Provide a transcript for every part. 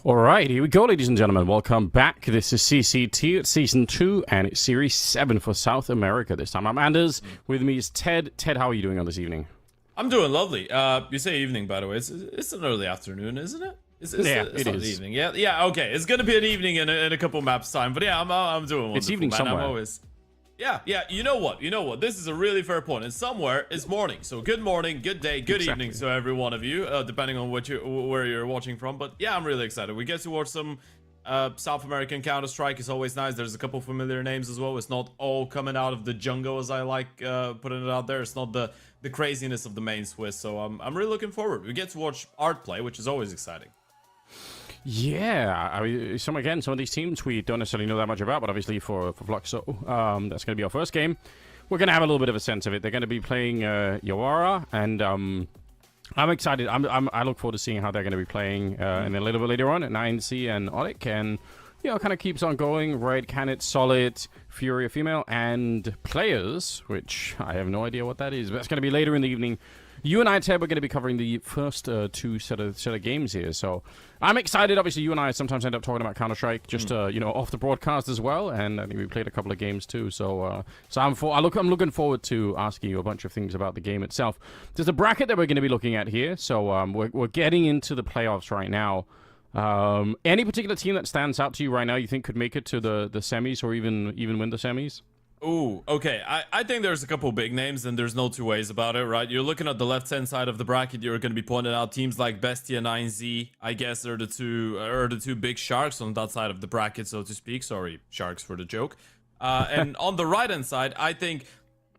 Alright, here we go, ladies and gentlemen. Welcome back. This is CCT. It's Season 2, and it's Series 7 for South America this time. I'm Anders. With me is Ted. Ted, how are you doing on this evening? I'm doing lovely. You say evening, by the way. It's an early afternoon, isn't it? It's it not is. Evening. Yeah. Okay. It's gonna be an evening in a couple maps time. But yeah, I'm doing wonderful. It's evening man. somewhere. I'm always. Yeah. You know what? This is a really fair point. And somewhere it's morning. So good morning, good day, good evening to every one of you, depending on where you're watching from. But yeah, I'm really excited. We get to watch some South American Counter-Strike. Is always nice. There's a couple familiar names as well. It's not all coming out of the jungle, as I like putting it out there. It's not the craziness of the main Swiss. So I'm really looking forward. We get to watch art play, which is always exciting. Yeah, I mean, some of these teams we don't necessarily know that much about, but obviously for Fluxo, that's going to be our first game. We're going to have a little bit of a sense of it. They're going to be playing Yawara, and I'm excited. I look forward to seeing how they're going to be playing and a little bit later on at 9C and Odic, and kind of keeps on going. Red, Canet, Solid, Fury, female, and players, which I have no idea what that is, but that's going to be later in the evening. You and I, Ted, we're going to be covering the first two set of games here, so I'm excited. Obviously, you and I sometimes end up talking about Counter-Strike, just off the broadcast as well, and I think we played a couple of games too. So I'm looking forward to asking you a bunch of things about the game itself. There's a bracket that we're going to be looking at here, so we're getting into the playoffs right now. Any particular team that stands out to you right now you think could make it to the semis or even win the semis? Ooh, okay. I think there's a couple big names, and there's no two ways about it, right? You're looking at the left-hand side of the bracket. You're going to be pointing out teams like Bestia, 9Z. I guess are the two big sharks on that side of the bracket, so to speak. Sorry, sharks for the joke. And on the right-hand side, I think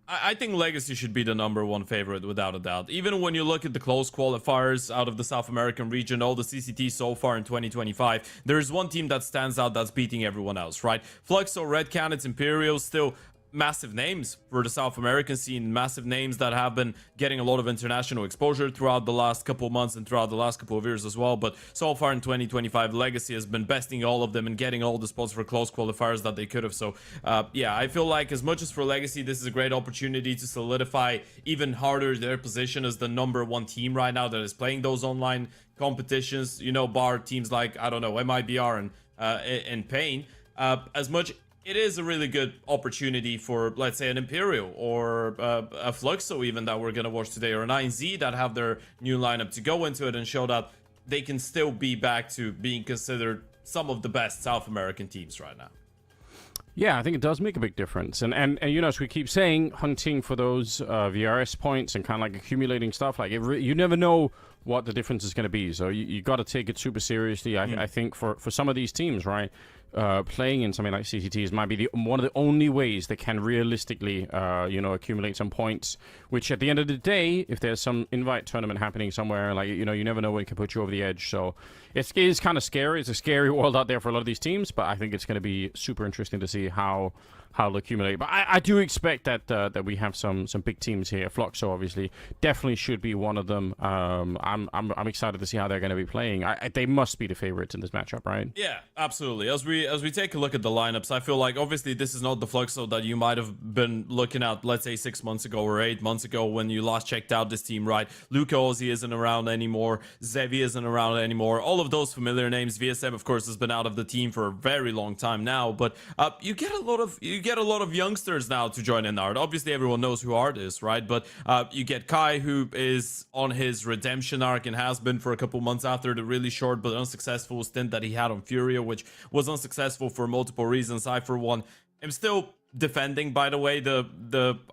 Legacy should be the #1 favorite without a doubt. Even when you look at the close qualifiers out of the South American region, all the CCT so far in 2025, there's one team that stands out that's beating everyone else, right? Fluxo, Red Canids, Imperial, still massive names for the South American scene, massive names that have been getting a lot of international exposure throughout the last couple of months and throughout the last couple of years as well. But so far in 2025, Legacy has been besting all of them and getting all the spots for close qualifiers that they could have. So yeah, I feel like as much as for Legacy, this is a great opportunity to solidify even harder their position as the #1 team right now that is playing those online competitions, bar teams like, I don't know, MIBR and Pain. As much it is a really good opportunity for, let's say, an Imperial or a Fluxo even that we're going to watch today, or a 9Z that have their new lineup to go into it and show that they can still be back to being considered some of the best South American teams right now. Yeah, I think it does make a big difference. And as we keep saying, hunting for those VRS points and kind of like accumulating stuff, like you never know what the difference is going to be. So you got to take it super seriously. I think for some of these teams, right, playing in something like CCTs might be one of the only ways they can realistically, accumulate some points. Which at the end of the day, if there's some invite tournament happening somewhere, like you never know when it can put you over the edge. So it is kind of scary. It's a scary world out there for a lot of these teams, but I think it's going to be super interesting to see how they'll accumulate. But I do expect that we have some big teams here. Fluxo obviously definitely should be one of them. I'm excited to see how they're going to be playing. They must be the favorites in this matchup, right? Yeah, absolutely. As we take a look at the lineups, I feel like obviously this is not the Fluxo that you might have been looking at, let's say 6 months ago or 8 months ago when you last checked out this team, right? Luca Ozzy isn't around anymore. Zevi isn't around anymore. All of those familiar names. VSM, of course, has been out of the team for a very long time now. But you get a lot of youngsters now to join in Art. Obviously, everyone knows who Art is, right? But you get Kai, who is on his redemption arc and has been for a couple months after the really short but unsuccessful stint that he had on Furia, which was unsuccessful for multiple reasons. I, for one, am still defending, by the way,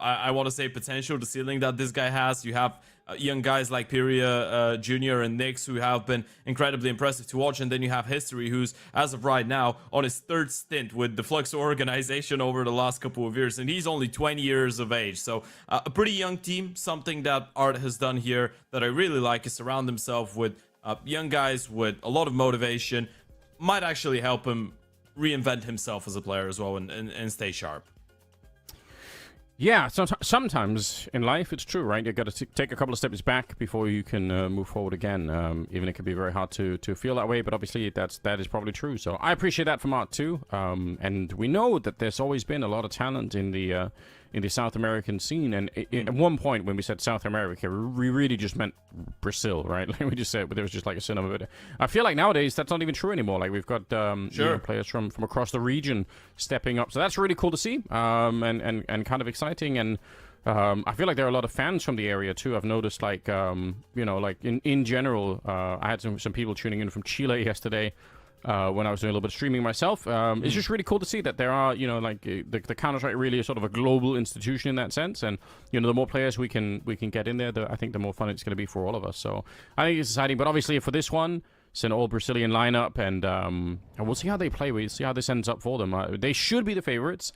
I want to say potential, the ceiling that this guy has. You have young guys like Pyria Jr. and Nyx who have been incredibly impressive to watch, and then you have History, who's as of right now on his 3rd stint with the Fluxo organization over the last couple of years, and he's only 20 years of age. So a pretty young team. Something that Art has done here that I really like is surround himself with young guys with a lot of motivation. Might actually help him reinvent himself as a player as well and stay sharp. Yeah, sometimes in life it's true, right? You've got to take a couple of steps back before you can move forward again. Even it can be very hard to feel that way, but obviously that is probably true. So I appreciate that from Art too. And we know that there's always been a lot of talent in the in the South American scene. And at one point when we said South America, we really just meant Brazil, right? Like we just said, but there was just like a cinema bit. I feel like nowadays that's not even true anymore. Like we've got players from across the region stepping up, so that's really cool to see, and kind of exciting. And I feel like there are a lot of fans from the area too. I've noticed, like like in general, I had some people tuning in from Chile yesterday. When I was doing a little bit of streaming myself, it's just really cool to see that there are, the Counter-Strike really is sort of a global institution in that sense, and the more players we can get in there, I think the more fun it's going to be for all of us. So I think it's exciting, but obviously for this one, it's an all-Brazilian lineup, and we'll see how they play. We'll see how this ends up for them. They should be the favorites,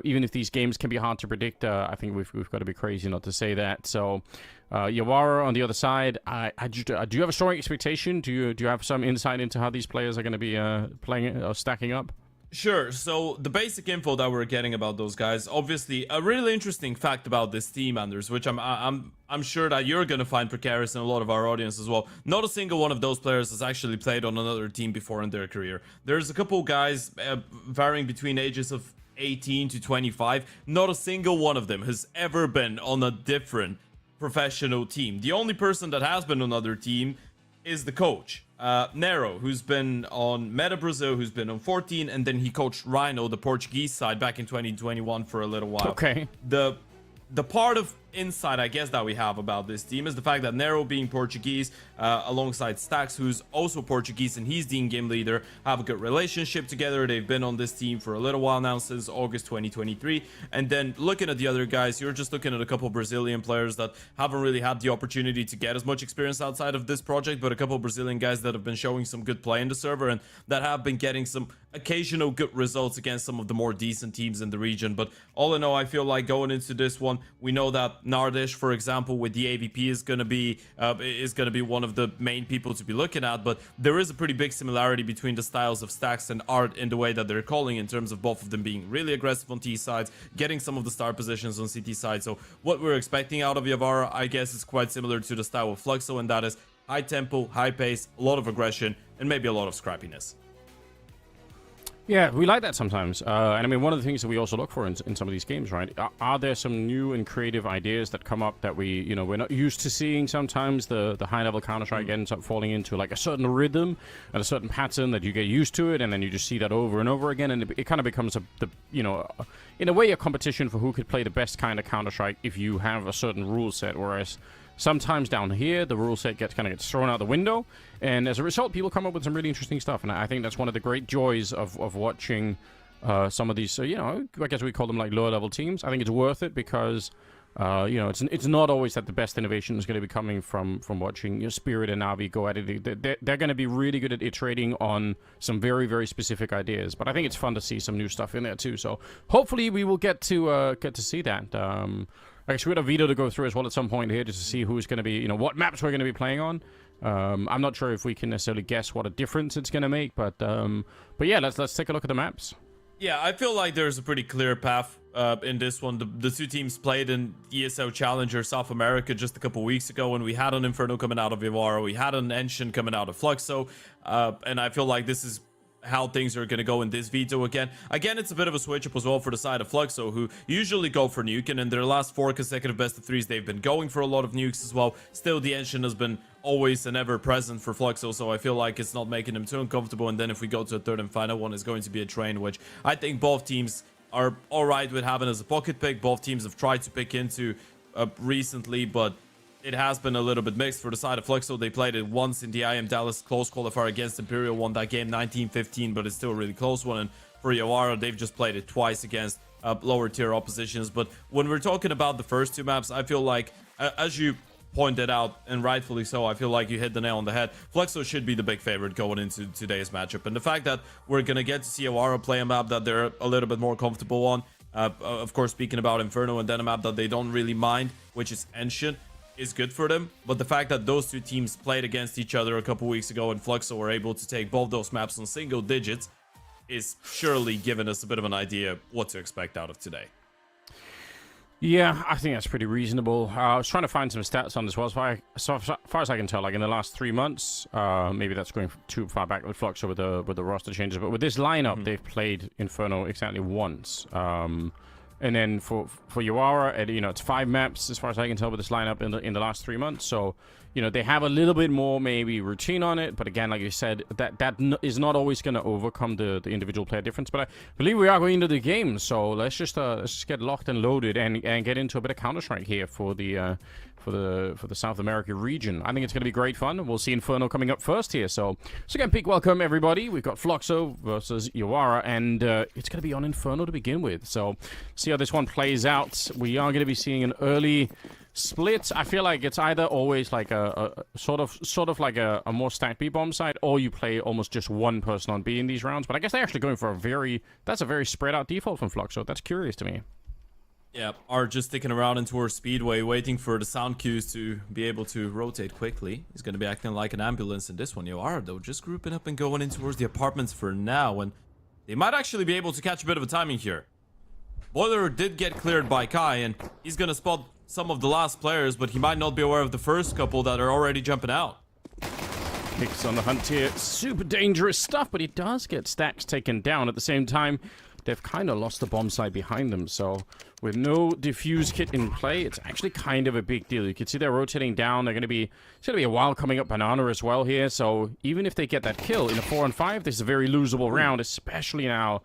even if these games can be hard to predict. I think we've got to be crazy not to say that. So Yawara on the other side, do you have a strong expectation? Do you have some insight into how these players are going to be playing or stacking up? Sure. So the basic info that we're getting about those guys, obviously, a really interesting fact about this team, Anders, which I'm sure that you're gonna find precarious in a lot of our audience as well. Not a single one of those players has actually played on another team before in their career. There's a couple guys varying between ages of 18 to 25. Not a single one of them has ever been on a different professional team. The only person that has been on another team is the coach. Nero, who's been on Meta Brazil, who's been on 14, and then he coached Rhino, the Portuguese side, back in 2021 for a little while. Okay. The part of insight, I guess, that we have about this team is the fact that Nero, being Portuguese, alongside Stax, who's also Portuguese, and he's the in-game leader, have a good relationship together. They've been on this team for a little while now, since August 2023. And then looking at the other guys, you're just looking at a couple Brazilian players that haven't really had the opportunity to get as much experience outside of this project, but a couple Brazilian guys that have been showing some good play in the server and that have been getting some occasional good results against some of the more decent teams in the region. But all in all, I feel like going into this one, we know that Nardish, for example, with the AVP is gonna be one of the main people to be looking at. But there is a pretty big similarity between the styles of Stax and Art in the way that they're calling, in terms of both of them being really aggressive on T sides, getting some of the star positions on CT side. So what we're expecting out of Yawara, I guess, is quite similar to the style of Fluxo, and that is high tempo, high pace, a lot of aggression, and maybe a lot of scrappiness. Yeah, we like that sometimes. And I mean, one of the things that we also look for in some of these games, right? Are there some new and creative ideas that come up that we're not used to seeing sometimes? The high-level Counter-Strike ends up falling into like a certain rhythm and a certain pattern that you get used to it, and then you just see that over and over again, and it kind of becomes in a way, a competition for who could play the best kind of Counter-Strike if you have a certain rule set, whereas sometimes down here, the rule set gets thrown out the window, and as a result, people come up with some really interesting stuff. And I think that's one of the great joys of watching some of these, I guess we call them like lower level teams. I think it's worth it because, it's not always that the best innovation is going to be coming from watching Spirit and Navi go at it. They're going to be really good at iterating on some very, very specific ideas. But I think it's fun to see some new stuff in there too. So hopefully we will get to see that. I guess we got a veto to go through as well at some point here, just to see who's going to be, what maps we're going to be playing on. I'm not sure if we can necessarily guess what a difference it's going to make, but yeah, let's take a look at the maps. Yeah, I feel like there's a pretty clear path in this one. The two teams played in ESL Challenger South America just a couple weeks ago, and we had an Inferno coming out of Yawara, we had an Ancient coming out of Fluxo, and I feel like this is how things are going to go in this veto again. It's a bit of a switch up as well for the side of Fluxo, who usually go for nuke, and in their last 4 consecutive best of 3s, they've been going for a lot of nukes as well. Still, the Ancient has been always and ever present for Fluxo, so I feel like it's not making them too uncomfortable. And then if we go to a third and final one, it's going to be a Train, which I think both teams are alright with having as a pocket pick. Both teams have tried to pick into recently, but it has been a little bit mixed for the side of Fluxo. They played it once in the IM Dallas close qualifier against Imperial, won that game 19-15, but it's still a really close one. And for Yawara, they've just played it twice against lower tier oppositions. But when we're talking about the first two maps, I feel like, as you pointed out, and rightfully so, I feel like you hit the nail on the head. Fluxo should be the big favorite going into today's matchup. And the fact that we're going to get to see Yawara play a map that they're a little bit more comfortable on, of course, speaking about Inferno, and then a map that they don't really mind, which is Ancient, is good for them. But the fact that those two teams played against each other a couple weeks ago and Fluxo were able to take both those maps on single digits is surely giving us a bit of an idea what to expect out of today. Yeah, I think that's pretty reasonable. I was trying to find some stats on this. So far as I can tell, like in the last 3 months, maybe that's going too far back with Fluxo with the roster changes. But with this lineup, they've played Inferno exactly once. And then for Yawara, it's 5 maps as far as I can tell with this lineup in the last 3 months. So, they have a little bit more maybe routine on it. But again, like you said, that is not always going to overcome the individual player difference. But I believe we are going into the game. So let's just get locked and loaded and get into a bit of Counter-Strike here for the South America region. I think it's going to be great fun. We'll see Inferno coming up first here. So again, big welcome everybody. We've got Fluxo versus Yawara, and it's going to be on Inferno to begin with. So see how this one plays out. We are going to be seeing an early split. I feel like it's either always like a sort of like a more stacked B bomb side, or you play almost just one person on B in these rounds. But I guess they're actually going for a very spread out default from Fluxo. That's curious to me. Yeah, are just sticking around in towards Speedway, waiting for the sound cues to be able to rotate quickly. He's going to be acting like an ambulance in this one. Yawara, though, just grouping up and going in towards the apartments for now, and they might actually be able to catch a bit of a timing here. Boiler did get cleared by Kai, and he's going to spot some of the last players, but he might not be aware of the first couple that are already jumping out. Hicks on the hunt here. Super dangerous stuff, but he does get stacks taken down. At the same time, they've kind of lost the bomb side behind them, so with no defuse kit in play, it's actually kind of a big deal. You can see they're rotating down. It's going to be a while coming up Banana as well here, so even if they get that kill in a 4-on-5, this is a very losable round, especially now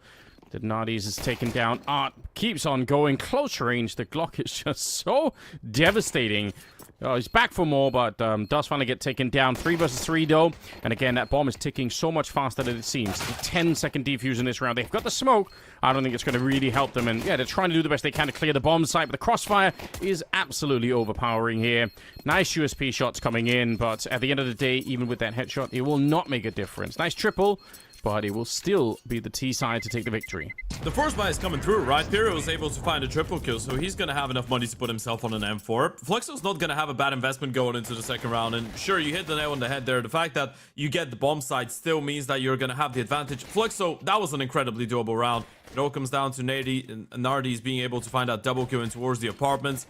that Nardis is taken down. Art keeps on going. Close range. The Glock is just so devastating. He's back for more, but does finally get taken down. 3 versus 3, though. And again, that bomb is ticking so much faster than it seems. 10-second defuse in this round. They've got the smoke. I don't think it's going to really help them. And yeah, they're trying to do the best they can to clear the bomb site, but the crossfire is absolutely overpowering here. Nice USP shots coming in, but at the end of the day, even with that headshot, it will not make a difference. Nice triple, but it will still be the T side to take the victory. The force buy is coming through, right? Pyro was able to find a triple kill, so he's going to have enough money to put himself on an M4. Fluxo's not going to have a bad investment going into the second round, and sure, you hit the nail on the head there. The fact that you get the bomb side still means that you're going to have the advantage. Fluxo, that was an incredibly doable round. It all comes down to Nardi's being able to find that double kill in towards the apartments.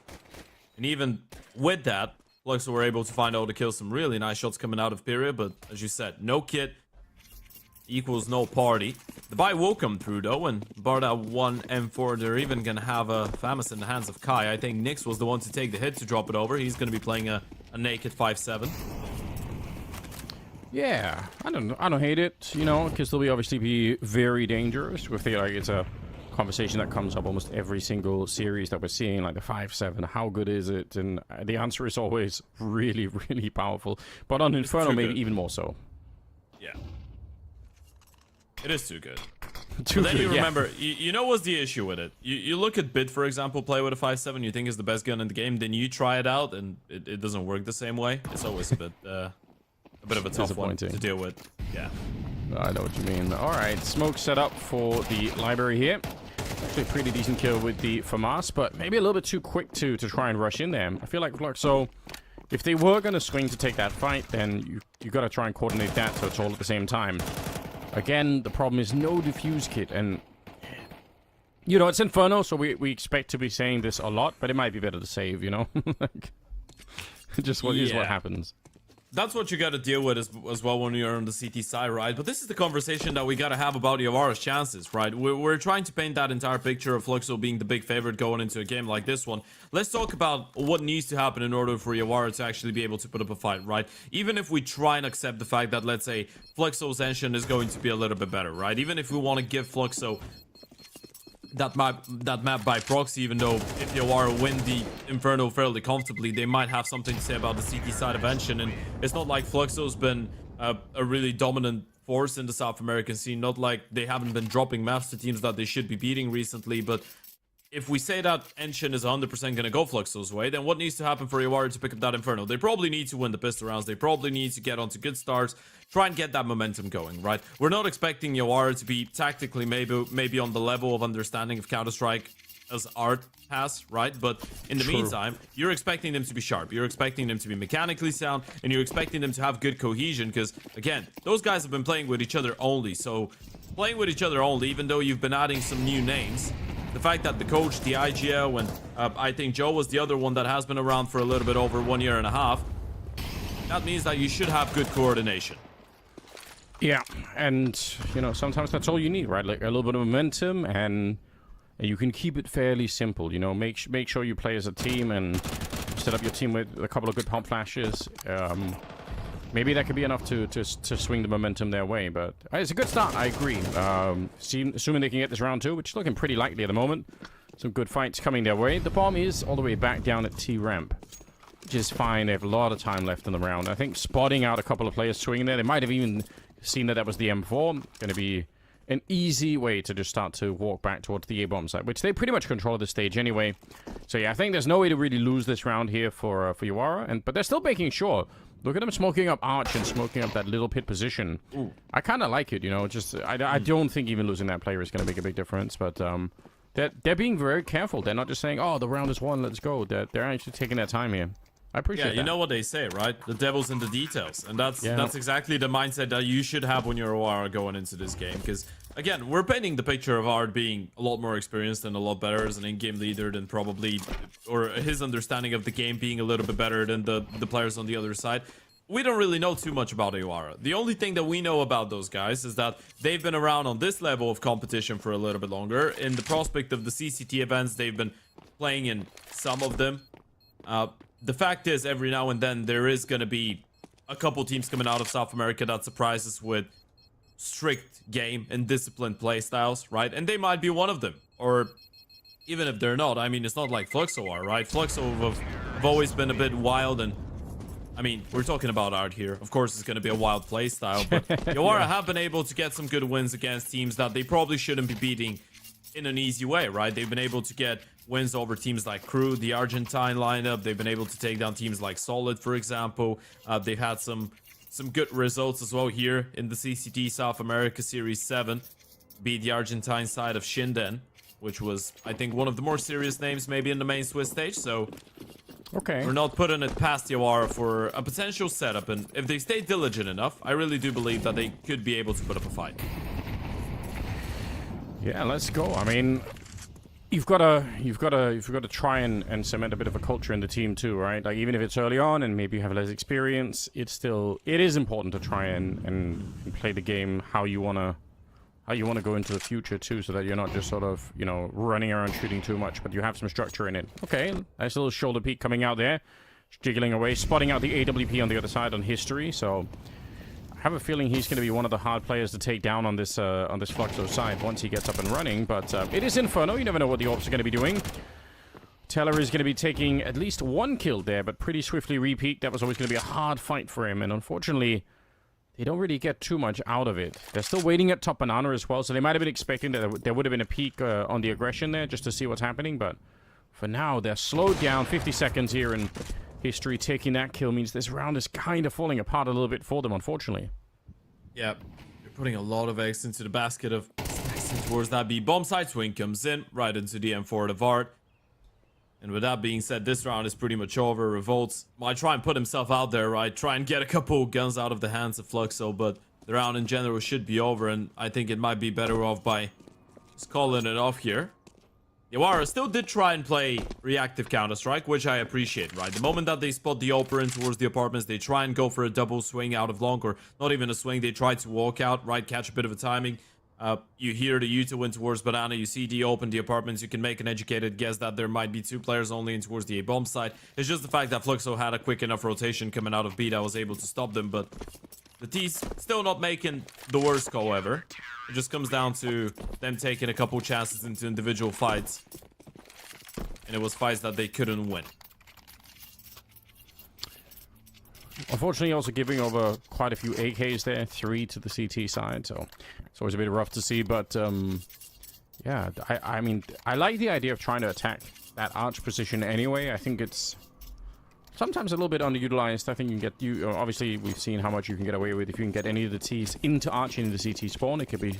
And even with that, Fluxo were able to find all the kills. Some really nice shots coming out of Pyro, but as you said, no kit equals no party. The buy will come through though, and bar that 1 M4, they're even gonna have a FAMAS in the hands of Kai. I think Nyx was the one to take the hit to drop it over. He's gonna be playing a naked 5-7. Yeah, I don't hate it. It can still obviously be very dangerous. We feel like it's a conversation that comes up almost every single series that we're seeing, like the 5-7. How good is it? And the answer is always really, really powerful. But on Inferno, maybe even more so. Yeah. It is too good. Too but then good, you remember, you know what's the issue with it? You look at Bit, for example, play with a 5-7, you think is the best gun in the game, then you try it out, and it doesn't work the same way. It's always a bit of a tough one to deal with. Yeah. I know what you mean. All right, smoke set up for the library here. Actually a pretty decent kill with the FAMAS, but maybe a little bit too quick to try and rush in there. I feel like Fluxo, if they were going to swing to take that fight, then you got to try and coordinate that so it's all at the same time. Again, the problem is no diffuse kit, and it's Inferno, so we expect to be saying this a lot, but it might be better to save, like, just what is what happens. That's what you got to deal with as well when you're on the CT side, right? But this is the conversation that we got to have about Yawara's chances, right? We're trying to paint that entire picture of Fluxo being the big favorite going into a game like this one. Let's talk about what needs to happen in order for Yawara to actually be able to put up a fight, right? Even if we try and accept the fact that, let's say, Fluxo's engine is going to be a little bit better, right? Even if we want to give Fluxo that map by proxy, even though if Yawara win the Inferno fairly comfortably, they might have something to say about the CT side of Engine. And it's not like Fluxo's been a really dominant force in the South American scene, not like they haven't been dropping maps to teams that they should be beating recently. But if we say that Engine is 100% gonna go Fluxo's way, then what needs to happen for Yawara to pick up that Inferno? They probably need to win the pistol rounds. They probably need to get onto good starts, try and get that momentum going, right? We're not expecting Yawara to be tactically maybe on the level of understanding of Counter-Strike as Art has, right? But in the meantime, you're expecting them to be sharp. You're expecting them to be mechanically sound, and you're expecting them to have good cohesion, because, again, those guys have been playing with each other only. So, playing with each other only, even though you've been adding some new names, the fact that the coach, the IGL, and I think Joe was the other one that has been around for a little bit over 1.5 years, that means that you should have good coordination. Yeah, and, sometimes that's all you need, right? Like a little bit of momentum, and and you can keep it fairly simple. You know, make sure you play as a team and set up your team with a couple of good pump flashes. Maybe that could be enough to swing the momentum their way, but it's a good start, I agree. Assuming they can get this round 2, which is looking pretty likely at the moment. Some good fights coming their way. The bomb is all the way back down at T-ramp, which is fine. They have a lot of time left in the round. I think spotting out a couple of players swinging there, they might have even seen that was the M4. Going to be an easy way to just start to walk back towards the A-bomb side, which they pretty much control the stage anyway. So yeah, I think there's no way to really lose this round here for Yawara, but they're still making sure. Look at them smoking up Arch and smoking up that little pit position. Ooh. I kind of like it, you know. Just I don't think even losing that player is going to make a big difference, but they're being very careful. They're not just saying, "Oh, the round is won, let's go." They're actually taking their time here. I appreciate that. You know what they say, right? The devil's in the details, and that's exactly the mindset that you should have when you're Yawara going into this game. Because again, we're painting the picture of Ard being a lot more experienced and a lot better as an in-game leader than probably, or his understanding of the game being a little bit better than the players on the other side. We don't really know too much about Yawara. The only thing that we know about those guys is that they've been around on this level of competition for a little bit longer. In the prospect of the CCT events, they've been playing in some of them. The fact is, every now and then, there is going to be a couple teams coming out of South America that surprise us with strict game and disciplined play styles, right? And they might be one of them. Or even if they're not, I mean, it's not like Fluxo are, right? Fluxo have always been a bit wild, and I mean, we're talking about Art here. Of course, it's going to be a wild play style, but Yawara have been able to get some good wins against teams that they probably shouldn't be beating in an easy way, right? They've been able to get wins over teams like Crew, the Argentine lineup. They've been able to take down teams like Solid, for example. They've had some good results as well here in the CCT South America Series 7. Beat the Argentine side of Shinden, which was, I think, one of the more serious names maybe in the main Swiss stage. So okay, we're not putting it past Yawara for a potential setup. And if they stay diligent enough, I really do believe that they could be able to put up a fight. Yeah, let's go. I mean, you've got to try and cement a bit of a culture in the team too, right? Like, even if it's early on and maybe you have less experience, it is important to try and play the game how you wanna go into the future too, so that you're not just sort of, you know, running around shooting too much, but you have some structure in it. Okay, nice little shoulder peek coming out there, jiggling away, spotting out the AWP on the other side on History. So I have a feeling he's going to be one of the hard players to take down on this Fluxo side once he gets up and running. But it is Inferno. You never know what the Orbs are going to be doing. Teller is going to be taking at least one kill there, but pretty swiftly repeat. That was always going to be a hard fight for him, and unfortunately, they don't really get too much out of it. They're still waiting at top banana as well, so they might have been expecting that there would have been a peak on the aggression there just to see what's happening, but for now, they're slowed down. 50 seconds here, and History taking that kill means this round is kind of falling apart a little bit for them, unfortunately. Yeah, you're putting a lot of eggs into the basket of towards that B. Bomb side swing comes in, right into the M4 of Art. And with that being said, this round is pretty much over. Revolts might try and put himself out there, right? Try and get a couple guns out of the hands of Fluxo, but the round in general should be over, and I think it might be better off by just calling it off here. Yawara still did try and play reactive Counter-Strike, which I appreciate, right? The moment that they spot the opener towards the apartments, they try and go for a double swing out of long, or not even a swing. They try to walk out, right? Catch a bit of a timing. You hear the U to win towards banana, you see the open, the apartments, you can make an educated guess that there might be two players only in towards the A-bomb side. It's just the fact that Fluxo had a quick enough rotation coming out of B that was able to stop them, but the T's still not making the worst call ever. It just comes down to them taking a couple chances into individual fights, and it was fights that they couldn't win. Unfortunately, also giving over quite a few AKs there, 3 to the CT side, so it's always a bit rough to see, but yeah, I mean, I like the idea of trying to attack that arch position anyway. I think it's sometimes a little bit underutilized. I think you can get, obviously, we've seen how much you can get away with if you can get any of the T's into arch, into the CT spawn. It could be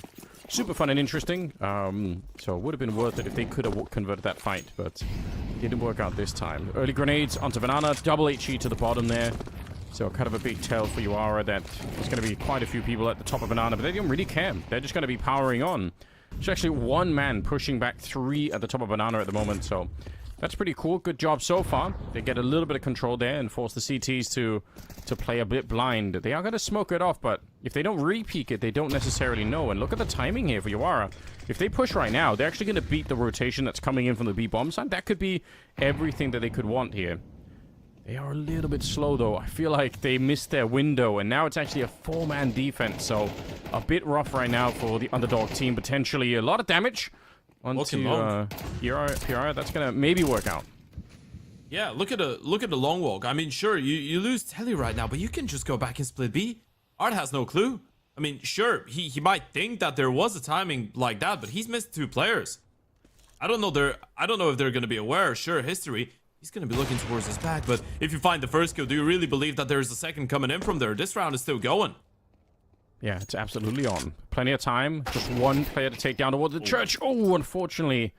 super fun and interesting, so it would have been worth it if they could have converted that fight, but it didn't work out this time. Early grenades onto Banana, double HE to the bottom there. So kind of a big tell for Yawara that there's going to be quite a few people at the top of Banana, but they don't really care. They're just going to be powering on. There's actually one man pushing back 3 at the top of Banana at the moment, so That's pretty cool. Good job so far. They get a little bit of control there and force the CTs to play a bit blind. They are going to smoke it off, but if they don't re-peek it, they don't necessarily know. And look at the timing here for Yawara. If they push right now, they're actually going to beat the rotation that's coming in from the B bomb side. That could be everything that they could want here. They are a little bit slow, though. I feel like they missed their window, and now it's actually a 4-man defense. So a bit rough right now for the underdog team. Potentially a lot of damage onto PR. That's gonna maybe work out. Yeah, look at the long walk. I mean, sure, you lose Telly right now, but you can just go back and split B. Art has no clue. I mean, sure, he might think that there was a timing like that, but he's missed 2 players. I don't know if they're gonna be aware. Sure, history. He's gonna be looking towards his back, but if you find the first kill, do you really believe that there's a second coming in from there? This round is still going. Yeah, it's absolutely on. Plenty of time. Just one player to take down towards the church. Oh, unfortunately,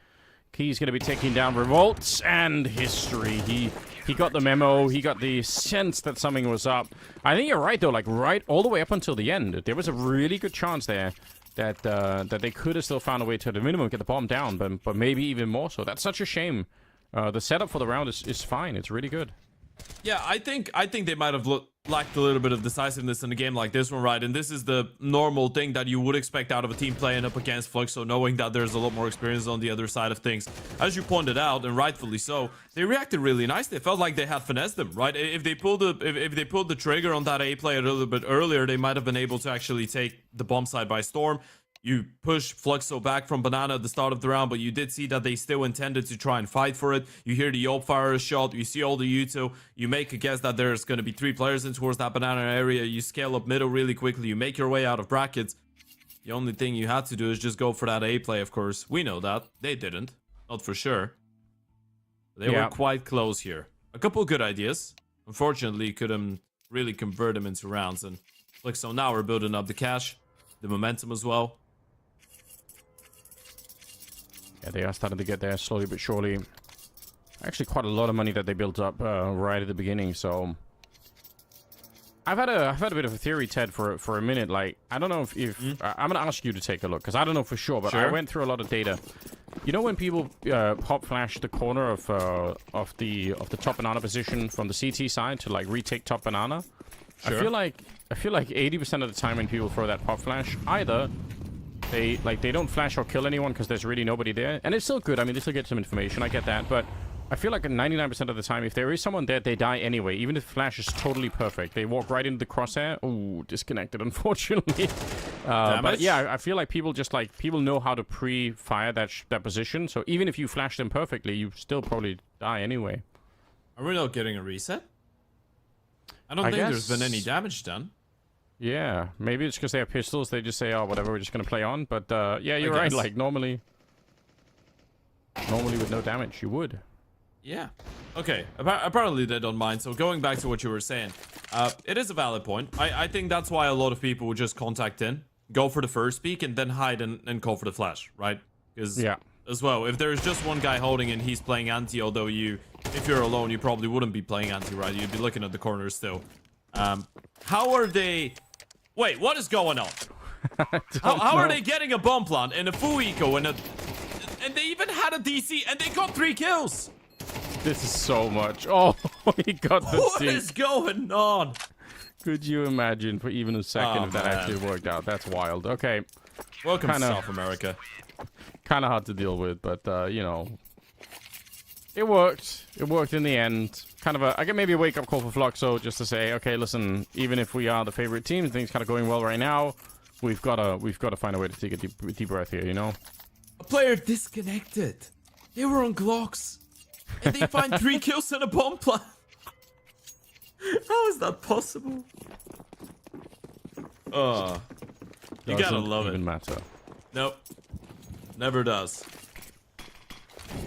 Key's going to be taking down Revolts and history. He got the memo. He got the sense that something was up. I think you're right, though. Like, right all the way up until the end. There was a really good chance there that they could have still found a way to, the minimum, get the bomb down, but maybe even more so. That's such a shame. The setup for the round is fine. It's really good. Yeah, I think they might have lacked a little bit of decisiveness in a game like this one, right? And this is the normal thing that you would expect out of a team playing up against Fluxo, knowing that there's a lot more experience on the other side of things. As you pointed out, and rightfully so, they reacted really nice. They felt like they had finessed them, right? If they pulled the trigger on that A play a little bit earlier, they might have been able to actually take the bomb side by storm. You push Fluxo back from Banana at the start of the round, but you did see that they still intended to try and fight for it. You hear the Yob fire a shot, you see all the Yuto, you make a guess that there's going to be 3 players in towards that Banana area, you scale up middle really quickly, you make your way out of brackets. The only thing you had to do is just go for that A play, of course. We know that. They didn't. Not for sure. They were quite close here. A couple good ideas. Unfortunately, couldn't really convert them into rounds. And Fluxo now we're building up the cash, the momentum as well. Yeah, they are starting to get there slowly but surely. Actually, quite a lot of money that they built up right at the beginning. So, I've had a bit of a theory, Ted, for a minute. Like, I don't know if I'm gonna ask you to take a look because I don't know for sure, but I went through a lot of data. You know when people pop flash the corner of the top banana position from the CT side to like retake top banana? Sure. I feel like 80% of the time when people throw that pop flash, either they don't flash or kill anyone because there's really nobody there, and it's still good. I mean, they still get some information. I get that, but I feel like 99% of the time, if there is someone there, they die anyway. Even if flash is totally perfect, they walk right into the crosshair. Ooh, disconnected, unfortunately. But yeah, I feel like people know how to pre-fire that position. So even if you flash them perfectly, you still probably die anyway. Are we not getting a reset? I don't think there's been any damage done. Yeah, maybe it's because they have pistols. They just say, "Oh, whatever, we're just gonna play on." But yeah, you're right. Like normally with no damage, you would. Yeah. Okay. Apparently they don't mind. So going back to what you were saying, it is a valid point. I think that's why a lot of people would just contact in, go for the first peek, and then hide and call for the flash, right? Because as well, if there's just one guy holding and he's playing anti, although if you're alone, you probably wouldn't be playing anti, right? You'd be looking at the corners still. How are they? Wait, what is going on? How are they getting a bomb plant and a full eco and they even had a DC and they got 3 kills? This is so much. Oh, he got the What is going on? Could you imagine for even a second if that actually worked out? That's wild. Okay. Welcome to South America. Kind of hard to deal with, but you know, it worked. It worked in the end. Kind of I get maybe a wake-up call for Fluxo just to say, okay, listen, even if we are the favorite team and things kind of going well right now, we've got to find a way to take a deep breath here, you know? A player disconnected. They were on Glocks. And they find 3 kills and a bomb plant. How is that possible? You gotta love it. Doesn't matter. Nope. Never does.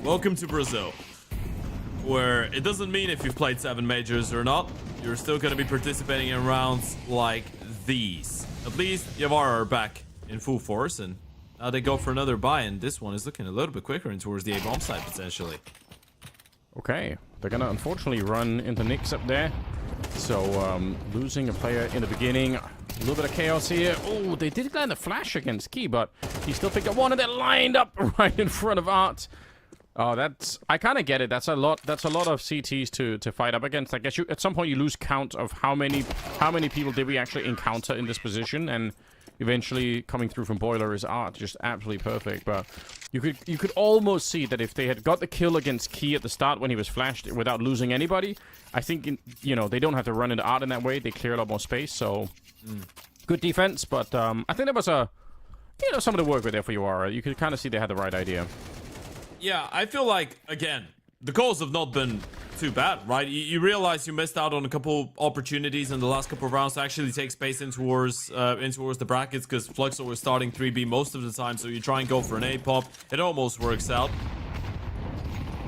Welcome to Brazil, where it doesn't mean if you've played 7 majors or not, you're still going to be participating in rounds like these. At least Yawara are back in full force, and now they go for another buy, and this one is looking a little bit quicker and towards the A-bomb side, potentially. Okay, they're going to unfortunately run into Nyx up there. So, losing a player in the beginning. A little bit of chaos here. Oh, they did land a flash against Key, but he still picked up one, and they're lined up right in front of Art. Oh, I kind of get it. That's a lot. That's a lot of CTs to fight up against. I guess you at some point you lose count of how many people did we actually encounter in this position, and eventually coming through from Boiler is art, just absolutely perfect. But you could almost see that if they had got the kill against Key at the start when he was flashed without losing anybody, I think you know they don't have to run into art in that way. They clear a lot more space, so good defense. But I think there was some of the work right there for Yawara. You could kind of see they had the right idea. Yeah, I feel like, again, the calls have not been too bad, right? You realize you missed out on a couple opportunities in the last couple of rounds to actually take space in towards the brackets, because Fluxo was starting 3B most of the time, so you try and go for an A pop. It almost works out.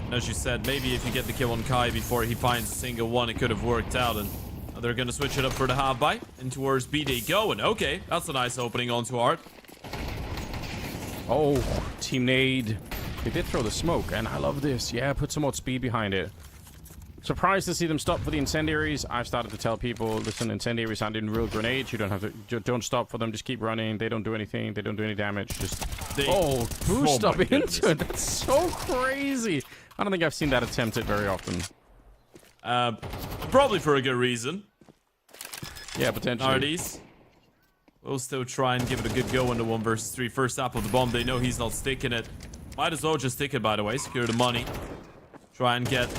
And as you said, maybe if you get the kill on Kai before he finds a single one, it could have worked out. And they're going to switch it up for the half buy, and towards B they go. And okay, that's a nice opening onto Art. Oh, team nade. They did throw the smoke, and I love this. Yeah, put some more speed behind it. Surprised to see them stop for the incendiaries. I've started to tell people, listen, incendiaries aren't in real grenades. You don't have to, don't stop for them. Just keep running. They don't do anything. They don't do any damage. Just boost up into it. That's so crazy. I don't think I've seen that attempted very often. Probably for a good reason. Yeah, potentially. Nardies will still try and give it a good go in the 1 versus 3. First tap of the bomb. They know he's not sticking it. Might as well just stick it, by the way. Secure the money. Try and get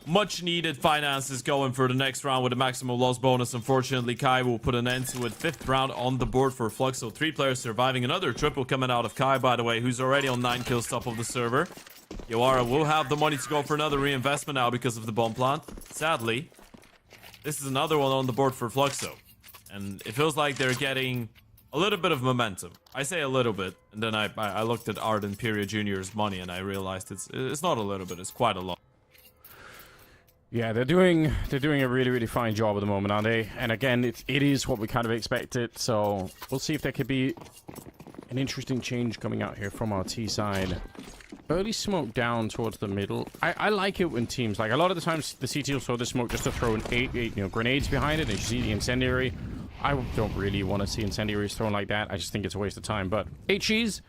much needed finances going for the next round with a maximum loss bonus. Unfortunately, Kai will put an end to it. 5th round on the board for Fluxo. 3 players surviving. Another triple coming out of Kai, by the way, who's already on 9 kills top of the server. Yawara will have the money to go for another reinvestment now because of the bomb plant. Sadly, this is another one on the board for Fluxo. And it feels like they're getting a little bit of momentum. I say a little bit, and then I looked at Art and Period Junior's money, and I realized it's not a little bit, it's quite a lot. Yeah, they're doing a really, really fine job at the moment, aren't they? And again, it is what we kind of expected, so we'll see if there could be an interesting change coming out here from our T side. Early smoke down towards the middle. I like it when teams, like a lot of the times the CT will throw the smoke just to throw an 8 grenades behind it, and you see the incendiary. I don't really want to see incendiaries thrown like that. I just think it's a waste of time. But HEs,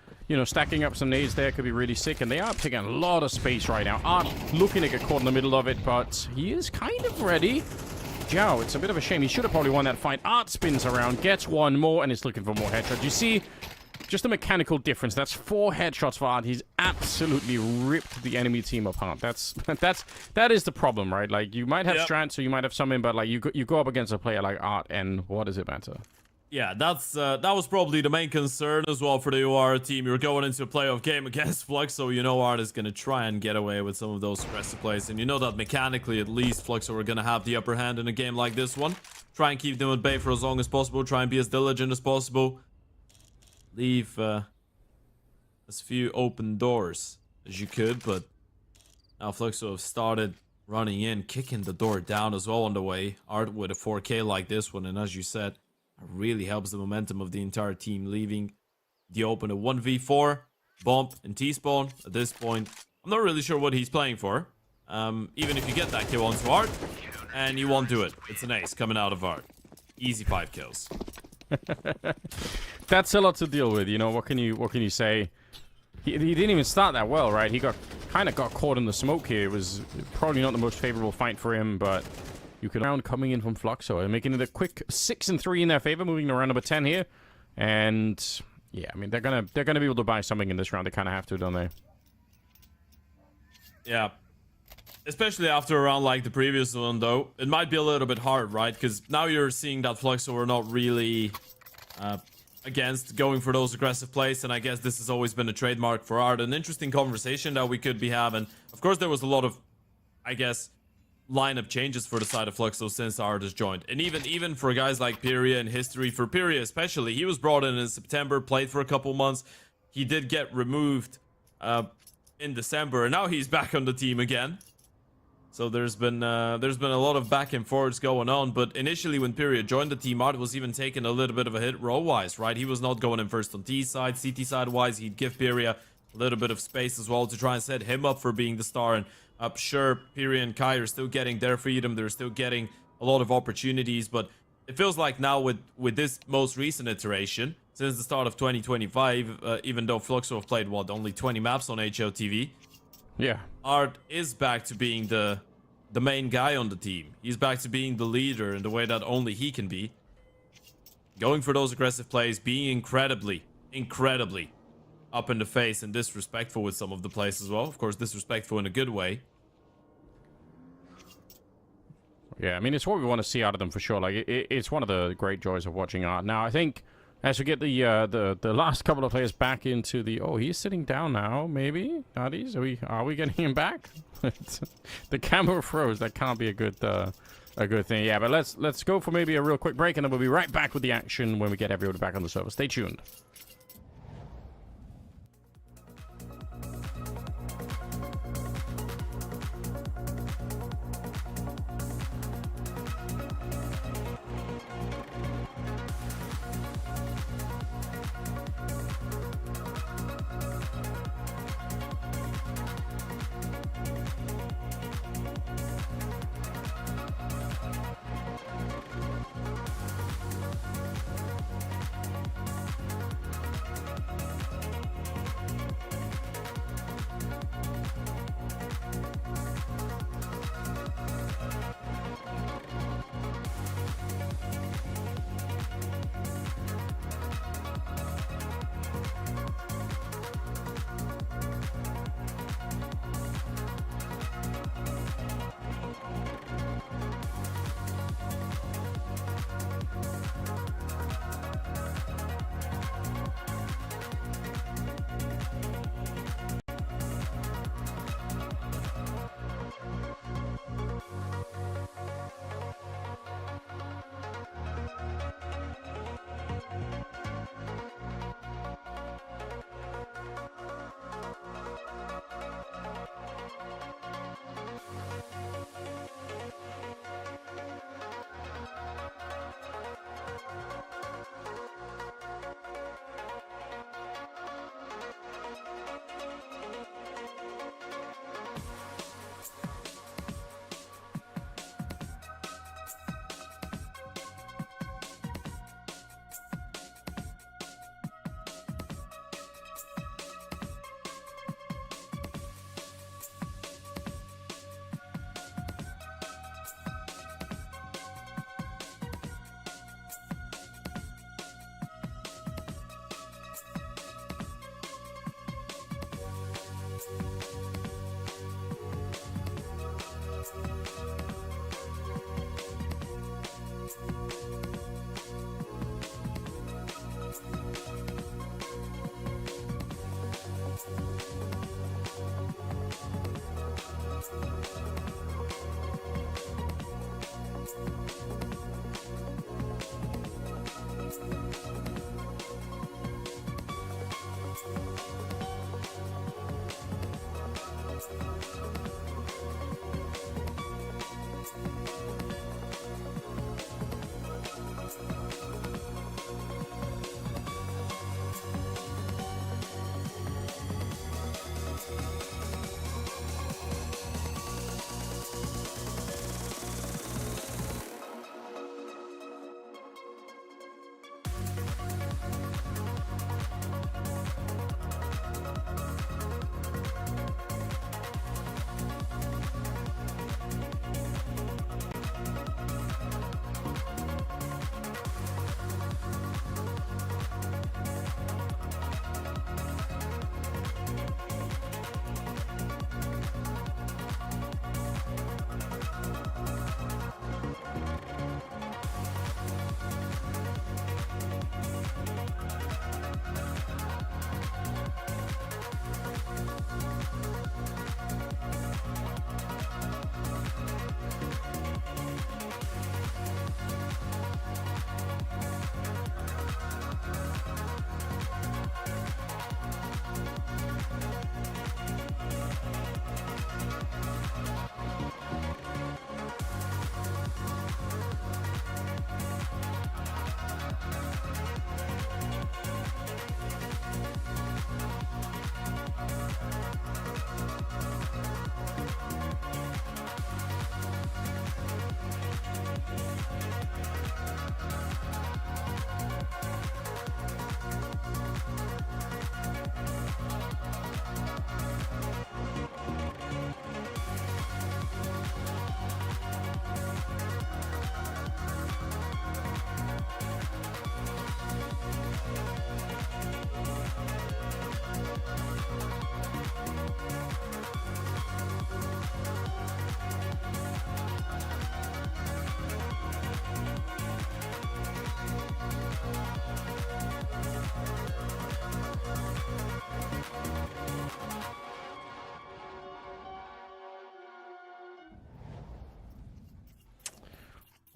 stacking up some nades there could be really sick. And they are taking a lot of space right now. Art looking to get caught in the middle of it, but he is kind of ready. Zhao, it's a bit of a shame. He should have probably won that fight. Art spins around, gets one more, and is looking for more headshots. You see just a mechanical difference. That's 4 headshots for Art. He's absolutely ripped the enemy team apart. That is the problem, right? Like, you might have strats, or you might have something, but like you go up against a player like Art, and what does it matter? Yeah, that was probably the main concern as well for the Yawara team. You're going into a playoff game against Fluxo, you know Art is going to try and get away with some of those aggressive plays, and you know that mechanically at least Fluxo are going to have the upper hand in a game like this one. Try and keep them at bay for as long as possible. Try and be as diligent as possible. Leave as few open doors as you could, but now Fluxo have started running in, kicking the door down as well on the way. Art with a 4K like this one, and as you said, it really helps the momentum of the entire team, leaving the open a 1v4, Bump and T-Spawn. At this point, I'm not really sure what he's playing for. Even if you get that kill onto Art, and you won't do it. It's an ace coming out of Art. Easy 5 kills. That's a lot to deal with, what can you say? He didn't even start that well, right? He kind of got caught in the smoke here. It was probably not the most favorable fight for him, but you could round coming in from Fluxo and making it a quick 6-3 in their favor, moving to round number 10 here. And yeah, I mean they're gonna be able to buy something in this round. They kind of have to, don't they? Yeah. Especially after a round like the previous one, though, it might be a little bit hard, right? Because now you're seeing that Fluxo are not really against going for those aggressive plays, and I guess this has always been a trademark for Art. An interesting conversation that we could be having. Of course, there was a lot of, I guess, lineup changes for the side of Fluxo since Art has joined. And even for guys like Pyria in history, for Pyria especially, he was brought in September, played for a couple months. He did get removed in December, and now he's back on the team again. So there's been a lot of back and forths going on, but initially when Pyria joined the team, Art was even taking a little bit of a hit role-wise, right? He was not going in first on T side, CT side-wise. He'd give Pyria a little bit of space as well to try and set him up for being the star. And sure, Pyria and Kai are still getting their freedom. They're still getting a lot of opportunities, but it feels like now with this most recent iteration, since the start of 2025, even though Fluxo have played, what, only 20 maps on HOTV. Yeah. Art is back to being the main guy on the team. He's back to being the leader in the way that only he can be. Going for those aggressive plays, being incredibly up in the face and disrespectful with some of the plays as well. Of course, disrespectful in a good way. Yeah, I mean, it's what we want to see out of them for sure. Like, it's one of the great joys of watching Art. Now, I think as we get the last couple of players back into the... Oh, he's sitting down now, maybe? Arties? Are we getting him back? The camera froze. That can't be a good thing. Yeah, but let's go for maybe a real quick break, and then we'll be right back with the action when we get everyone back on the server. Stay tuned.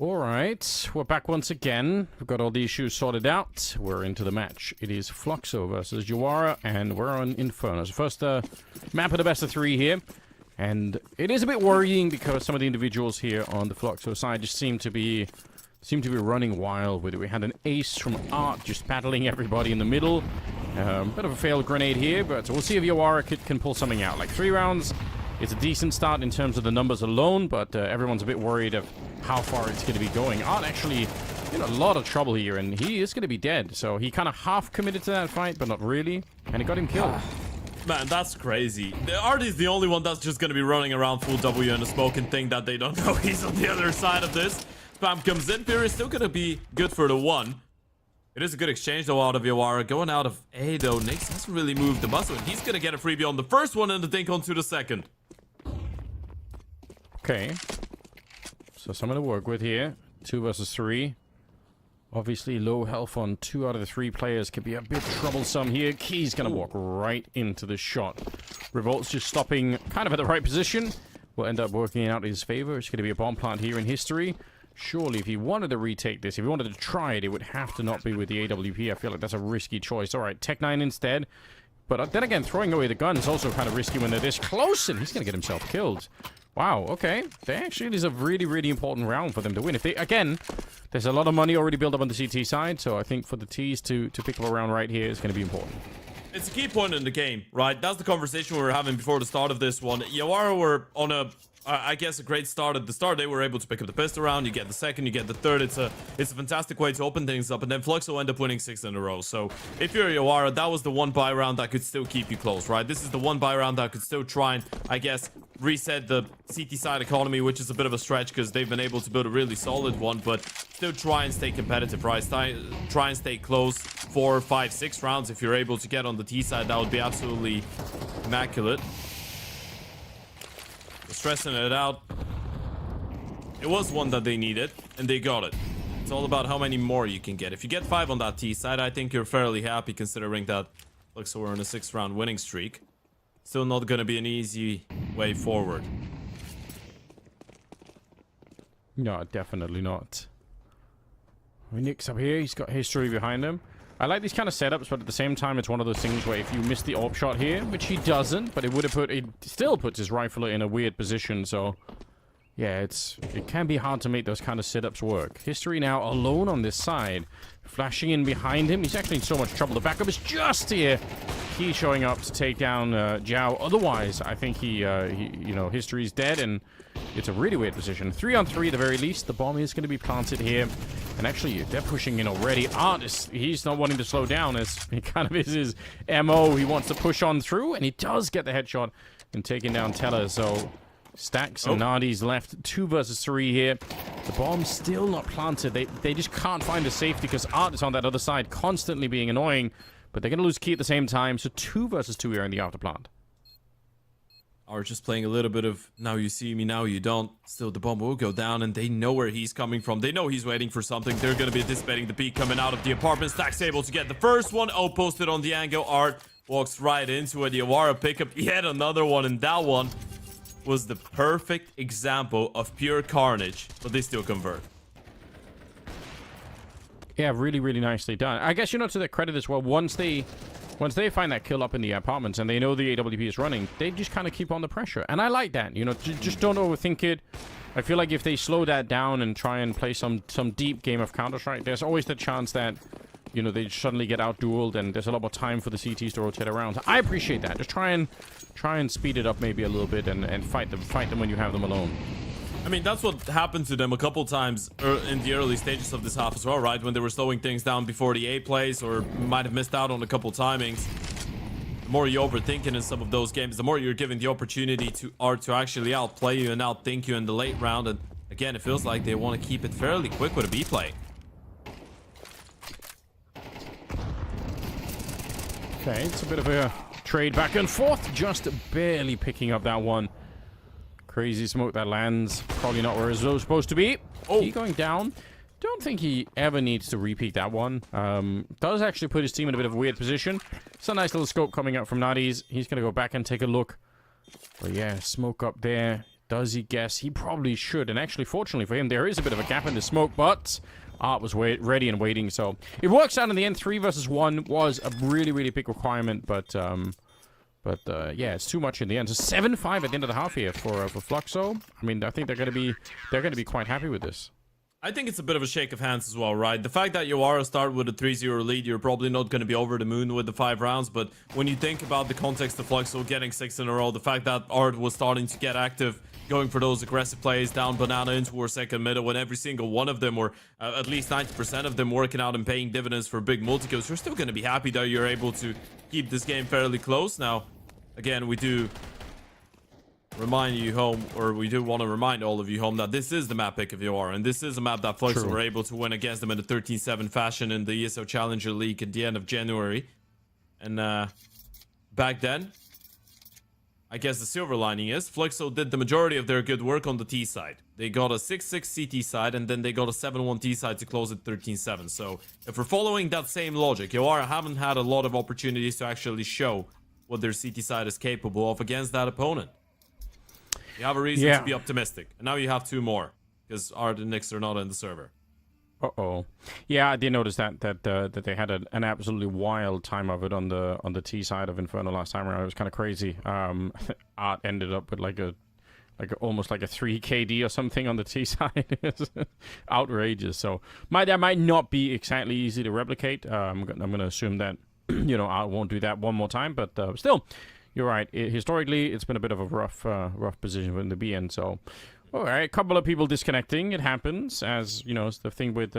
All right, we're back once again. We've got all the issues sorted out. We're into the match. It is Fluxo versus Yawara, and we're on Inferno. So first map of the best of 3 here. And it is a bit worrying because some of the individuals here on the Fluxo side just seem to be running wild with it. We had an ace from Art just battling everybody in the middle. Bit of a failed grenade here, but we'll see if Yawara can pull something out. Like 3 rounds, it's a decent start in terms of the numbers alone, but everyone's a bit worried of how far it's going to be going. Art actually in a lot of trouble here, and he is going to be dead. So he kind of half committed to that fight, but not really, and it got him killed. Man, that's crazy. The Art is the only one that's just going to be running around full W in the smoke and think that they don't know he's on the other side of this. Spam comes in. Fury is still going to be good for the 1. It is a good exchange, though, out of Yawara. Going out of A, though. Nyx hasn't really moved the muscle. He's going to get a freebie on the first one and the dink onto the second. Okay. So something to work with here. 2 versus 3. Obviously, low health on 2 out of the 3 players can be a bit troublesome here. Key's going to walk right into the shot. Revolt's just stopping kind of at the right position. Will end up working out in his favor. It's going to be a bomb plant here in history. Surely, if he wanted to retake this, if he wanted to try it, it would have to not be with the AWP. I feel like that's a risky choice. All right, Tech 9 instead. But then again, throwing away the gun is also kind of risky when they're this close, and he's going to get himself killed. Wow, okay. It is a really, really important round for them to win. If they, again, there's a lot of money already built up on the CT side, so I think for the Ts to pick up a round right here is going to be important. It's a key point in the game, right? That's the conversation we were having before the start of this one. Yawara were on a, I guess, a great start at the start. They were able to pick up the pistol round. You get the second, you get the third. It's a fantastic way to open things up. And then Fluxo end up winning 6 in a row. So if you're Yawara, that was the one buy round that could still keep you close, right? This is the one buy round that could still try and, I guess, reset the CT side economy, which is a bit of a stretch because they've been able to build a really solid one, but still try and stay competitive, right? Try and stay close 4, 5, 6 rounds. If you're able to get on the T side, that would be absolutely immaculate. Stressing it out. It was one that they needed, and they got it. It's all about how many more you can get. If you get 5 on that T side, I think you're fairly happy considering that looks like we're on a 6-round winning streak. Still not going to be an easy way forward. No, definitely not. Nick's up here. He's got history behind him. I like these kind of setups, but at the same time, it's one of those things where if you miss the AWP shot here, which he doesn't, but it still puts his rifler in a weird position, so yeah, it can be hard to make those kind of setups work. History now alone on this side. Flashing in behind him. He's actually in so much trouble. The backup is just here. He's showing up to take down Zhao. Otherwise, I think History's dead, and it's a really weird position. 3 on 3 at the very least. The bomb is going to be planted here. And actually, they're pushing in already. He's not wanting to slow down, as it kind of is his MO. He wants to push on through, and he does get the headshot and taking down Teller. So Stacks and Nadi's left 2 versus 3 here. The bomb's still not planted. They just can't find a safety because Art is on that other side, constantly being annoying. But they're going to lose Key at the same time. So 2 versus 2 here in the after plant. Are just playing a little bit of now you see me, now you don't. Still, the bomb will go down, and they know where he's coming from. They know he's waiting for something. They're going to be anticipating the peek coming out of the apartment. Stack's able to get the first one. Oh, posted on the angle. Art walks right into it. Yawara pick up yet another one, and that one was the perfect example of pure carnage, but they still convert. Yeah, really, really nicely done. I guess, to their credit as well, once they find that kill up in the apartments and they know the AWP is running, they just kind of keep on the pressure. And I like that, just don't overthink it. I feel like if they slow that down and try and play some deep game of Counter-Strike, there's always the chance that, they suddenly get out-dueled and there's a lot more time for the CTs to rotate around. I appreciate that. Just try and speed it up maybe a little bit and fight them when you have them alone. I mean, that's what happened to them a couple times in the early stages of this half as well, right? When they were slowing things down before the A plays or might have missed out on a couple timings. The more you overthink it in some of those games, the more you're given the opportunity to actually outplay you and outthink you in the late round. And again, it feels like they want to keep it fairly quick with a B play. Okay, it's a bit of a trade back and forth. Just barely picking up that one. Crazy smoke that lands. Probably not where it's supposed to be. Oh, he going down. Don't think he ever needs to repeat that one. Does actually put his team in a bit of a weird position. It's a nice little scope coming up from Nadi's. He's going to go back and take a look. But yeah, smoke up there. Does he guess? He probably should. And actually, fortunately for him, there is a bit of a gap in the smoke, but Art was ready and waiting. So it works out in the end. 3 versus 1 was a really, really big requirement, but yeah, it's too much in the end. So 7-5 at the end of the half here for Fluxo. I mean, I think they're gonna be quite happy with this. I think it's a bit of a shake of hands as well, right? The fact that Yawara started with a 3-0 lead, you're probably not going to be over the moon with the 5 rounds, but when you think about the context of Fluxo getting 6 in a row, the fact that Art was starting to get active, going for those aggressive plays, down banana into our second middle, when every single one of them, or at least 90% of them, working out and paying dividends for big multi-kills, you're still going to be happy that you're able to keep this game fairly close. Now, again, we do remind you home, or we do want to remind all of you home, that this is the map pick of Yawara, and this is a map that Fluxo were able to win against them in a 13-7 fashion in the ESL Challenger League at the end of January. And back then, I guess the silver lining is Fluxo did the majority of their good work on the T side. They got a 6-6 CT side, and then they got a 7-1 T side to close it 13-7. So if we're following that same logic, Yawara haven't had a lot of opportunities to actually show what their CT side is capable of against that opponent. You have a reason to be optimistic. And now you have 2 more, because Art and Nyx are not in the server. Uh-oh. Yeah, I did notice that they had an absolutely wild time of it on the T side of Inferno last time around. It was kind of crazy. Art ended up with almost like a 3 KD or something on the T side. It's outrageous. So that might not be exactly easy to replicate. I'm gonna assume that Art won't do that one more time, but still. You're right. Historically, it's been a bit of a rough position in the BN. So, all right, a couple of people disconnecting. It happens, as it's the thing with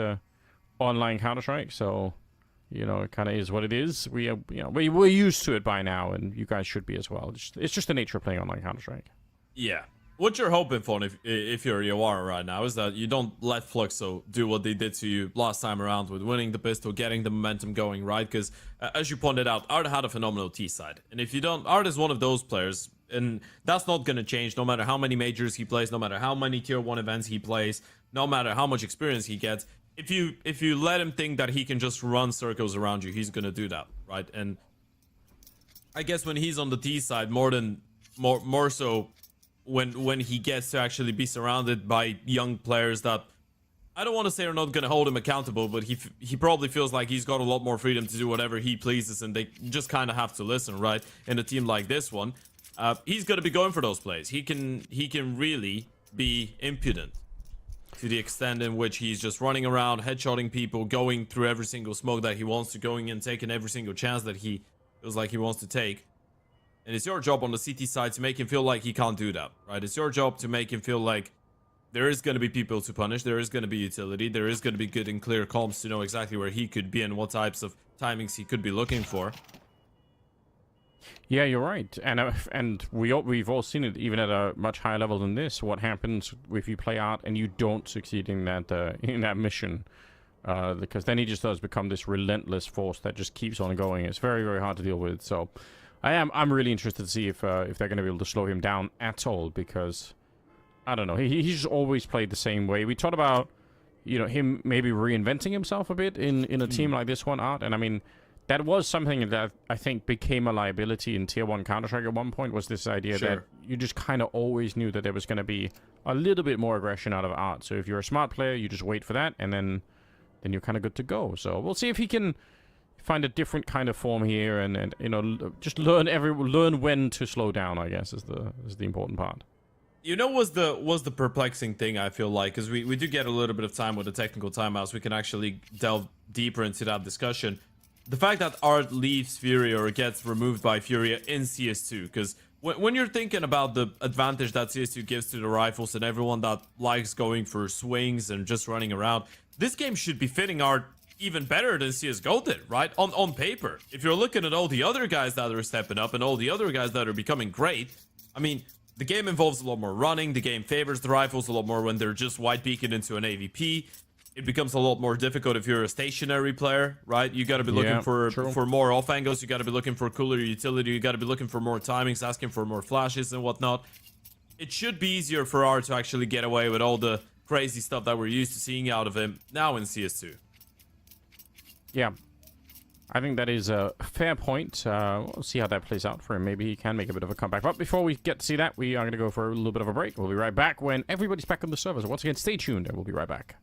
online Counter-Strike. So, it kind of is what it is. We're used to it by now, and you guys should be as well. It's just the nature of playing online Counter-Strike. Yeah. What you're hoping for if you're Yawara right now is that you don't let Fluxo do what they did to you last time around with winning the pistol, getting the momentum going, right? Because as you pointed out, Art had a phenomenal T side. And if you don't, Art is one of those players, and that's not going to change no matter how many majors he plays, no matter how many tier 1 events he plays, no matter how much experience he gets. If you let him think that he can just run circles around you, he's going to do that, right? And I guess when he's on the T side, more so when he gets to actually be surrounded by young players that I don't want to say are not going to hold him accountable, but he probably feels like he's got a lot more freedom to do whatever he pleases, and they just kind of have to listen, right? In a team like this one, he's going to be going for those plays. He can really be impudent to the extent in which he's just running around, headshotting people, going through every single smoke that he wants to, going and taking every single chance that he feels like he wants to take. And it's your job on the CT side to make him feel like he can't do that, right? It's your job to make him feel like there is going to be people to punish, there is going to be utility, there is going to be good and clear comms to know exactly where he could be and what types of timings he could be looking for. Yeah, you're right, and we've all seen it, even at a much higher level than this. What happens if you play Art and you don't succeed in that mission? Because then he just does become this relentless force that just keeps on going. It's very, very hard to deal with. So I'm really interested to see if they're going to be able to slow him down at all, because I don't know. He's just always played the same way. We talked about him maybe reinventing himself a bit in a team like this one, Art, and I mean that was something that I think became a liability in Tier 1 Counter-Strike at one point, was this idea that you just kind of always knew that there was going to be a little bit more aggression out of Art. So if you're a smart player, you just wait for that, and then you're kind of good to go. So we'll see if he can find a different kind of form here, and just learn when to slow down, I guess, is the important part. Was the perplexing thing, I feel like, because we do get a little bit of time with the technical timeouts. We can actually delve deeper into that discussion. The fact that Art leaves Furia or gets removed by Furia in CS2, because when you're thinking about the advantage that CS2 gives to the rifles and everyone that likes going for swings and just running around, this game should be fitting Art even better than CSGO did, right? On paper. If you're looking at all the other guys that are stepping up and all the other guys that are becoming great, I mean, the game involves a lot more running. The game favors the rifles a lot more when they're just white peeking into an AVP. It becomes a lot more difficult if you're a stationary player, right? You got to be looking for more off angles. You got to be looking for cooler utility. You got to be looking for more timings, asking for more flashes and whatnot. It should be easier for Art to actually get away with all the crazy stuff that we're used to seeing out of him now in CS2. Yeah. I think that is a fair point. We'll see how that plays out for him. Maybe he can make a bit of a comeback. But before we get to see that, we are going to go for a little bit of a break. We'll be right back when everybody's back on the server. So once again, stay tuned and we'll be right back.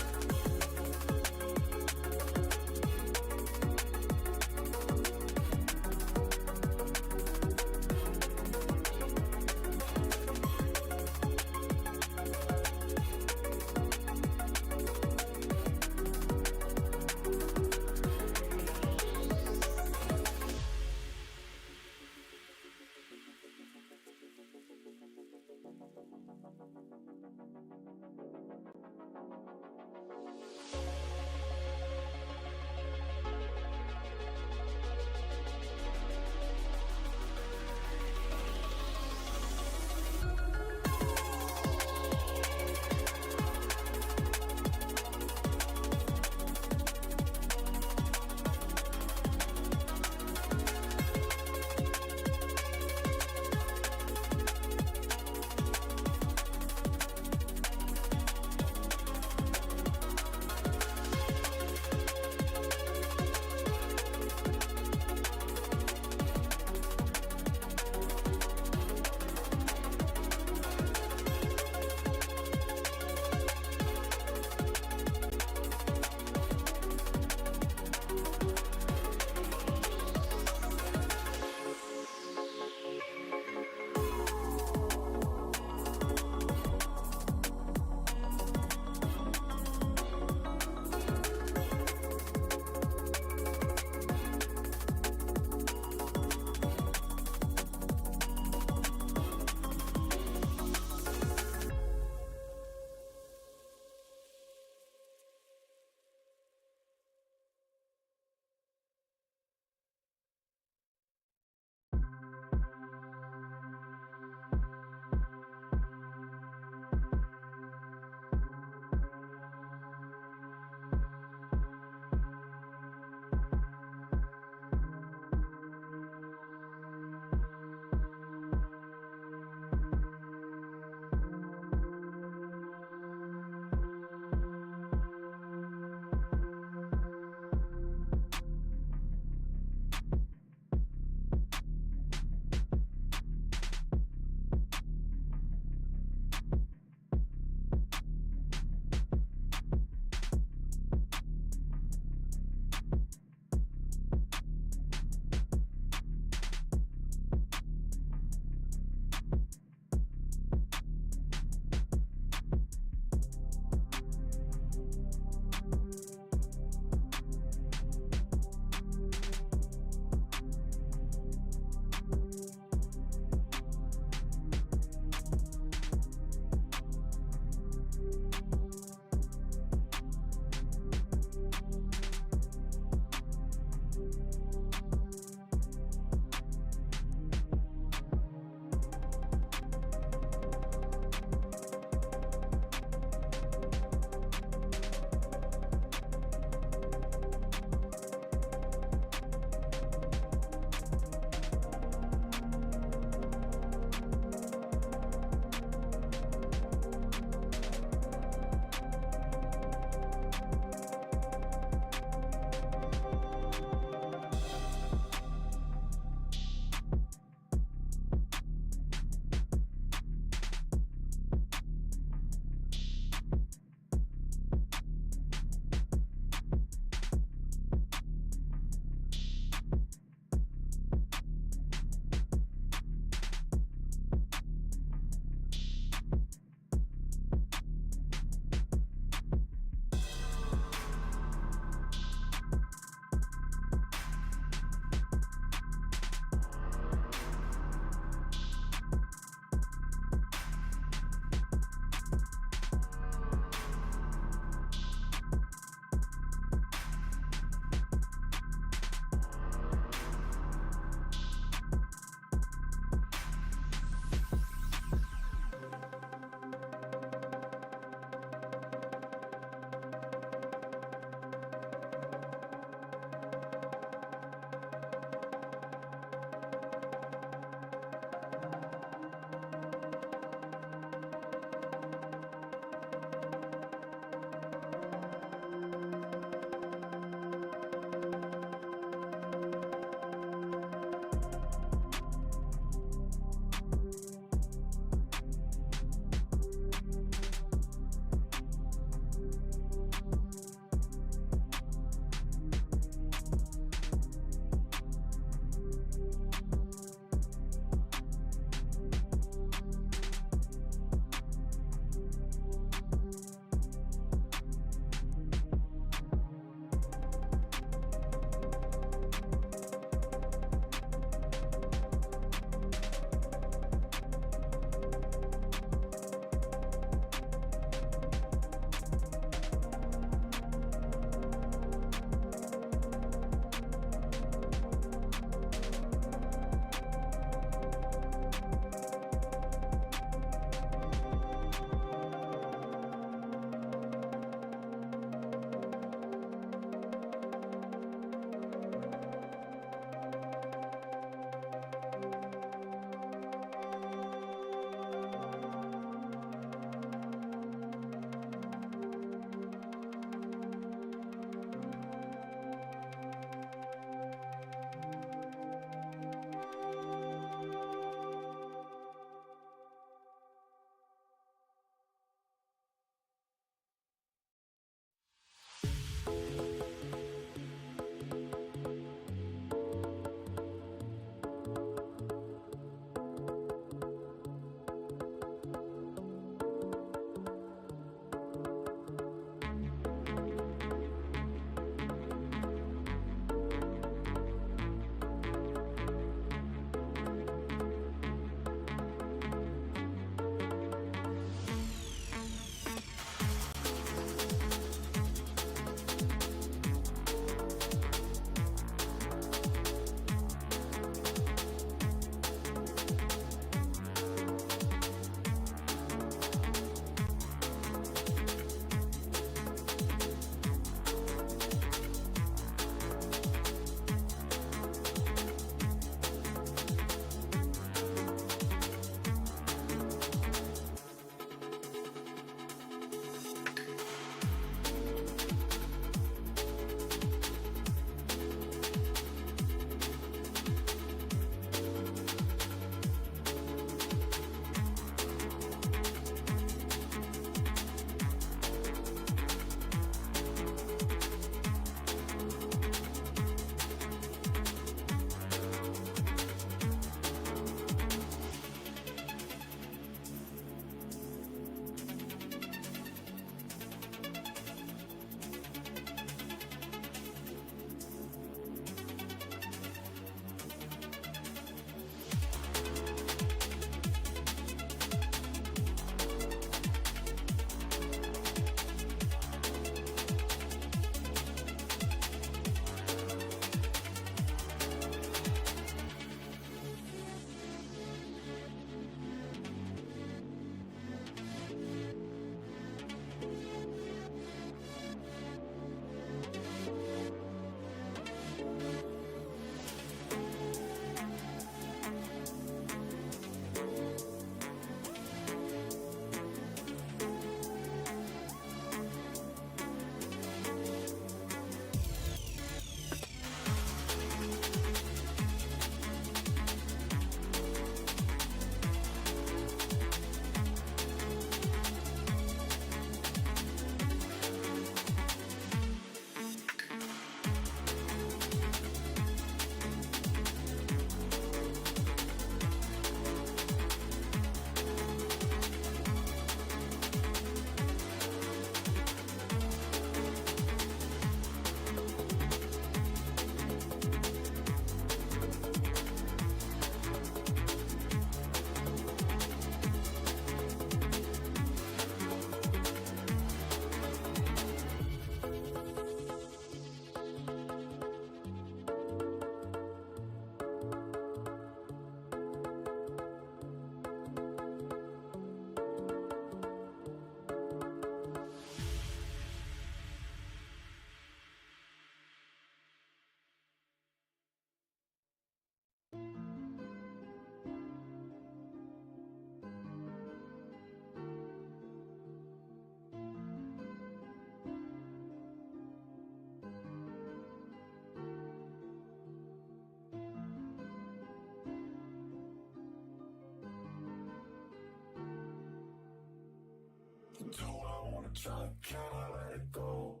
Do I wanna try? Can I let it go?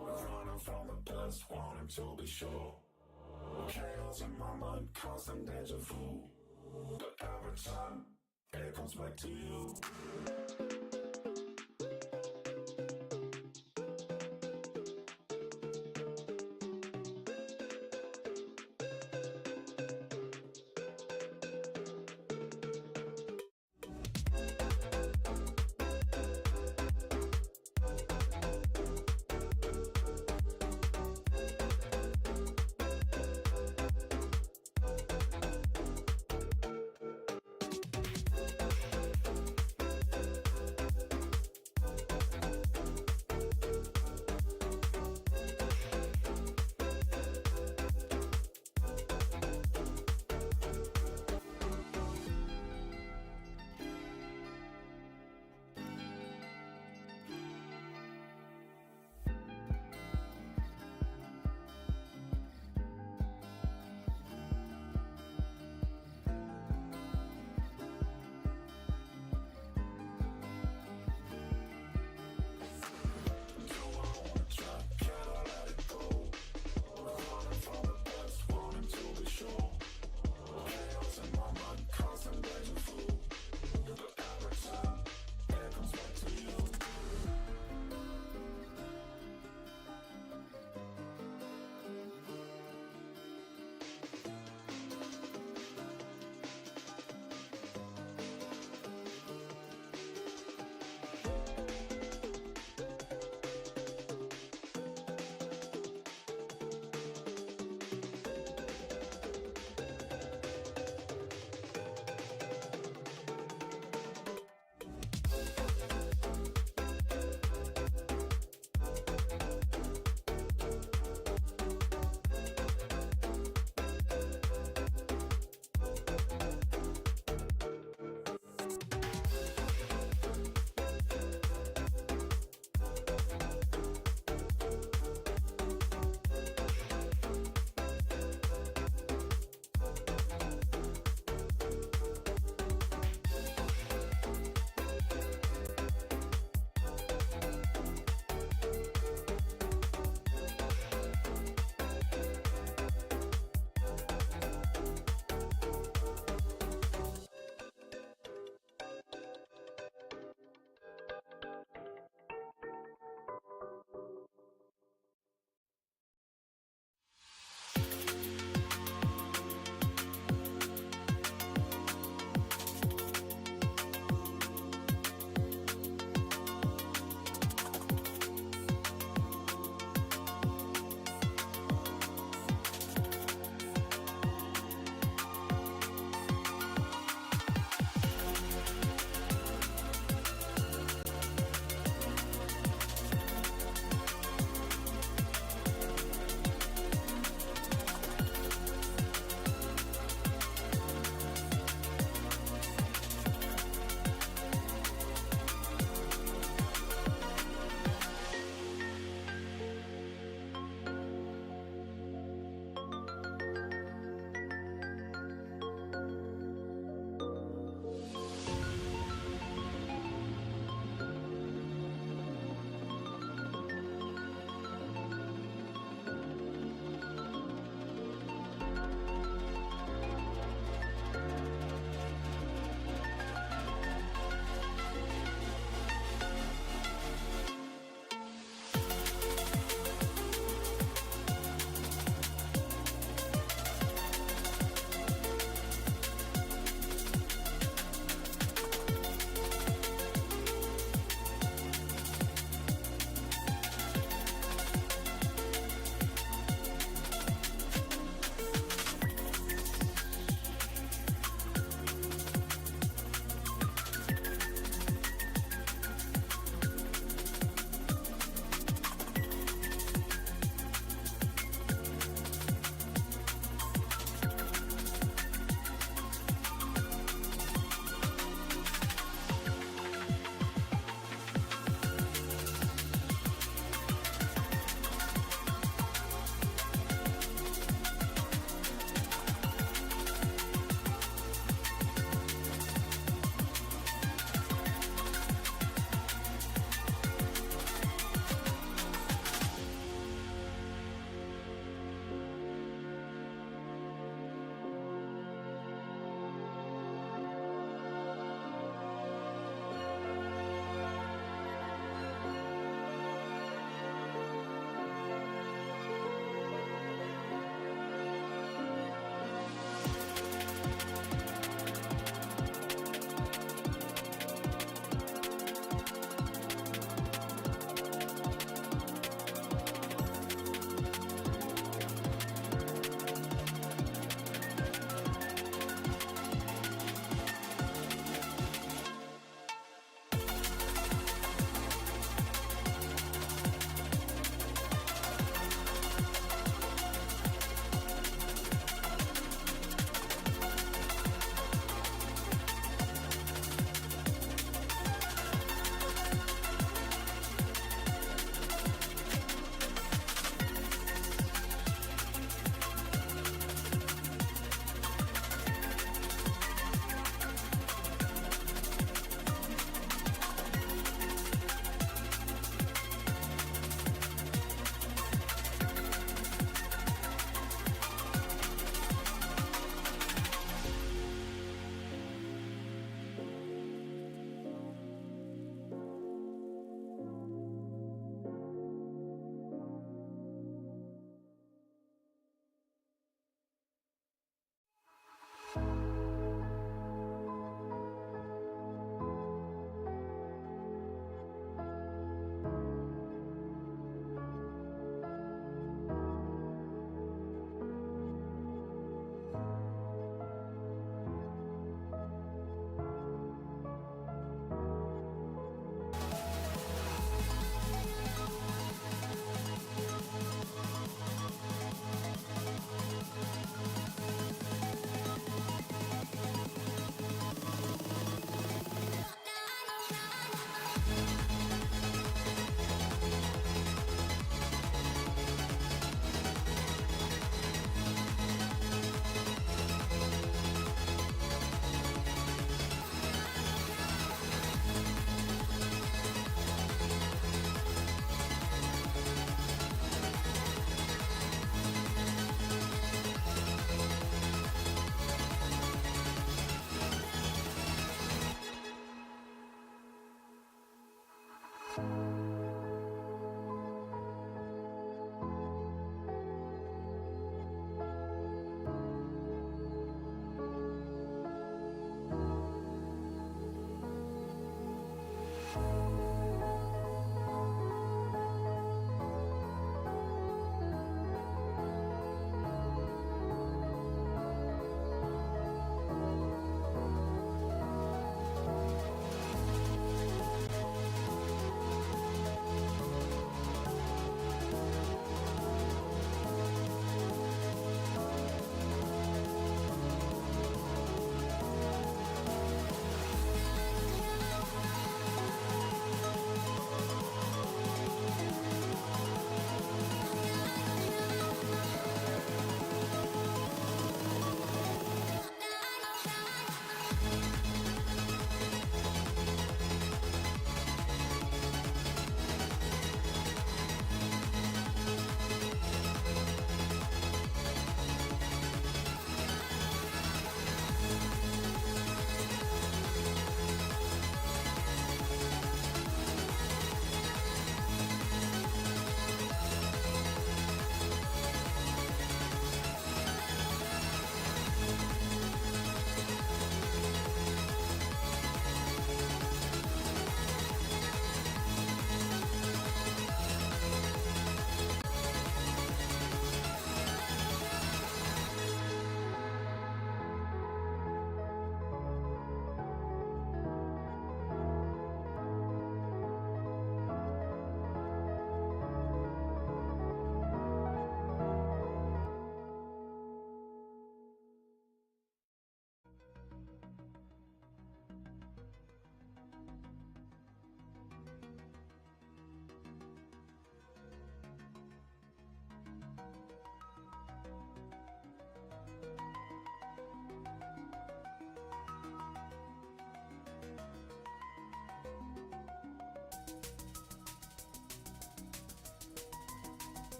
Running from the past, wanting to be sure. Chaos in my mind, constant deja vu. But every time, it comes back to you.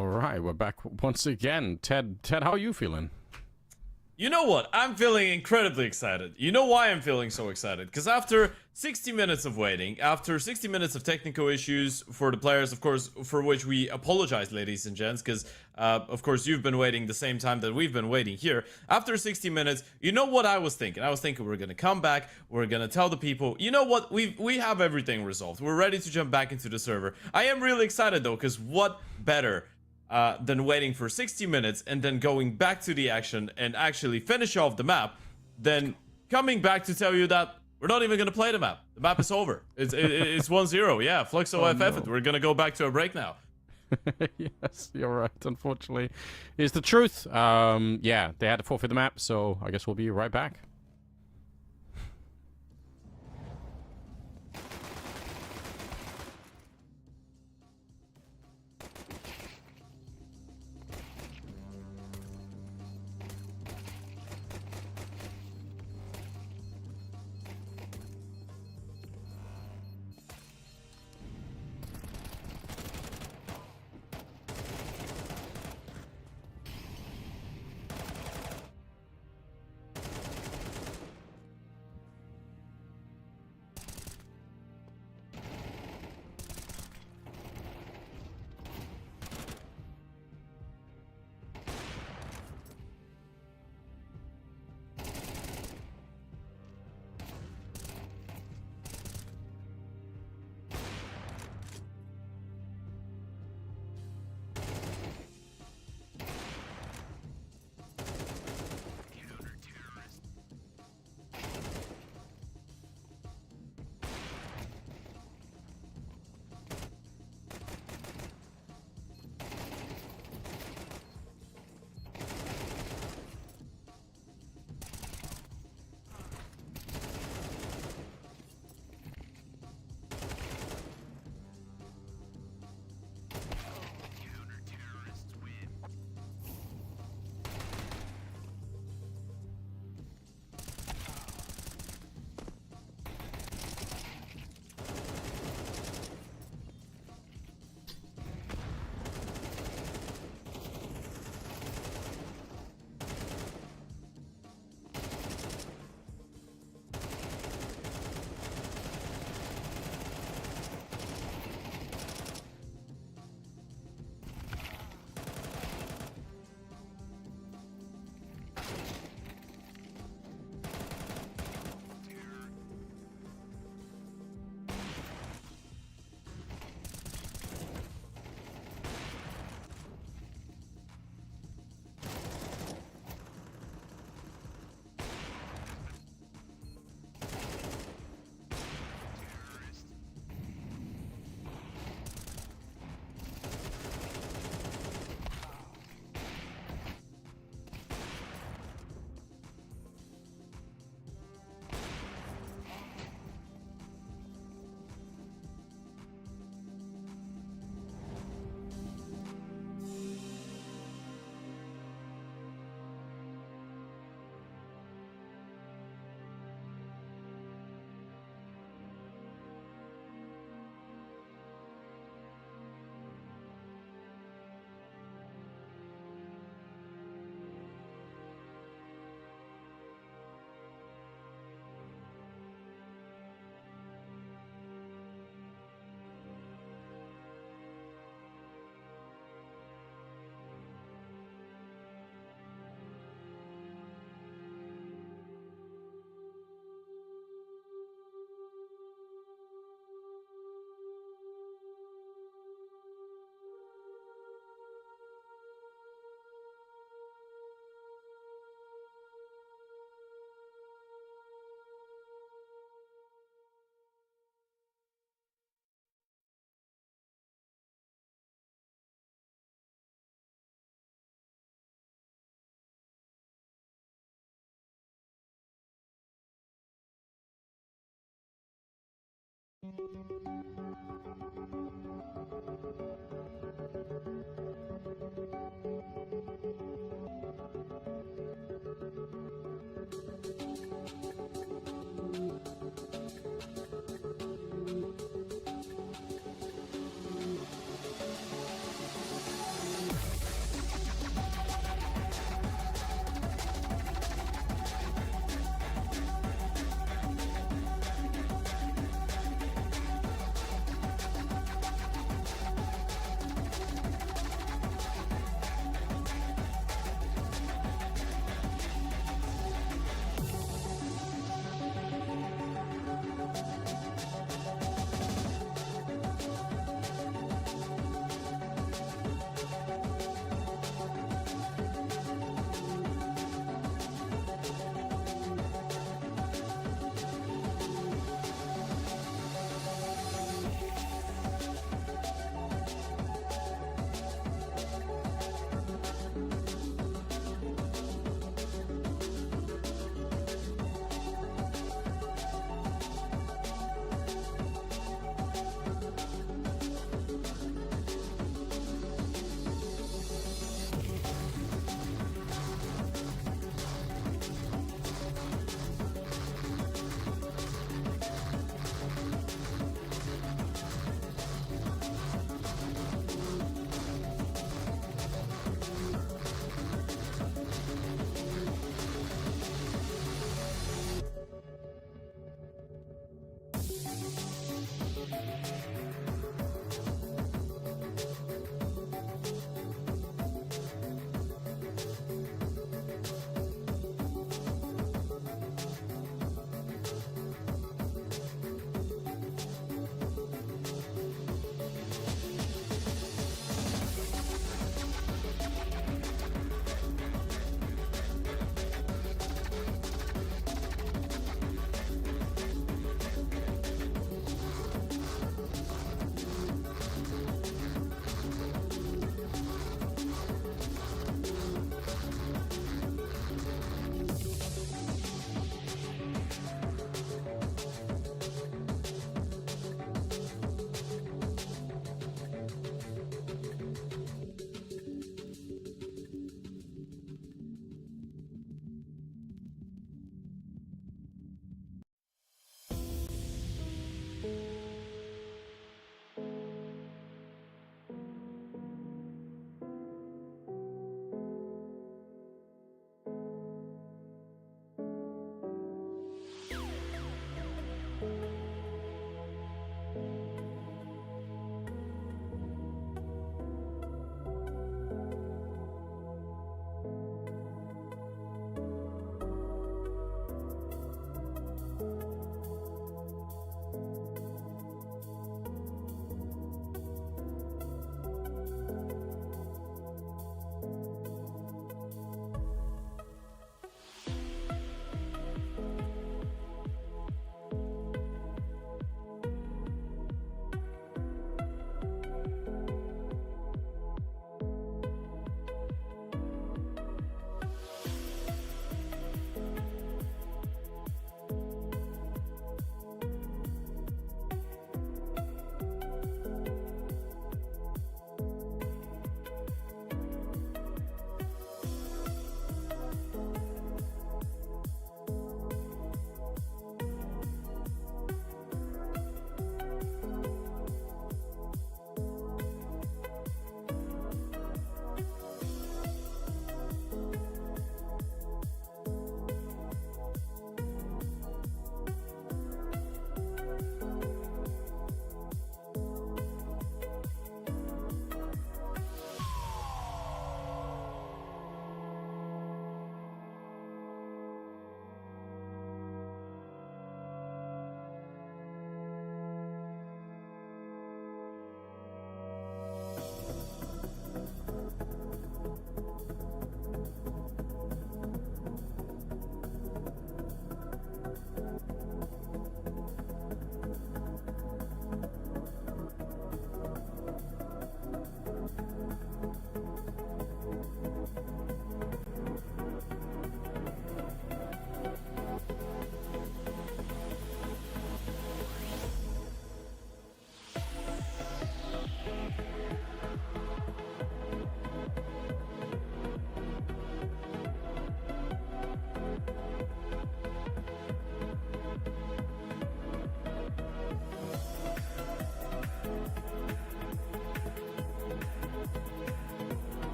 All right, we're back once again. Ted, how are you feeling? You know what? I'm feeling incredibly excited. You know why I'm feeling so excited? Because after 60 minutes of waiting, after 60 minutes of technical issues for the players, of course, for which we apologize, ladies and gents, because, of course, you've been waiting the same time that we've been waiting here. After 60 minutes, you know what I was thinking? I was thinking we're going to come back, we're going to tell the people, you know what? We have everything resolved. We're ready to jump back into the server. I am really excited, though, because what better than waiting for 60 minutes and then going back to the action and actually finish off the map, then coming back to tell you that we're not even going to play the map. The map is over. It's 1-0. Yeah, Fluxo FF. No. We're going to go back to a break now. Yes, you're right. Unfortunately, is the truth. Yeah, they had to forfeit the map, so I guess we'll be right back.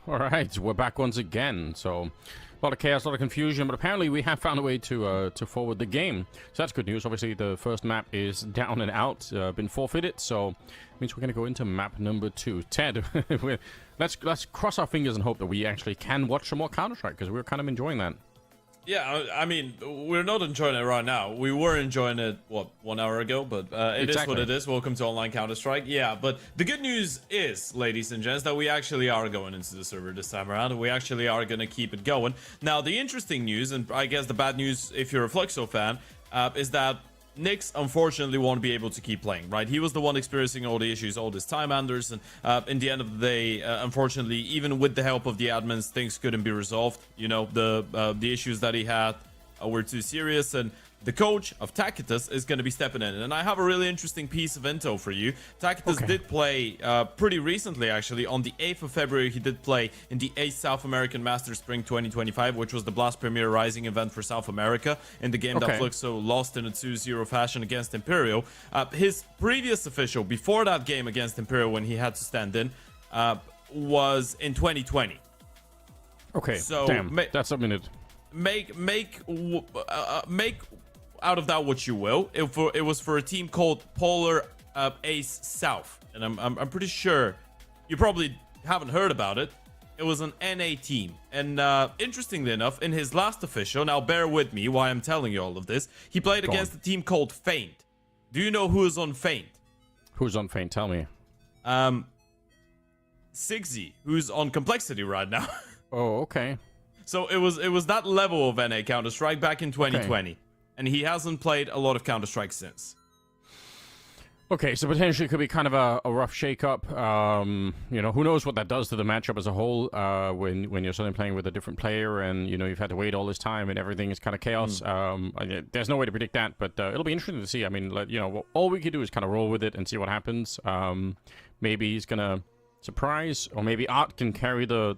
All right, we're back once again. So, a lot of chaos, a lot of confusion, but apparently we have found a way to forward the game. So that's good news. Obviously, the first map is down and out, been forfeited. So, it means we're going to go into map number 2. Ted, let's cross our fingers and hope that we actually can watch some more Counter-Strike, because we're kind of enjoying that. Yeah, I mean, we're not enjoying it right now. We were enjoying it, what, 1 hour ago? But it is what it is. Welcome to Online Counter-Strike. Yeah, but the good news is, ladies and gents, that we actually are going into the server this time around. We actually are going to keep it going. Now, the interesting news, and I guess the bad news if you're a Fluxo fan, is that Nyx unfortunately won't be able to keep playing, right? He was the one experiencing all the issues all this time, Anders, and in the end of the day, unfortunately, even with the help of the admins, things couldn't be resolved. You know, the issues that he had we're too serious, and the coach of Tacitus is going to be stepping in. And I have a really interesting piece of info for you. Tacitus did play pretty recently, actually. On the 8th of February, he did play in the 8th South American Masters Spring 2025, which was the Blast Premier Rising event for South America, in the game that Fluxo lost in a 2-0 fashion against Imperial. His previous official, before that game against Imperial when he had to stand in, was in 2020. Okay, so damn, that's a minute. Make out of that what you will. It was for a team called Polar Ace South, and I'm pretty sure you probably haven't heard about it. It was an NA team, and interestingly enough, in his last official, now bear with me why I'm telling you all of this, he played against a team called Feint. Do you know who is on Feint? Who's on Feint? Tell me. Sigzy, who's on Complexity right now. Oh, okay. So it was that level of NA Counter-Strike back in 2020. And he hasn't played a lot of Counter-Strike since. Okay, so potentially it could be kind of a rough shake-up. You know, who knows what that does to the matchup as a whole when you're suddenly playing with a different player and, you know, you've had to wait all this time and everything is kind of chaos. There's no way to predict that, but it'll be interesting to see. I mean, you know, all we could do is kind of roll with it and see what happens. Maybe he's going to surprise, or maybe Art can carry the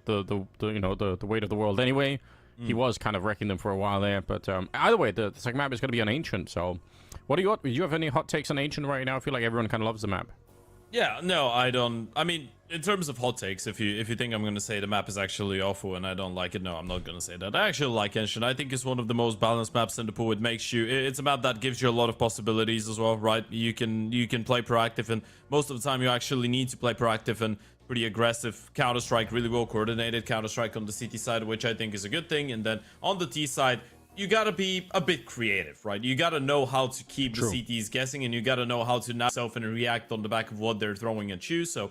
you know, the weight of the world anyway. He was kind of wrecking them for a while there, but either way, the second map is going to be on Ancient. So, what do you have any hot takes on Ancient right now? I feel like everyone kind of loves the map. Yeah, no, I don't. I mean, in terms of hot takes, if you think I'm going to say the map is actually awful and I don't like it, no, I'm not going to say that. I actually like Ancient. I think it's one of the most balanced maps in the pool. It makes you. It's a map that gives you a lot of possibilities as well, right? You can play proactive, and most of the time you actually need to play proactive and pretty aggressive Counter-Strike, really well coordinated Counter-Strike on the CT side, which I think is a good thing. And then on the T side, you gotta be a bit creative, right? You gotta know how to keep the CTs guessing, and you gotta know how to now self and react on the back of what they're throwing at you. So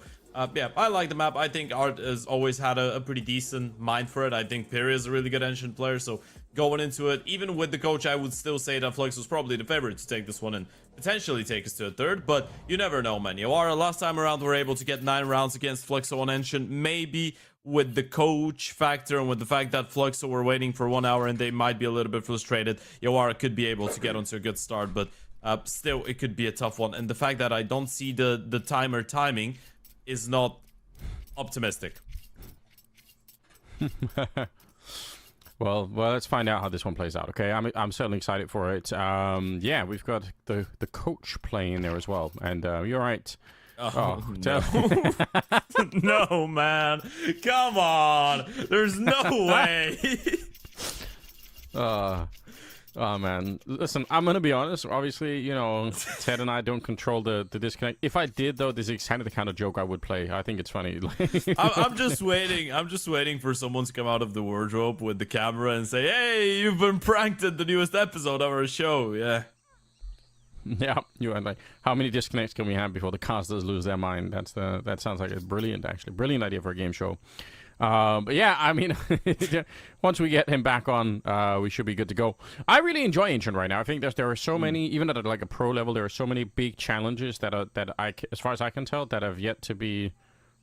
yeah, I like the map. I think Art has always had a pretty decent mind for it. I think Perry is a really good Ancient player, so going into it, even with the coach, I would still say that Fluxo was probably the favorite to take this one and potentially take us to a third, but you never know, man. Yawara, last time around, were able to get 9 rounds against Fluxo on Ancient. Maybe with the coach factor and with the fact that Fluxo were waiting for 1 hour and they might be a little bit frustrated, Yawara could be able to get onto a good start, but still, it could be a tough one. And the fact that I don't see the timer timing is not optimistic. Well, let's find out how this one plays out. Okay, I'm certainly excited for it. Yeah, we've got the coach playing there as well, and you're right. Oh no. No, man, come on, there's no way. Oh man, listen, I'm gonna be honest. Obviously, you know, Ted and I don't control the disconnect. If I did, though, this is kind of the kind of joke I would play. I think it's funny. I'm just waiting. I'm just waiting for someone to come out of the wardrobe with the camera and say, "Hey, you've been pranked at the newest episode of our show." Yeah. Yeah, you are like, how many disconnects can we have before the casters lose their mind? That sounds like a brilliant idea for a game show. But yeah, I mean, once we get him back on, we should be good to go. I really enjoy Ancient right now. I think there are so many, even at like a pro level, there are so many big challenges that as far as I can tell, that have yet to be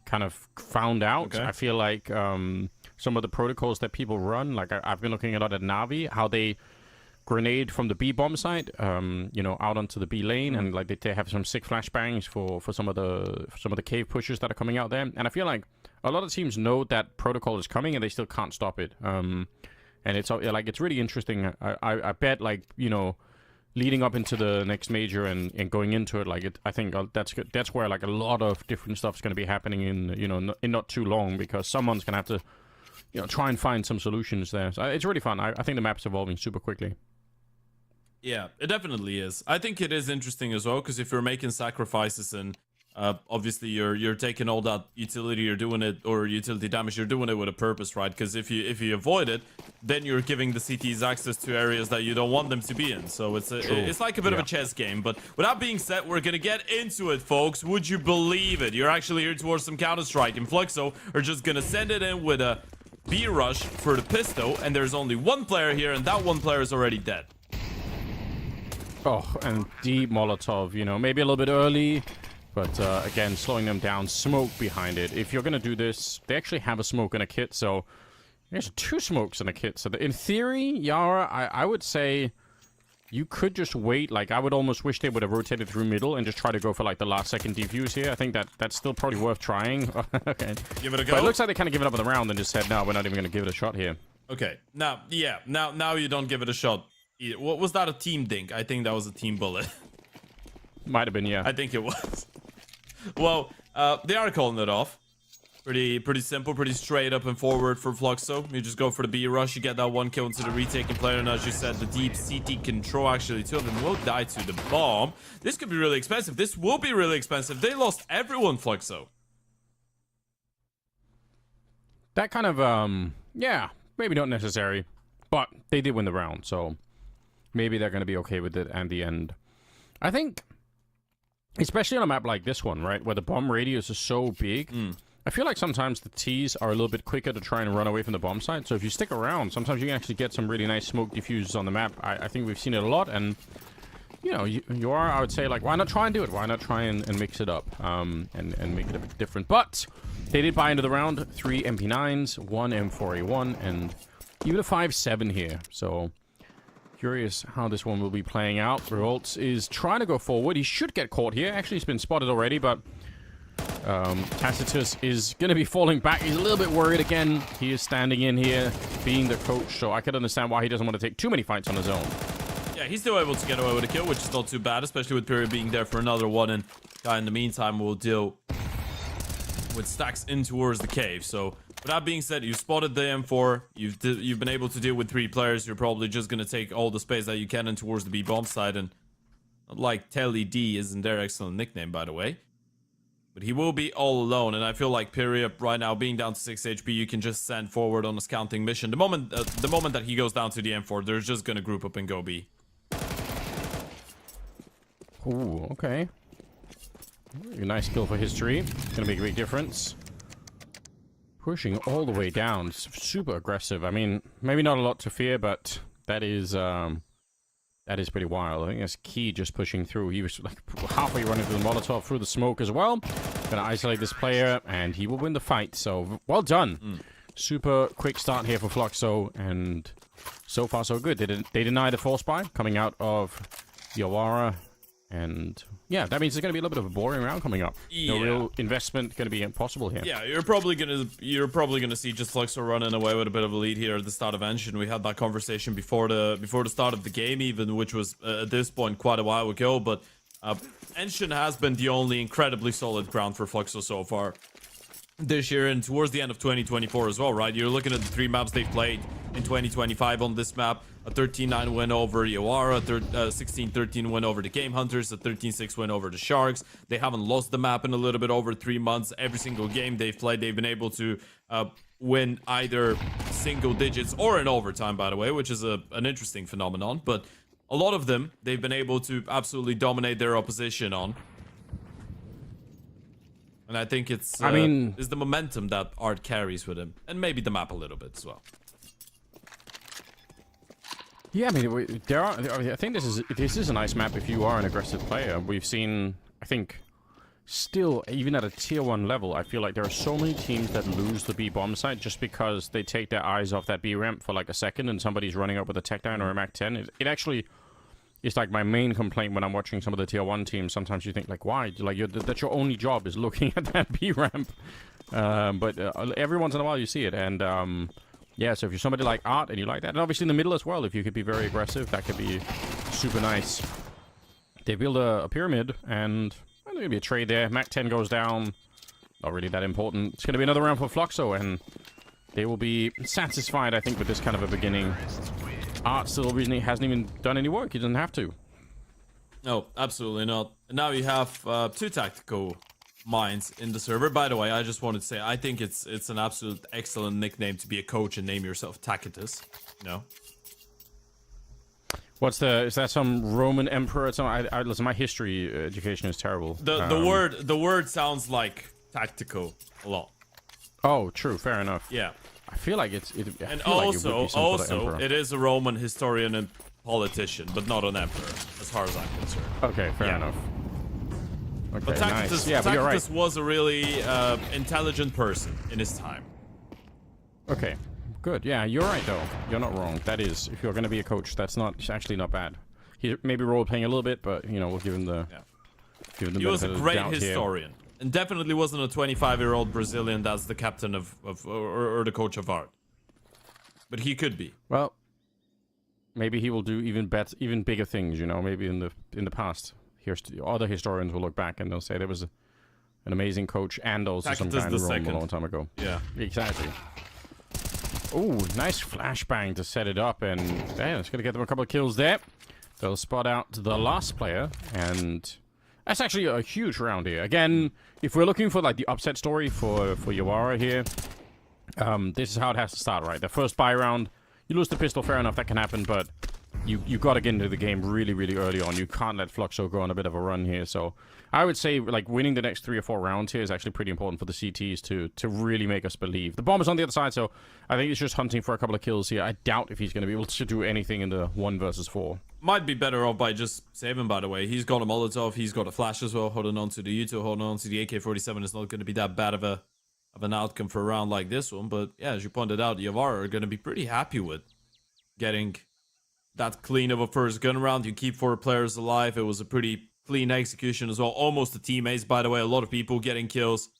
kind of found out. Okay. I feel like some of the protocols that people run, like I've been looking a lot at Navi, how they grenade from the B bomb side, you know, out onto the B lane, and like they have some sick flashbangs for some of the cave pushes that are coming out there. And I feel like a lot of teams know that protocol is coming and they still can't stop it. And it's like, it's really interesting. I bet, like, you know, leading up into the next major and going into it, like I think that's where like a lot of different stuff is going to be happening in not too long, because someone's gonna have to, you know, try and find some solutions there. So it's really fun. I think the map's evolving super quickly. Yeah, it definitely is. I think it is interesting as well, because if you're making sacrifices and obviously you're taking all that utility, you're doing it, or utility damage, you're doing it with a purpose, right? Because if you avoid it, then you're giving the CTs access to areas that you don't want them to be in. So it's like a bit of a chess game. But with that being said, we're gonna get into it, folks. Would you believe it? You're actually here towards some Counter-Strike, and Fluxo are just gonna send it in with a B rush for the pistol, and there's only one player here, and that one player is already dead. Oh, and deep Molotov, you know, maybe a little bit early, but again, slowing them down. Smoke behind it. If you're going to do this, they actually have a smoke and a kit, so There's 2 smokes in a kit. So in theory, Yawara, I would say you could just wait. Like, I would almost wish they would have rotated through middle and just try to go for, like, the last second defuse here. I think that's still probably worth trying. Okay. Give it a go. But it looks like they kind of give it up on the round and just said, no, we're not even going to give it a shot here. Okay. Now, yeah. Now you don't give it a shot. What was that, a team dink? I think that was a team bullet. Might have been, yeah. I think it was. Well, they are calling it off. Pretty simple, pretty straight up and forward for Fluxo. You just go for the B rush, you get that 1 kill into the retaking player, and as you said, the deep CT control, actually 2 of them will die to the bomb. This could be really expensive. This will be really expensive. They lost everyone, Fluxo. That kind of, yeah, maybe not necessary, but they did win the round, so maybe they're going to be okay with it at the end. I think, especially on a map like this one, right, where the bomb radius is so big, I feel like sometimes the T's are a little bit quicker to try and run away from the bomb site. So if you stick around, sometimes you can actually get some really nice smoke diffusers on the map. I think we've seen it a lot, and you know, you are, I would say, like, why not try and do it? Why not try and mix it up and make it a bit different? But they did buy into the round. 3 MP9s, 1 M4A1, and even a 5.7 here. So curious how this one will be playing out. Revolts is trying to go forward. He should get caught here. Actually, he's been spotted already, but Tacitus is going to be falling back. He's a little bit worried again. He is standing in here, being the coach, so I can understand why he doesn't want to take too many fights on his own. Yeah, he's still able to get away with a kill, which is not too bad, especially with Piri being there for another one, and in the meantime will deal with stacks in towards the cave. So with that being said, you spotted the M4, you've been able to deal with 3 players. You're probably just going to take all the space that you can in towards the B bomb side, and like Telly D isn't their excellent nickname, by the way. But he will be all alone, and I feel like Piri right now being down to 6 HP, you can just send forward on a scouting mission. The moment that he goes down to the M4, they're just gonna group up and go B. Ooh, okay. A nice kill for history. Gonna make a big difference. Pushing all the way down, super aggressive. I mean, maybe not a lot to fear, but that is pretty wild. I think that's Key just pushing through. He was like halfway running through the Molotov, through the smoke as well. Gonna isolate this player, and he will win the fight. So, well done. Super quick start here for Fluxo, and so far so good. They deny the force buy coming out of Yawara, and yeah, that means it's gonna be a little bit of a boring round coming up. Yeah. No real investment gonna be impossible here. Yeah, you're probably gonna see just Fluxo running away with a bit of a lead here at the start of Engine. We had that conversation before the start of the game, even, which was at this point quite a while ago. But Engine has been the only incredibly solid ground for Fluxo so far this year, and towards the end of 2024 as well, right? You're looking at the 3 maps they've played in 2025 on this map. A 13-9 win over Yawara, a 16-13 win over the Game Hunters, a 13-6 win over the Sharks. They haven't lost the map in a little bit over 3 months. Every single game they've played, they've been able to win either single digits or in overtime, by the way, which is an interesting phenomenon. But a lot of them, they've been able to absolutely dominate their opposition on. And I think it's the momentum that Art carries with him, and maybe the map a little bit as well. Yeah, I mean, I think this is a nice map if you are an aggressive player. We've seen, I think, still, even at a tier 1 level, I feel like there are so many teams that lose the B bomb site just because they take their eyes off that B ramp for like a second and somebody's running up with a tech down or a Mac 10. It actually is like my main complaint when I'm watching some of the tier 1 teams. Sometimes you think, like, why? Like, that's your only job is looking at that B ramp. But every once in a while you see it, and yeah, so if you're somebody like Art and you like that, and obviously in the middle as well, if you could be very aggressive, that could be super nice. They build a pyramid, and there's going to be a trade there. Mac 10 goes down. Not really that important. It's going to be another round for Fluxo, and they will be satisfied, I think, with this kind of a beginning. Art still recently hasn't even done any work. He doesn't have to. No, absolutely not. And now you have 2 tactical minds in the server. By the way, I just wanted to say, I think it's an absolute excellent nickname to be a coach and name yourself Tacitus. You know? Is that some Roman emperor? Listen, my history education is terrible. The word sounds like tactical a lot. Oh, true, fair enough. Yeah. I feel like it is a Roman historian and politician, but not an emperor, as far as I'm concerned. Okay, fair enough. Okay, but Tacitus, nice. Yeah, but you're right. was a really intelligent person in his time. Okay, Good. Yeah, you're right, though. You're not wrong. That is, if you're going to be a coach, that's not it's actually not bad. He maybe role-playing a little bit, but, you know, we'll give him the... Yeah. Give him the He was a benefit of the great doubt here. historian. And definitely wasn't a 25-year-old Brazilian that's the captain or the coach of art. But he could be. Well, maybe he will do even bigger things, you know, maybe in the past. Other historians will look back and they'll say there was an amazing coach and also some kind of Rome a long time ago. Yeah. Exactly. Oh, nice flashbang to set it up, and yeah, it's going to get them a couple of kills there. They'll spot out the last player, and that's actually a huge round here. Again, if we're looking for like the upset story for Yawara here, this is how it has to start, right? The first buy round, you lose the pistol, fair enough, that can happen, but you got to get into the game really, really early on. You can't let Fluxo go on a bit of a run here. So I would say like winning the next 3 or 4 rounds here is actually pretty important for the CTs to really make us believe. The bomb is on the other side, so I think he's just hunting for a couple of kills here. I doubt if he's going to be able to do anything in the 1 versus 4. Might be better off by just saving, by the way. He's got a Molotov, he's got a flash as well, holding on to the Yuto, holding on to the AK-47 is not going to be that bad of an outcome for a round like this one. But yeah, as you pointed out, Yawara are going to be pretty happy with getting that clean of a first gun round. You keep 4 players alive. It was a pretty clean execution as well. Almost the teammates, by the way. A lot of people getting kills.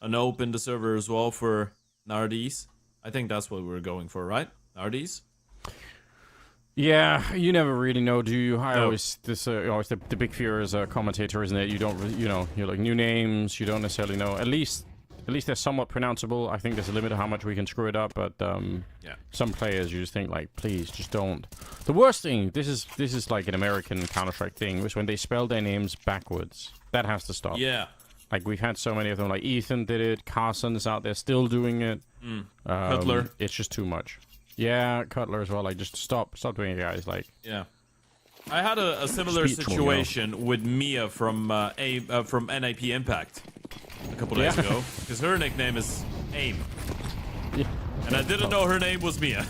An open the server as well for Nardes. I think that's what we're going for, right? Nardes? Yeah, you never really know, do you? I No. always always the big fear as a commentator, isn't it? You don't, you know, you're like new names. You don't necessarily know. At least they're somewhat pronounceable. I think there's a limit to how much we can screw it up, but Yeah. some players you just think like, please, just don't. The worst thing, this is like an American Counter-Strike thing, was when they spell their names backwards. That has to stop. Yeah. Like we've had so many of them. Like Ethan did it. Carson's out there still doing it. Cutler. It's just too much. Yeah, Cutler as well. Like just stop doing it, guys. Like Yeah. I had a similar Speech one, situation with Mia from NIP Impact a couple days ago, because her nickname is AIM, yeah. and I didn't know her name was Mia.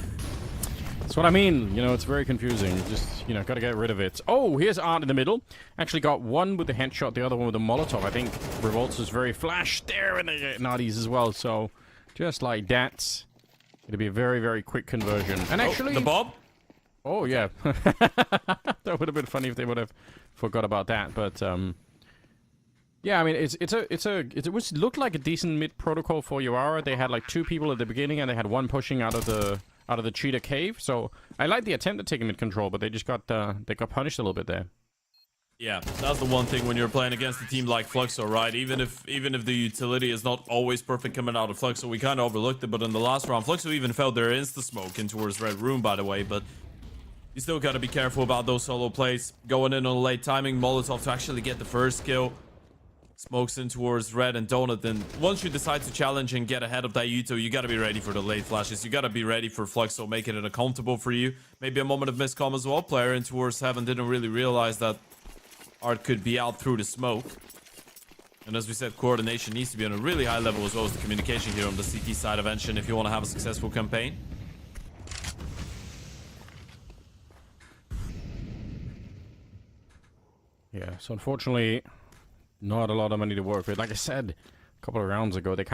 That's what I mean. You know, it's very confusing. Just, you know, gotta get rid of it. Oh, here's Art in the middle. Actually got one with the headshot, the other one with the Molotov. I think Revolts is very flash there, and they get Noddies as well. So, just like that, it'll be a very, very quick conversion. And actually, the Bob? oh yeah, that would have been funny if they would have forgot about that. But yeah, I mean, it was looked like a decent mid protocol for Yawara. They had like 2 people at the beginning, and they had 1 pushing out of the cheetah cave. So I like the attempt at taking mid control, but they just got punished a little bit there. Yeah, that's the one thing when you're playing against a team like Fluxo, right? Even if the utility is not always perfect coming out of Fluxo, we kind of overlooked it. But in the last round, Fluxo even felt their insta smoke in towards Red Room, by the way. But you still got to be careful about those solo plays. Going in on late timing, Molotov to actually get the first kill. Smokes in towards Red and Donut. Then once you decide to challenge and get ahead of that Yuto, you got to be ready for the late flashes. You got to be ready for Fluxo making it uncomfortable for you. Maybe a moment of miscom as well. Player in towards Heaven didn't really realize that Art could be out through the smoke. And as we said, coordination needs to be on a really high level, as well as the communication here on the CT side of Engine if you want to have a successful campaign. Yeah, so unfortunately, not a lot of money to work with. Like I said a couple of rounds ago, they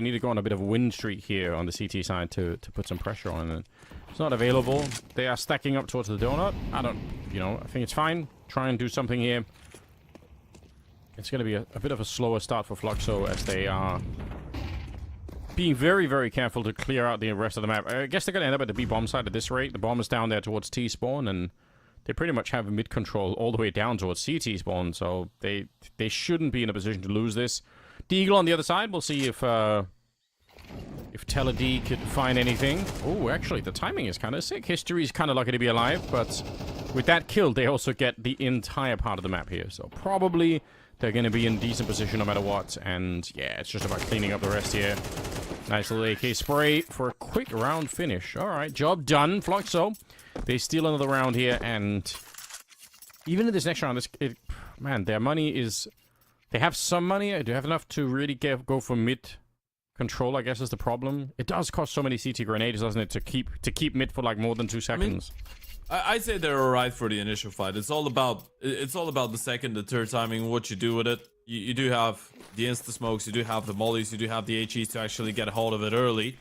need to go on a bit of a win streak here on the CT side to put some pressure on it. It's not available. They are stacking up towards the donut. I think it's fine. Try and do something here. It's going to be a bit of a slower start for Fluxo as they are being very, very careful to clear out the rest of the map. I guess they're going to end up at the B bomb side at this rate. The bomb is down there towards T spawn, and they pretty much have mid control all the way down towards CT spawn, so they shouldn't be in a position to lose this. Deagle on the other side. We'll see if Teledee could find anything. Oh, actually, the timing is kind of sick. History's kind of lucky to be alive, but with that kill, they also get the entire part of the map here. So probably they're going to be in decent position no matter what. And yeah, it's just about cleaning up the rest here. Nice little AK spray for a quick round finish. All right, job done. Fluxo. They steal another round here, and even in this next round, man, their money is... They have some money. Do have enough to really go for mid control, I guess, is the problem. It does cost so many CT grenades, doesn't it, to keep mid for like more than 2 seconds. I'd say they're alright for the initial fight. It's all about the second, the third timing, what you do with it. You do have the insta smokes, you do have the mollies, you do have the HEs to actually get a hold of it early.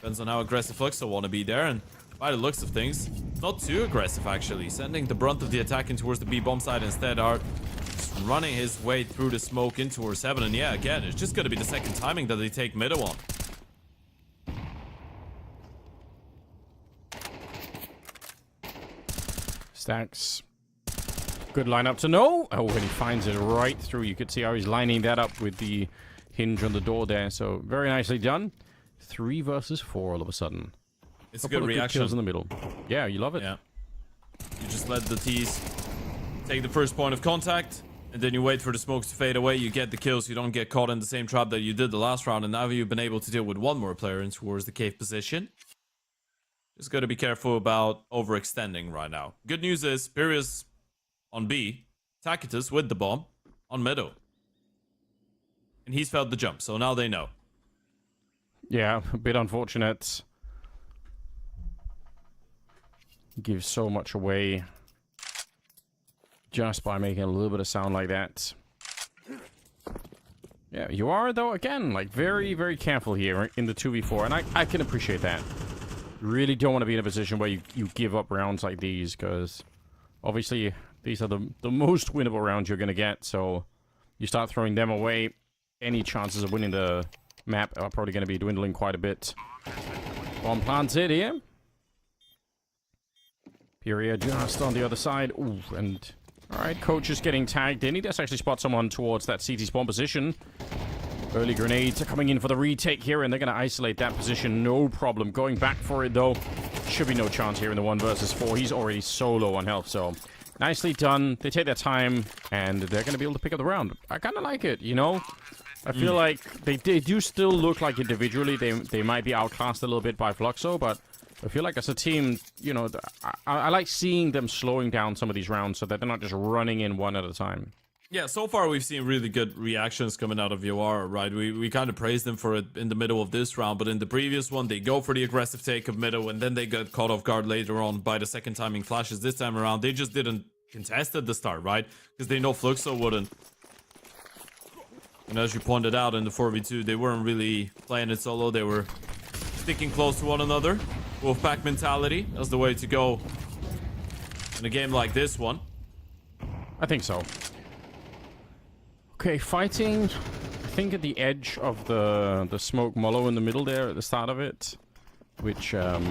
Depends on how aggressive Fluxo want to be there, and by the looks of things, not too aggressive actually. Sending the brunt of the attack in towards the B bomb side instead. Art just running his way through the smoke in towards Heaven, and yeah, again, it's just gonna be the second timing that they take middle on. Stacks. Good lineup to know. Oh, when he finds it right through, you could see how he's lining that up with the hinge on the door there. So very nicely done. 3 versus 4 all of a sudden. It's a good reaction. Kills in the middle. Yeah, you love it. Yeah. You just let the T's take the first point of contact, and then you wait for the smokes to fade away. You get the kills. You don't get caught in the same trap that you did the last round, and now you've been able to deal with one more player in towards the cave position. Just got to be careful about overextending right now. Good news is, Pyrrhus on B, Tacitus with the bomb on middle. And he's felt the jump, so now they know. Yeah, a bit unfortunate. Gives so much away just by making a little bit of sound like that. Yeah, you are, though, again, like, very, very careful here in the 2v4, and I can appreciate that. Really don't want to be in a position where you give up rounds like these, because obviously these are the most winnable rounds you're going to get, so you start throwing them away, any chances of winning the map are probably going to be dwindling quite a bit. Bomb planted here. Pyria just on the other side. Ooh, and alright, Coach is getting tagged in. He does actually spot someone towards that CT spawn position. Early grenades are coming in for the retake here, and they're going to isolate that position, no problem. Going back for it, though, should be no chance here in the 1 versus 4. He's already so low on health, so nicely done. They take their time, and they're going to be able to pick up the round. I kind of like it, you know? I feel like they do still look like individually they might be outclassed a little bit by Fluxo, but I feel like as a team, you know, I like seeing them slowing down some of these rounds so that they're not just running in one at a time. Yeah, so far we've seen really good reactions coming out of Yawara, right? We kind of praised them for it in the middle of this round, but in the previous one, they go for the aggressive take of middle, and then they got caught off guard later on by the second timing flashes. This time around, they just didn't contest at the start, right? Because they know Fluxo wouldn't. And as you pointed out in the 4v2, they weren't really playing it solo. They were sticking close to one another. Wolfpack mentality, that's the way to go in a game like this one. I think so. Okay, fighting, I think at the edge of the smoke mollo in the middle there at the start of it, which you know,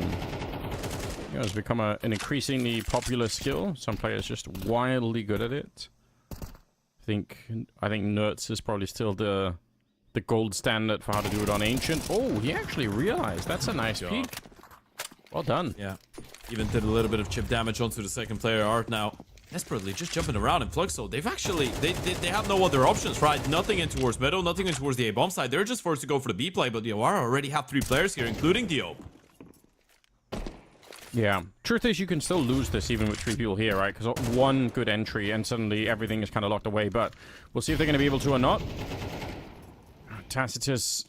has become an increasingly popular skill. Some players just wildly good at it. I think Nerds is probably still the gold standard for how to do it on Ancient. Oh, he actually realized. That's a nice peek. Well done. Yeah, even did a little bit of chip damage onto the second player. Art now desperately just jumping around in Fluxo. They've actually, they have no other options, right? Nothing in towards middle, nothing in towards the A-bomb side. They're just forced to go for the B play, but Yawara already have 3 players here, including Dio. Yeah. Truth is, you can still lose this even with 3 people here, right? Because one good entry and suddenly everything is kind of locked away, but we'll see if they're going to be able to or not. Tacitus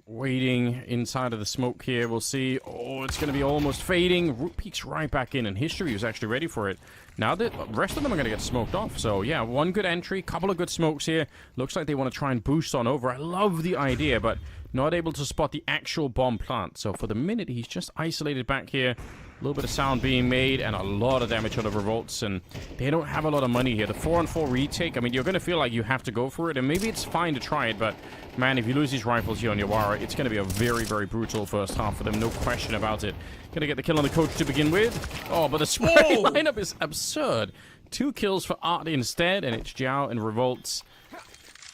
waiting inside of the smoke here. We'll see. Oh, it's going to be almost fading. Root peeks right back in, and History was actually ready for it. Now the rest of them are going to get smoked off. So, yeah, one good entry, couple of good smokes here. Looks like they want to try and boost on over. I love the idea, but not able to spot the actual bomb plant. So, for the minute, he's just isolated back here. A little bit of sound being made and a lot of damage on the revolts, and they don't have a lot of money here. The 4-on-4 retake, I mean, you're going to feel like you have to go for it, and maybe it's fine to try it, but man, if you lose these rifles here on Yawara, it's going to be a very, very brutal first half for them, no question about it. Going to get the kill on the coach to begin with. Oh, but the spray lineup is absurd. 2 kills for Art instead, and it's Jiao and revolts.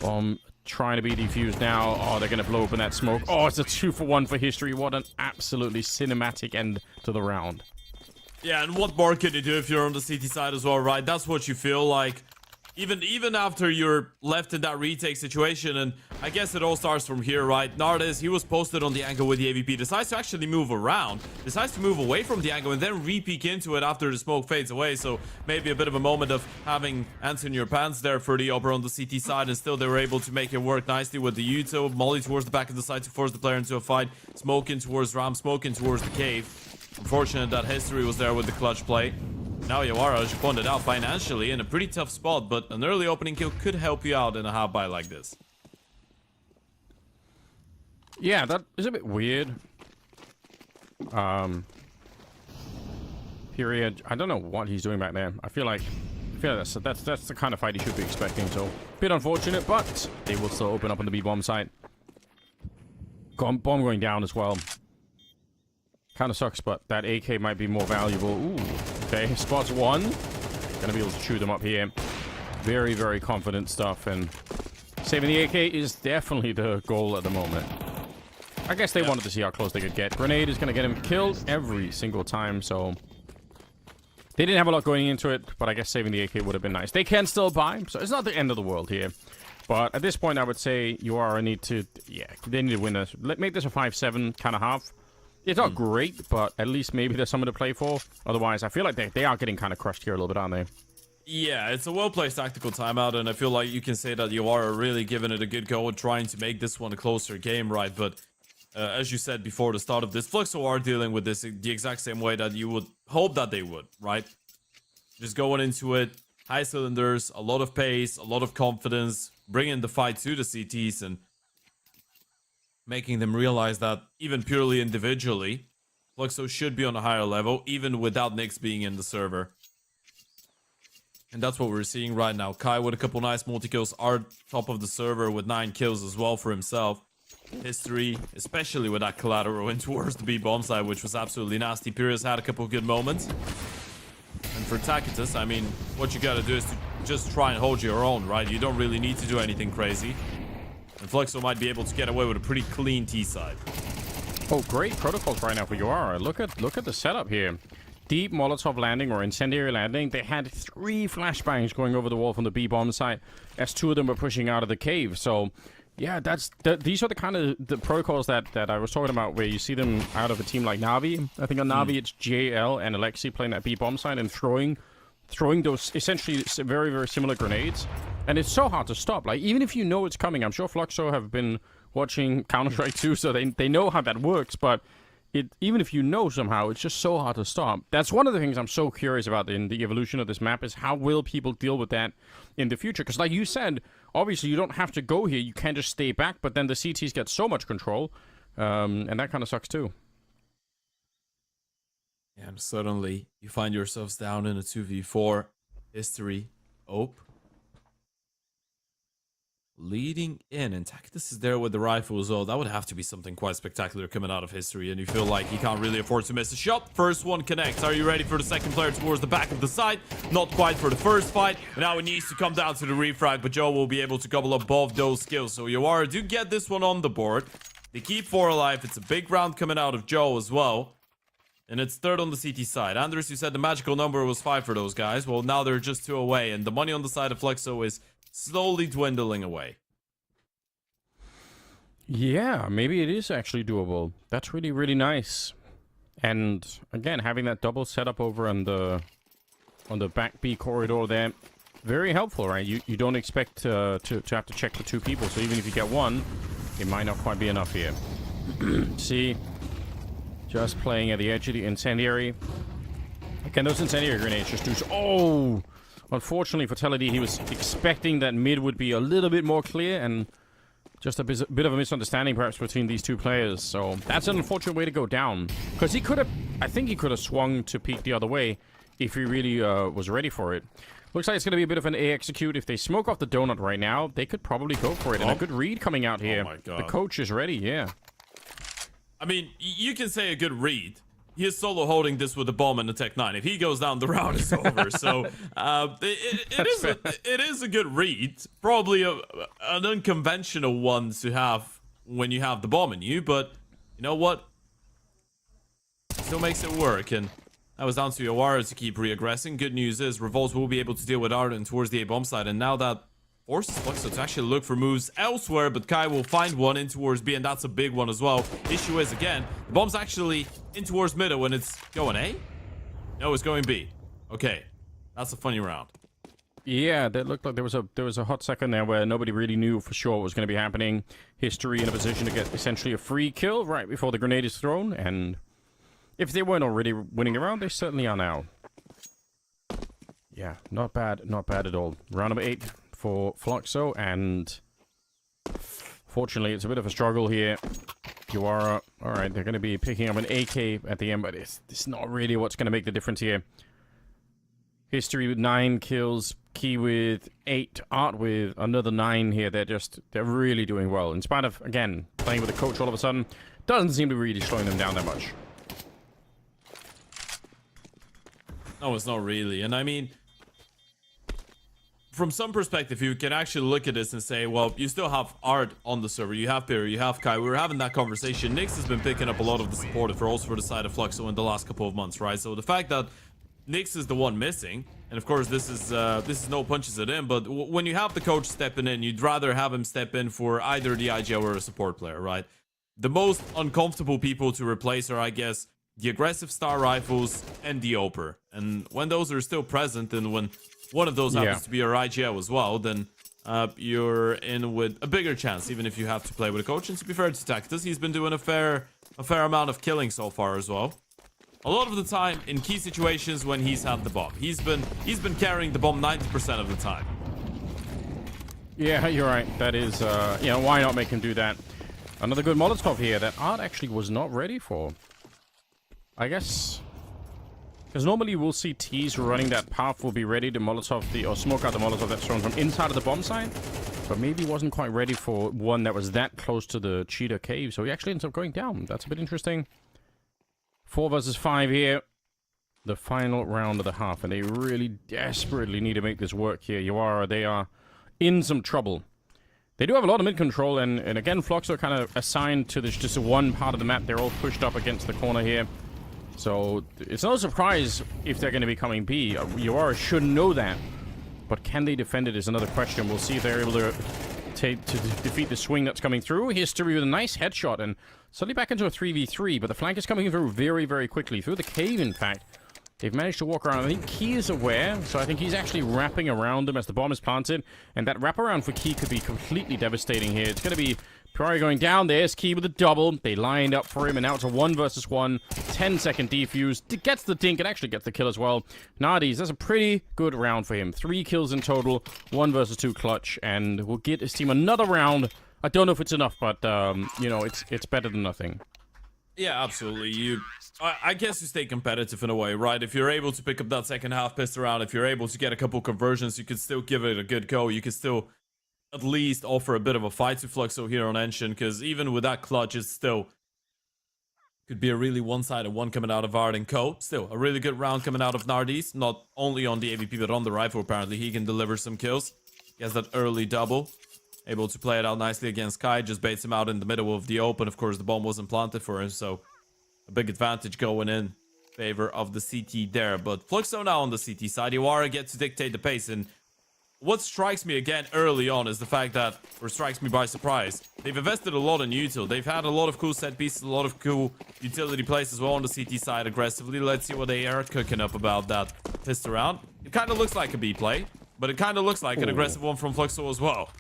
Bomb trying to be defused now. Oh, they're going to blow open that smoke. Oh, it's a 2-for-1 for History. What an absolutely cinematic end to the round. Yeah, and what more can you do if you're on the CT side as well, right? That's what you feel like. Even after you're left in that retake situation, and I guess it all starts from here, right? Nardis, he was posted on the angle with the AVP, decides to actually move around, decides to move away from the angle, and then re-peek into it after the smoke fades away, so maybe a bit of a moment of having ants in your pants there for the Ober on the CT side, and still they were able to make it work nicely with the Yuto, Molly towards the back of the side to force the player into a fight, smoke in towards Ram, smoke in towards the cave. Unfortunate that History was there with the clutch play. Now Yawara, as you pointed out, financially in a pretty tough spot, but an early opening kill could help you out in a half buy like this. Yeah, that is a bit weird. Period. I don't know what he's doing back there. I feel like that's the kind of fight he should be expecting. So, bit unfortunate, but they will still open up on the B-bomb site. Bomb going down as well. Kind of sucks, but that AK might be more valuable. Ooh, okay. Spots one. Gonna be able to chew them up here. Very, very confident stuff, and saving the AK is definitely the goal at the moment. I guess they wanted to see how close they could get. Grenade is gonna get him killed every single time, so they didn't have a lot going into it, but I guess saving the AK would have been nice. They can still buy, so it's not the end of the world here. But at this point, I would say Yawara need to, they need to win this. Make this a 5-7 kind of half. It's not great, but at least maybe there's something to play for. Otherwise, I feel like they are getting kind of crushed here a little bit, aren't they? Yeah, it's a well-placed tactical timeout, and I feel like you can say that you are really giving it a good go, trying to make this one a closer game, right? But as you said before the start of this, Fluxo are dealing with this the exact same way that you would hope that they would, right? Just going into it, high cylinders, a lot of pace, a lot of confidence, bringing the fight to the CTs, and making them realize that even purely individually, Fluxo should be on a higher level, even without Nyx being in the server. And that's what we're seeing right now. Kai with a couple nice multi-kills, are top of the server with 9 kills as well for himself. History, especially with that collateral in towards the B-bomb side, which was absolutely nasty. Pyrrhus had a couple good moments. And for Tacitus, I mean, what you gotta do is to just try and hold your own, right? You don't really need to do anything crazy. And Fluxo might be able to get away with a pretty clean T-side. Oh, great protocols right now for Yawara. Look at the setup here. Deep Molotov landing or incendiary landing. They had 3 flashbangs going over the wall from the B-bomb site as 2 of them were pushing out of the cave. So, yeah, these are the kind of the protocols that I was talking about, where you see them out of a team like Na'Vi. I think on Na'Vi it's JL and Alexi playing that B-bomb site and throwing those essentially very, very similar grenades. And it's so hard to stop. Like, even if you know it's coming, I'm sure Fluxo have been watching Counter-Strike 2, so they know how that works, but even if you know somehow, it's just so hard to stop. That's one of the things I'm so curious about in the evolution of this map, is how will people deal with that in the future? Because like you said, obviously you don't have to go here, you can just stay back, but then the CTs get so much control, and that kind of sucks too. And suddenly, you find yourselves down in a 2v4. History, Ope. Leading in, and Tacitus is there with the rifle as well. That would have to be something quite spectacular coming out of History, and you feel like he can't really afford to miss a shot. First one connects. Are you ready for the second player towards the back of the site? Not quite for the first fight. Now it needs to come down to the refrag, but Joe will be able to gobble up both those skills. So Yawara do get this one on the board. They keep 4 alive. It's a big round coming out of Joe as well. And it's third on the CT side. Anders, you said the magical number was 5 for those guys. Well, now they're just 2 away, and the money on the side of Fluxo is slowly dwindling away. Yeah, maybe it is actually doable. That's really, really nice. And again, having that double setup over on the back B corridor there, very helpful, right? You don't expect to have to check for 2 people, so even if you get 1, it might not quite be enough here. See, just playing at the edge of the incendiary. Again, those incendiary grenades just do... Oh! Unfortunately for Teledi, he was expecting that mid would be a little bit more clear, and just a bit of a misunderstanding perhaps between these 2 players. So that's an unfortunate way to go down. Because he could have... I think he could have swung to peek the other way if he really was ready for it. Looks like it's going to be a bit of an A execute. If they smoke off the donut right now, they could probably go for it. And a good read coming out here. Oh my God. The coach is ready, yeah. I mean, you can say a good read. He is solo holding this with the bomb and the Tech 9. If he goes down, the round is over. So it is a good read. Probably an unconventional one to have when you have the bomb in you. But you know what? Still makes it work. And that was down to Yawara to keep re-aggressing. Good news is Revolts will be able to deal with Arden towards the A-bomb side. And now that forces Fluxo to actually look for moves elsewhere, but Kai will find one in towards B, and that's a big one as well. Issue is, again, the bomb's actually in towards middle when it's going A? No, it's going B. Okay, that's a funny round. Yeah, that looked like there was a hot second there where nobody really knew for sure what was going to be happening. History in a position to get essentially a free kill right before the grenade is thrown, and if they weren't already winning the round, they certainly are now. Yeah, not bad at all. Round number 8 for Fluxo, and fortunately it's a bit of a struggle here. Yawara All right, they're going to be picking up an AK at the end, but it's not really what's going to make the difference here. History with 9 kills, Key with 8, Art with another 9 here. They're really doing well. In spite of, again, playing with a coach all of a sudden, doesn't seem to be really slowing them down that much. No, it's not really. And I mean, from some perspective, you can actually look at this and say, well, you still have Art on the server, you have Perry, you have Kai. We were having that conversation. Nyx has been picking up a lot of the support roles for the side of Fluxo in the last couple of months, right? So the fact that Nyx is the one missing, and of course this is no punches at him, but when you have the coach stepping in, you'd rather have him step in for either the IGL or a support player, right? The most uncomfortable people to replace are, I guess, the aggressive star rifles and the Oper. And when those are still present, and when one of those happens to be your IGL as well, then you're in with a bigger chance, even if you have to play with a coach. And to be fair to Tactus, he's been doing a fair amount of killing so far as well. A lot of the time in key situations when he's had the bomb. He's been carrying the bomb 90% of the time. Yeah, you're right. That is, you know, why not make him do that? Another good Molotov here that Art actually was not ready for. I guess, because normally we'll see T's running that path will be ready to Molotov or smoke out the Molotov that's thrown from inside of the bomb site, but maybe wasn't quite ready for one that was that close to the cheetah cave, so he actually ends up going down. That's a bit interesting. 4 versus 5 here. The final round of the half, and they really desperately need to make this work here. Yawara, they are in some trouble. They do have a lot of mid control, and again, Fluxo kind of assigned to this just one part of the map. They're all pushed up against the corner here. So it's no surprise if they're going to be coming B. Yawara should know that, but can they defend it is another question. We'll see if they're able to defeat the swing that's coming through. History with a nice headshot, and suddenly back into a 3v3, but the flank is coming through very, very quickly. Through the cave, in fact. They've managed to walk around. I think Key is aware, so I think he's actually wrapping around them as the bomb is planted. And that wraparound for Key could be completely devastating here. It's going to be Priori going down. There's Key with a double. They lined up for him, and now it's a 1 versus 1. 10-second defuse. Gets the dink and actually gets the kill as well. Nardis, that's a pretty good round for him. 3 kills in total. 1 versus 2 clutch. And we'll get his team another round. I don't know if it's enough, but, you know, it's better than nothing. Yeah, absolutely. I guess you stay competitive in a way, right? If you're able to pick up that second half pistol round, if you're able to get a couple conversions, you can still give it a good go. You can still at least offer a bit of a fight to Fluxo here on Enshin, because even with that clutch, it's still could be a really one-sided one coming out of Ard and Co. Still, a really good round coming out of Nardis, not only on the AVP, but on the rifle, apparently. He can deliver some kills. He has that early double. Able to play it out nicely against Kai, just baits him out in the middle of the open. Of course, the bomb wasn't planted for him, so a big advantage going in favor of the CT there. But Fluxo now on the CT side. Yawara gets to dictate the pace, and what strikes me again early on is the fact that, or strikes me by surprise, they've invested a lot in util. They've had a lot of cool set pieces, a lot of cool utility plays as well on the CT side aggressively. Let's see what they are cooking up about that pistol round. It kind of looks like a B play, but it kind of looks like an aggressive one from Fluxo as well.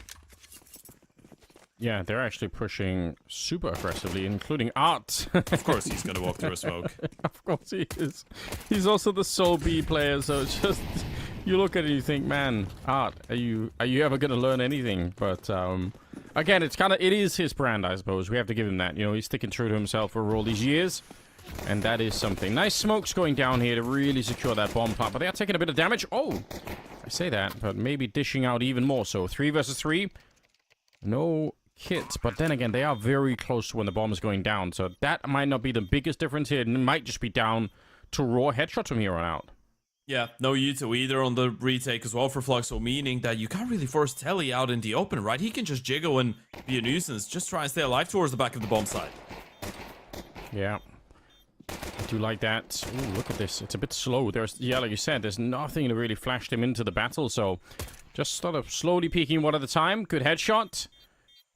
Yeah, they're actually pushing super aggressively, including Art. Of course he's going to walk through a smoke. Of course he is. He's also the sole B player, so it's just... You look at it and you think, man, Art, are you ever going to learn anything? But, again, it is his brand, I suppose. We have to give him that. You know, he's sticking true to himself for all these years. And that is something. Nice smokes going down here to really secure that bomb plant. But they are taking a bit of damage. Oh, I say that, but maybe dishing out even more. So 3 versus 3. No kits, but then again, they are very close to when the bomb is going down, so that might not be the biggest difference here. It might just be down to raw headshots from here on out. Yeah, no util either on the retake as well for Fluxo, meaning that you can't really force Telly out in the open, right? He can just jiggle and be a nuisance, just try and stay alive towards the back of the bomb site. Yeah, I do like that. Ooh, look at this, it's a bit slow. There's, yeah, like you said, there's nothing to really flash them into the battle, so just sort of slowly peeking one at a time. Good headshot.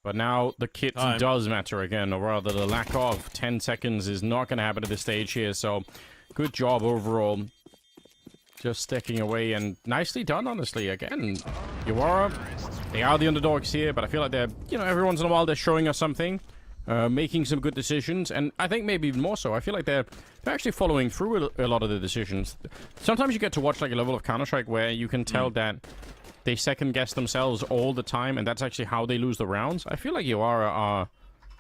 But now the kit does matter again, or rather the lack of. 10 seconds is not going to happen at this stage here, so good job overall. Just sticking away, and nicely done, honestly. Again, Yawara, they are the underdogs here, but I feel like they're, you know, every once in a while they're showing us something, making some good decisions, and I think maybe even more so. I feel like they're actually following through a lot of the decisions. Sometimes you get to watch like a level of Counter-Strike where you can tell that they second-guess themselves all the time, and that's actually how they lose the rounds. I feel like Yawara are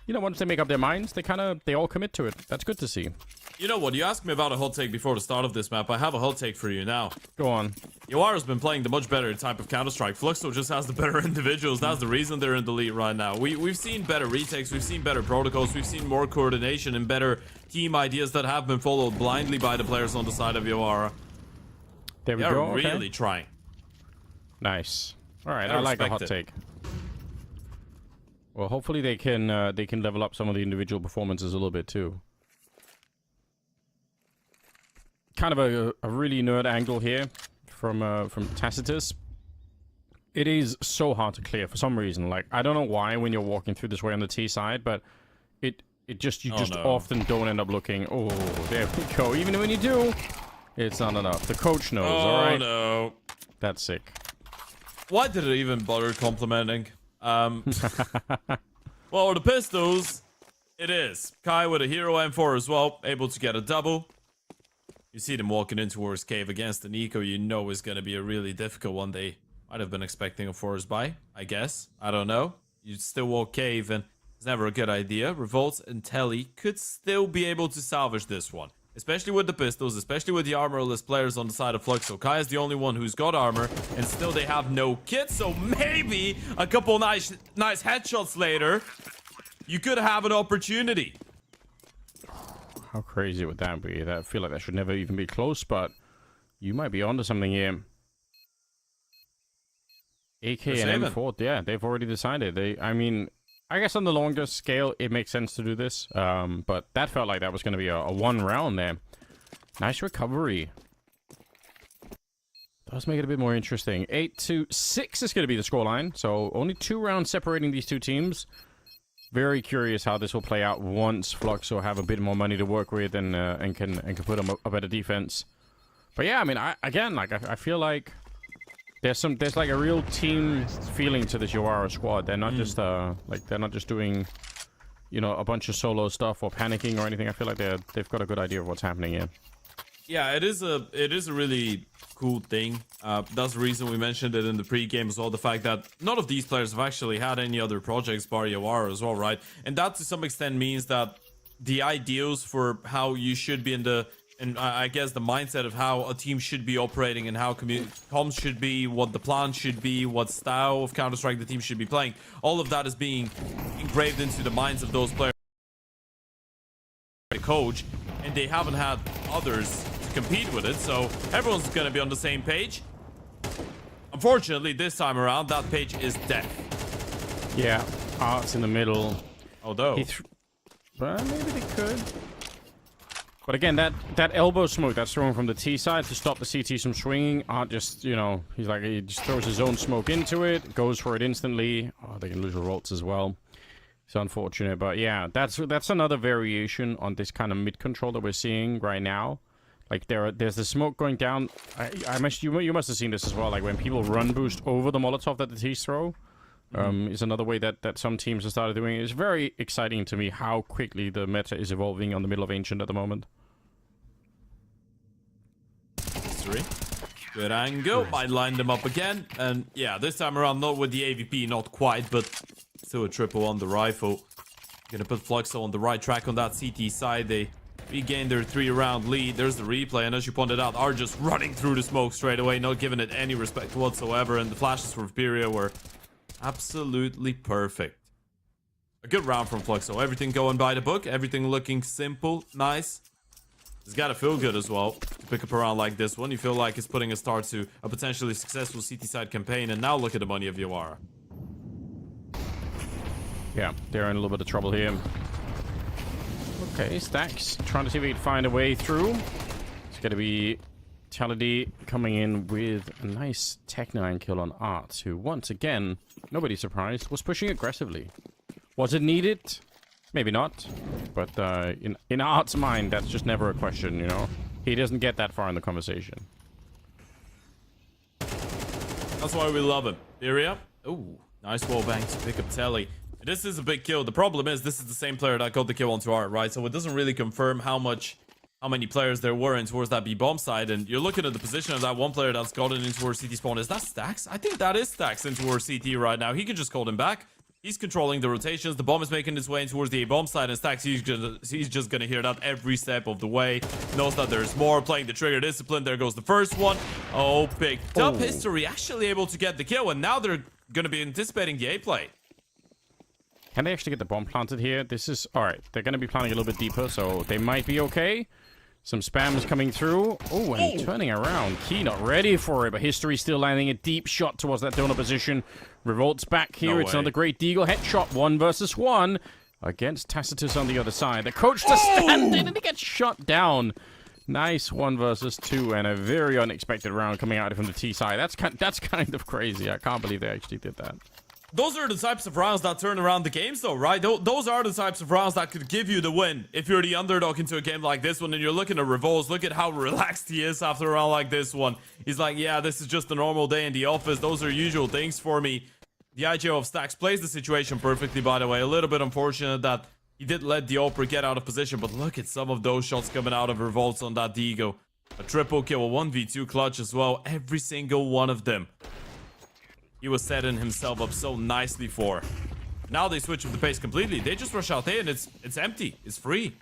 you know, once they make up their minds, they all commit to it. That's good to see. You know what? You asked me about a hot take before the start of this map. I have a hot take for you now. Go on. Yawara's been playing the much better type of Counter-Strike. Fluxo just has the better individuals. That's the reason they're in the lead right now. We've seen better retakes. We've seen better protocols. We've seen more coordination and better team ideas that have been followed blindly by the players on the side of Yawara. There we They're go. really trying. Nice. All right, I I like a hot respect it. take. Well, hopefully they can level up some of the individual performances a little bit too. Kind of a really nerd angle here from Tacitus. It is so hard to clear for some reason. Like, I don't know why when you're walking through this way on the T side, but you just often don't end up looking. Oh, there we go. Even when you do, it's not enough. The coach knows. All right. No. That's sick. Why did it even bother complimenting? Well, the Pistols, it is. Kai with a hero M4 as well, able to get a double. You see them walking in towards cave against an eco you know is going to be a really difficult one. They might have been expecting a forest buy, I guess. I don't know. You'd still walk cave and it's never a good idea. Revolt and Telly could still be able to salvage this one. Especially with the pistols, especially with the armorless players on the side of Fluxo. Kai is the only one who's got armor, and still they have no kit, so maybe a couple nice headshots later, you could have an opportunity. How crazy would that be? I feel like that should never even be close, but you might be onto something here. AK and M4, yeah, they've already decided. I mean, I guess on the longer scale, it makes sense to do this. But that felt like that was going to be a one round there. Nice recovery. Does make it a bit more interesting. 8-6 is going to be the scoreline. So only 2 rounds separating these two teams. Very curious how this will play out once Fluxo have a bit more money to work with and can put them a better defense. But yeah, I mean, I feel like there's like a real team feeling to this Yawara squad. They're not just they're not just doing, you know, a bunch of solo stuff or panicking or anything. I feel like they've got a good idea of what's happening here. Yeah, it is a really cool thing. That's the reason we mentioned it in the pre-game as well. The fact that none of these players have actually had any other projects bar Yawara as well, right? And that to some extent means that the ideals for how you should be and I guess the mindset of how a team should be operating and how comms should be, what the plan should be, what style of Counter-Strike the team should be playing, all of that is being engraved into the minds of those players. The coach, and they haven't had others to compete with it, so everyone's gonna be on the same page. Unfortunately, this time around, that page is dead. Yeah, Art's in the middle. Although, but maybe they could. But again, that elbow smoke that's thrown from the T side to stop the CTs from swinging, Art just, you know, he just throws his own smoke into it, goes for it instantly. Oh, they can lose revolts as well. It's unfortunate, but yeah, that's another variation on this kind of mid control that we're seeing right now. Like there's the smoke going down. You must have seen this as well. Like when people run boost over the Molotov that the T's throw, is another way that some teams have started doing it. It's very exciting to me how quickly the meta is evolving on the middle of Ancient at the moment. Good angle. Might line them up again. And yeah, this time around, not with the AVP, not quite, but still a triple on the rifle. Gonna put Fluxo on the right track on that CT side. They regain their 3-round lead. There's the replay, and as you pointed out, are just running through the smoke straight away, not giving it any respect whatsoever. And the flashes for Viperia were absolutely perfect. A good round from Fluxo. Everything going by the book. Everything looking simple, nice. It's got to feel good as well to pick up a round like this one. You feel like it's putting a start to a potentially successful CT side campaign. And now look at the money of Yawara. Yeah, they're in a little bit of trouble here. Okay, Stacks trying to see if he can find a way through. It's going to be Talady coming in with a nice Tech 9 kill on Art, who once again, nobody surprised, was pushing aggressively. Was it needed? Maybe not. But in Art's mind, that's just never a question, you know? He doesn't get that far in the conversation. That's why we love him. Viperia. Ooh, nice wallbang to pick up Telly. This is a big kill. The problem is this is the same player that got the kill onto Art, right? So it doesn't really confirm how many players there were in towards that B bomb side. And you're looking at the position of that one player that's gotten in towards CT spawn. Is that Stacks? I think that is Stacks in towards CT right now. He can just call him back. He's controlling the rotations. The bomb is making its way in towards the A-bomb side, and Stacks, he's just gonna hear that every step of the way. Knows that there's more, playing the trigger discipline. There goes the first one. Oh, picked up history, actually able to get the kill, and now they're gonna be anticipating the A play. Can they actually get the bomb planted here? This is... Alright, they're going to be planting a little bit deeper, so they might be okay. Some spam is coming through. Oh, and turning around. Key not ready for it, but History still landing a deep shot towards that donor position. Revolt's back here. No it's way. another great Deagle headshot. 1 versus 1 against Tacitus on the other side. The coach to stand in, and he gets shot down. Nice 1 versus 2, and a very unexpected round coming out from the T side. That's kind of crazy. I can't believe they actually did that. Those are the types of rounds that turn around the games, though, right? Those are the types of rounds that could give you the win. If you're the underdog into a game like this one and you're looking at Revolts, look at how relaxed he is after a round like this one. He's like, yeah, this is just a normal day in the office. Those are usual things for me. The IGO of Stacks plays the situation perfectly, by the way. A little bit unfortunate that he did let the Oprah get out of position, but look at some of those shots coming out of Revolts on that Digo. A triple kill, a 1v2 clutch as well. Every single one of them. He was setting himself up so nicely for. Now they switch up the pace completely. They just rush out there and it's empty. It's free.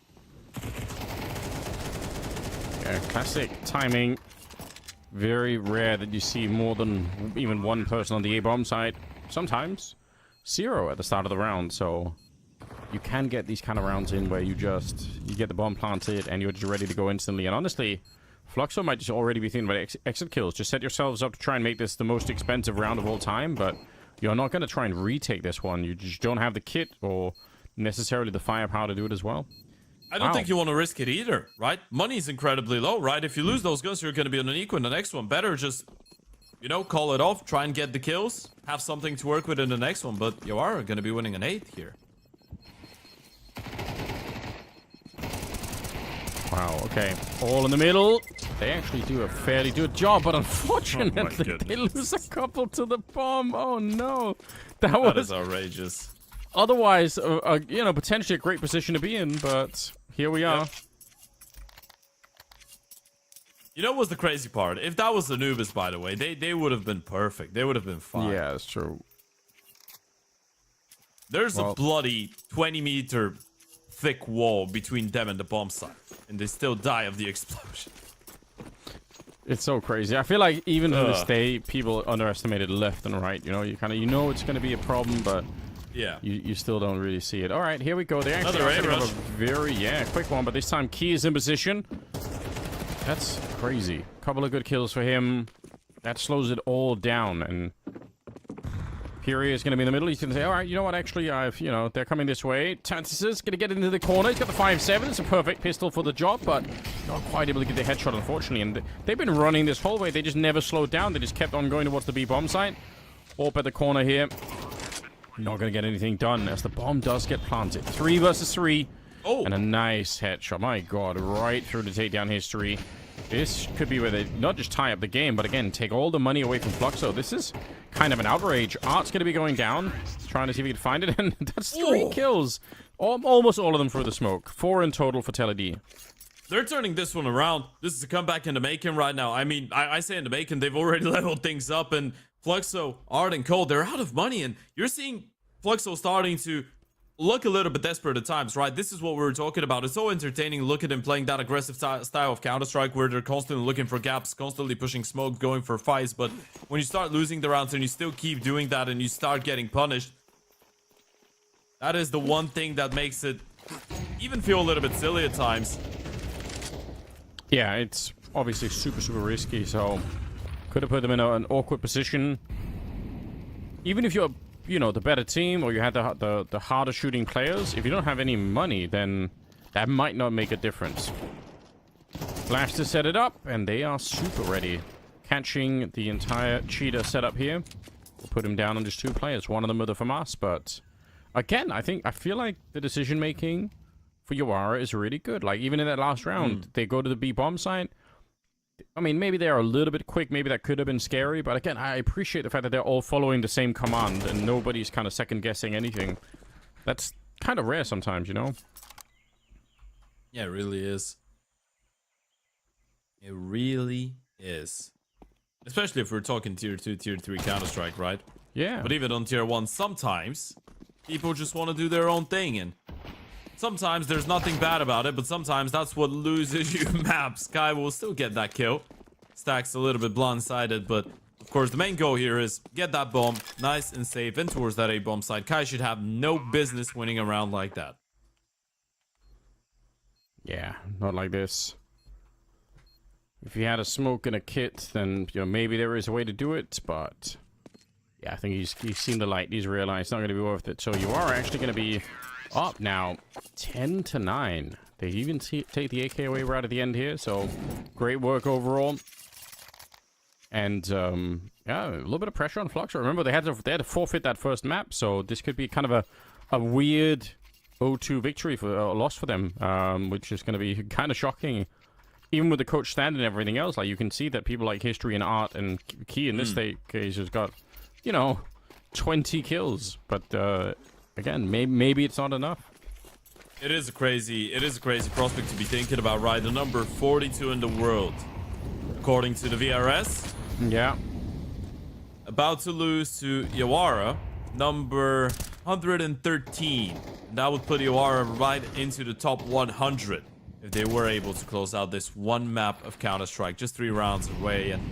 Yeah, classic timing. Very rare that you see more than even one person on the A-bomb side. Sometimes 0 at the start of the round, so you can get these kind of rounds in where you get the bomb planted and you're just ready to go instantly. And honestly, Fluxo might just already be thinking about exit kills. Just set yourselves up to try and make this the most expensive round of all time, but you're not going to try and retake this one. You just don't have the kit or necessarily the firepower to do it as well. I don't think you want to risk it either, right? Money's incredibly low, right? If you lose those guns, you're going to be on an equal in the next one. Better just, you know, call it off, try and get the kills, have something to work with in the next one, but you are going to be winning an 8 here. Wow, okay. All in the middle. They actually do a fairly good job, but unfortunately, they lose a couple to the bomb. Oh, no. That is outrageous. Otherwise, you know, potentially a great position to be in, but here we are. Yep. You know what's the crazy part? If that was Anubis, by the way, they would have been perfect. They would have been fine. Yeah, that's true. There's a bloody 20-meter thick wall between them and the bomb site, and they still die of the explosion. It's so crazy. I feel like even to this day, people underestimated left and right. You know, you know it's going to be a problem, but yeah, you still don't really see it. All right, here we go. They actually Another have a very quick one, but this time Key is in position. That's crazy. Couple of good kills for him. That slows it all down, and Fury is going to be in the middle. He's going to say, all right, you know what, actually, they're coming this way. Tacitus is going to get into the corner. He's got the 5.7. It's a perfect pistol for the job, but not quite able to get the headshot, unfortunately. And they've been running this whole way. They just never slowed down. They just kept on going towards the B-bomb site. Up at the corner here. Not going to get anything done as the bomb does get planted. 3 versus 3. Oh. And a nice headshot. My God, right through the takedown history. This could be where they not just tie up the game, but again, take all the money away from Fluxo. This is kind of an outrage. Art's going to be going down, trying to see if he can find it, and that's 3 kills. Almost all of them for the smoke. 4 in total for Teledi. They're turning this one around. This is a comeback in the making right now. I mean, I say in the making, they've already leveled things up, and Fluxo, Art, and Cole, they're out of money, and you're seeing Fluxo starting to look a little bit desperate at times, right? This is what we were talking about. It's so entertaining. Look at them playing that aggressive style of Counter-Strike where they're constantly looking for gaps, constantly pushing smoke, going for fights. But when you start losing the rounds and you still keep doing that and you start getting punished, that is the one thing that makes it even feel a little bit silly at times. Yeah, it's obviously super, super risky, so could have put them in an awkward position. Even if you're the better team, or you had the harder shooting players, if you don't have any money, then that might not make a difference. Flash to set it up, and they are super ready. Catching the entire cheetah setup here. We'll put him down on just 2 players, one of them with a FAMAS, but again, I feel like the decision making for Yawara is really good. Like, even in that last round, they go to the B-bomb site. I mean, maybe they're a little bit quick. Maybe that could have been scary. But again, I appreciate the fact that they're all following the same command and nobody's kind of second-guessing anything. That's kind of rare sometimes, you know? Yeah, it really is. It really is. Especially if we're talking tier 2, tier 3 Counter-Strike, right? Yeah. But even on tier 1, sometimes People just want to do their own thing, and sometimes there's nothing bad about it, but sometimes that's what loses you maps. Sky will still get that kill. Stack's a little bit blindsided, but of course the main goal here is get that bomb nice and safe in towards that A-bomb side. Kai should have no business winning a round like that. Yeah, not like this. If you had a smoke and a kit, then maybe there is a way to do it, but yeah, I think he's seen the light. He's realized it's not going to be worth it. So you are actually going to be up now 10-9. They even take the AK away right at the end here, so great work overall. And yeah, a little bit of pressure on Fluxo. Remember, they had to forfeit that first map, so this could be kind of a weird 0-2 victory for a loss for them, which is going to be kind of shocking. Even with the coach stand and everything else, like you can see that people like History and Art and Key in this case has got, 20 kills. But again, maybe it's not enough. It is a crazy prospect to be thinking about, right? The number 42 in the world, according to the VRS. Yeah. About to lose to Yawara, number 113. That would put Yawara right into the top 100 if they were able to close out this one map of Counter-Strike, just 3 rounds away. And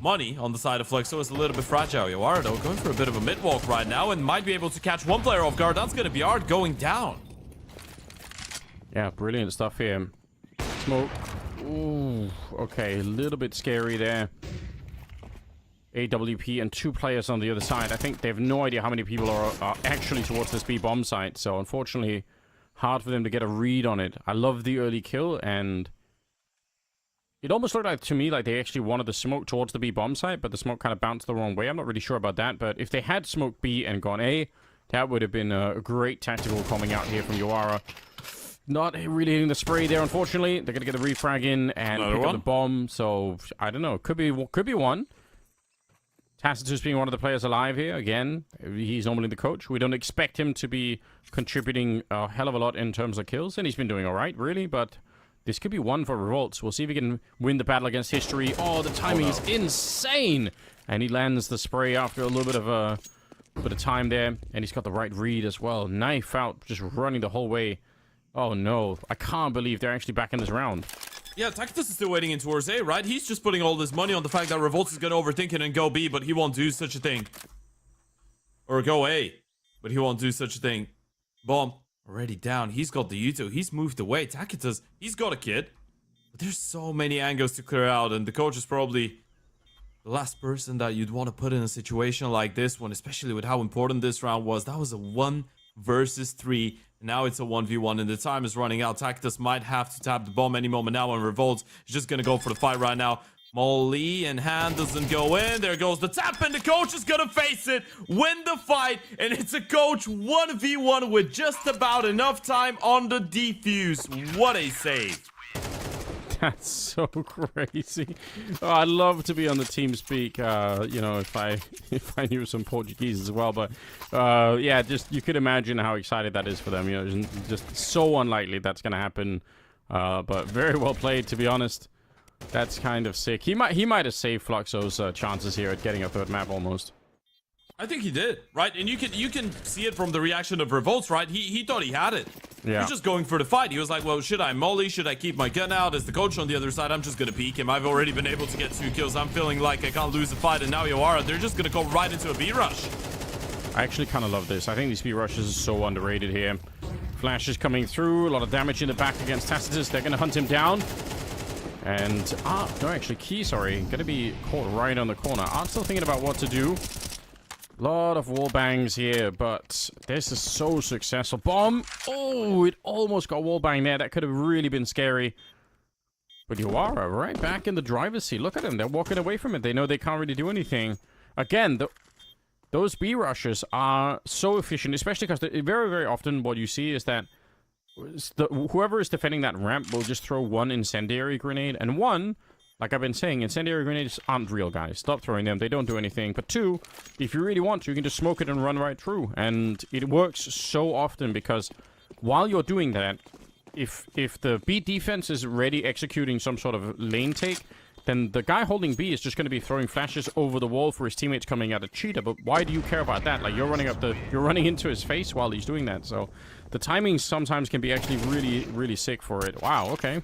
money on the side of Fluxo is a little bit fragile. Yawara, though, going for a bit of a mid-walk right now and might be able to catch one player off guard. That's going to be Art going down. Yeah, brilliant stuff here. Smoke. Ooh, okay, a little bit scary there. AWP and 2 players on the other side. I think they have no idea how many people are actually towards this B bomb site. So unfortunately, hard for them to get a read on it. I love the early kill, and it almost looked like to me like they actually wanted the smoke towards the B bomb site, but the smoke kind of bounced the wrong way. I'm not really sure about that, but if they had smoked B and gone A, that would have been a great tactical coming out here from Yawara. Not really hitting the spray there, unfortunately. They're going to get the refrag in and pick up the bomb. So, I don't know. Could be one. Tacitus being one of the players alive here. Again, he's normally the coach. We don't expect him to be contributing a hell of a lot in terms of kills. And he's been doing all right, really. But this could be one for Revolts. We'll see if he can win the battle against History. Oh, the timing is insane. And he lands the spray after a little bit of time there. And he's got the right read as well. Knife out, just running the whole way. Oh, no. I can't believe they're actually back in this round. Yeah, Tacitus is still waiting in towards A, right? He's just putting all this money on the fact that Revolts is going to overthink it and go B, but he won't do such a thing. Or go A, but he won't do such a thing. Bomb. Already down. He's got the Yuto. He's moved away. Tacitus, he's got a kid. But there's so many angles to clear out, and the coach is probably the last person that you'd want to put in a situation like this one, especially with how important this round was. That was a 1 versus 3. Now it's a 1v1 and the time is running out. Tacitus might have to tap the bomb any moment now, and Revolts is just going to go for the fight right now. Molly in hand doesn't go in. There goes the tap, and the coach is going to face it, win the fight, and it's a coach 1v1 with just about enough time on the defuse. What a save. That's so crazy. Oh, I'd love to be on the team speak, if I knew some Portuguese as well. But yeah, just you could imagine how excited that is for them. Just so unlikely that's going to happen. But very well played, to be honest. That's kind of sick. He might have saved Fluxo's chances here at getting a 3rd map almost. I think he did, right? And you can see it from the reaction of Revolts, right? He thought he had it. Yeah. He was just going for the fight. He was like, well, should I molly? Should I keep my gun out? As the coach on the other side, I'm just going to peek him. I've already been able to get 2 kills. I'm feeling like I can't lose the fight. And now Yawara, they're just going to go right into a B-rush. I actually kind of love this. I think these B-rushes are so underrated here. Flash is coming through. A lot of damage in the back against Tacitus. They're going to hunt him down. And no, actually, Key, sorry, going to be caught right on the corner. Art's still thinking about what to do. Lot of wall bangs here, but this is so successful. Bomb! Oh, it almost got wall bang there. That could have really been scary. But Yawara, right back in the driver's seat. Look at them. They're walking away from it. They know they can't really do anything. Again, those B rushes are so efficient, especially because very, very often what you see is that whoever is defending that ramp will just throw 1 incendiary grenade, and 1... Like I've been saying, incendiary grenades aren't real, guys. Stop throwing them. They don't do anything. But 2, if you really want to, you can just smoke it and run right through. And it works so often because while you're doing that, if the B defense is already executing some sort of lane take, then the guy holding B is just going to be throwing flashes over the wall for his teammates coming out of cheetah. But why do you care about that? Like, you're running into his face while he's doing that. So the timing sometimes can be actually really, really sick for it. Wow, okay.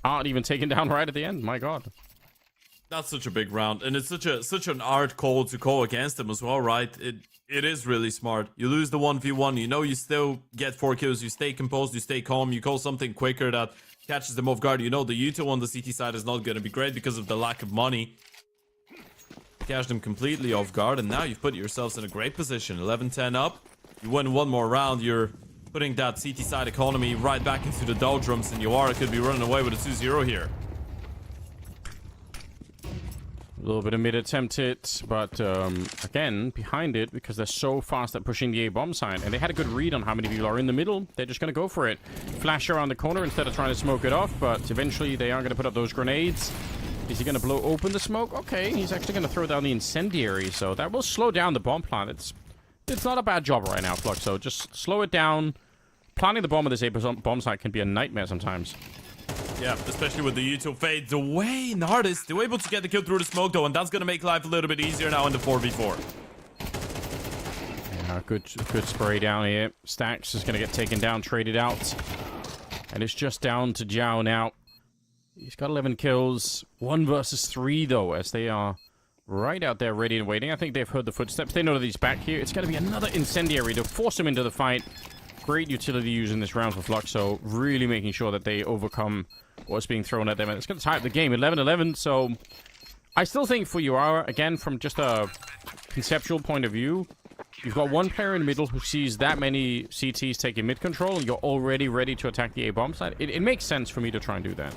Art even taken down right at the end. My God. That's such a big round, and it's such an art call to call against him as well, right? It is really smart. You lose the 1v1, you know you still get 4 kills, you stay composed, you stay calm, you call something quicker that catches them off guard. You know the util on the CT side is not going to be great because of the lack of money. Catch them completely off guard, and now you've put yourselves in a great position. 11-10 up. You win one more round, you're putting that CT side economy right back into the doldrums, and Yawara could be running away with a 2-0 here. A little bit of mid attempted, but again, behind it, because they're so fast at pushing the A-bomb side, and they had a good read on how many people are in the middle, they're just going to go for it. Flash around the corner instead of trying to smoke it off, but eventually they are going to put up those grenades. Is he going to blow open the smoke? Okay, he's actually going to throw down the incendiary, so that will slow down the bomb plant. It's not a bad job right now, Fluxo. Just slow it down. Planting the bomb with this A-bomb site can be a nightmare sometimes. Yeah, especially with the util fade. The way Nardis, they were able to get the kill through the smoke though, and that's going to make life a little bit easier now in the 4v4. Yeah, good spray down here. Stacks is going to get taken down, traded out. And it's just down to Zhao now. He's got 11 kills. 1 versus 3 though, as they are right out there ready and waiting. I think they've heard the footsteps. They know that he's back here. It's going to be another incendiary to force him into the fight. Great utility use in this round for Fluxo, really making sure that they overcome what's being thrown at them. And it's going to tie up the game, 11-11. So I still think for Yawara, again, from just a conceptual point of view, you've got one player in the middle who sees that many CTs taking mid control, and you're already ready to attack the A-bomb side. It makes sense for me to try and do that.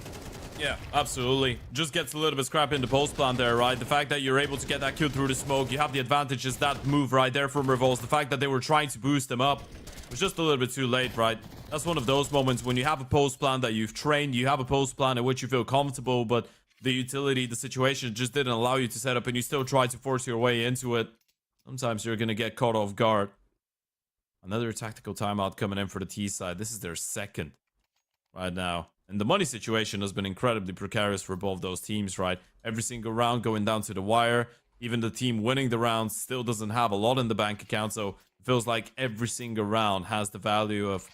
Yeah, absolutely. Just gets a little bit scrappy in the post plant there, right? The fact that you're able to get that kill through the smoke, you have the advantages, that move right there from Revolts. The fact that they were trying to boost them up was just a little bit too late, right? That's one of those moments when you have a post plan that you've trained, you have a post plan in which you feel comfortable, but the utility, the situation just didn't allow you to set up, and you still try to force your way into it. Sometimes you're going to get caught off guard. Another tactical timeout coming in for the T side. This is their second right now. And the money situation has been incredibly precarious for both those teams, right? Every single round going down to the wire. Even the team winning the round still doesn't have a lot in the bank account, so it feels like every single round has the value of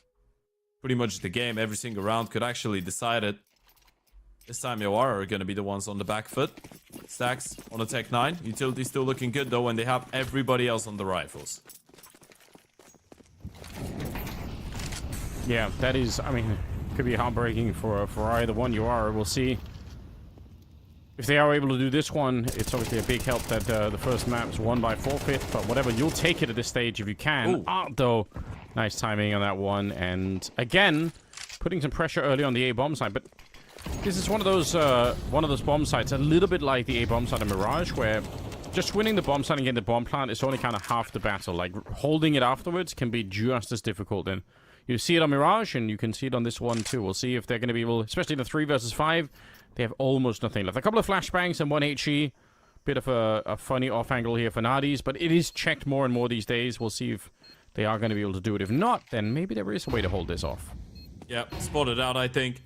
pretty much the game. Every single round could actually decide it. This time Yawara are going to be the ones on the back foot. Stacks on a Tech 9. Utility still looking good though, and they have everybody else on the rifles. Yeah, that is, I mean, could be heartbreaking for either one. Yawara, we'll see. If they are able to do this one, it's obviously a big help that the first map's won by Forfeit, but whatever, you'll take it at this stage if you can. Though, nice timing on that one, and again, putting some pressure early on the A-bomb side, but this is one of those bomb sites, a little bit like the A-bomb side of Mirage, where just winning the bomb site and getting the bomb plant is only kind of half the battle. Like, holding it afterwards can be just as difficult, and you see it on Mirage, and you can see it on this one too. We'll see if they're going to be able, especially in the 3 versus 5, they have almost nothing left. A couple of flashbangs and 1 HE. Bit of a funny off angle here for Nadis, but it is checked more and more these days. We'll see if they are going to be able to do it. If not, then maybe there is a way to hold this off. Yeah, spotted out, I think.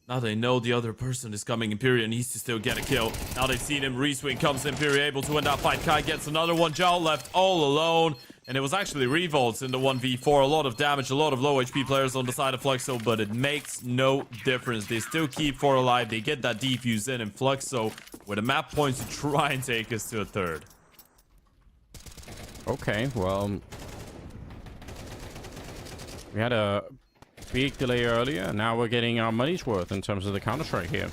Now they know the other person is coming. Imperia needs to still get a kill. Now they've seen him. Reswing comes. Imperia able to win that fight. Kai gets another one. Zhao left all alone. And it was actually Revolts in the 1v4. A lot of damage, a lot of low HP players on the side of Fluxo, but it makes no difference. They still keep 4 alive. They get that defuse in, and Fluxo with a map point to try and take us to a third. Okay, well, we had a big delay earlier, and now we're getting our money's worth in terms of the Counter-Strike here.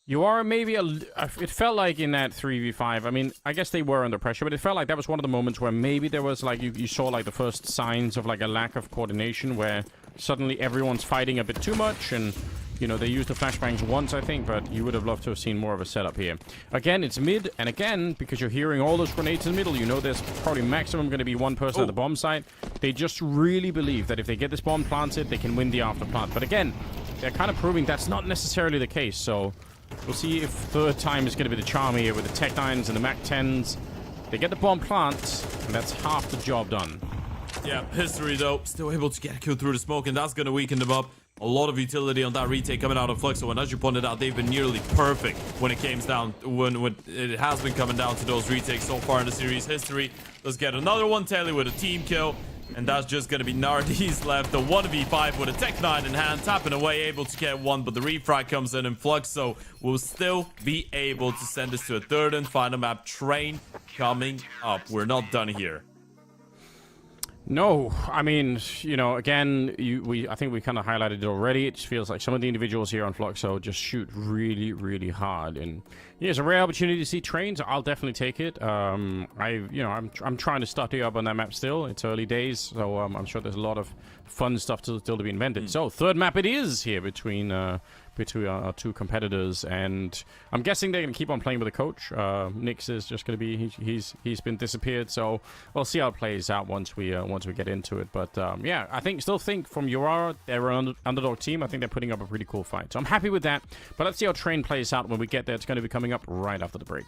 You are maybe it felt like in that 3v5, I mean, I guess they were under pressure, but it felt like that was one of the moments where maybe there was like, you saw like the first signs of like a lack of coordination, where suddenly everyone's fighting a bit too much, and you know, they used the flashbangs once, I think, but you would have loved to have seen more of a setup here. Again, it's mid, and again, because you're hearing all those grenades in the middle, you know there's probably maximum going to be one person at the bomb site. They just really believe that if they get this bomb planted, they can win the after plant. But again, they're kind of proving that's not necessarily the case, so we'll see if third time is going to be the charm here with the Tech 9s and the Mac 10s. They get the bomb plant, and that's half the job done. Yeah, history though, still able to get a kill through the smoke, and that's going to weaken them up. A lot of utility on that retake coming out of Fluxo, and as you pointed out, they've been nearly perfect when it comes down, when it has been coming down to those retakes so far in the series history. Let's get another one, Telly with a team kill, and that's just gonna be Nardi's left. The 1v5 with a Tech 9 in hand, tapping away, able to get one, but the refrag comes in, and Fluxo will still be able to send us to a third and final map. Train coming up. We're not done here. No, I mean, you know, again, I think we kind of highlighted it already. It just feels like some of the individuals here on Fluxo just shoot really, really hard, and yeah, it's a rare opportunity to see trains. I'll definitely take it. I'm trying to study up on that map still. It's early days, so I'm sure there's a lot of fun stuff still to be invented. So third map it is here between our two competitors, and I'm guessing they're going to keep on playing with the coach. Nix is just going to be he's been disappeared, so we'll see how it plays out once we get into it. But yeah, I still think from Yawara, they're an underdog team. I think they're putting up a pretty cool fight, so I'm happy with that. But let's see how train plays out when we get there. It's going to be coming up right after the break.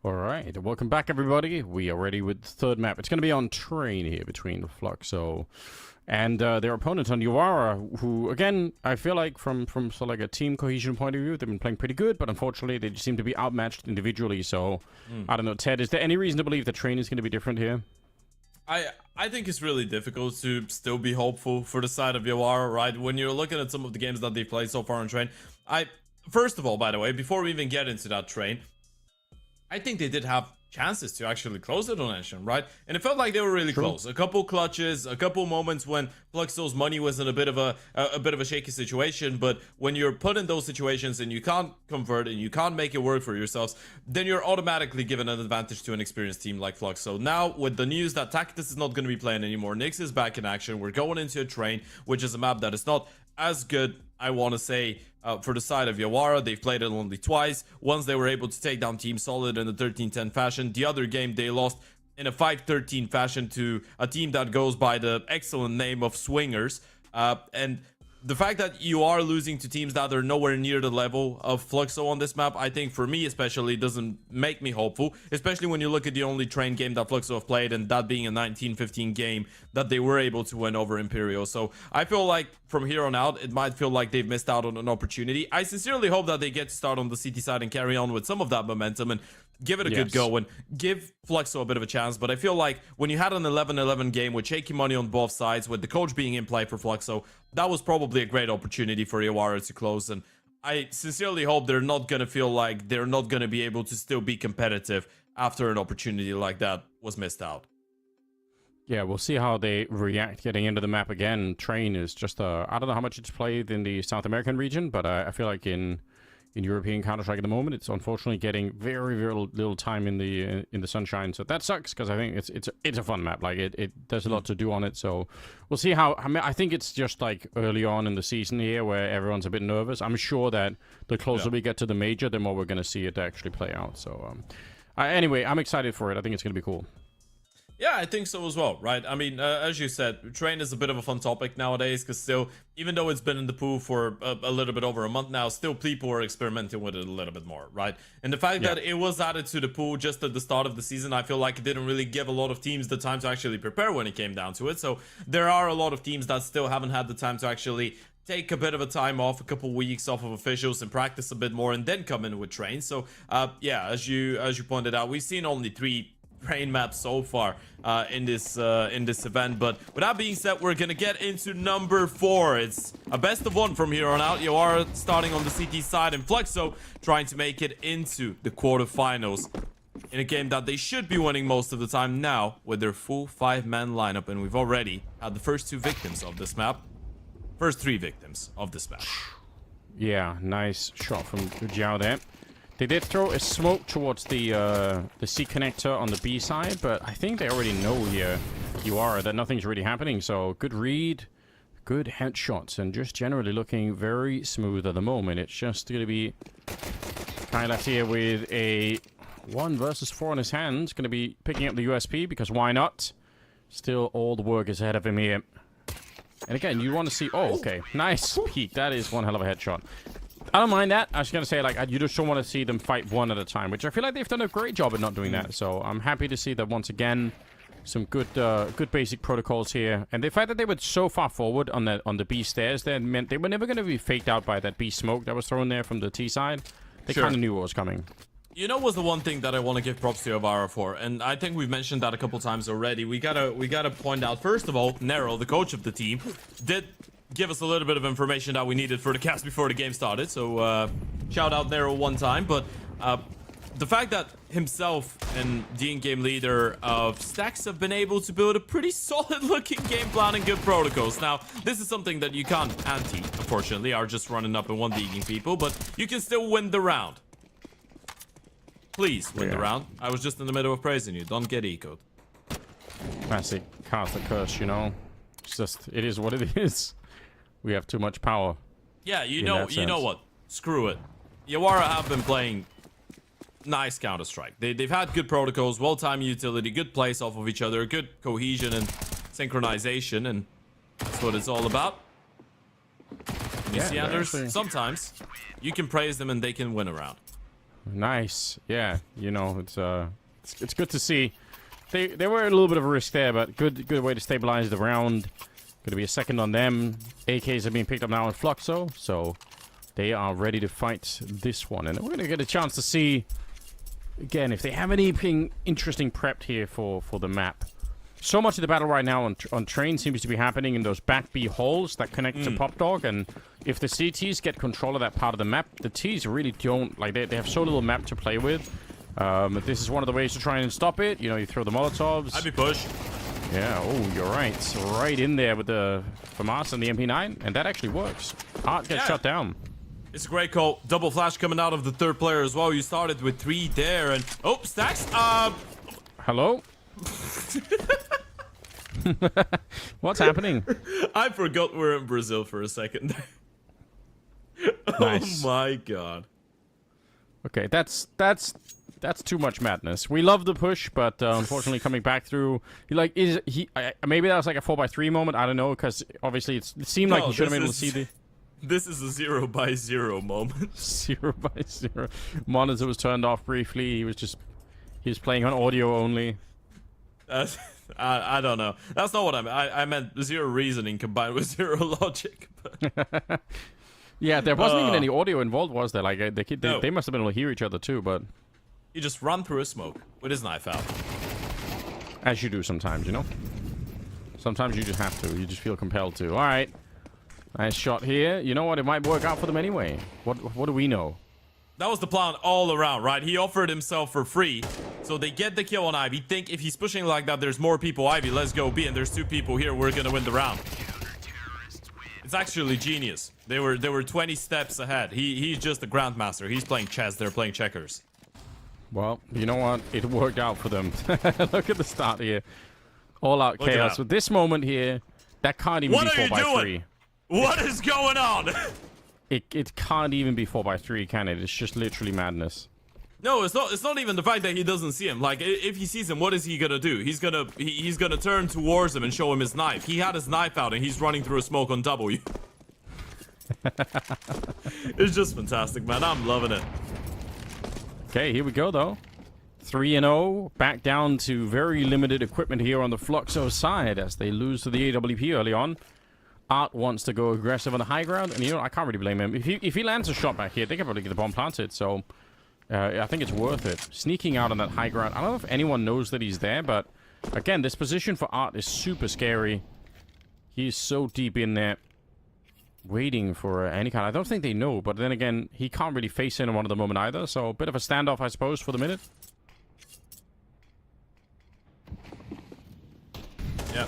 All right, welcome back, everybody. We are ready with the third map. It's going to be on train here between Fluxo and their opponent on Yawara, who, again, I feel like from sort of like a team cohesion point of view, they've been playing pretty good, but unfortunately, they just seem to be outmatched individually. So, I don't know, Ted, is there any reason to believe the train is going to be different here? I think it's really difficult to still be hopeful for the side of Yawara, right? When you're looking at some of the games that they've played so far on train, first of all, by the way, before we even get into that train, I think they did have chances to actually close the donation, right? And it felt like they were really close. A couple clutches, a couple moments when Fluxo's money was in a bit of a shaky situation. But when you're put in those situations and you can't convert and you can't make it work for yourselves, then you're automatically given an advantage to an experienced team like Fluxo. Now, with the news that Tactus is not going to be playing anymore, Nyx is back in action. We're going into a train, which is a map that is not as good, I want to say, for the side of Yawara. They've played it only twice. Once they were able to take down Team Solid in a 13-10 fashion. The other game they lost in a 5-13 fashion to a team that goes by the excellent name of Swingers. And the fact that you are losing to teams that are nowhere near the level of Fluxo on this map, I think for me especially doesn't make me hopeful, especially when you look at the only train game that Fluxo have played, and that being a 19-15 game that they were able to win over Imperial. So I feel like from here on out, it might feel like they've missed out on an opportunity. I sincerely hope that they get to start on the CT side and carry on with some of that momentum and give it a good go and give Fluxo a bit of a chance. But I feel like when you had an 11-11 game with shaky money on both sides, with the coach being in play for Fluxo, that was probably a great opportunity for Yawara to close. And I sincerely hope they're not going to feel like they're not going to be able to still be competitive after an opportunity like that was missed out. Yeah, we'll see how they react getting into the map again. Train is just, I don't know how much it's played in the South American region, but I feel like in European Counter-Strike at the moment, it's unfortunately getting very, very little time in the sunshine. So that sucks, because I think it's a fun map. Like, there's a lot to do on it. So we'll see how. I think it's just like early on in the season here where everyone's a bit nervous. I'm sure that the closer we get to the major, the more we're going to see it actually play out. So anyway, I'm excited for it. I think it's going to be cool. Yeah, I think so as well, right? I mean, as you said, train is a bit of a fun topic nowadays, because still, even though it's been in the pool for a little bit over a month now, still people are experimenting with it a little bit more, right? And the fact that it was added to the pool just at the start of the season, I feel like it didn't really give a lot of teams the time to actually prepare when it came down to it. So there are a lot of teams that still haven't had the time to actually take a bit of a time off, a couple weeks off of officials, and practice a bit more, and then come in with train. So yeah, as you pointed out, we've seen only 3 train maps so far in this event. But with that being said, we're gonna get into number 4. It's a best of 1 from here on out. Yawara starting on the CT side, and Fluxo trying to make it into the quarterfinals in a game that they should be winning most of the time now with their full 5-man lineup. And we've already had the first 2 victims of this map. First 3 victims of this map. Yeah, nice shot from Jiao there. They did throw a smoke towards the C connector on the B side, but I think they already know here, Yawara, that nothing's really happening. So good read, good headshots, and just generally looking very smooth at the moment. It's just going to be Kai left here with a 1 versus 4 in his hands. Going to be picking up the USP, because why not? Still, all the work is ahead of him here. And again, you want to see... Oh, okay. Nice peek. That is one hell of a headshot. I don't mind that. I was going to say, like, you just don't want to see them fight one at a time, which I feel like they've done a great job at not doing that. So I'm happy to see that once again. Some good basic protocols here. And the fact that they were so far forward on the B stairs there meant they were never going to be faked out by that B smoke that was thrown there from the T side. They kind of knew what was coming. You know what's the one thing that I want to give props to Yawara for, and I think we've mentioned that a couple times already. We gotta point out, first of all, Nero, the coach of the team, did give us a little bit of information that we needed for the cast before the game started. So shout out Nero one time. But the fact that himself and the in-game leader of Stacks have been able to build a pretty solid looking game plan and good protocols. Now, this is something that you can't anti, unfortunately, are just running up and one-digging people, but you can still win the round. Please win the round. I was just in the middle of praising you. Don't get ecoed. Classic Catholic curse, you know. It's just, it is what it is. We have too much power. Yeah, you know what? Screw it. Yawara have been playing nice Counter-Strike. They've had good protocols, well-timed utility, good plays off of each other, good cohesion and synchronization, and that's what it's all about. And you see, Anders, sometimes you can praise them and they can win a round. Nice. Yeah, you know, it's good to see. They were a little bit of a risk there, but good way to stabilize the round. Going to be a second on them. AKs are being picked up now in Fluxo, so they are ready to fight this one. And we're going to get a chance to see, again, if they have anything interesting prepped here for the map. So much of the battle right now on train seems to be happening in those back B holes that connect to Pop Dog, and if the CTs get control of that part of the map, the Ts really don't, like, they have so little map to play with. This is one of the ways to try and stop it. You know, you throw the Molotovs. I'd be pushed. Yeah, oh, you're right. So right in there with the FAMAS and the MP9, and that actually works. Art gets shut down. It's a great call. Double flash coming out of the third player as well. You started with 3 there, and... Oh, Stacks, Hello? What's happening? I forgot we're in Brazil for a second. Nice. Oh my god. Okay, that's too much madness. We love the push, but unfortunately coming back through, maybe that was like a 4x3 moment. I don't know, because obviously it seemed like he should have been able to see the. This is a 0x0 moment. 0x0. Monitor was turned off briefly. He was playing on audio only. I don't know. That's not what I meant. I meant 0 reasoning combined with 0 logic. Yeah, there wasn't even any audio involved, was there? Like No. they must have been able to hear each other too, but He just run through a smoke with his knife out. as you do sometimes, you know. Sometimes you just have to. You just feel compelled to. All right, nice shot here. You know what? It might work out for them anyway. What do we know? That was the plan all around, right? He offered himself for free. So they get the kill on Ivy. Think if he's pushing like that, there's more people Ivy. Let's go B. And there's 2 people here. We're going to win the round. It's actually genius. They were 20 steps ahead. He's just a grandmaster. He's playing chess. They're playing checkers. Well, you know what? It worked out for them. Look at the start here. All out chaos. With this moment here, that can't even be 4x3. What is going on? It can't even be 4x3, can it? It's just literally madness. No, it's not even the fact that he doesn't see him. Like, if he sees him, what is he gonna do? He's gonna turn towards him and show him his knife. He had his knife out and he's running through a smoke on W. It's just fantastic, man. I'm loving it. Okay, here we go though. 3-0, back down to very limited equipment here on the Fluxo side as they lose to the AWP early on. Art wants to go aggressive on the high ground, and you know, I can't really blame him. If he lands a shot back here, they can probably get the bomb planted, so I think it's worth it. Sneaking out on that high ground. I don't know if anyone knows that he's there, but again, this position for Art is super scary. He's so deep in there, waiting for any kind. I don't think they know, but then again, he can't really face anyone at the moment either, so a bit of a standoff, I suppose, for the minute. Yeah.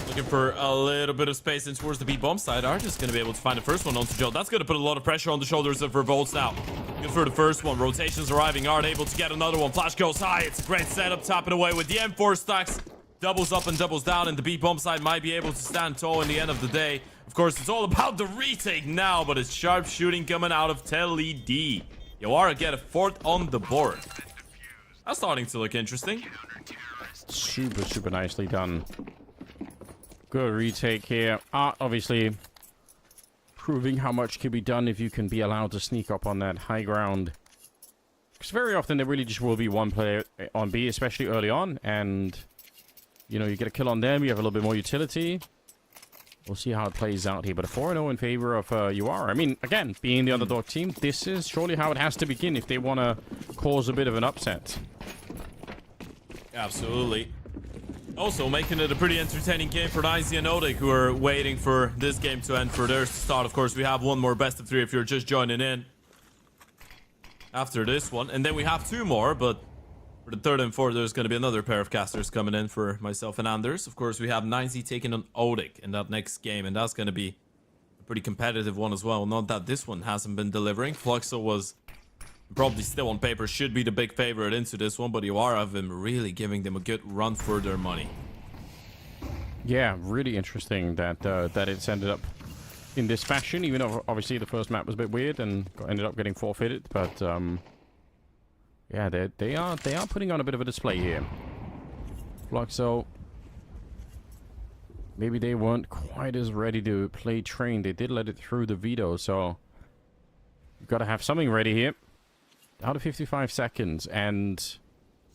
Looking for a little bit of space in towards the B bomb side. Art is going to be able to find the first one onto Joe. That's going to put a lot of pressure on the shoulders of Revolts now. Good for the first one. Rotations arriving. Art able to get another one. Flash goes high. It's a great setup. Tapping away with the M4 stacks. Doubles up and doubles down. And the B bomb side might be able to stand tall in the end of the day. Of course, it's all about the retake now. But it's sharp shooting coming out of Telly D. Yawara get a 4th on the board. That's starting to look interesting. Super nicely done. Good retake here. Art, obviously, proving how much can be done if you can be allowed to sneak up on that high ground. Because very often there really just will be one player on B, especially early on. And, you know, you get a kill on them, you have a little bit more utility. We'll see how it plays out here. But a 4-0 in favor of Yawara. I mean, again, being the underdog team, this is surely how it has to begin if they want to cause a bit of an upset. Absolutely. Also making it a pretty entertaining game for Nizy and Odic, who are waiting for this game to end for theirs to start. Of course, we have one more best of 3 if you're just joining in after this one. And then we have 2 more, but for the 3rd and 4th, there's going to be another pair of casters coming in for myself and Anders. Of course, we have Nizy taking on Odic in that next game, and that's going to be a pretty competitive one as well. Not that this one hasn't been delivering. Fluxo was probably still on paper should be the big favorite into this one, but Yawara have been really giving them a good run for their money. Yeah, really interesting that that it's ended up in this fashion, even though obviously the first map was a bit weird and ended up getting forfeited, but yeah, they are putting on a bit of a display here. Fluxo, maybe they weren't quite as ready to play train. They did let it through the veto, so you've got to have something ready here. Out of 55 seconds, and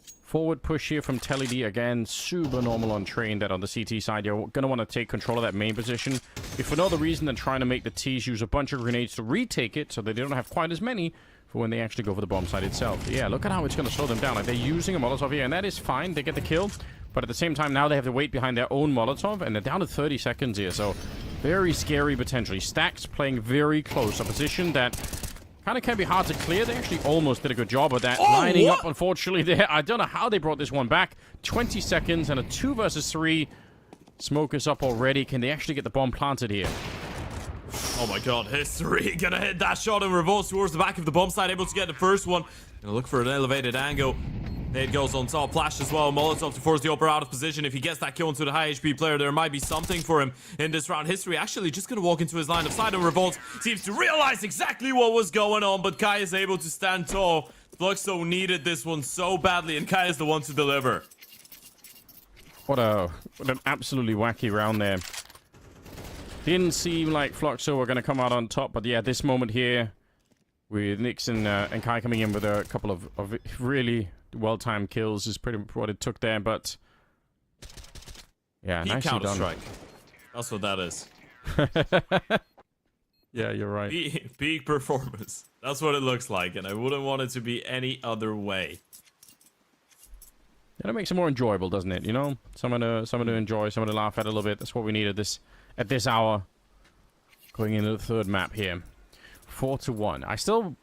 forward push here from Telly again. Super normal on train that on the CT side. You're going to want to take control of that main position. If for no other reason than trying to make the T's use a bunch of grenades to retake it so that they don't have quite as many for when they actually go for the bomb site itself. Yeah, look at how it's going to slow them down. Like, they're using a Molotov here, and that is fine. They get the kill. But at the same time, now they have to wait behind their own Molotov, and they're down to 30 seconds here. So very scary potentially. Stacks playing very close. A position that kind of can be hard to clear. They actually almost did a good job of that. Lining up, unfortunately, there. I don't know how they brought this one back. 20 seconds and a 2 versus 3. Smoke is up already. Can they actually get the bomb planted here? Oh my god, history. Gonna hit that shot and revolves towards the back of the bomb site. Able to get the first one. Gonna look for an elevated angle. Nade goes on top, flash as well. Molotov to force the upper out of position. If he gets that kill into the high HP player, there might be something for him in this round. History actually just gonna walk into his line of sight, and Revolt seems to realize exactly what was going on, but Kai is able to stand tall. Fluxo needed this one so badly, and Kai is the one to deliver. What an absolutely wacky round there. Didn't seem like Fluxo were gonna come out on top, but yeah, this moment here with Nix and Kai coming in with a couple of really well-timed kills is pretty much what it took there, but yeah, nicely done. Counter-Strike. That's what that is. Yeah, you're right. Peak performance. That's what it looks like, and I wouldn't want it to be any other way. Yeah, it makes it more enjoyable, doesn't it? You know, someone to enjoy, someone to laugh at a little bit. That's what we need at this hour. Going into the third map here, 4-1. I still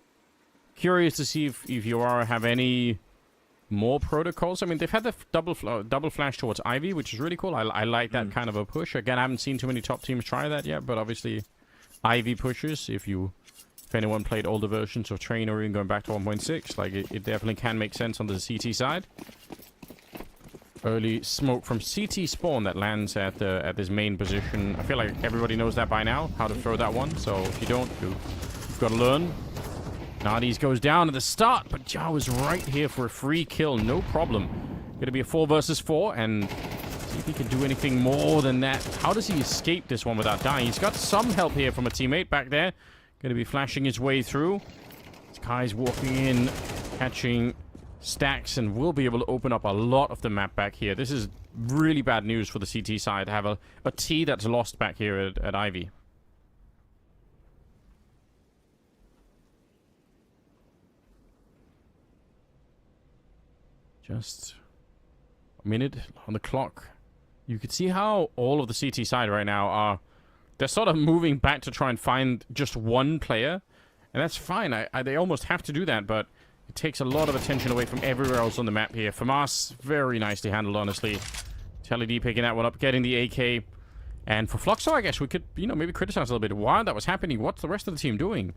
curious to see if Yawara have any more protocols. I mean, they've had the double flash towards Ivy, which is really cool. I like that kind of a push. Again, I haven't seen too many top teams try that yet, but obviously Ivy pushes, if anyone played older versions of Train or even going back to 1.6, like it definitely can make sense on the CT side. Early smoke from CT spawn that lands at this main position. I feel like everybody knows that by now, how to throw that one. So if you don't, you've got to learn. Nardis goes down at the start, but Jao is right here for a free kill, no problem. Gonna be a 4 versus 4, and see if he can do anything more than that. How does he escape this one without dying? He's got some help here from a teammate back there. Gonna be flashing his way through. This guy's walking in, catching stacks, and will be able to open up a lot of the map back here. This is really bad news for the CT side to have a T that's lost back here at Ivy. Just a minute on the clock. You can see how all of the CT side right now they're sort of moving back to try and find just one player. And that's fine. They almost have to do that, but it takes a lot of attention away from everywhere else on the map here. FAMAS, very nicely handled, honestly. Telly D picking that one up, getting the AK. And for Fluxo, I guess we could, maybe criticize a little bit while that was happening. What's the rest of the team doing?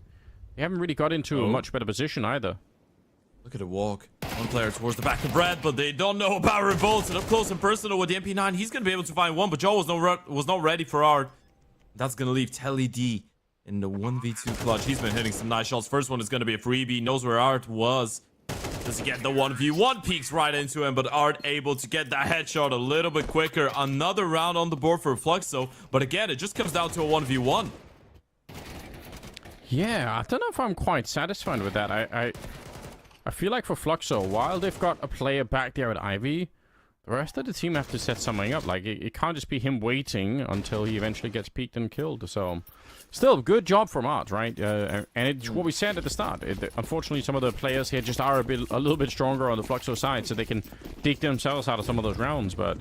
They haven't really got into a much better position either. Look at the walk. One player towards the back of Red, but they don't know about Revolt. And up close and personal with the MP9, he's going to be able to find one, but Joe was not ready for Art. That's going to leave Telly D in the 1v2 clutch. He's been hitting some nice shots. First one is going to be a freebie. Knows where Art was. Does he get the 1v1? Peeks right into him, but Art able to get that headshot a little bit quicker. Another round on the board for Fluxo. But again, it just comes down to a 1v1. Yeah, I don't know if I'm quite satisfied with that. I feel like for Fluxo, while they've got a player back there at Ivy, the rest of the team have to set something up. Like, it can't just be him waiting until he eventually gets peeked and killed. So, still, good job from Art, right? And it's what we said at the start. Unfortunately, some of the players here just are a little bit stronger on the Fluxo side, so they can dig themselves out of some of those rounds. But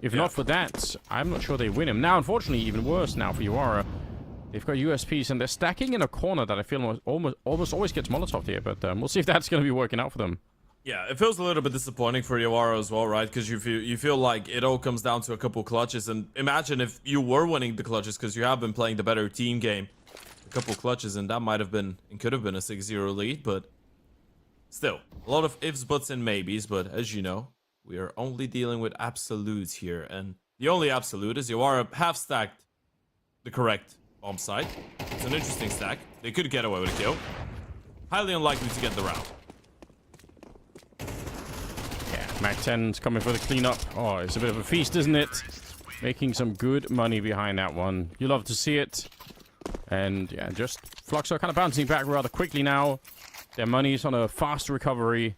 if not for that, I'm not sure they win him. Now, unfortunately, even worse now for Yawara. They've got USPs, and they're stacking in a corner that I feel almost always gets Molotov here, but we'll see if that's going to be working out for them. Yeah, it feels a little bit disappointing for Yawara as well, right? Because you feel like it all comes down to a couple clutches, and imagine if you were winning the clutches because you have been playing the better team game. A couple clutches, and that might have been, and could have been a 6-0 lead, but still, a lot of ifs, buts, and maybes, but as you know, we are only dealing with absolutes here, and the only absolute is Yawara have stacked the correct bomb site. It's an interesting stack. They could get away with a kill. Highly unlikely to get the round. Yeah, Mac 10's coming for the cleanup. Oh, it's a bit of a feast, isn't it? Making some good money behind that one. You love to see it. And yeah, just Fluxo kind of bouncing back rather quickly now. Their money's on a fast recovery.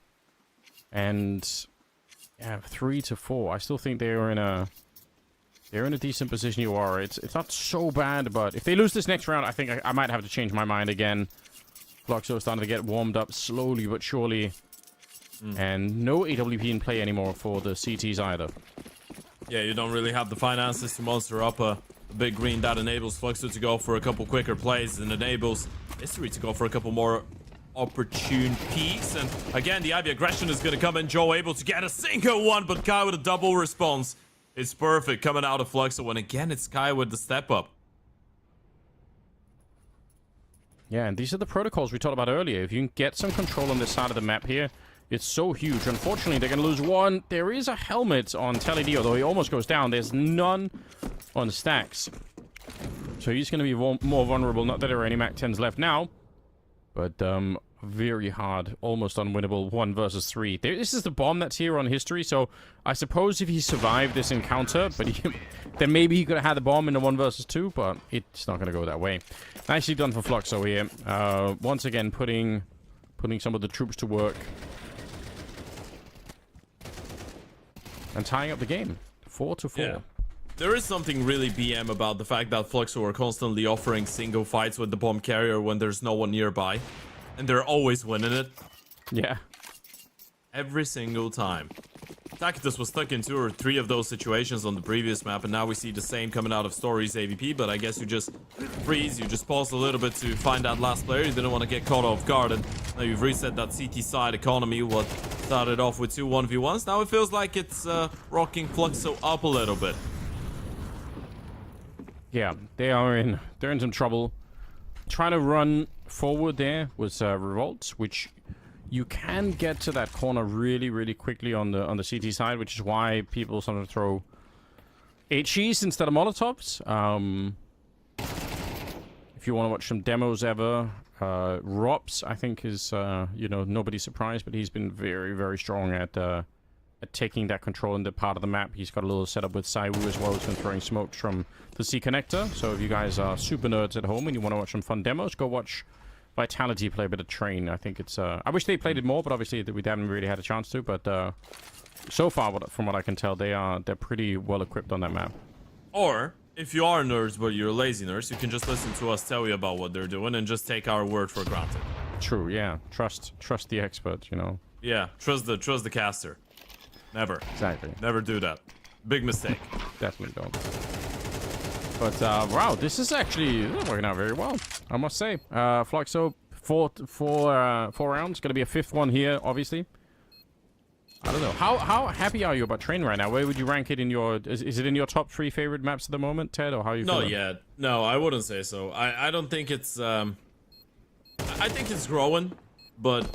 And yeah, 3-4. I still think they're in a decent position. You are. It's not so bad, but if they lose this next round, I think I might have to change my mind again. Fluxo is starting to get warmed up slowly but surely. And no AWP in play anymore for the CTs either. Yeah, you don't really have the finances to monster up a big green that enables Fluxo to go for a couple quicker plays and enables History to go for a couple more opportune peaks. And again, the Ivy aggression is going to come in. Joe able to get a single one, but Kai with a double response. It's perfect coming out of Fluxo. And again, it's Kai with the step up. Yeah, and these are the protocols we talked about earlier. If you can get some control on this side of the map here, it's so huge. Unfortunately, they're going to lose one. There is a helmet on Telly, although he almost goes down. There's none on Stacks. So he's going to be more vulnerable. Not that there are any Mac 10s left now, but very hard, almost unwinnable 1 versus 3. This is the bomb that's here on History, so I suppose if he survived this encounter, but then maybe he could have had the bomb in the 1 versus 2, but it's not going to go that way. Nicely done for Fluxo here. Once again, putting some of the troops to work. And tying up the game. 4-4. Yeah. There is something really BM about the fact that Fluxo are constantly offering single fights with the bomb carrier when there's no one nearby. And they're always winning it. Yeah. Every single time. Tacitus was stuck in 2 or 3 of those situations on the previous map, and now we see the same coming out of Stories AVP, but I guess you just freeze, you just pause a little bit to find that last player. You didn't want to get caught off guard, and now you've reset that CT side economy, what started off with 2 1v1s. Now it feels like it's rocking Fluxo up a little bit. Yeah, they're in some trouble. Trying to run forward there was Revolt, which you can get to that corner really, really quickly on the CT side, which is why people sometimes throw HEs instead of Molotovs. If you want to watch some demos ever, Rops, I think, is, nobody's surprised, but he's been very, very strong at taking that control in the part of the map. He's got a little setup with Saiwu as well. He's been throwing smokes from the C connector. So if you guys are super nerds at home and you want to watch some fun demos, go watch Vitality play a bit of Train. I think it's... I wish they played it more, but obviously we haven't really had a chance to. But so far, from what I can tell, they're pretty well equipped on that map. Or, if you are nerds but you're lazy nerds, you can just listen to us tell you about what they're doing and just take our word for granted. True, yeah. Trust the expert, you know. Yeah, trust the caster. Never. Exactly. Never do that. Big mistake. Definitely don't. But, wow, this is actually working out very well, I must say. Fluxo, four rounds. Gonna be a 5th one here, obviously. I don't know. How happy are you about Train right now? Where would you rank it in your... Is it in your top 3 favorite maps at the moment, Ted? Or how are you feeling? Not yet. No, I wouldn't say so. I don't think it's... I think it's growing, but...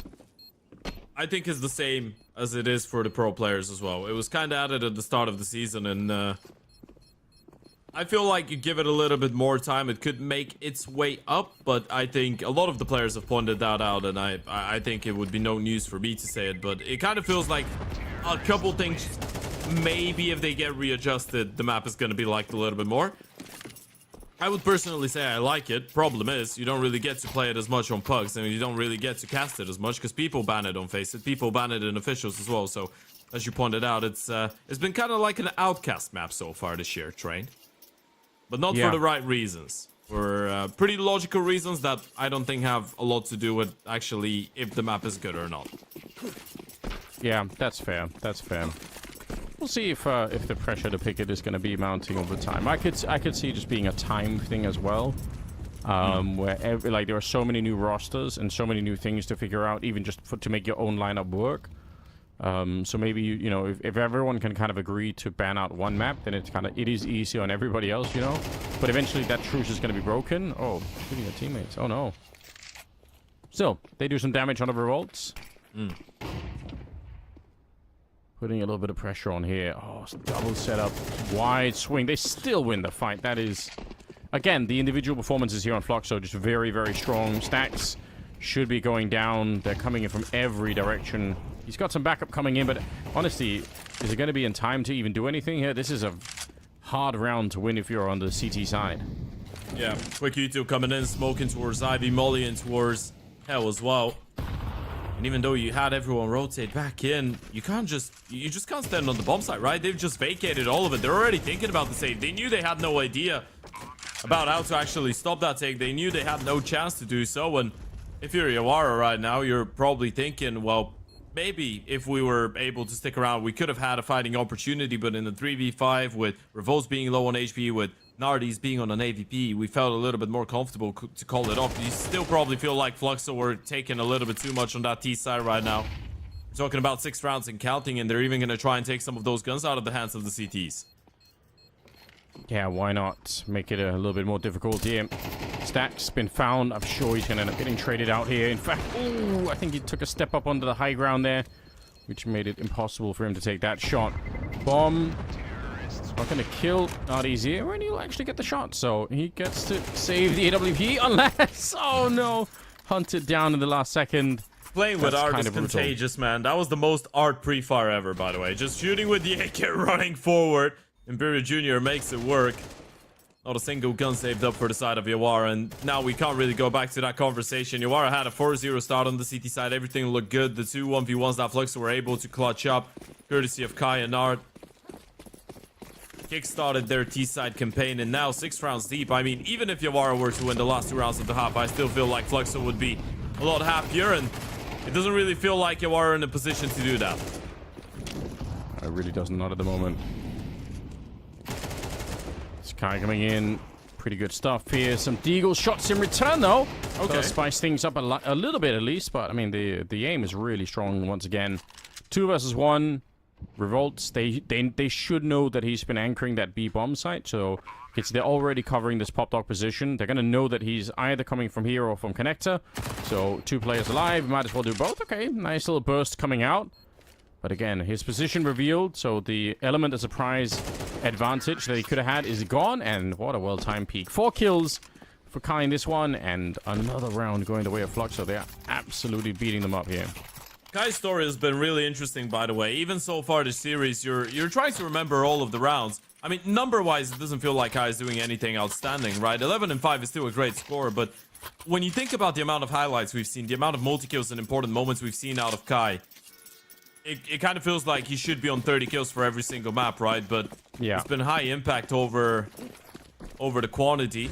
I think it's the same as it is for the pro players as well. It was kind of added at the start of the season, and I feel like you give it a little bit more time, it could make its way up, but I think a lot of the players have pointed that out, and I think it would be no news for me to say it, but it kind of feels like a couple things, maybe if they get readjusted, the map is going to be liked a little bit more. I would personally say I like it. Problem is, you don't really get to play it as much on pugs, and you don't really get to cast it as much because people ban it on Faceit, people ban it in officials as well. So, as you pointed out, it's been kind of like an outcast map so far this year, Train, but not for the right reasons. For pretty logical reasons that I don't think have a lot to do with actually if the map is good or not. Yeah, that's fair. That's fair. We'll see if the pressure to pick it is going to be mounting over time. I could see it just being a time thing as well, where there are so many new rosters and so many new things to figure out, even just to make your own lineup work. So maybe you know if everyone can kind of agree to ban out one map, then it is easy on everybody else, you know. But eventually that truce is going to be broken. Oh, shooting your teammates. Oh no. Still, they do some damage on the revolts. Putting a little bit of pressure on here. Oh, double setup. Wide swing. They still win the fight. That is... Again, the individual performances here on Fluxo just very, very strong. Stacks should be going down. They're coming in from every direction. He's got some backup coming in, but honestly, is it going to be in time to even do anything here? This is a hard round to win if you're on the CT side. Yeah, quick U2 coming in, smoking towards Ivy, Molly, and towards Hell as well. And even though you had everyone rotate back in, you just can't stand on the bomb site, right? They've just vacated all of it. They're already thinking about the save. They knew they had no idea about how to actually stop that take. They knew they had no chance to do so. And if you're Yawara right now, you're probably thinking, well, maybe if we were able to stick around, we could have had a fighting opportunity. But in the 3v5, with Revolts being low on HP, with Nardi's being on an AVP, we felt a little bit more comfortable to call it off. You still probably feel like Fluxo were taking a little bit too much on that T side right now. We're talking about 6 rounds and counting, and they're even going to try and take some of those guns out of the hands of the CTs. Yeah, why not make it a little bit more difficult here? Stack's been found. I'm sure he's going to end up getting traded out here. In fact, ooh, I think he took a step up onto the high ground there, which made it impossible for him to take that shot. Bomb. Not going to kill Nardi's here, and he'll actually get the shot. So he gets to save the AWP, unless... Oh, no. Hunted down in the last second. Playing with art is contagious, man. That was the most art pre-fire ever, by the way. Just shooting with the AK, running forward. Imperial Jr. makes it work. Not a single gun saved up for the side of Yawara, and now we can't really go back to that conversation. Yawara had a 4-0 start on the CT side. Everything looked good. The 2 1v1s that Fluxo were able to clutch up, courtesy of Kai and Art. Kickstarted their T-side campaign, and now 6 rounds deep. I mean, even if Yawara were to win the last 2 rounds of the half, I still feel like Fluxo would be a lot happier, and it doesn't really feel like Yawara are in a position to do that. It really doesn't, not at the moment. Sky coming in. Pretty good stuff here. Some Deagle shots in return, though. Okay. Does spice things up a little bit, at least, but, I mean, the aim is really strong once again. 2 versus 1. Revolts, they should know that he's been anchoring that B bomb site, so they're already covering this pop dog position. They're gonna know that he's either coming from here or from connector. So 2 players alive, might as well do both. Okay, nice little burst coming out. But again, his position revealed, so the element of surprise advantage that he could have had is gone, and what a well-timed peek. 4 kills for Kai in this one, and another round going the way of Fluxo. They are absolutely beating them up here. Kai's story has been really interesting, by the way. Even so far this series, you're trying to remember all of the rounds. I mean, number-wise, it doesn't feel like Kai is doing anything outstanding, right? 11-5 is still a great score, but when you think about the amount of highlights we've seen, the amount of multi-kills and important moments we've seen out of Kai, it kind of feels like he should be on 30 kills for every single map, right? But yeah, it's been high impact over the quantity.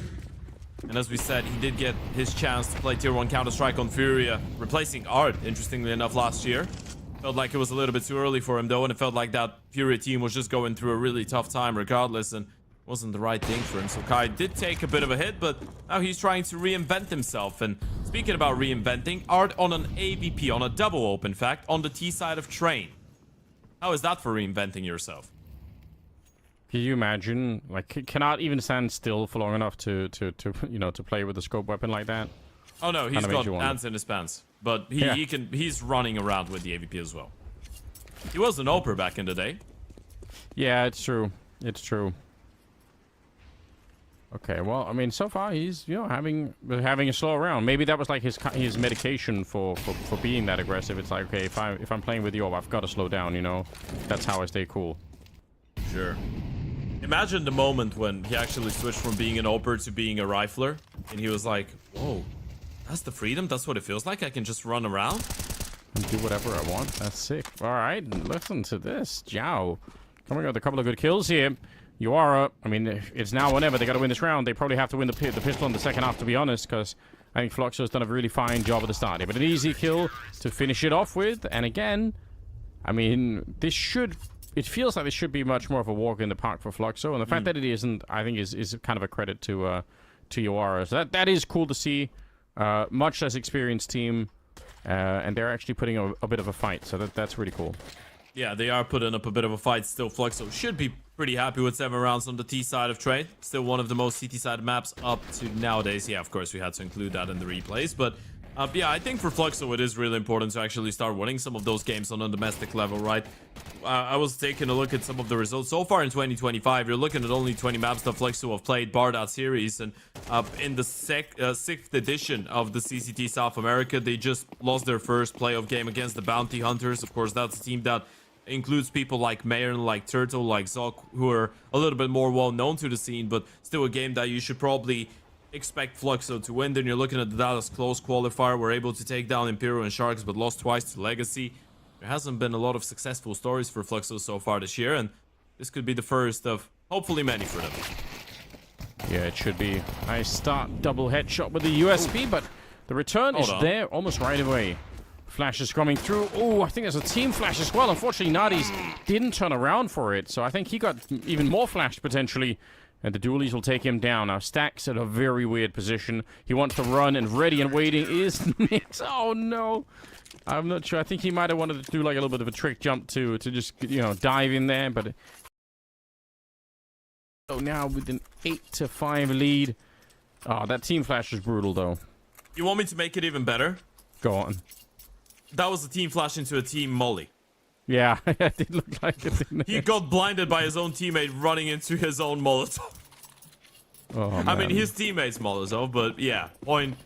And as we said, he did get his chance to play Tier 1 Counter-Strike on Furia, replacing Art, interestingly enough, last year. Felt like it was a little bit too early for him, though, and it felt like that Furia team was just going through a really tough time regardless, and wasn't the right thing for him. So Kai did take a bit of a hit, but now he's trying to reinvent himself. And speaking about reinventing, Art on an AVP, on a double open, in fact, on the T side of Train. How is that for reinventing yourself? Can you imagine, like, cannot even stand still for long enough to you know, to play with a scope weapon like that? Oh no, he's got ants in his pants, but he's running around with the AVP as well. He was an oper back in the day. Yeah, it's true. It's true. Okay, well, I mean, so far he's, you know, having a slow round. Maybe that was like his medication for being that aggressive. It's like, okay, if I'm playing with you, I've got to slow down. You know, that's how I stay cool. Sure. Imagine the moment when he actually switched from being an oper to being a rifler, and he was like, whoa, that's the freedom? That's what it feels like? I can just run around? And do whatever I want? That's sick. All right, listen to this. Jiao coming with a couple of good kills here. Yawara, I mean, it's now or never. They got to win this round. They probably have to win the pistol in the second half, to be honest, because I think Fluxo's done a really fine job at the start here. But an easy kill to finish it off with. And again, I mean, it feels like this should be much more of a walk in the park for Fluxo, and the fact that it isn't, I think, is kind of a credit to Yawara. So that is cool to see. Much less experienced team, and they're actually putting a bit of a fight. So that's really cool. Yeah, they are putting up a bit of a fight still. Fluxo should be pretty happy with 7 rounds on the T side of Trade. Still one of the most CT side maps up to nowadays. Yeah, of course, we had to include that in the replays, but yeah, I think for Fluxo, it is really important to actually start winning some of those games on a domestic level, right? I was taking a look at some of the results. So far in 2025, you're looking at only 20 maps that Fluxo have played, bar that series. And in the 6th edition of the CCT South America, they just lost their first playoff game against the Bounty Hunters. Of course, that's a team that includes people like Mayer, like Turtle, like Zoc, who are a little bit more well known to the scene, but still a game that you should probably expect Fluxo to win. Then you're looking at the Dallas close qualifier. We're able to take down Imperial and Sharks, but lost twice to Legacy. There hasn't been a lot of successful stories for Fluxo so far this year, and this could be the first of hopefully many for them. Yeah, it should be. Nice start, double headshot with the USP, but the return is there almost right away. Flash is coming through. Oh, I think there's a team flash as well. Unfortunately, Nadi's didn't turn around for it, so I think he got even more flashed potentially. And the dualies will take him down. Now, Stack's at a very weird position. He wants to run, and ready and waiting is Nix. Oh, no. I'm not sure. I think he might have wanted to do like a little bit of a trick jump to just, you know, dive in there, but... So now with an 8-5 lead. Oh, that team flash is brutal, though. You want me to make it even better? Go on. That was a team flash into a team molly. Yeah, it did look like it, didn't it? He got blinded by his own teammate running into his own Molotov. Oh, man. I mean, his teammate's Molotov, but yeah, point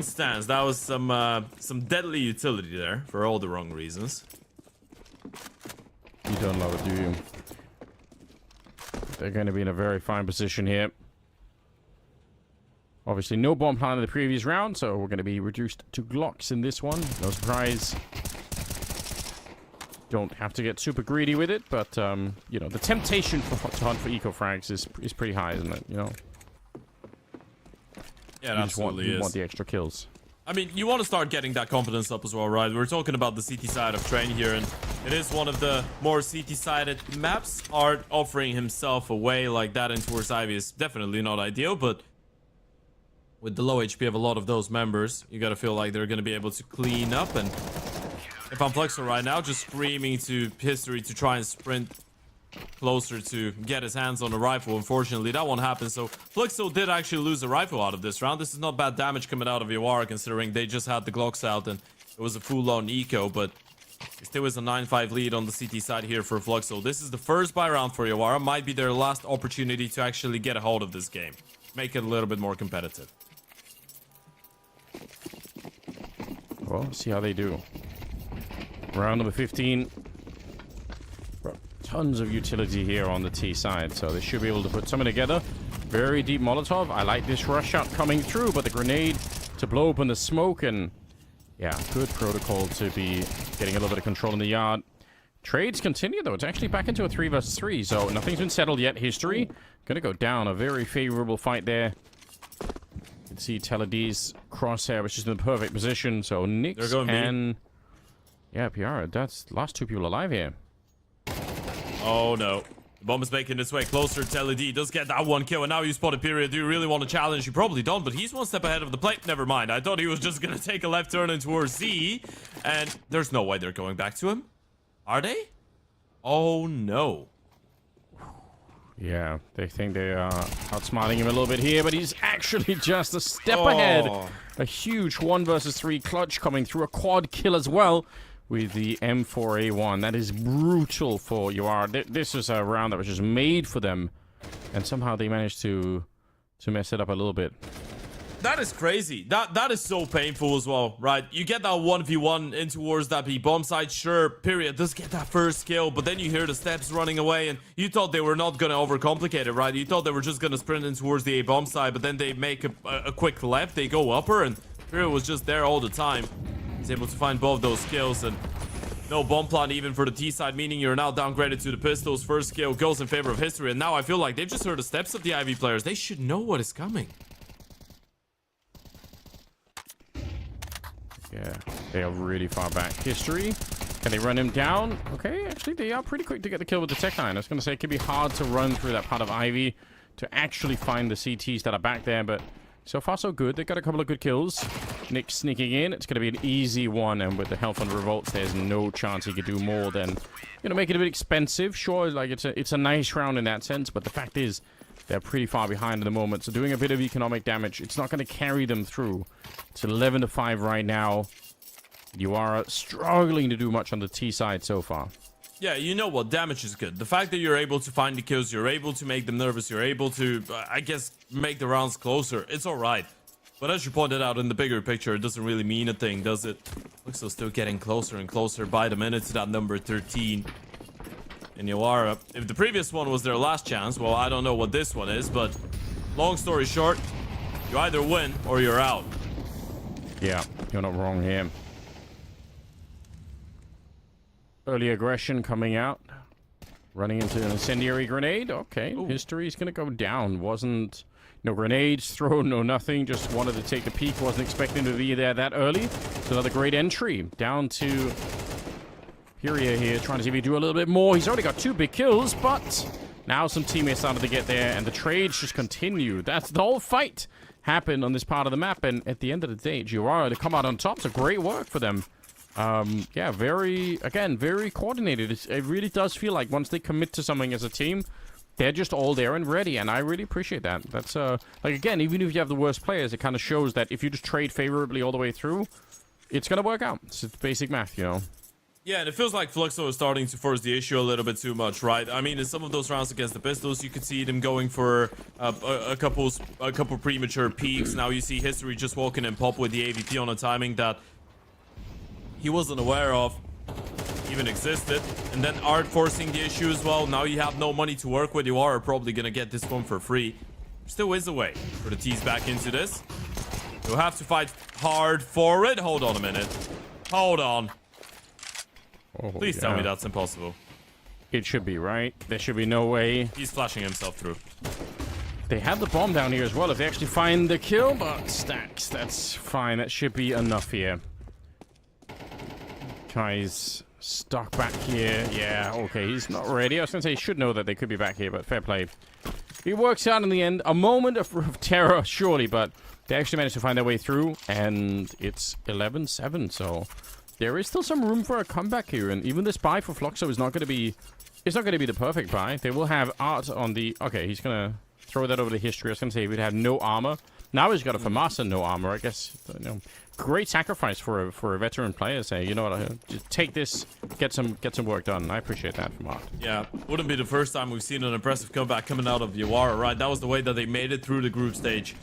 stands. That was some deadly utility there for all the wrong reasons. You don't love it, do you? They're going to be in a very fine position here. Obviously, no bomb plan in the previous round, so we're going to be reduced to Glocks in this one. No surprise. Don't have to get super greedy with it, but, you know, the temptation to hunt for eco-frags is pretty high, isn't it? You know? Yeah, it absolutely is. You want the extra kills. I mean, you want to start getting that confidence up as well, right? We're talking about the CT side of Train here, and it is one of the more CT-sided maps. Art offering himself away like that in towards Ivy is definitely not ideal, but with the low HP of a lot of those members, you gotta feel like they're gonna be able to clean up. And if I'm Fluxo right now, just screaming to history to try and sprint closer to get his hands on a rifle. Unfortunately, that won't happen. So Fluxo did actually lose a rifle out of this round. This is not bad damage coming out of Yawara, considering they just had the Glocks out and it was a full-on eco, but it still is a 9-5 lead on the CT side here for Fluxo. This is the first buy round for Yawara. Might be their last opportunity to actually get a hold of this game. Make it a little bit more competitive. Well, see how they do. Round number 15. Tons of utility here on the T side, so they should be able to put something together. Very deep Molotov. I like this rush shot coming through, but the grenade to blow open the smoke, and yeah, good protocol to be getting a little bit of control in the yard. Trades continue, though. It's actually back into a 3 versus 3, so nothing's been settled yet. History gonna go down. A very favorable fight there. You can see Teled's crosshair, which is in the perfect position. So Nix and yeah, Piara. That's the last 2 people alive here. Oh no. The bomb is making its way closer. Teled does get that 1 kill, and now you spotted Period. Do you really want to challenge? You probably don't, but he's 1 step ahead of the plate. Never mind. I thought he was just gonna take a left turn in towards Z, and there's no way they're going back to him. Are they? Oh no. Yeah, they think they are outsmarting him a little bit here, but he's actually just a step ahead. A huge 1 versus 3 clutch coming through. A quad kill as well with the M4A1. That is brutal for Yawara. This was a round that was just made for them, and somehow they managed to mess it up a little bit. That is crazy. That is so painful as well, right? You get that 1v1 in towards that B bomb site. Sure, Period does get that first kill, but then you hear the steps running away, and you thought they were not going to overcomplicate it, right? You thought they were just going to sprint in towards the A bomb site, but then they make a quick left. They go upper, and Period was just there all the time. He's able to find both those kills, and no bomb plan even for the T side, meaning you're now downgraded to the pistols. First kill goes in favor of History, and now I feel like they've just heard the steps of the Ivy players. They should know what is coming. Yeah, they are really far back. History, can they run him down? Okay, actually, they are pretty quick to get the kill with the Tech 9. I was going to say it could be hard to run through that part of Ivy to actually find the CTs that are back there, but so far so good. They got a couple of good kills. Nick sneaking in. It's going to be an easy one, and with the health on Revolts, there's no chance he could do more than, you know, make it a bit expensive. Sure, like it's a nice round in that sense, but the fact is, they're pretty far behind at the moment, so doing a bit of economic damage, it's not going to carry them through. It's 11-5 right now. You are struggling to do much on the T side so far. Yeah, you know what? Damage is good. The fact that you're able to find the kills, you're able to make them nervous, you're able to, I guess, make the rounds closer. It's alright. But as you pointed out in the bigger picture, it doesn't really mean a thing, does it? Looks like still getting closer and closer by the minute to that number 13. And Yawara, if the previous one was their last chance, well, I don't know what this one is, but long story short, you either win or you're out. Yeah, you're not wrong here. Early aggression coming out. Running into an incendiary grenade. Okay, history's gonna go down. Wasn't... No grenades thrown, no nothing. Just wanted to take a peek. Wasn't expecting to be there that early. It's another great entry. Down to Furia here, trying to see if he do a little bit more. He's already got 2 big kills, but now some teammates started to get there, and the trades just continue. That's the whole fight happened on this part of the map, and at the end of the day, Yawara to come out on top. So great work for them. Yeah, very coordinated. It really does feel like once they commit to something as a team, they're just all there and ready, and I really appreciate that. That's, like, again, even if you have the worst players, it kind of shows that if you just trade favorably all the way through, it's going to work out. It's basic math, you know? Yeah, and it feels like Fluxo is starting to force the issue a little bit too much, right? I mean, in some of those rounds against the Pistols, you could see them going for a couple premature peaks. Now you see History just walking in pop with the AVP on a timing that he wasn't aware of even existed, and then Art forcing the issue as well. Now you have no money to work with. You are probably gonna get this one for free. Still is a way for the T's back into this. You'll have to fight hard for it. Hold on a minute. Hold on. Oh, Please tell me that's impossible. It should be, right? There should be no way. He's flashing himself through. They have the bomb down here as well if they actually find the kill, but stacks, that's fine. That should be enough here. Guy's stuck back here. Yeah, okay, he's not ready. I was going to say he should know that they could be back here, but fair play. It works out in the end. A moment of terror, surely, but they actually managed to find their way through, and it's 11-7, so there is still some room for a comeback here, and even this buy for Fluxo is not going to be... It's not going to be the perfect buy. They will have Art on the... Okay, he's going to throw that over to History. I was going to say, if he'd had no armor. Now he's got a FAMASA no armor, I guess. You know, great sacrifice for a veteran player. Say, you know what, just take this, get some work done. I appreciate that from Art. Yeah, wouldn't be the first time we've seen an impressive comeback coming out of Yawara, right? That was the way that they made it through the group stage.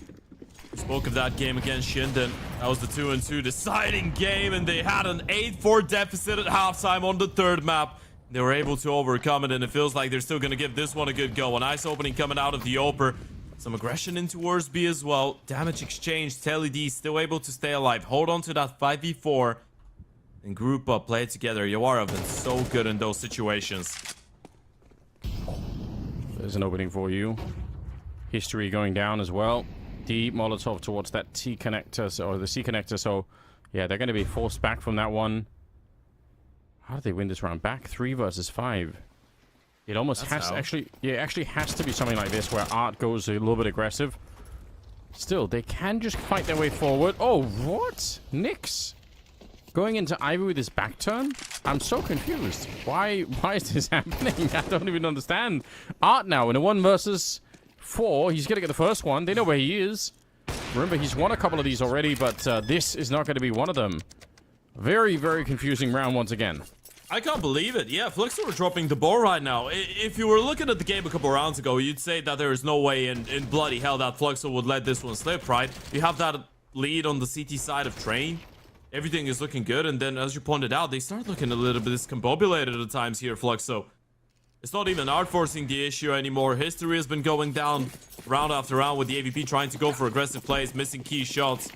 We spoke of that game against Shinden. That was the 2-2 deciding game, and they had an 8-4 deficit at halftime on the third map. They were able to overcome it, and it feels like they're still going to give this one a good go. A nice opening coming out of the Oper. Some aggression into Worst B as well. Damage exchange. Telly still able to stay alive. Hold on to that 5v4. And group up. Play it together. Yawara have been so good in those situations. There's an opening for you. History going down as well. Deep Molotov towards that T connector, or the C connector. So, yeah, they're going to be forced back from that one. How did they win this round? Back 3 versus 5. It almost has to actually... Yeah, it actually has to be something like this where Art goes a little bit aggressive. Still, they can just fight their way forward. Oh, what? Nix going into Ivy with his back turn? I'm so confused. Why is this happening? I don't even understand. Art now in a 1 versus 4. He's going to get the first one. They know where he is. Remember, he's won a couple of these already, but this is not going to be one of them. Very, very confusing round once again. I can't believe it. Yeah, Fluxo are dropping the ball right now. If you were looking at the game a couple rounds ago, you'd say that there is no way in bloody hell that Fluxo would let this one slip, right? You have that lead on the CT side of Train. Everything is looking good, and then, as you pointed out, they start looking a little bit discombobulated at times here, Fluxo. It's not even Art forcing the issue anymore. History has been going down round after round with the AVP trying to go for aggressive plays, missing key shots.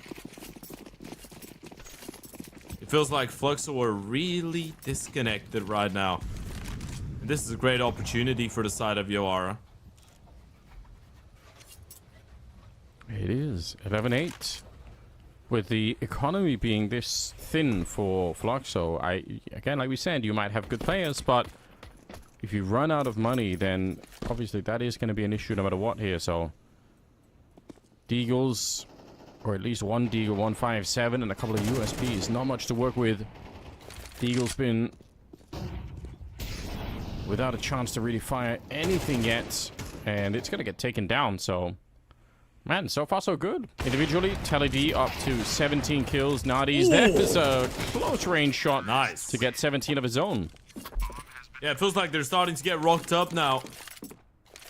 Feels like Fluxo are really disconnected right now. And this is a great opportunity for the side of Yawara. It is 11-8. With the economy being this thin for Fluxo, again, like we said, you might have good players, but if you run out of money, then obviously that is going to be an issue no matter what here. So Deagles, or at least one Deagle, 157, and a couple of USPs. Not much to work with. Deagle's been without a chance to really fire anything yet, and it's going to get taken down. So, man, so far so good. Individually, Telly D up to 17 kills. Nadi's there's a close range shot. Nice. To get 17 of his own. Yeah, it feels like they're starting to get rocked up now.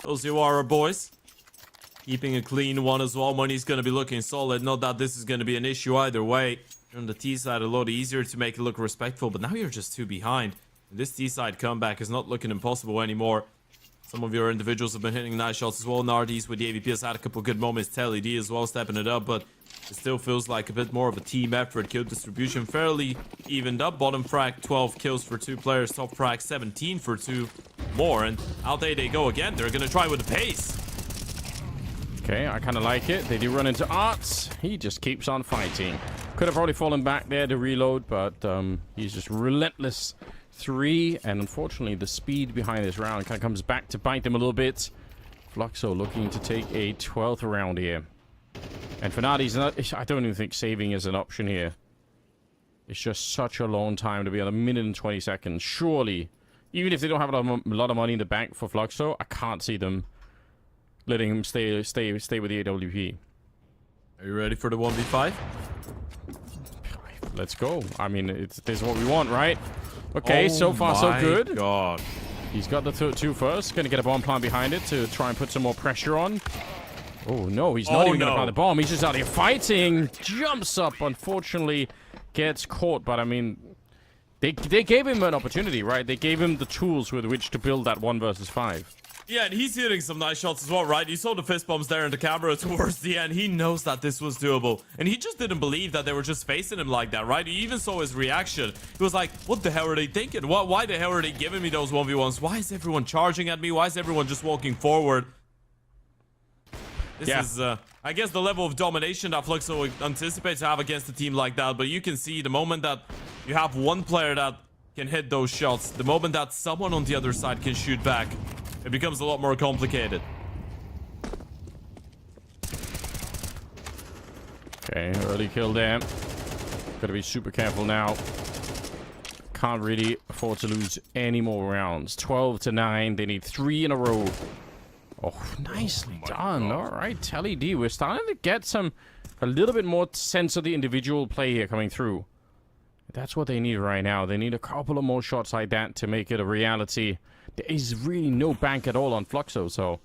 Those Yawara boys. Keeping a clean one as well. Money's going to be looking solid. Not that this is going to be an issue either way. On the T side, a lot easier to make it look respectful, but now you're just 2 behind. This T side comeback is not looking impossible anymore. Some of your individuals have been hitting nice shots as well. Nardies with the AVP has had a couple good moments. Telly D as well stepping it up, but it still feels like a bit more of a team effort. Kill distribution fairly evened up. Bottom frag 12 kills for 2 players. Top frag 17 for 2 more. And out they go again. They're going to try with the pace. Okay, I kind of like it. They do run into Arts. He just keeps on fighting. Could have probably fallen back there to reload, but he's just relentless. 3, and unfortunately the speed behind this round kind of comes back to bite them a little bit. Fluxo looking to take a 12th round here. And for Nadi's not, I don't even think saving is an option here. It's just such a long time to be on 1 minute and 20 seconds. Surely, even if they don't have a lot of money in the bank for Fluxo, I can't see them letting him stay with the AWP. Are you ready for the 1v5? Let's go. I mean, this is what we want, right? Okay, so far so good. God. He's got the 2 first. Gonna get a bomb plant behind it to try and put some more pressure on. Oh no, he's not even gonna plant the bomb. He's just out here fighting. Jumps up, unfortunately gets caught. But I mean, they gave him an opportunity, right? They gave him the tools with which to build that 1 versus 5. Yeah, and he's hitting some nice shots as well, right? You saw the fist bumps there in the camera towards the end. He knows that this was doable. And he just didn't believe that they were just facing him like that, right? You even saw his reaction. He was like, what the hell are they thinking? Why the hell are they giving me those 1v1s? Why is everyone charging at me? Why is everyone just walking forward? This is, I guess, the level of domination that Fluxo anticipates to have against a team like that. But you can see the moment that you have one player that can hit those shots, the moment that someone on the other side can shoot back, it becomes a lot more complicated. Okay, early kill there. Gotta be super careful now. Can't really afford to lose any more rounds. 12-9. They need 3 in a row. Oh, nicely done. All right, Telly D. We're starting to get a little bit more sense of the individual play here coming through. That's what they need right now. They need a couple of more shots like that to make it a reality. There is really no bank at all on Fluxo, so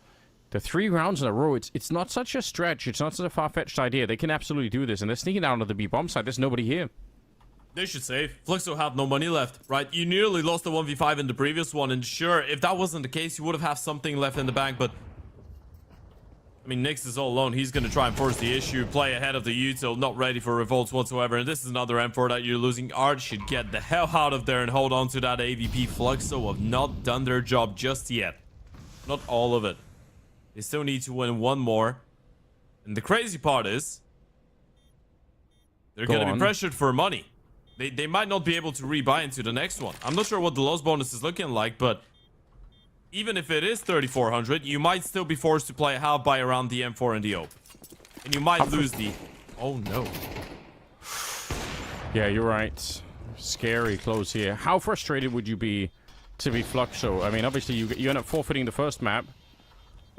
the 3 rounds in a row, it's not such a stretch. It's not such a far-fetched idea. They can absolutely do this, and they're sneaking out of the B-bomb side. There's nobody here. They should save. Fluxo have no money left, right? You nearly lost the 1v5 in the previous one, and sure, if that wasn't the case, you would have something left in the bank, but I mean, Nyx is all alone. He's going to try and force the issue, play ahead of the util, not ready for revolts whatsoever. And this is another M4 that you're losing. Art should get the hell out of there and hold on to that AVP. Fluxo have not done their job just yet. Not all of it. They still need to win 1 more. And the crazy part is, they're going to be pressured for money. They might not be able to rebuy into the next one. I'm not sure what the loss bonus is looking like, but even if it is 3,400, you might still be forced to play half buy around the M4 and the OP. And you might lose the... Oh, no. Yeah, you're right. Scary close here. How frustrated would you be to be Fluxo? I mean, obviously, you end up forfeiting the first map.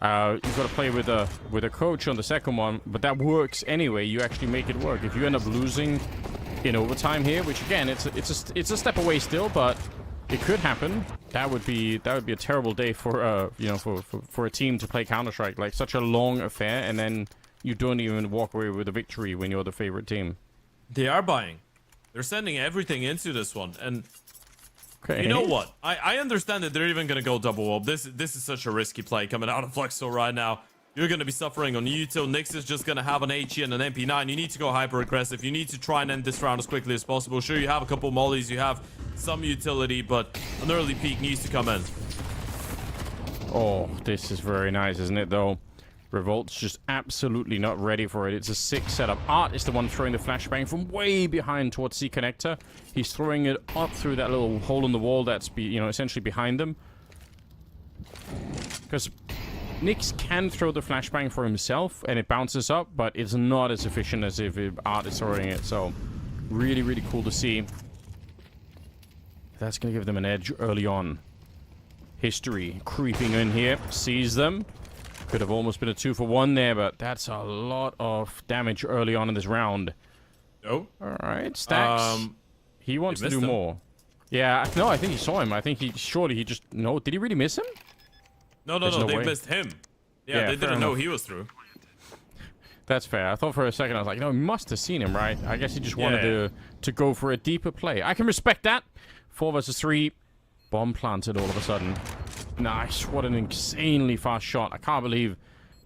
You've got to play with a coach on the second one, but that works anyway. You actually make it work. If you end up losing in overtime here, which, again, it's a step away still, but... it could happen. That would be a terrible day for for a team to play Counter-Strike, like such a long affair, and then you don't even walk away with a victory when you're the favorite team. They are buying. They're sending everything into this one, and okay. You know what? I understand that they're even gonna go double up. This is such a risky play coming out of Fluxo right now. You're going to be suffering on util. Nyx is just going to have an HE and an MP9. You need to go hyper aggressive. You need to try and end this round as quickly as possible. Sure, you have a couple mollies. You have some utility, but an early peak needs to come in. Oh, this is very nice, isn't it, though? Revolt's just absolutely not ready for it. It's a sick setup. Art is the one throwing the flashbang from way behind towards C connector. He's throwing it up through that little hole in the wall that's, essentially behind them. Because Nyx can throw the flashbang for himself, and it bounces up, but it's not as efficient as if Art is throwing it. So, really, really cool to see. That's going to give them an edge early on. History creeping in here. Sees them. Could have almost been a 2-for-1 there, but that's a lot of damage early on in this round. Oh. Alright, Stacks. He wants to do more. Yeah, no, I think he saw him. I think he just... No, did he really miss him? No, they missed him. Yeah, they didn't know he was through. That's fair. I thought for a second, I was like, no, he must have seen him, right? I guess he just wanted to go for a deeper play. I can respect that. 4 versus 3. Bomb planted all of a sudden. Nice. What an insanely fast shot. I can't believe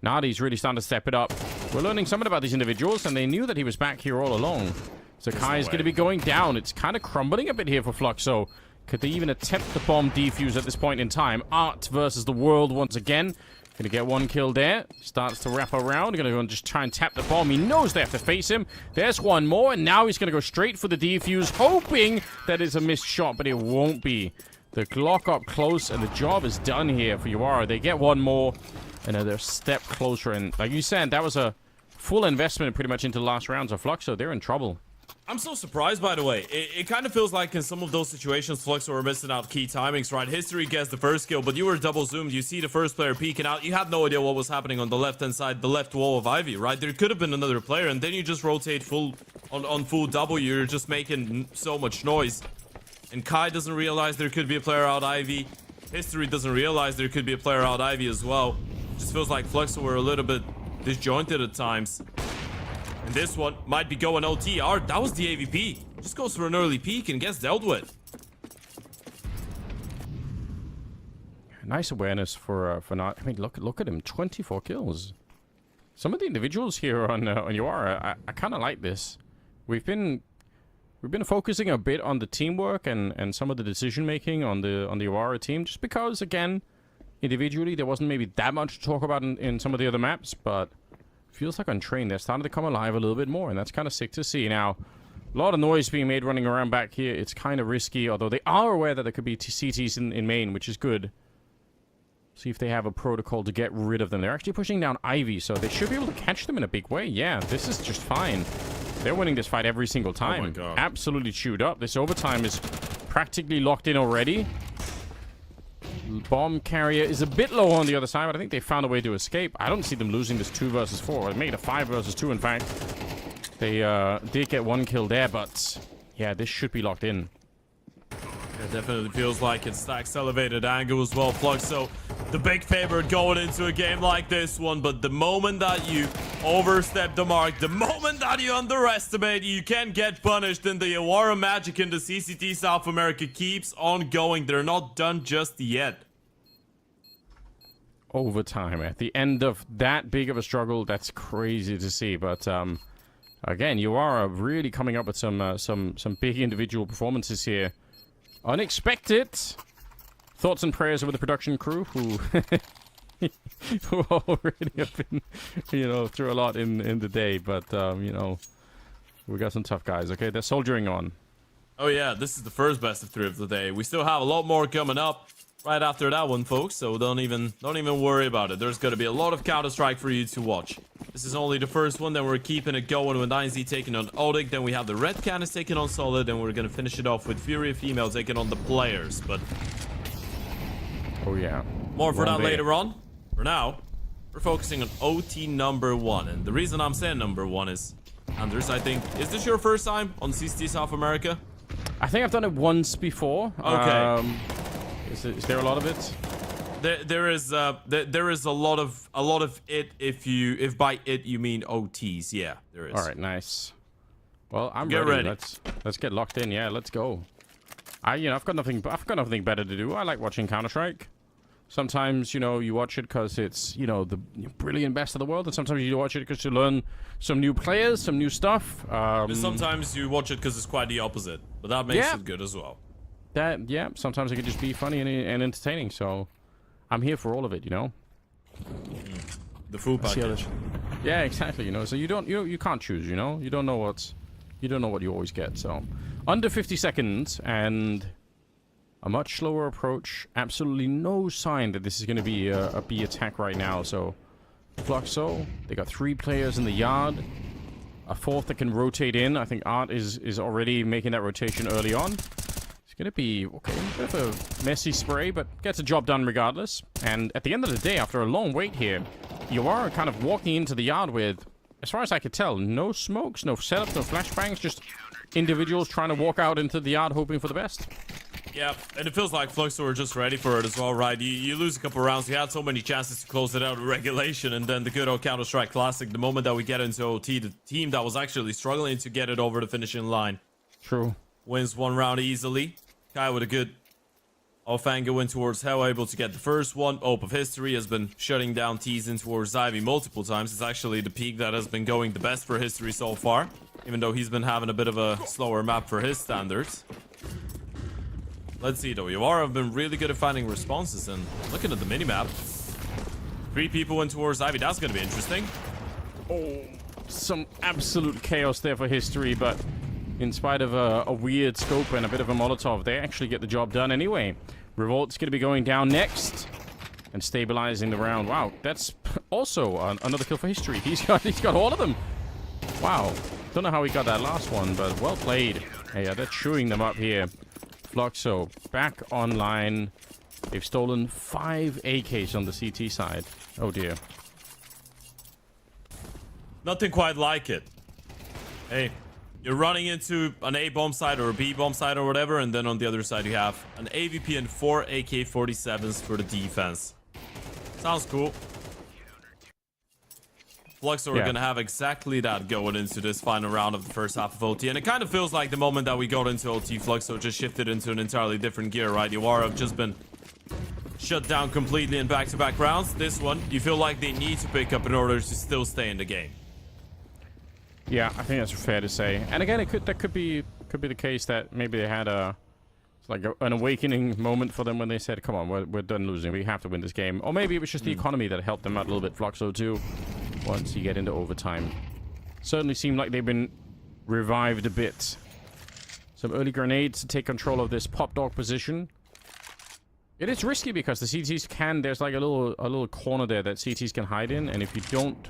Nadi's really starting to step it up. We're learning something about these individuals, and they knew that he was back here all along. So Kai is going to be going down. It's kind of crumbling a bit here for Fluxo. Could they even attempt the bomb defuse at this point in time? Art versus the world once again. Going to get one kill there. Starts to wrap around. Going to go and just try and tap the bomb. He knows they have to face him. There's one more, and now he's going to go straight for the defuse, hoping that it's a missed shot, but it won't be. The Glock up close, and the job is done here for Yawara. They get one more, and they're a step closer. And like you said, that was a full investment pretty much into the last rounds of Fluxo. They're in trouble. I'm so surprised, by the way. It kind of feels like in some of those situations, Fluxo were missing out key timings, right? History gets the first kill, but you were double zoomed. You see the first player peeking out. You had no idea what was happening on the left-hand side, the left wall of Ivy, right? There could have been another player, and then you just rotate full on full W. You're just making so much noise. And Kai doesn't realize there could be a player out Ivy. History doesn't realize there could be a player out Ivy as well. Just feels like Fluxo were a little bit disjointed at times. And this one might be going OT. Art, that was the AVP. Just goes for an early peek and gets dealt with. Nice awareness for not. I mean, look at him, 24 kills. Some of the individuals here on Yawara, I kind of like this. We've been focusing a bit on the teamwork and some of the decision making on the Yawara team, just because again, individually there wasn't maybe that much to talk about in some of the other maps, but feels like on train they're starting to come alive a little bit more, and that's kind of sick to see. Now, a lot of noise being made running around back here. It's kind of risky, although they are aware that there could be CTs in main, which is good. See if they have a protocol to get rid of them. They're actually pushing down Ivy, so they should be able to catch them in a big way. Yeah, this is just fine. They're winning this fight every single time. Oh my God. Absolutely chewed up. This overtime is practically locked in already. Bomb carrier is a bit low on the other side, but I think they found a way to escape. I don't see them losing this 2 versus 4. It made a 5 versus 2, in fact. They did get one kill there, but yeah, this should be locked in. It definitely feels like it stacks elevated angle as well. Fluxo, the big favorite going into a game like this one, but the moment that you overstep the mark, the moment that you underestimate, you can get punished, and the Yawara magic in the CCT South America keeps on going. They're not done just yet. Overtime at the end of that big of a struggle, that's crazy to see, but again, Yawara really coming up with some big individual performances here. Unexpected. Thoughts and prayers over the production crew who who already have been, through a lot in the day, but we got some tough guys. Okay, they're soldiering on. Oh yeah, this is the first best of 3 of the day. We still have a lot more coming up right after that one, folks, so don't even worry about it. There's going to be a lot of Counter-Strike for you to watch. This is only the first one, then we're keeping it going with 9Z taking on Odic, then we have the Red Cannons taking on Solid, and we're going to finish it off with Fury Female taking on the players, but oh yeah, more for that later on. For now, we're focusing on OT number 1, and the reason I'm saying number 1 is, Anders, I think, is this your first time on CCT South America? I think I've done it once before. Okay. Is there a lot of it? There is a lot of it if by it you mean OTs. Yeah, there is. All right, nice. Well, I'm Get ready. Let's get locked in. Yeah, let's go. I've got nothing better to do. I like watching Counter-Strike. Sometimes, you watch it because it's, the brilliant best of the world, and sometimes you watch it because you learn some new players, some new stuff. Sometimes you watch it because it's quite the opposite, but that makes it good as well. Sometimes it can just be funny and entertaining, so I'm here for all of it, The full package. Yeah, exactly, so you can't choose, you don't know what you always get. So under 50 seconds and a much slower approach. Absolutely no sign that this is going to be a B attack right now. So Fluxo, they got 3 players in the yard, a 4th that can rotate in. I think Art is already making that rotation early on. It's going to be, okay, a bit of a messy spray, but gets a job done regardless. And at the end of the day, after a long wait here, Yawara kind of walking into the yard with, as far as I could tell, no smokes, no setups, no flashbangs, just individuals trying to walk out into the yard hoping for the best. Yeah, and it feels like Fluxo were just ready for it as well, right? You lose a couple rounds, you had so many chances to close it out with regulation, and then the good old Counter-Strike Classic, the moment that we get into OT, the team that was actually struggling to get it over the finishing line True. wins 1 round easily. Kai with a good Offang going towards Hell, able to get the first one. Ope of History has been shutting down T's in towards Ivy multiple times. It's actually the peak that has been going the best for History so far, even though he's been having a bit of a slower map for his standards. Let's see though, Yawara have been really good at finding responses, and looking at the minimap, 3 people went towards Ivy. That's going to be interesting. Oh, some absolute chaos there for History, but in spite of a weird scope and a bit of a Molotov, they actually get the job done anyway. Revolt's going to be going down next and stabilizing the round. Wow, that's also another kill for History. He's got all of them. Wow, don't know how he got that last one, but well played. Hey, they're chewing them up here. Fluxo back online. They've stolen 5 AKs on the CT side. Oh dear. Nothing quite like it. Hey, you're running into an A bomb site or a B bomb site or whatever, and then on the other side you have an AVP and 4 AK-47s for the defense. Sounds cool. Fluxo are gonna have exactly that going into this final round of the first half of OT, and it kind of feels like the moment that we got into OT, Fluxo just shifted into an entirely different gear, right? Yawara have just been shut down completely in back-to-back rounds. This one, you feel like they need to pick up in order to still stay in the game. Yeah, I think that's fair to say. And again, that could be the case that maybe they had an awakening moment for them when they said, "Come on, we're done losing. We have to win this game." Or maybe it was just the economy that helped them out a little bit. Fluxo too. Once you get into overtime, certainly seemed like they've been revived a bit. Some early grenades to take control of this pop dog position. It is risky because the CTs can. There's like a little corner there that CTs can hide in, and if you don't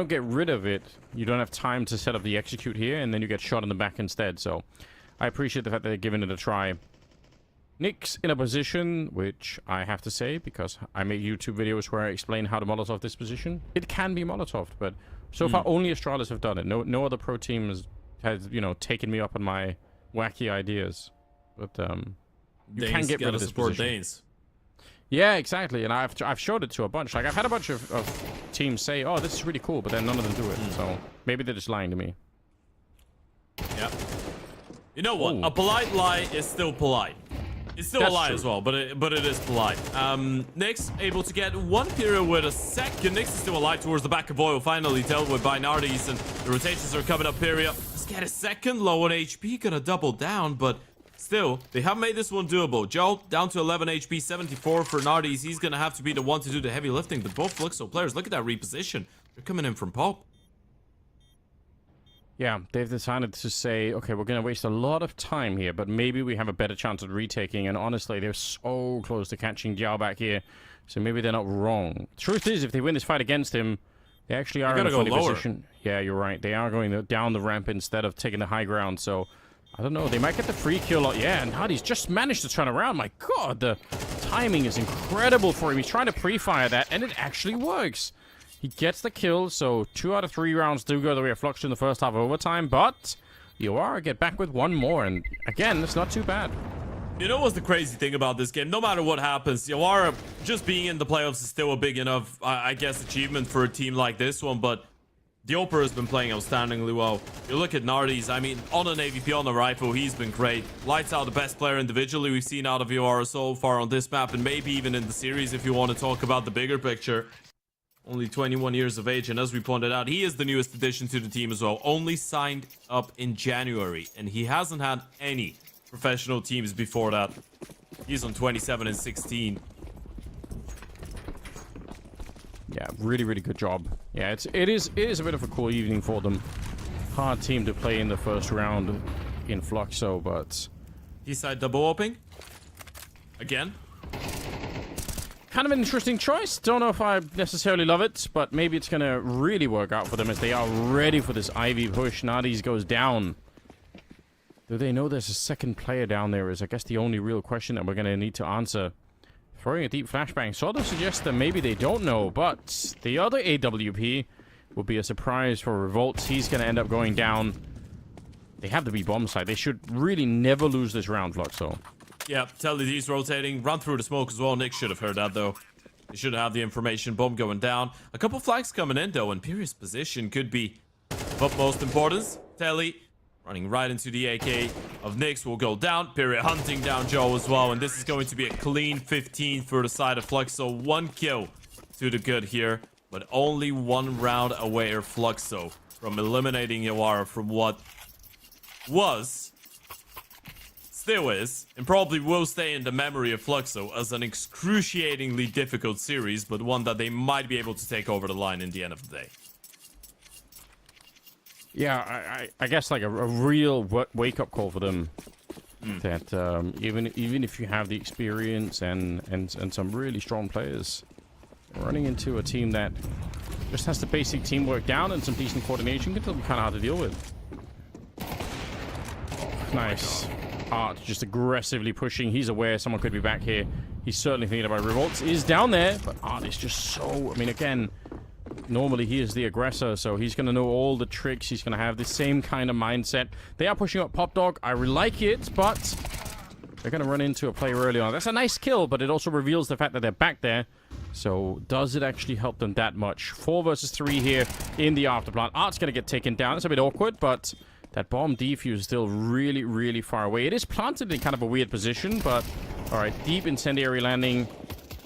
get rid of it, you don't have time to set up the execute here, and then you get shot in the back instead. So I appreciate the fact that they're giving it a try. Nick's in a position which I have to say, because I make YouTube videos where I explain how to Molotov this position. It can be Molotoved, but so far only Astralis have done it. No other pro team has taken me up on my wacky ideas. But you can get rid of this position. Danes. Yeah, exactly, and I've showed it to a bunch. Like I've had a bunch of teams say, "Oh, this is really cool," but then none of them do it. So maybe they're just lying to me. Yeah. You know what? A polite lie is still polite. It's still a lie as well, but it is polite. Nyx able to get one period with a second. Nyx is still alive towards the back of oil. Finally dealt with by Nardes, and the rotations are coming up. Period. Let's get a second. Low on HP, gonna double down, but still, they have made this one doable. Joe down to 11 HP, 74 for Nardes. He's gonna have to be the one to do the heavy lifting. But both Fluxo players, look at that reposition. They're coming in from pop. Yeah, they've decided to say, okay, we're going to waste a lot of time here, but maybe we have a better chance of retaking. And honestly, they're so close to catching Jiao back here, so maybe they're not wrong. Truth is, if they win this fight against him, they actually are in a funny position. Yeah, you're right. They are going down the ramp instead of taking the high ground, so I don't know. They might get the free kill. Yeah, and Hardy's just managed to turn around. My God, the timing is incredible for him. He's trying to pre-fire that, and it actually works. He gets the kill, so 2 out of 3 rounds do go the way of Fluxo in the first half of overtime, but Yawara get back with one more, and again, it's not too bad. You know what's the crazy thing about this game? No matter what happens, Yawara just being in the playoffs is still a big enough, I guess, achievement for a team like this one, but the Oper has been playing outstandingly well. You look at Nardes, I mean, on an AVP, on the rifle, he's been great. Lights out the best player individually we've seen out of Yawara so far on this map, and maybe even in the series if you want to talk about the bigger picture. Only 21 years of age, and as we pointed out, he is the newest addition to the team as well. Only signed up in January, and he hasn't had any professional teams before that. He's on 27 and 16. Yeah, really, really good job. Yeah, it is a bit of a cool evening for them. Hard team to play in the first round in Fluxo, but Eastside double opening again. Kind of an interesting choice. Don't know if I necessarily love it, but maybe it's going to really work out for them as they are ready for this Ivy push. Nardes goes down. Do they know there's a second player down there is, I guess, the only real question that we're going to need to answer. Throwing a deep flashbang sort of suggests that maybe they don't know, but the other AWP will be a surprise for Revolt. He's going to end up going down. They have the B bomb side. They should really never lose this round, Fluxo. Yeah, Telly's rotating. Run through the smoke as well. Nick should have heard that, though. He should have the information. Bomb going down. A couple flags coming in, though. Imperious position could be of utmost importance. Telly running right into the AK. of Nyx will go down. Period hunting down Joe as well. And this is going to be a clean 15 for the side of Fluxo. 1 kill to the good here. But only 1 round away are Fluxo from eliminating Yawara from what was, still is, and probably will stay in the memory of Fluxo as an excruciatingly difficult series, but one that they might be able to take over the line in the end of the day. Yeah, I guess like a real wake-up call for them. That even if you have the experience and some really strong players, running into a team that just has the basic teamwork down and some decent coordination can still be kind of hard to deal with. Nice. Art just aggressively pushing. He's aware someone could be back here. He's certainly thinking about revolts. Is down there, but Art is just so... I mean, again, normally he is the aggressor, so he's going to know all the tricks. He's going to have the same kind of mindset. They are pushing up Pop Dog. I like it, but they're going to run into a player early on. That's a nice kill, but it also reveals the fact that they're back there. So does it actually help them that much? 4 versus 3 here in the afterplant. Art's going to get taken down. It's a bit awkward, but that bomb defuse is still really, really far away. It is planted in kind of a weird position, but all right, deep incendiary landing.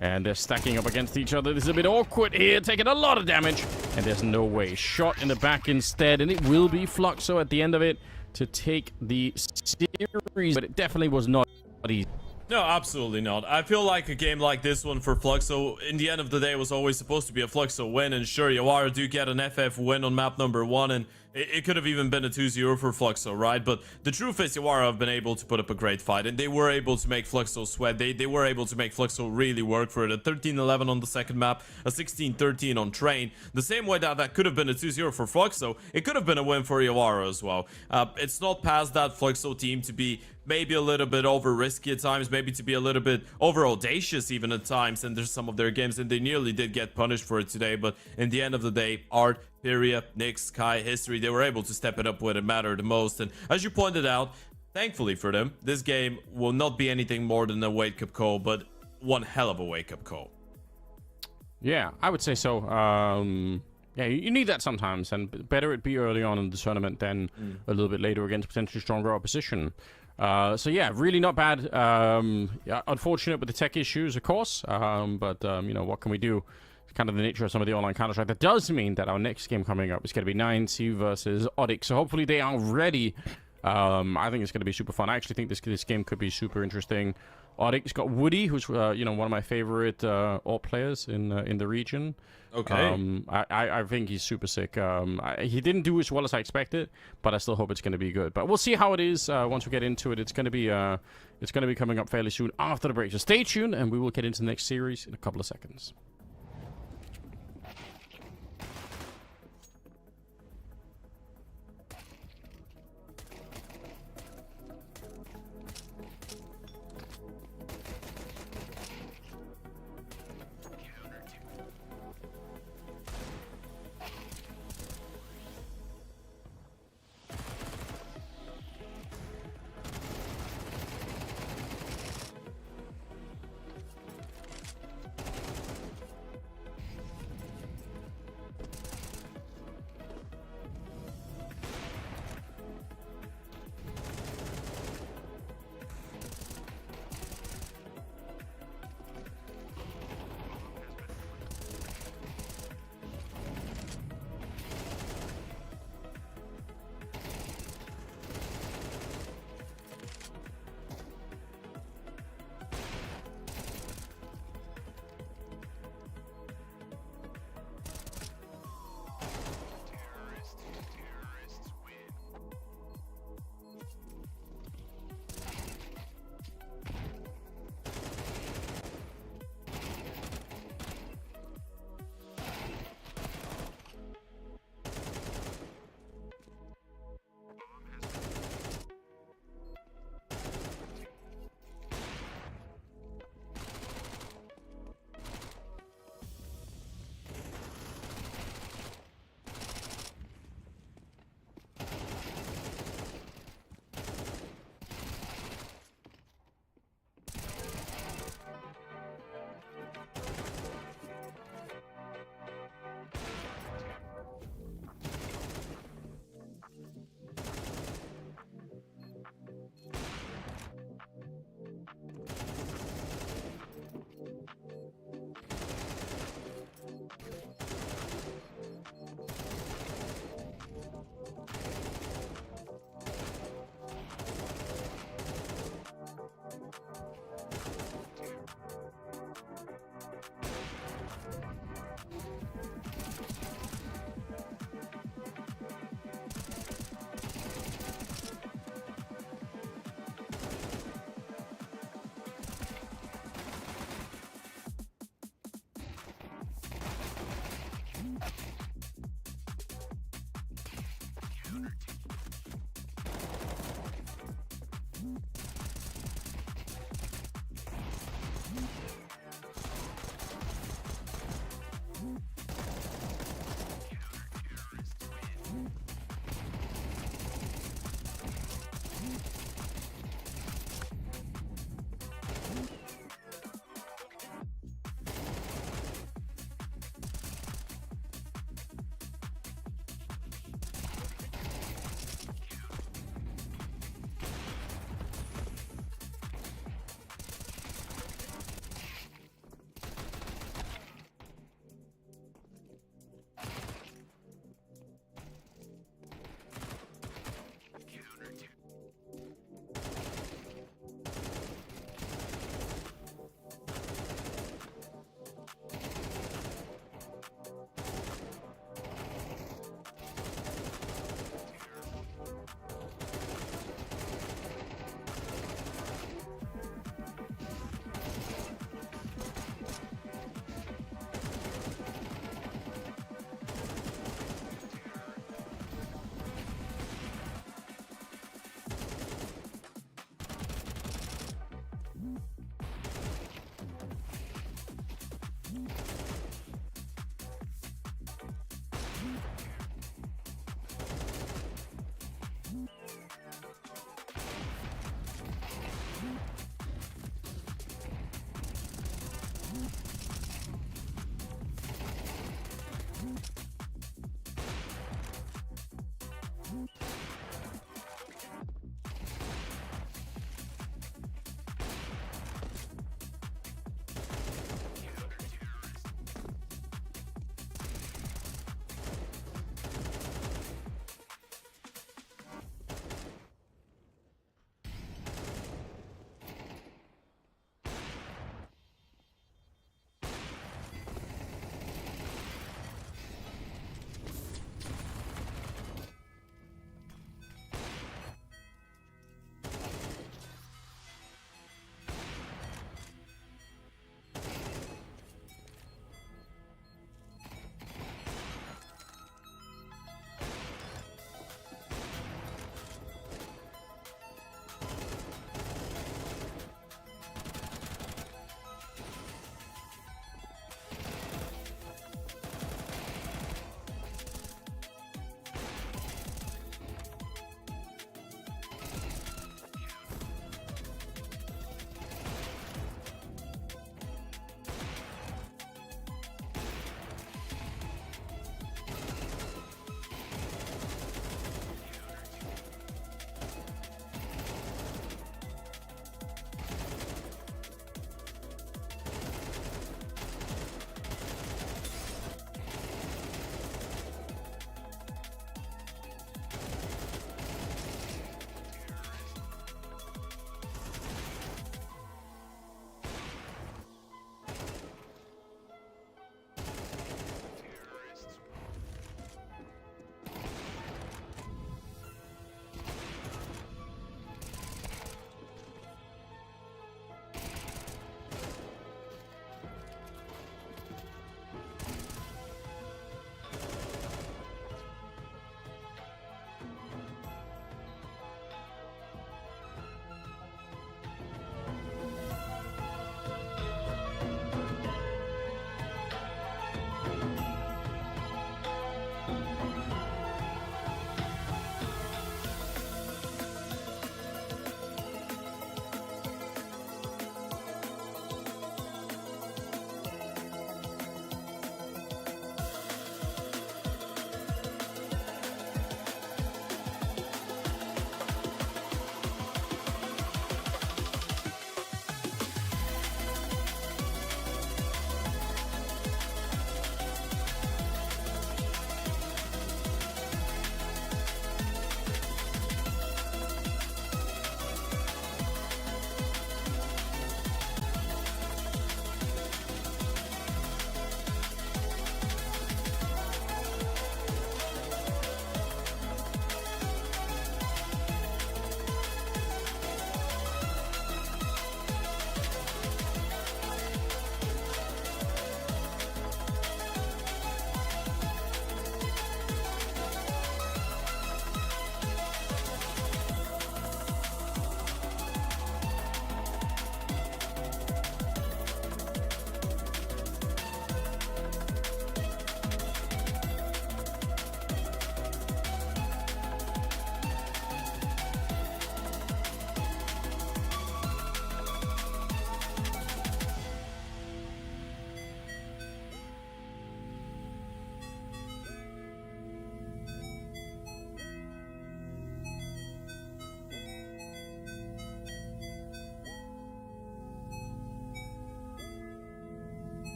And they're stacking up against each other. This is a bit awkward here, taking a lot of damage. And there's no way. Shot in the back instead, and it will be Fluxo at the end of it to take the series. But it definitely was not easy. No, absolutely not. I feel like a game like this one for Fluxo, in the end of the day, was always supposed to be a Fluxo win. And sure, Yawara do get an FF win on map number 1, and it could have even been a 2-0 for Fluxo, right? But the truth is, Yawara have been able to put up a great fight, and they were able to make Fluxo sweat. They were able to make Fluxo really work for it. A 13-11 on the second map, a 16-13 on Train. The same way that could have been a 2-0 for Fluxo, it could have been a win for Yawara as well. It's not past that Fluxo team to be maybe a little bit over risky at times, maybe to be a little bit over audacious even at times, and there's some of their games, and they nearly did get punished for it today. But in the end of the day, Art, Pyria, Nyx, Kai, History, they were able to step it up when it mattered the most. And as you pointed out, thankfully for them, this game will not be anything more than a wake-up call, but one hell of a wake-up call. Yeah, I would say so. Yeah, you need that sometimes, and better it be early on in the tournament than a little bit later against potentially stronger opposition. So yeah, really not bad. Yeah, unfortunate with the tech issues, of course, but you know, what can we do? It's kind of the nature of some of the online Counter-Strike. That does mean that our next game coming up is going to be 9C versus Odic, so hopefully they are ready. I think it's going to be super fun. I actually think this game could be super interesting. Odic's got Woody, who's you know, one of my favorite AWP players in the region. Okay. I think he's super sick. He didn't do as well as I expected, but I still hope it's going to be good. But we'll see how it is once we get into it. It's going to be coming up fairly soon after the break. So stay tuned, and we will get into the next series in a couple of seconds.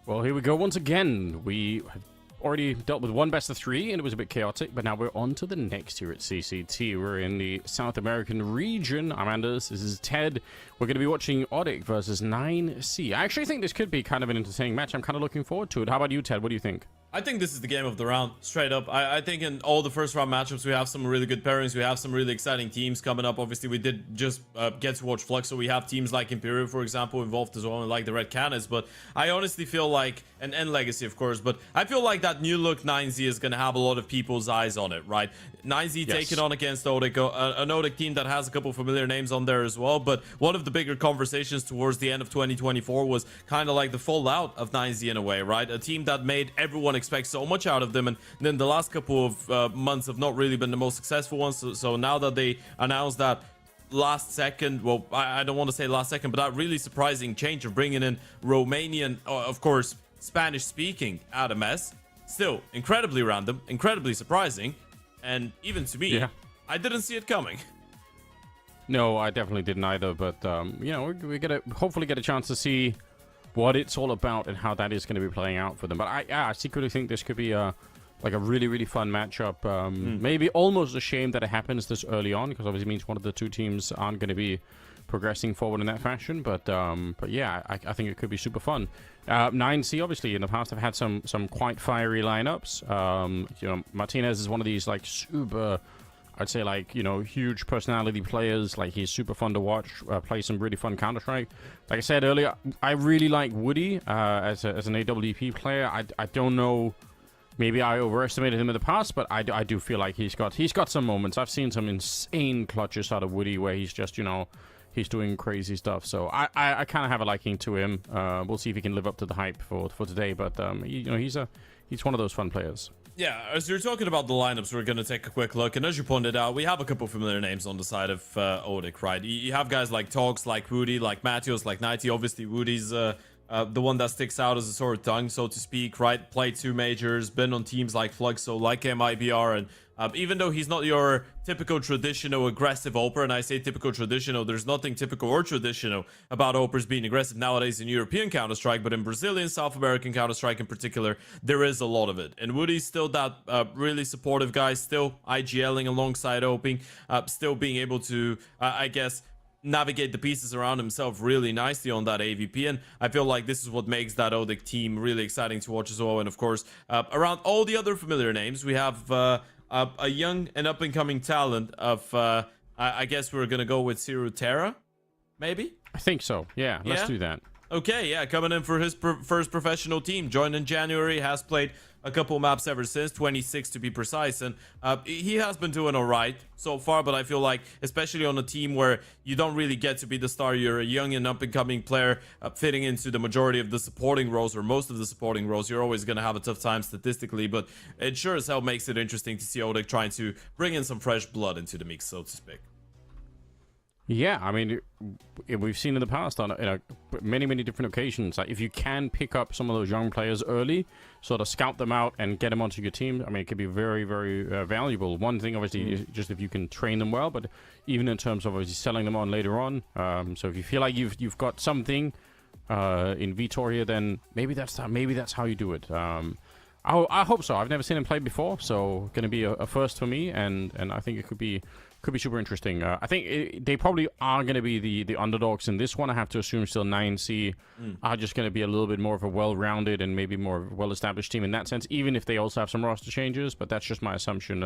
Well, here we go once again. We have already dealt with one best of 3, and it was a bit chaotic, but now we're on to the next here at CCT. We're in the South American region. I'm Anders. This is Ted. We're going to be watching Odic versus 9C. I actually think this could be kind of an entertaining match. I'm kind of looking forward to it. How about you, Ted? What do you think? I think this is the game of the round, straight up. I think in all the first round matchups, we have some really good pairings. We have some really exciting teams coming up. Obviously, we did just get to watch Fluxo. We have teams like Inferno, for example, involved as well, and like the Red Cannons. But I honestly feel like, and Legacy, of course, but I feel like that new look 9Z is going to have a lot of people's eyes on it, right? 9Z taking on against Odic, an Odic team that has a couple familiar names on there as well. But one of the bigger conversations towards the end of 2024 was kind of like the fallout of 9Z in a way, right? A team that made everyone expect so much out of them, and then the last couple of months have not really been the most successful ones. So now that they announced that last second, well, I don't want to say last second, but that really surprising change of bringing in Romanian, of course, Spanish-speaking Adam S. Still incredibly random, incredibly surprising, and even to me, I didn't see it coming. No, I definitely didn't either, but, you know, we're going to hopefully get a chance to see what it's all about and how that is going to be playing out for them. But I secretly think this could be like a really, really fun matchup. Maybe almost a shame that it happens this early on, because obviously it means one of the two teams aren't going to be progressing forward in that fashion. But yeah, I think it could be super fun. 9C, obviously, in the past have had some quite fiery lineups. You know, Martinez is one of these like super, I'd say, like, you know, huge personality players. Like, he's super fun to watch, play some really fun Counter-Strike. Like I said earlier, I really like Woody as an AWP player. I don't know, maybe I overestimated him in the past, but I do feel like he's got some moments. I've seen some insane clutches out of Woody where he's just, you know, he's doing crazy stuff. So I kind of have a liking to him. We'll see if he can live up to the hype for today. But you know, he's one of those fun players. Yeah, as you're talking about the lineups, we're going to take a quick look. And as you pointed out, we have a couple familiar names on the side of Odic, right? You have guys like Tox, like Woody, like Matthews, like 90. Obviously, Woody's the one that sticks out as a sore tongue, so to speak, right? Played 2 majors, been on teams like Fluxo, like MIBR, and even though he's not your typical traditional aggressive Oper, and I say typical traditional, there's nothing typical or traditional about Opers being aggressive nowadays in European Counter-Strike, but in Brazilian, South American Counter-Strike in particular, there is a lot of it. And Woody's still that really supportive guy, still IGLing alongside Oping, still being able to, I guess, navigate the pieces around himself really nicely on that AVP, and I feel like this is what makes that Odic team really exciting to watch as well. And of course, around all the other familiar names, we have a young and up-and-coming talent of, I guess we're gonna go with Terra, maybe? I think so. Yeah, let's do that. Okay, yeah, coming in for his first professional team. Joined in January, has played a couple maps ever since, 26 to be precise, and he has been doing all right so far, but I feel like, especially on a team where you don't really get to be the star, you're a young and up-and-coming player fitting into the majority of the supporting roles, or most of the supporting roles, you're always going to have a tough time statistically, but it sure as hell makes it interesting to see Odic trying to bring in some fresh blood into the mix, so to speak. Yeah, I mean, we've seen in the past on many different occasions, like if you can pick up some of those young players early, sort of scout them out and get them onto your team, I mean, it could be very, very valuable. One thing, obviously, is just if you can train them well, but even in terms of obviously selling them on later on. So if you feel like you've got something in Vitor here, then maybe that's how you do it. I hope so. I've never seen him play before, so going to be a first for me, and I think it could be super interesting. I think they probably are going to be the underdogs in this one. I have to assume still 9C are just going to be a little bit more of a well-rounded and maybe more well-established team in that sense, even if they also have some roster changes, but that's just my assumption.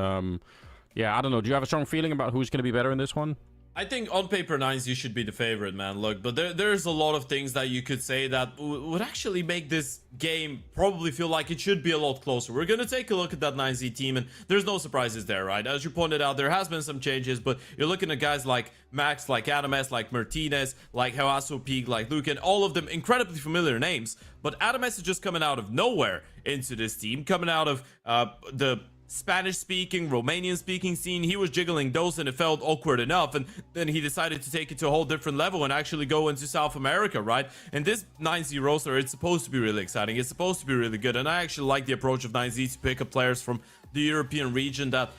Yeah, I don't know. Do you have a strong feeling about who's going to be better in this one? I think on paper 9Z should be the favorite, man. Look, but there's a lot of things that you could say that would actually make this game probably feel like it should be a lot closer. We're going to take a look at that 9Z team, and there's no surprises there, right? As you pointed out, there has been some changes, but you're looking at guys like Max, like Adam S, like Martinez, like Hawaso Peak, like Luke, and all of them incredibly familiar names. But Adam S is just coming out of nowhere into this team, coming out of the Spanish-speaking, Romanian-speaking scene. He was jiggling those and it felt awkward enough, and then he decided to take it to a whole different level and actually go into South America, right? And this 9Z roster, it's supposed to be really exciting, it's supposed to be really good, and I actually like the approach of 9Z to pick up players from the European region that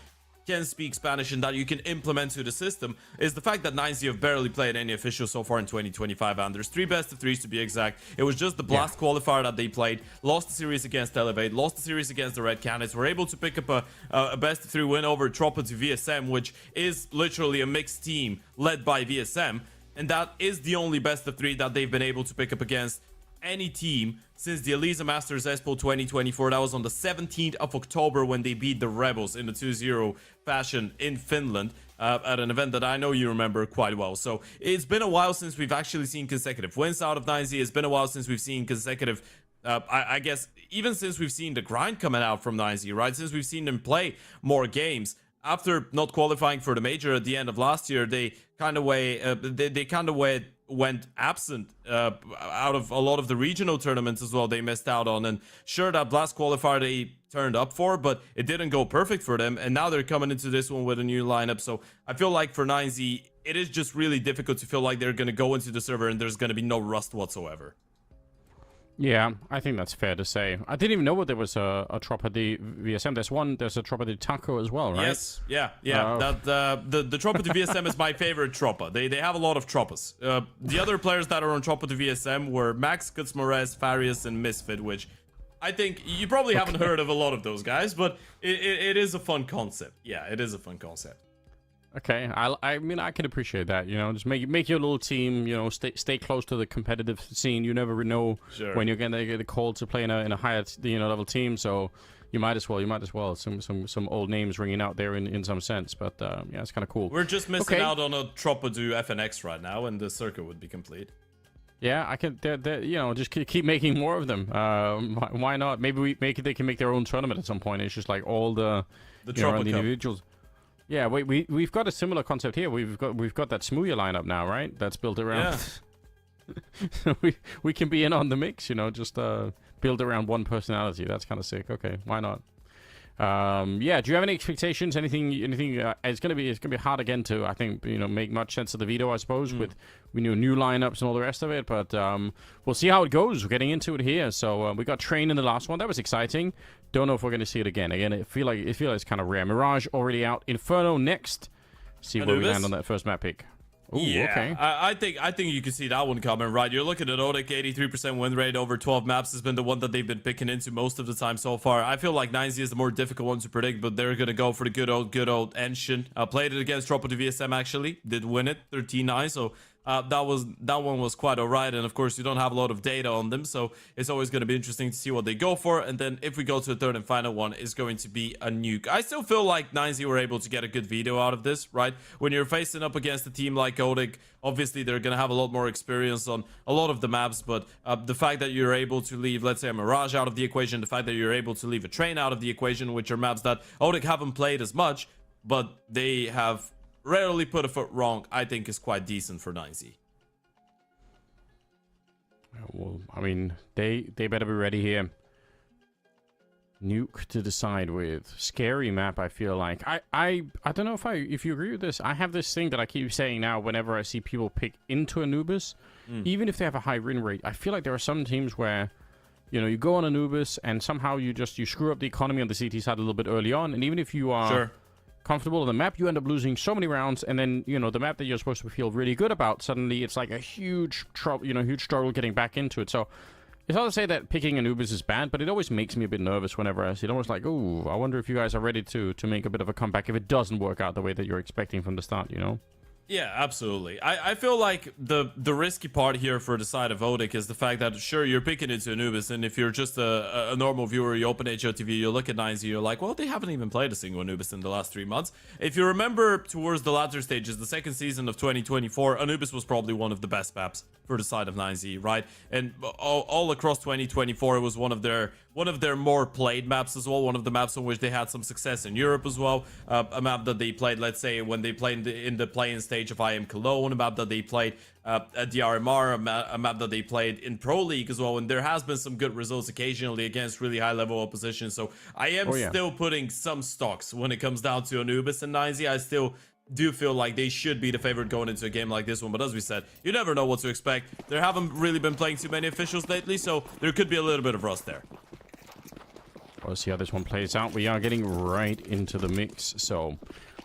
can speak Spanish and that you can implement to the system is the fact that 9Z have barely played any official so far in 2025, and there's 3 best of 3s to be exact. It was just the Blast qualifier that they played, lost the series against Elevate, lost the series against the Red Canids, were able to pick up a best of 3 win over Tropa to VSM, which is literally a mixed team led by VSM, and that is the only best of 3 that they've been able to pick up against any team since the Elisa Masters Expo 2024. That was on the 17th of October when they beat the Rebels in the 2-0 fashion in Finland at an event that I know you remember quite well. So it's been a while since we've actually seen consecutive wins out of 9Z. It's been a while since we've seen consecutive I guess even since we've seen the grind coming out from 9Z, right? Since we've seen them play more games. After not qualifying for the major at the end of last year, they kind of went absent out of a lot of the regional tournaments as well. They missed out on, and sure, that Blast qualifier they turned up for, but it didn't go perfect for them, and now they're coming into this one with a new lineup. So I feel like for 9Z, it is just really difficult to feel like they're going to go into the server and there's going to be no rust whatsoever. Yeah, I think that's fair to say. I didn't even know there was a Tropa de VSM. There's a Tropa de Taco as well, right? Yes, yeah. The Tropa de VSM is my favorite Tropa. They have a lot of Tropas. The other players that are on Tropa de VSM were Max, Kutzmores, Farius, and Misfit, which I think you probably haven't heard of a lot of those guys, but it is a fun concept. Yeah, it is a fun concept. Okay, I mean, I can appreciate that, you know, just make your little team, you know, stay close to the competitive scene. You never know when you're gonna get a call to play in a higher, you know, level team, so you might as well. Some old names ringing out there in some sense, but yeah, it's kind of cool. We're just missing out on a Tropa do FNX right now, and the circuit would be complete. Yeah, I can, you know, just keep making more of them. Why not? Maybe they can make their own tournament at some point. It's just like all the Tropa individuals. Yeah, we've got a similar concept here. We've got that Smooya lineup now, right? That's built around. Yeah. we can be in on the mix, you know, just build around one personality. That's kind of sick. Okay, why not? Yeah, do you have any expectations? Anything? It's gonna be hard again to, I think, you know, make much sense of the veto, I suppose, with new lineups and all the rest of it. But we'll see how it goes. We're getting into it here. So we got Train in the last one. That was exciting. Don't know if we're going to see it again. Again, it feel like it's kind of rare. Mirage already out. Inferno next. See where we land on that first map pick. Ooh, yeah, okay. I think you can see that one coming, right? You're looking at Odic, 83% win rate over 12 maps has been the one that they've been picking into most of the time so far. I feel like 9Z is the more difficult one to predict, but they're going to go for the good old Enshin. Played it against Tropa de VSM, actually. Did win it, 13-9, so that one was quite alright, and of course you don't have a lot of data on them, so it's always going to be interesting to see what they go for. And then if we go to the third and final one, is going to be a nuke. I still feel like 9Z were able to get a good veto out of this, right? When you're facing up against a team like Odic, obviously they're going to have a lot more experience on a lot of the maps, but the fact that you're able to leave, let's say, a Mirage out of the equation, the fact that you're able to leave a Train out of the equation, which are maps that Odic haven't played as much, but they have rarely put a foot wrong, I think is quite decent for 9Z. Well, I mean, they better be ready here. Nuke to decide with. Scary map, I feel like. I don't know if you agree with this. I have this thing that I keep saying now whenever I see people pick into Anubis, even if they have a high win rate. I feel like there are some teams where, you know, you go on Anubis and somehow you screw up the economy on the CT side a little bit early on, and even if you are comfortable on the map, you end up losing so many rounds, and then, you know, the map that you're supposed to feel really good about, suddenly it's like a huge struggle getting back into it. So it's not to say that picking Anubis is bad, but it always makes me a bit nervous whenever I see it. Almost like, oh, I wonder if you guys are ready to make a bit of a comeback if it doesn't work out the way that you're expecting from the start, you know? Yeah, absolutely. I feel like the risky part here for the side of Odic is the fact that, sure, you're picking into Anubis, and if you're just a normal viewer, you open HOTV, you look at 9Z, you're like, well, they haven't even played a single Anubis in the last 3 months. If you remember towards the latter stages, the second season of 2024, Anubis was probably one of the best maps for the side of 9Z, right? And all across 2024, it was one of their more played maps as well, one of the maps on which they had some success in Europe as well. A map that they played, let's say, when they played in the play-in stage of IM Cologne, a map that they played at the RMR, a map that they played in Pro League as well, and there has been some good results occasionally against really high-level opposition. So I am still putting some stocks when it comes down to Anubis and 9Z. I still do feel like they should be the favorite going into a game like this one, but as we said, you never know what to expect. They haven't really been playing too many officials lately, so there could be a little bit of rust there. We'll see how this one plays out. We are getting right into the mix. So,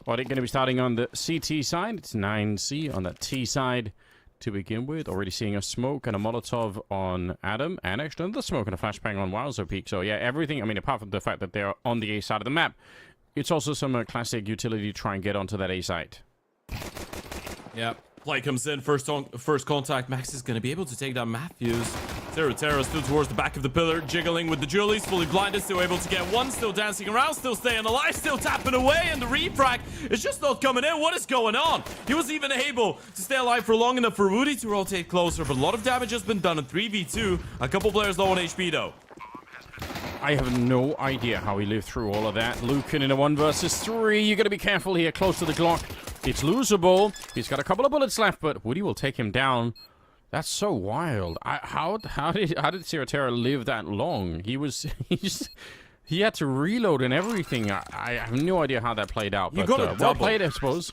Odic going to be starting on the CT side. It's 9C on that T side to begin with. Already seeing a smoke and a Molotov on Adam. And actually another smoke and a flashbang on Wildzo Peak. So, yeah, everything. I mean, apart from the fact that they're on the A side of the map, it's also some classic utility to try and get onto that A side. Yeah. Play comes in, first contact. Max is going to be able to take down Matthews. Terra still towards the back of the pillar, jiggling with the Julies, fully blinded, still able to get one, still dancing around, still staying alive, still tapping away, and the refrag is just not coming in. What is going on? He was even able to stay alive for long enough for Woody to rotate closer, but a lot of damage has been done in 3v2. A couple players low on HP though. I have no idea how he lived through all of that. Lucan in a 1 versus 3. You got to be careful here, close to the Glock. It's losable. He's got a couple of bullets left, but Woody will take him down. That's so wild. How did CCT live that long? He had to reload and everything. I have no idea how that played out. But well played, I suppose.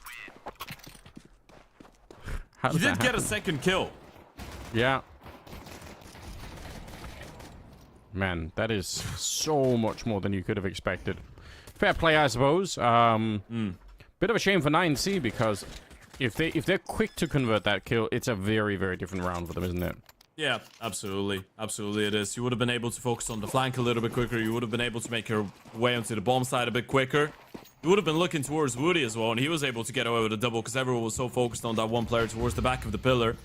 He did get a second kill. Yeah. Man, that is so much more than you could have expected. Fair play, I suppose. Bit of a shame for 9C because if they're quick to convert that kill, it's a very, very different round for them, isn't it? Yeah, absolutely. Absolutely it is. You would have been able to focus on the flank a little bit quicker. You would have been able to make your way onto the bomb side a bit quicker. You would have been looking towards Woody as well, and he was able to get away with a double because everyone was so focused on that one player towards the back of the pillar.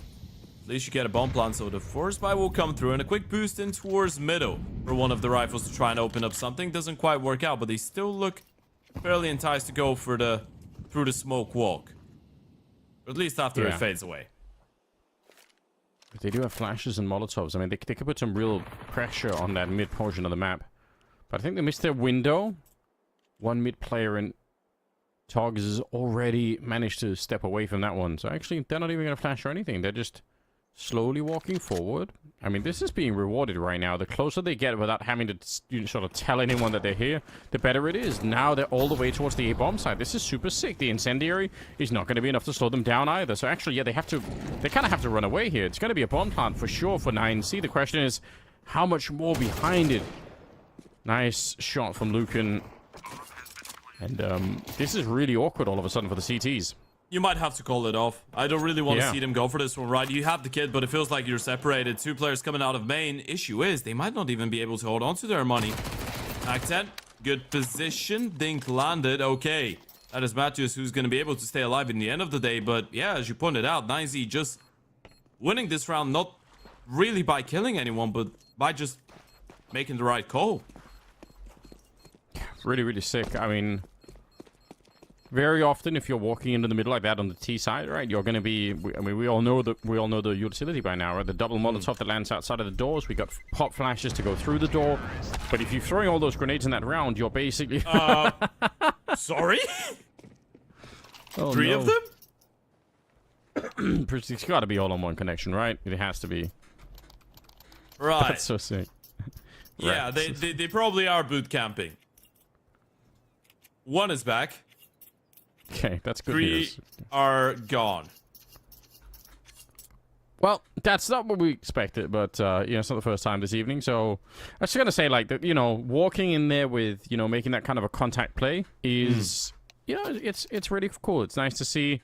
At least you get a bomb plant, so the force buy will come through, and a quick boost in towards middle for one of the rifles to try and open up something. Doesn't quite work out, but they still look fairly enticed to go for through the smoke walk. Or at least after it fades away. But they do have flashes and Molotovs. I mean, they could put some real pressure on that mid portion of the map. But I think they missed their window. One mid player in Togs has already managed to step away from that one. So actually, they're not even going to flash or anything. They're just slowly walking forward. I mean, this is being rewarded right now. The closer they get without having to sort of tell anyone that they're here, the better it is. Now they're all the way towards the A-bomb side. This is super sick. The incendiary is not going to be enough to slow them down either. So actually, yeah, they kind of have to run away here. It's going to be a bomb plant for sure for 9C. The question is, how much more behind it? Nice shot from Lucan. And this is really awkward all of a sudden for the CTs. You might have to call it off. I don't really want to see them go for this one, right? You have the kid, but it feels like you're separated. Two players coming out of main. Issue is, they might not even be able to hold on to their money. Act 10, good position. Dink landed. Okay. That is Matthews, who's going to be able to stay alive in the end of the day. But yeah, as you pointed out, 9Z just winning this round, not really by killing anyone, but by just making the right call. Really, really sick. I mean, very often, if you're walking into the middle like that on the T side, right, you're going to be. I mean, we all know the utility by now, right? The double Molotov that lands outside of the doors. We got pop flashes to go through the door. But if you're throwing all those grenades in that round, you're basically. Sorry. Oh, 3 of them. It's got to be all on one connection, right? It has to be. Right. That's so sick. Yeah, they probably are boot camping. One is back. Okay, that's good 3 news. are gone. Well, that's not what we expected, but, it's not the first time this evening, so I was just going to say, like, walking in there with, making that kind of a contact play is, it's really cool. It's nice to see.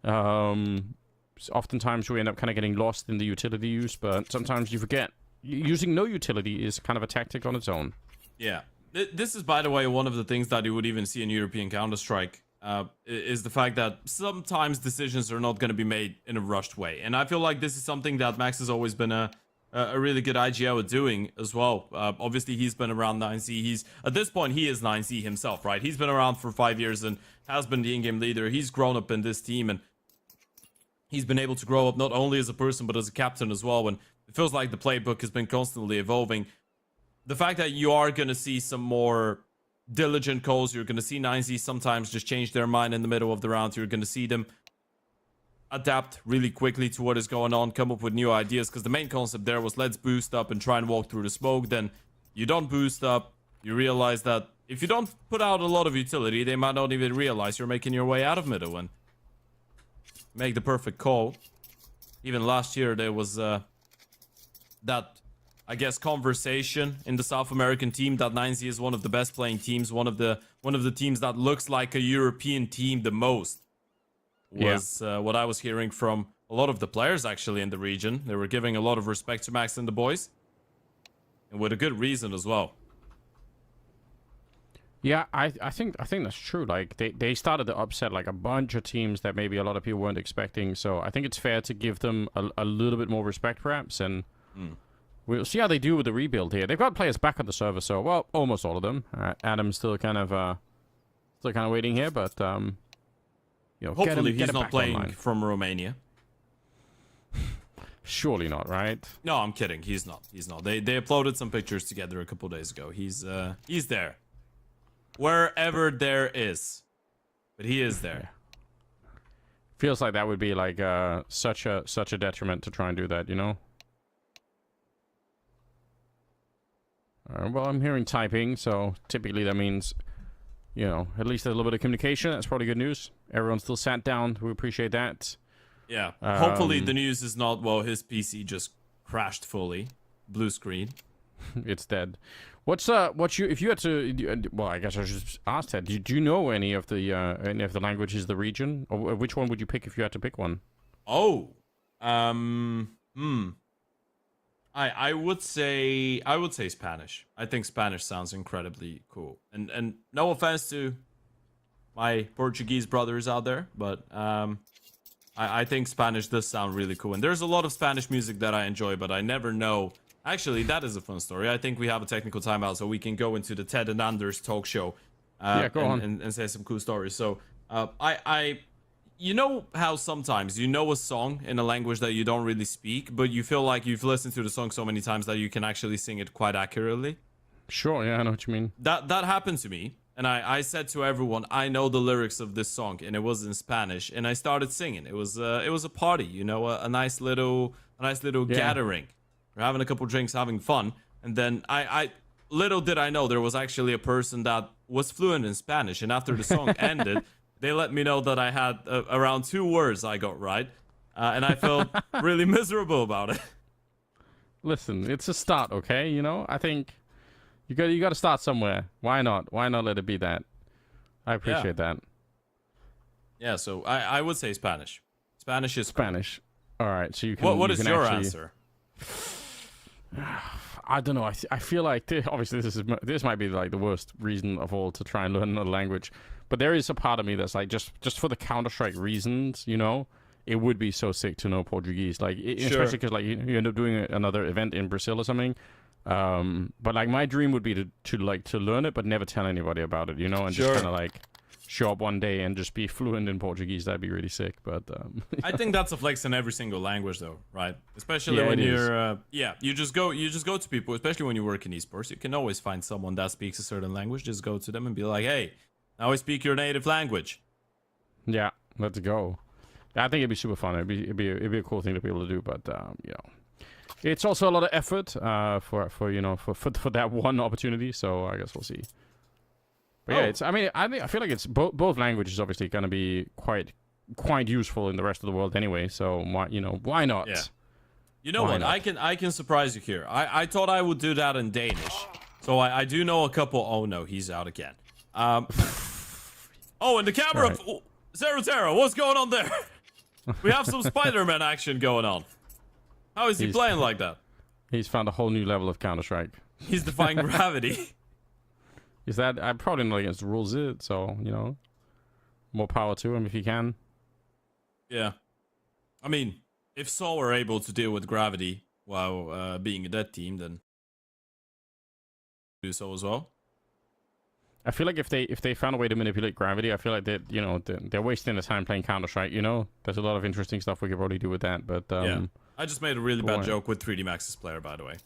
Oftentimes we end up kind of getting lost in the utility use, but sometimes you forget. Using no utility is kind of a tactic on its own. Yeah. This is, by the way, one of the things that you would even see in European Counter-Strike. Is the fact that sometimes decisions are not going to be made in a rushed way. And I feel like this is something that Max has always been a really good IGL at doing as well. Obviously, he's been around 9C. At this point, he is 9C himself, right? He's been around for 5 years and has been the in-game leader. He's grown up in this team, and he's been able to grow up not only as a person, but as a captain as well. And it feels like the playbook has been constantly evolving. The fact that you are going to see some more diligent calls, you're going to see 9Z sometimes just change their mind in the middle of the round. You're going to see them adapt really quickly to what is going on, come up with new ideas, because the main concept there was let's boost up and try and walk through the smoke. Then you don't boost up, you realize that if you don't put out a lot of utility, they might not even realize you're making your way out of middle and make the perfect call. Even last year there was that I guess, conversation in the South American team that 9Z is one of the best playing teams, one of the teams that looks like a European team the most. Was what I was hearing from a lot of the players actually in the region. They were giving a lot of respect to Max and the boys, and with a good reason as well. Yeah, I think that's true. Like they started to upset like a bunch of teams that maybe a lot of people weren't expecting. So I think it's fair to give them a little bit more respect, perhaps, and we'll see how they do with the rebuild here. They've got players back on the server, so well, almost all of them. Adam's still kind of waiting here, but you know, hopefully get he's not playing online. from Romania. Surely not, right? No, I'm kidding. He's not. He's not. They uploaded some pictures together a couple days ago. He's there. Wherever there is. But he is there. Feels like that would be like such a detriment to try and do that, you know? Well, I'm hearing typing, so typically that means, you know, at least a little bit of communication. That's probably good news. Everyone's still sat down. We appreciate that. Yeah. Hopefully the news is not, well, his PC just crashed fully. Blue screen. It's dead. If you had to, well, I guess I should ask that. Do you know any of the languages of the region, or which one would you pick if you had to pick one? Oh, I would say Spanish. I think Spanish sounds incredibly cool. And no offense to my Portuguese brothers out there, but I think Spanish does sound really cool. And there's a lot of Spanish music that I enjoy, but I never know. Actually, that is a fun story. I think we have a technical timeout, so we can go into the Ted and Anders talk show. Go on. And say some cool stories. So, you know how sometimes you know a song in a language that you don't really speak, but you feel like you've listened to the song so many times that you can actually sing it quite accurately? Sure, yeah, I know what you mean. That happened to me, and I said to everyone, I know the lyrics of this song, and it was in Spanish, and I started singing. It was a party, you know, a nice little gathering. We're having a couple drinks, having fun, and then I little did I know there was actually a person that was fluent in Spanish, and after the song ended, they let me know that I had around 2 words I got right, and I felt really miserable about it. Listen, it's a start, okay? You know, I think you got to start somewhere. Why not? Why not let it be that? I appreciate that. Yeah, so I would say Spanish. Spanish is Spanish. All right, so you can. What is your answer? I don't know. I feel like obviously this might be like the worst reason of all to try and learn another language, but there is a part of me that's like just for the Counter-Strike reasons, you know, it would be so sick to know Portuguese, like especially because like you end up doing another event in Brazil or something. But like my dream would be to learn it, but never tell anybody about it, you know, and just kind of like show up one day and just be fluent in Portuguese. That'd be really sick. But I think that's a flex in every single language, though, right? Especially when you're you just go to people, especially when you work in esports. You can always find someone that speaks a certain language. Just go to them and be like, hey, now I speak your native language. Yeah, let's go. I think it'd be super fun. It'd be a cool thing to be able to do. But you know, it's also a lot of effort for that one opportunity. So I guess we'll see. But yeah, I feel like it's both languages obviously going to be quite useful in the rest of the world anyway. So why not? Yeah. You know what? I can surprise you here. I thought I would do that in Danish. So I do know a couple. Oh no, he's out again. Oh, and the camera. Right. Zero, what's going on there? We have some Spider-Man action going on. How is he playing like that? He's found a whole new level of Counter-Strike. He's defying gravity. Is that? I'm probably not against the rules, so, you know, more power to him if he can. Yeah. I mean, if Saw were able to deal with gravity while being a dead team, then do so as well. I feel like if they found a way to manipulate gravity, I feel like they're wasting their time playing Counter-Strike, you know? There's a lot of interesting stuff we could probably do with that, but... yeah. I just made a really bad joke with 3D Max's player, by the way.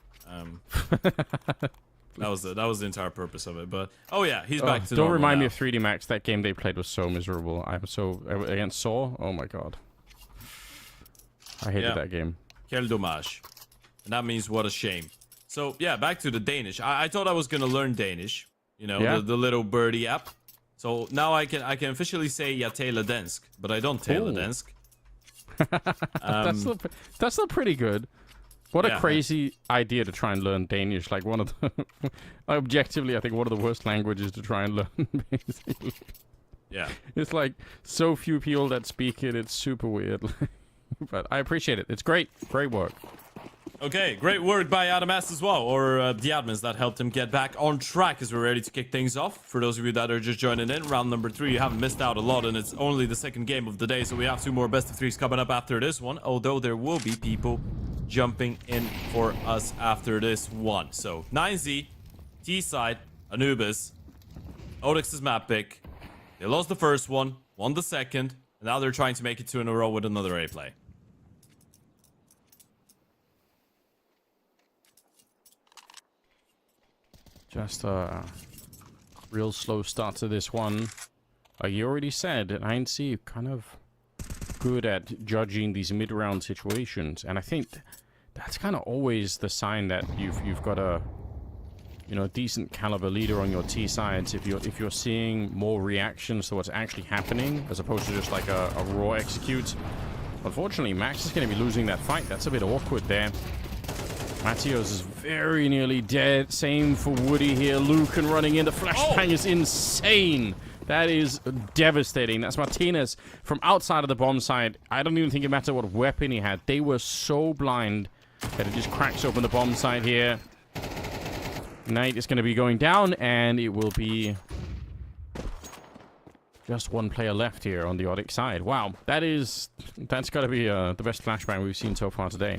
That was the entire purpose of it, but... Oh yeah, he's back to normal. Don't remind now. me of 3D Max. That game they played was so miserable. Against Saw? Oh my god. I hated that game. Quel dommage. And that means what a shame. So, yeah, back to the Danish. I thought I was gonna learn Danish. You know, the little birdie app. So now I can officially say "Jeg taler dansk," but I don't taler dansk. That's still pretty good. What a Yeah. crazy idea to try and learn Danish. Like one of the... objectively, I think one of the worst languages to try and learn, basically. Yeah. It's like so few people that speak it. It's super weird. But I appreciate it. It's great. Great work. Okay, great work by Adam S as well, or the admins that helped him get back on track as we're ready to kick things off. For those of you that are just joining in, round number 3, you haven't missed out a lot, and it's only the second game of the day, so we have 2 more best of 3s coming up after this one, although there will be people jumping in for us after this one. So, 9Z, T-side, Anubis, Odic's map pick. They lost the first one, won the second, and now they're trying to make it 2 in a row with another A play. Just a real slow start to this one. You already said that 9C kind of good at judging these mid-round situations, and I think that's kind of always the sign that you've got a decent caliber leader on your T sides. If you're seeing more reactions to what's actually happening as opposed to just like a raw execute. Unfortunately, Max is going to be losing that fight. That's a bit awkward there. Matthios is very nearly dead. Same for Woody here. Lucan running in. The flashbang is insane. That is devastating. That's Martinez from outside of the bomb side. I don't even think it mattered what weapon he had. They were so blind that it just cracks open the bomb side here. Knight is going to be going down, and it will be just one player left here on the Odic side. Wow, that's got to be the best flashbang we've seen so far today.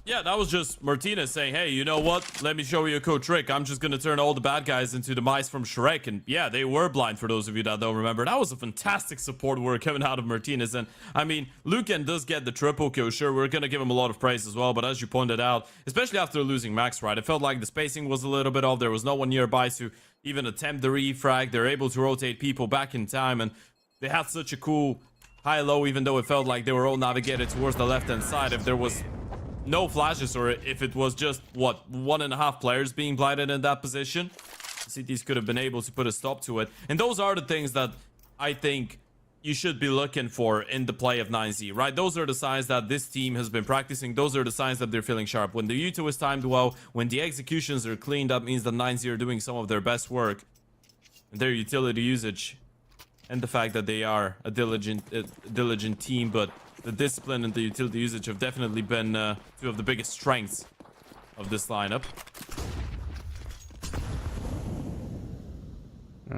Yeah, that was just Martinez saying, hey, you know what? Let me show you a cool trick. I'm just going to turn all the bad guys into the mice from Shrek. And yeah, they were blind for those of you that don't remember. That was a fantastic support work coming out of Martinez. And I mean, Lucan does get the triple kill. Sure, we're going to give him a lot of praise as well. But as you pointed out, especially after losing Max, right? It felt like the spacing was a little bit off. There was no one nearby to even attempt the refrag. They're able to rotate people back in time. And they had such a cool high-low, even though it felt like they were all navigated towards the left-hand side. If there was no flashes, or if it was just, what, 1.5 players being blinded in that position, CTs could have been able to put a stop to it. And those are the things that I think you should be looking for in the play of 9Z, right? Those are the signs that this team has been practicing. Those are the signs that they're feeling sharp. When the U2 is timed well, when the executions are clean, that means that 9Z are doing some of their best work. And their utility usage, and the fact that they are a diligent team, but the discipline and the utility usage have definitely been 2 of the biggest strengths of this lineup.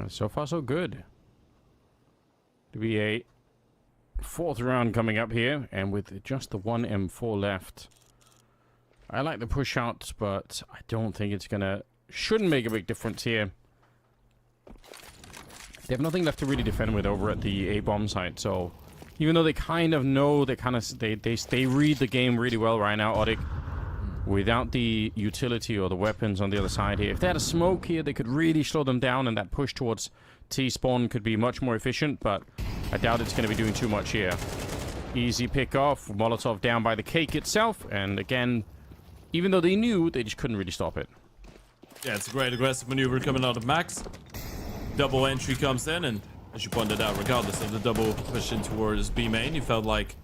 So far, so good. To be a 4th round coming up here, and with just the 1 M4 left. I like the push out, but I don't think it's shouldn't make a big difference here. They have nothing left to really defend with over at the A-bomb site, so even though they kind of know, they read the game really well right now, Odic. Without the utility or the weapons on the other side here. If they had a smoke here, they could really slow them down, and that push towards T-spawn could be much more efficient, but I doubt it's going to be doing too much here. Easy pick off, Molotov down by the cake itself, and again, even though they knew, they just couldn't really stop it. Yeah, it's a great aggressive maneuver coming out of Max. Double entry comes in, and as you pointed out, regardless of the double push in towards B main, you felt like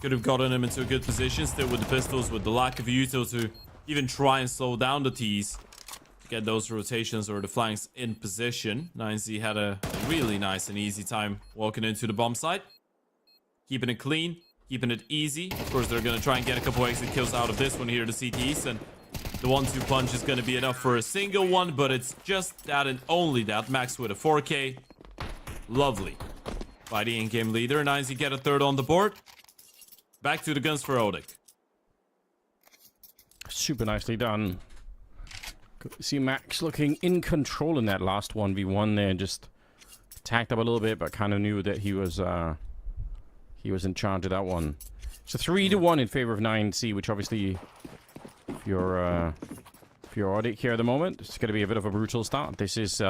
could have gotten him into a good position, still with the pistols, with the lack of util to even try and slow down the T's to get those rotations or the flanks in position. 9Z had a really nice and easy time walking into the bomb site, keeping it clean, keeping it easy. Of course, they're going to try and get a couple exit kills out of this one here, the CTs, and the 1-2 punch is going to be enough for a single one, but it's just that and only that. Max with a 4K. Lovely. By the in-game leader. 9Z get a 3rd on the board. Back to the guns for Odic. Super nicely done. See Max looking in control in that last 1v1 there. Just tacked up a little bit, but kind of knew that he was in charge of that one. It's a 3-1 in favor of 9C, which obviously, if you're Odic here at the moment, it's going to be a bit of a brutal start. This is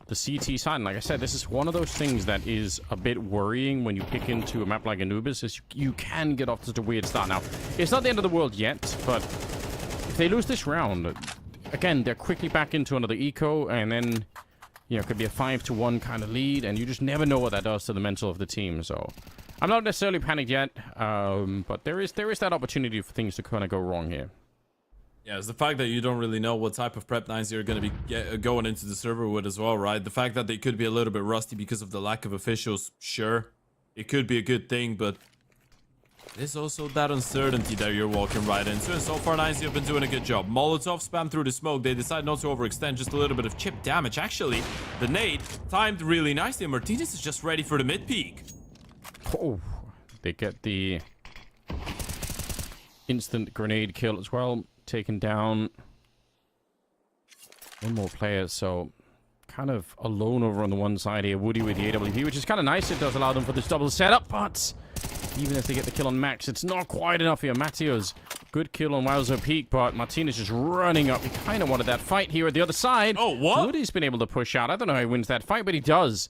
the CT side, and like I said, this is one of those things that is a bit worrying when you pick into a map like Anubis, is you can get off to such a weird start. Now, it's not the end of the world yet, but if they lose this round, again, they're quickly back into another eco, and then, you know, it could be a 5-1 kind of lead, and you just never know what that does to the mental of the team. So I'm not necessarily panicked yet, but there is that opportunity for things to kind of go wrong here. Yeah, it's the fact that you don't really know what type of prep 9Z are going to be going into the server with as well, right? The fact that they could be a little bit rusty because of the lack of officials, sure, it could be a good thing, but there's also that uncertainty that you're walking right into. And so far, 9Z have been doing a good job. Molotov spam through the smoke. They decide not to overextend, just a little bit of chip damage. Actually, the nade timed really nicely. Martinez is just ready for the mid peak. Oh, they get the instant grenade kill as well. Taken down one more player, so kind of alone over on the one side here. Woody with the AWP, which is kind of nice. It does allow them for this double setup, but even if they get the kill on Max, it's not quite enough here. Mateos, good kill on Wowzer Peak, but Martinez just running up. He kind of wanted that fight here at the other side. Oh, what? Woody's been able to push out. I don't know how he wins that fight, but he does.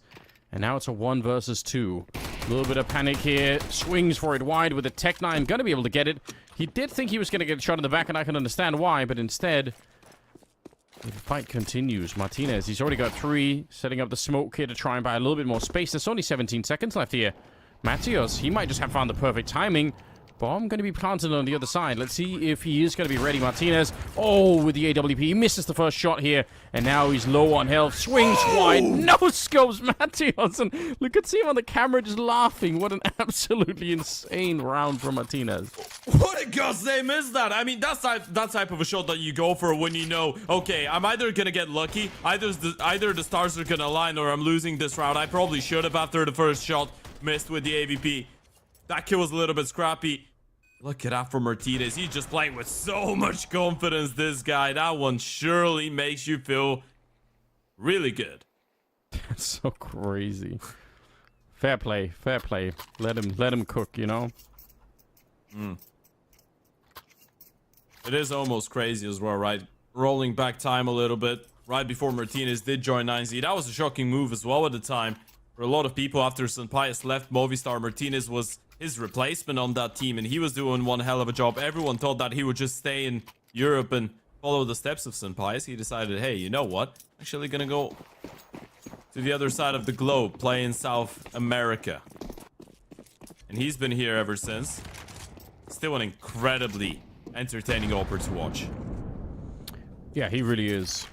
And now it's a 1 versus 2. A little bit of panic here. Swings for it wide with a Tech 9. Going to be able to get it. He did think he was going to get shot in the back, and I can understand why, but instead, the fight continues. Martinez, he's already got 3, setting up the smoke here to try and buy a little bit more space. There's only 17 seconds left here. Mateos, he might just have found the perfect timing. Bomb going to be planted on the other side. Let's see if he is going to be ready. Martinez, oh, with the AWP. He misses the first shot here, and now he's low on health. Swings wide. No scopes, Mateos. And look at him on the camera just laughing. What an absolutely insane round from Martinez. What a God's name is that? I mean, that's that type of a shot that you go for when you know, okay, I'm either going to get lucky, either the stars are going to align, or I'm losing this round. I probably should have after the first shot. Missed with the AVP. That kill was a little bit scrappy. Look at that for Martinez. He's just playing with so much confidence, this guy. That one surely makes you feel really good. That's so crazy. Fair play, fair play. Let him cook, you know? It is almost crazy as well, right? Rolling back time a little bit. Right before Martinez did join 9Z. That was a shocking move as well at the time. For a lot of people, after Sampaio left Movistar, Martinez was his replacement on that team, and he was doing one hell of a job. Everyone thought that he would just stay in Europe and follow the steps of Sampaio. He decided, hey, you know what? Actually gonna go to the other side of the globe, play in South America. And he's been here ever since. Still an incredibly entertaining Opera to watch. Yeah, he really is.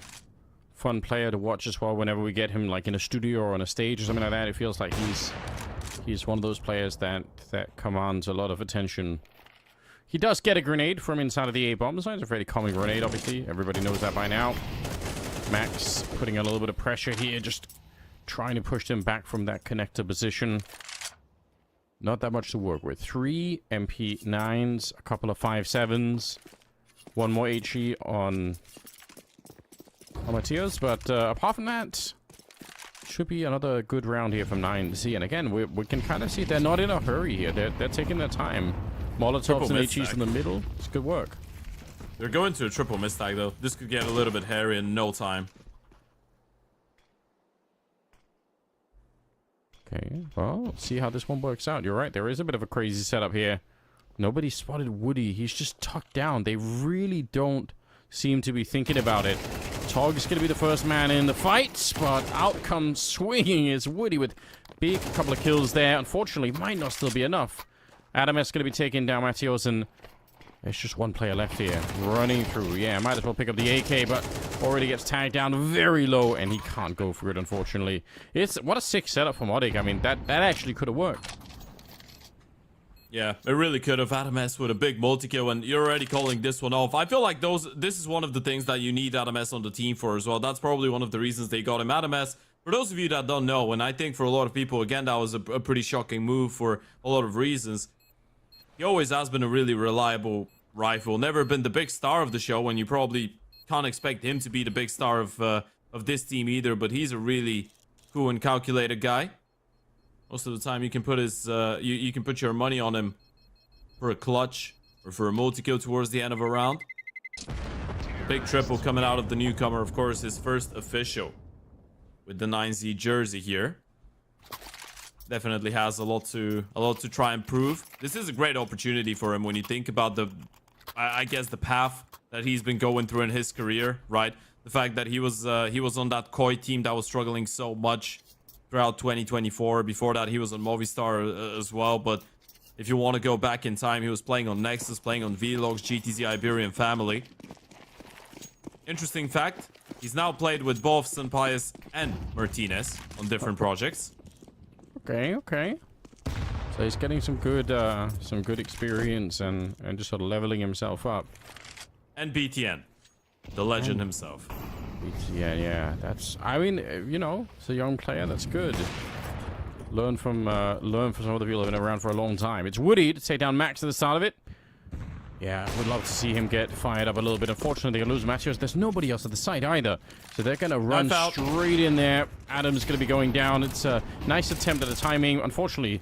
Fun player to watch as well whenever we get him like in a studio or on a stage or something like that. It feels like he's one of those players that commands a lot of attention. He does get a grenade from inside of the A-bomb. It's a very common grenade, obviously. Everybody knows that by now. Max putting a little bit of pressure here, just trying to push them back from that connector position. Not that much to work with. 3 MP9s, a couple of 5.7s, 1 more HE on Mateos, but apart from that, should be another good round here from 9Z. And again, we can kind of see they're not in a hurry here. They're taking their time. Molotovs and HEs in the middle. It's good work. They're going to a triple mistag though. This could get a little bit hairy in no time. Okay, well, let's see how this one works out. You're right, there is a bit of a crazy setup here. Nobody spotted Woody. He's just tucked down. They really don't seem to be thinking about it. Tog's going to be the first man in the fight, but out comes swinging is Woody with big couple of kills there. Unfortunately, might not still be enough. Adames going to be taking down Mateos, and there's just one player left here. Running through. Yeah, might as well pick up the AK, but already gets tagged down very low, and he can't go for it, unfortunately. What a sick setup from Odic. I mean, that actually could have worked. Yeah, it really could have. Adames with a big multi-kill, and you're already calling this one off. I feel like this is one of the things that you need Adames on the team for as well. That's probably one of the reasons they got him. Adames, for those of you that don't know, and I think for a lot of people, again, that was a pretty shocking move for a lot of reasons. He always has been a really reliable rifle. Never been the big star of the show, and you probably can't expect him to be the big star of this team either, but he's a really cool and calculated guy. Most of the time, you can put you can put your money on him for a clutch or for a multi-kill towards the end of a round. Big triple coming out of the newcomer, of course, his first official with the 9Z jersey here. Definitely has a lot to try and prove. This is a great opportunity for him when you think about I guess the path that he's been going through in his career, right? The fact that he was on that Koi team that was struggling so much throughout 2024. Before that, he was on Movistar as well. But if you want to go back in time, he was playing on Nexus, playing on Vlogs, GTZ Iberian Family. interesting fact, he's now played with both Sampaio and Martinez on different projects. Okay, okay. So he's getting some good experience and just sort of leveling himself up. And BTN, the legend himself. Yeah. That's. I mean, you know, it's a young player. That's good. Learn from some of the people who've been around for a long time. It's Woody to take down Max at the start of it. Yeah, would love to see him get fired up a little bit. Unfortunately, they lose Matthews. There's nobody else at the site either. So they're going to run straight in there. Adam's going to be going down. It's a nice attempt at the timing. Unfortunately,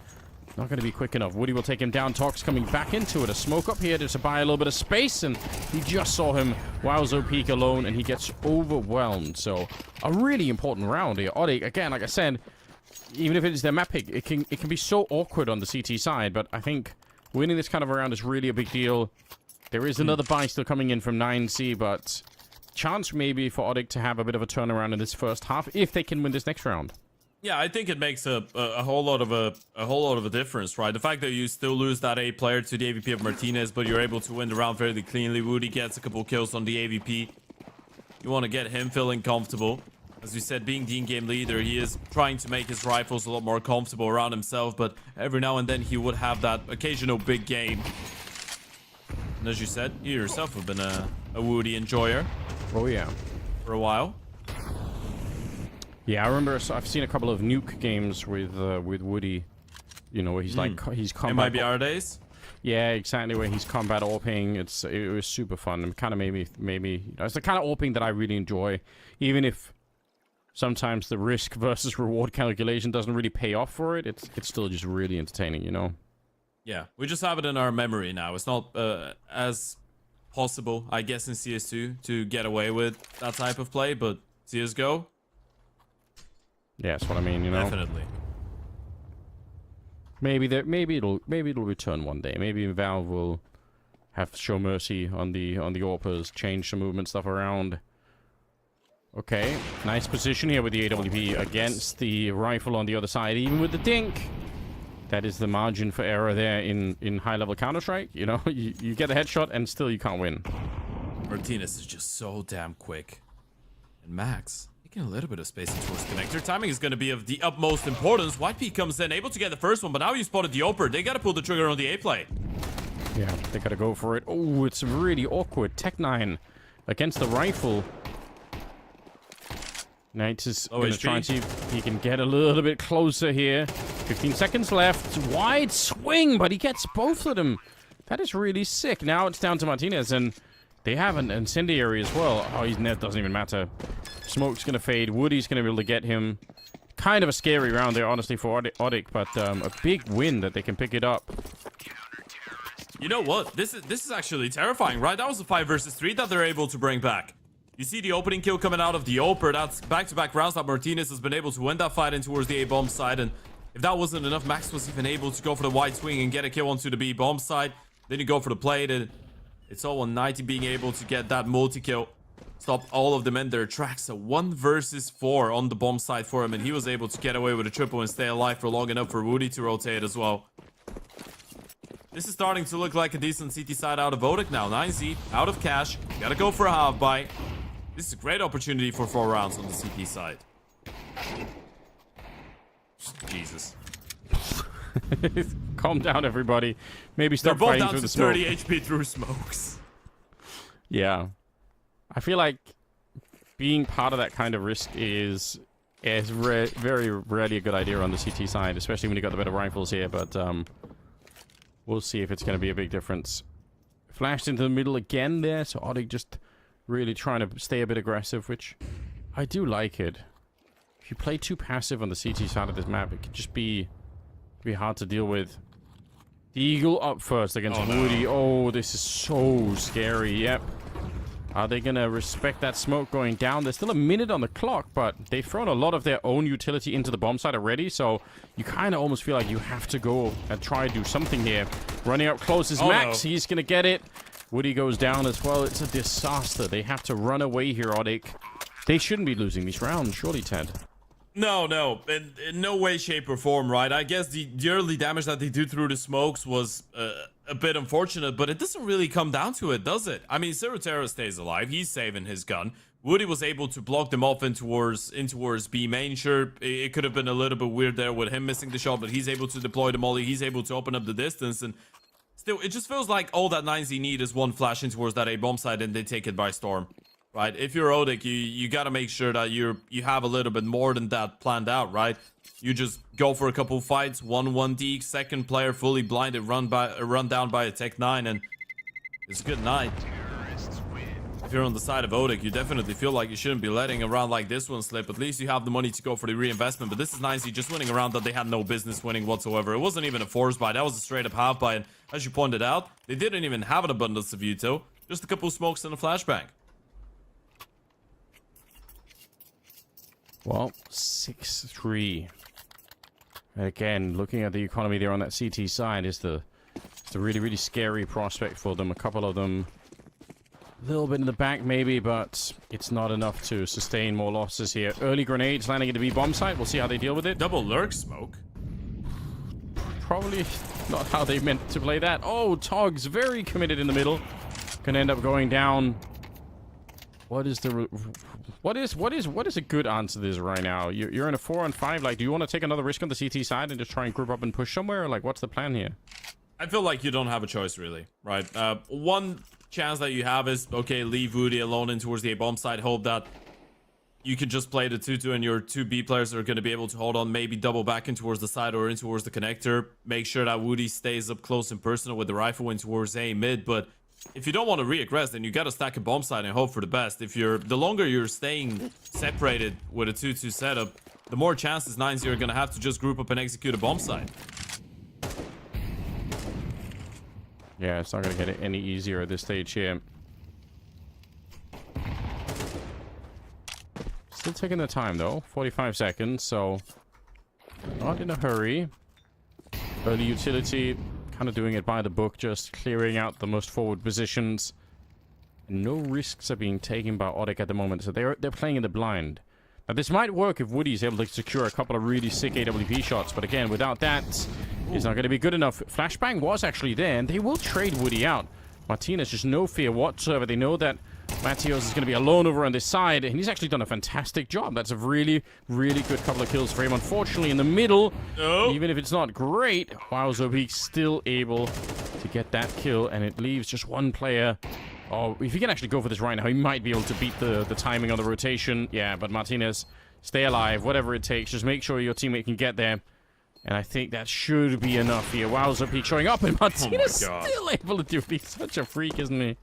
not going to be quick enough. Woody will take him down. Tox coming back into it. A smoke up here just to buy a little bit of space. And he just saw him Wowzo peek alone. And he gets overwhelmed. So a really important round here. Odic, again, like I said, even if it is their map pick, it can be so awkward on the CT side. But I think winning this kind of a round is really a big deal. There is another buy still coming in from 9C, but chance maybe for Odic to have a bit of a turnaround in this first half if they can win this next round. Yeah, I think it makes a whole lot of a difference, right? The fact that you still lose that A player to the AVP of Martinez, but you're able to win the round fairly cleanly. Woody gets a couple kills on the AVP. You want to get him feeling comfortable. As we said, being the in-game leader, he is trying to make his rifles a lot more comfortable around himself, but every now and then he would have that occasional big game. And as you said, you yourself have been a Woody enjoyer. Oh, yeah. For a while. Yeah, I remember, so I've seen a couple of nuke games with Woody. You know, where he's like, he's combat. It might be our days. Yeah, exactly, where he's combat AWPing. It was super fun. And kind of maybe, you know, it's the kind of AWPing that I really enjoy. Even if sometimes the risk versus reward calculation doesn't really pay off for it, it's still just really entertaining, you know? Yeah, we just have it in our memory now. It's not as possible, I guess, in CS2 to get away with that type of play, but CSGO? Yeah, that's what I mean, you know? Definitely. Maybe it'll return one day. Maybe Valve will have to show mercy on the AWPers, change some movement stuff around. Okay, nice position here with the AWP against the rifle on the other side, even with the dink. That is the margin for error there in high-level Counter-Strike. You know, you get a headshot and still you can't win. Martinez is just so damn quick. And Max, taking a little bit of space towards connector. Timing is going to be of the utmost importance. White P comes in, able to get the first one, but now you spotted the Oper. They got to pull the trigger on the A play. Yeah, they got to go for it. Oh, it's really awkward. Tech9 against the rifle. Knight is going to try and see if he can get a little bit closer here. 15 seconds left. Wide swing, but he gets both of them. That is really sick. Now it's down to Martinez, and they have an incendiary as well. Oh, his net doesn't even matter. Smoke's going to fade. Woody's going to be able to get him. Kind of a scary round there, honestly, for Odic, but a big win that they can pick it up. You know what? This is actually terrifying, right? That was a 5 versus 3 that they're able to bring back. You see the opening kill coming out of the Oper. That's back-to-back rounds that Martinez has been able to win that fight in towards the A-bomb side. And if that wasn't enough, Max was even able to go for the wide swing and get a kill onto the B-bomb side. Then you go for the plate, and it's all on 90 being able to get that multi-kill. Stop all of them in their tracks. So 1 versus 4 on the bomb side for him, and he was able to get away with a triple and stay alive for long enough for Woody to rotate as well. This is starting to look like a decent CT side out of Odic now. 9Z, out of cash. Gotta go for a half buy. This is a great opportunity for 4 rounds on the CT side. Jesus. Calm down, everybody. Maybe stop fighting through the smoke. They're both down to 30 HP through smokes. Yeah. I feel like being part of that kind of risk is very rarely a good idea on the CT side, especially when you got the better rifles here, but we'll see if it's going to be a big difference. Flashed into the middle again there, so Odic just really trying to stay a bit aggressive, which I do like it. If you play too passive on the CT side of this map, it could just be hard to deal with. The Eagle up first against Woody. Oh, this is so scary. Yep. Are they going to respect that smoke going down? There's still a minute on the clock, but they've thrown a lot of their own utility into the bomb site already, so you kind of almost feel like you have to go and try to do something here. Running up close is Max. He's going to get it. Woody goes down as well. It's a disaster. They have to run away here, Odic. They shouldn't be losing these rounds, surely, Ted. No. In no way, shape, or form, right? I guess the early damage that they did through the smokes was a bit unfortunate, but it doesn't really come down to it, does it? I mean, Sirotero stays alive. He's saving his gun. Woody was able to block them off in towards B main. Sure, it could have been a little bit weird there with him missing the shot, but he's able to deploy the molly. He's able to open up the distance, and still, it just feels like all that 9Z need is one flash in towards that A bomb site, and they take it by storm. Right? If you're Odic, you got to make sure that you have a little bit more than that planned out, right? You just go for a couple fights, 1-1 second player fully blinded, run down by a Tech 9, and it's a good night. If you're on the side of Odic, you definitely feel like you shouldn't be letting a round like this one slip. At least you have the money to go for the reinvestment. But this is 9Z just winning a round that they had no business winning whatsoever. It wasn't even a force buy. That was a straight up half buy. And as you pointed out, they didn't even have an abundance of veto. Just a couple smokes and a flashbang. Well, 6-3. Again, looking at the economy there on that CT side is the really, really scary prospect for them. A couple of them a little bit in the back maybe, but it's not enough to sustain more losses here. Early grenades landing at the B bomb site. We'll see how they deal with it. Double lurk smoke. Probably not how they meant to play that. Oh, Togs very committed in the middle. Gonna end up going down. What is a good answer to this right now? You're in a 4-on-5. Like, do you want to take another risk on the CT side and just try and group up and push somewhere? Or like, what's the plan here? I feel like you don't have a choice, really, right? One chance that you have is, okay, leave Woody alone in towards the A-bomb side. Hope that you can just play the 2-2 and your 2 B players are going to be able to hold on, maybe double back in towards the side or in towards the connector. Make sure that Woody stays up close and personal with the rifle in towards A mid, but if you don't want to re-aggress, then you got to stack a bomb site and hope for the best. The longer you're staying separated with a 2-2 setup, the more chances 9Z are going to have to just group up and execute a bomb site. Yeah, it's not going to get any easier at this stage here. Still taking the time, though. 45 seconds, so not in a hurry. Early utility, kind of doing it by the book, just clearing out the most forward positions. No risks are being taken by Odic at the moment, so they're playing in the blind. Now, this might work if Woody's able to secure a couple of really sick AWP shots, but again, without that, it's not going to be good enough. Flashbang was actually there, and they will trade Woody out. Martinez, just no fear whatsoever. They know that Matios is going to be alone over on this side, and he's actually done a fantastic job. That's a really, really good couple of kills for him. Unfortunately, in the middle, even if it's not great, Odic still able to get that kill, and it leaves just one player. Oh, if he can actually go for this right now, he might be able to beat the timing on the rotation. Yeah, but Martinez, stay alive, whatever it takes. Just make sure your teammate can get there. And I think that should be enough here. Odic showing up, and Martinez still able to do it. He's such a freak, isn't he?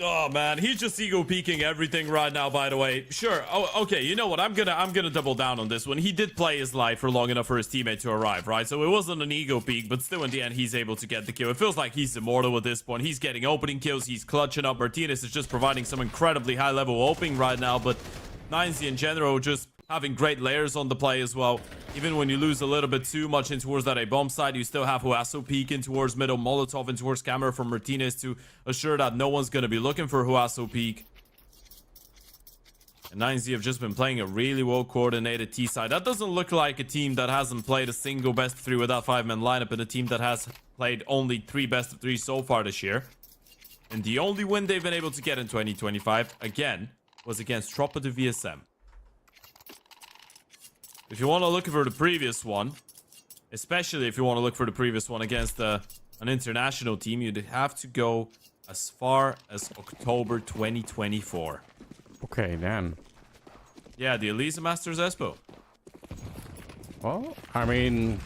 Oh man, he's just ego peeking everything right now, by the way. Sure. Oh, okay, you know what? I'm gonna double down on this one. He did play his life for long enough for his teammate to arrive, right? So it wasn't an ego peek, but still in the end he's able to get the kill. It feels like he's immortal at this point. He's getting opening kills, he's clutching up. Martinez is just providing some incredibly high level opening right now, but 9Z in general just having great layers on the play as well. Even when you lose a little bit too much in towards that A-bomb side, you still have Huaso peek in towards middle, Molotov in towards camera from Martinez to assure that no one's going to be looking for Huaso peek. And 9Z have just been playing a really well-coordinated T-side. That doesn't look like a team that hasn't played a single best of 3 with that 5-man lineup, and a team that has played only 3 best of 3 so far this year. And the only win they've been able to get in 2025, again, was against Tropa de VSM. If you want to look for the previous one, especially if you want to look for the previous one against an international team, you'd have to go as far as October 2024. Okay, then. Yeah, the Elisa Masters Espo. Well, I mean,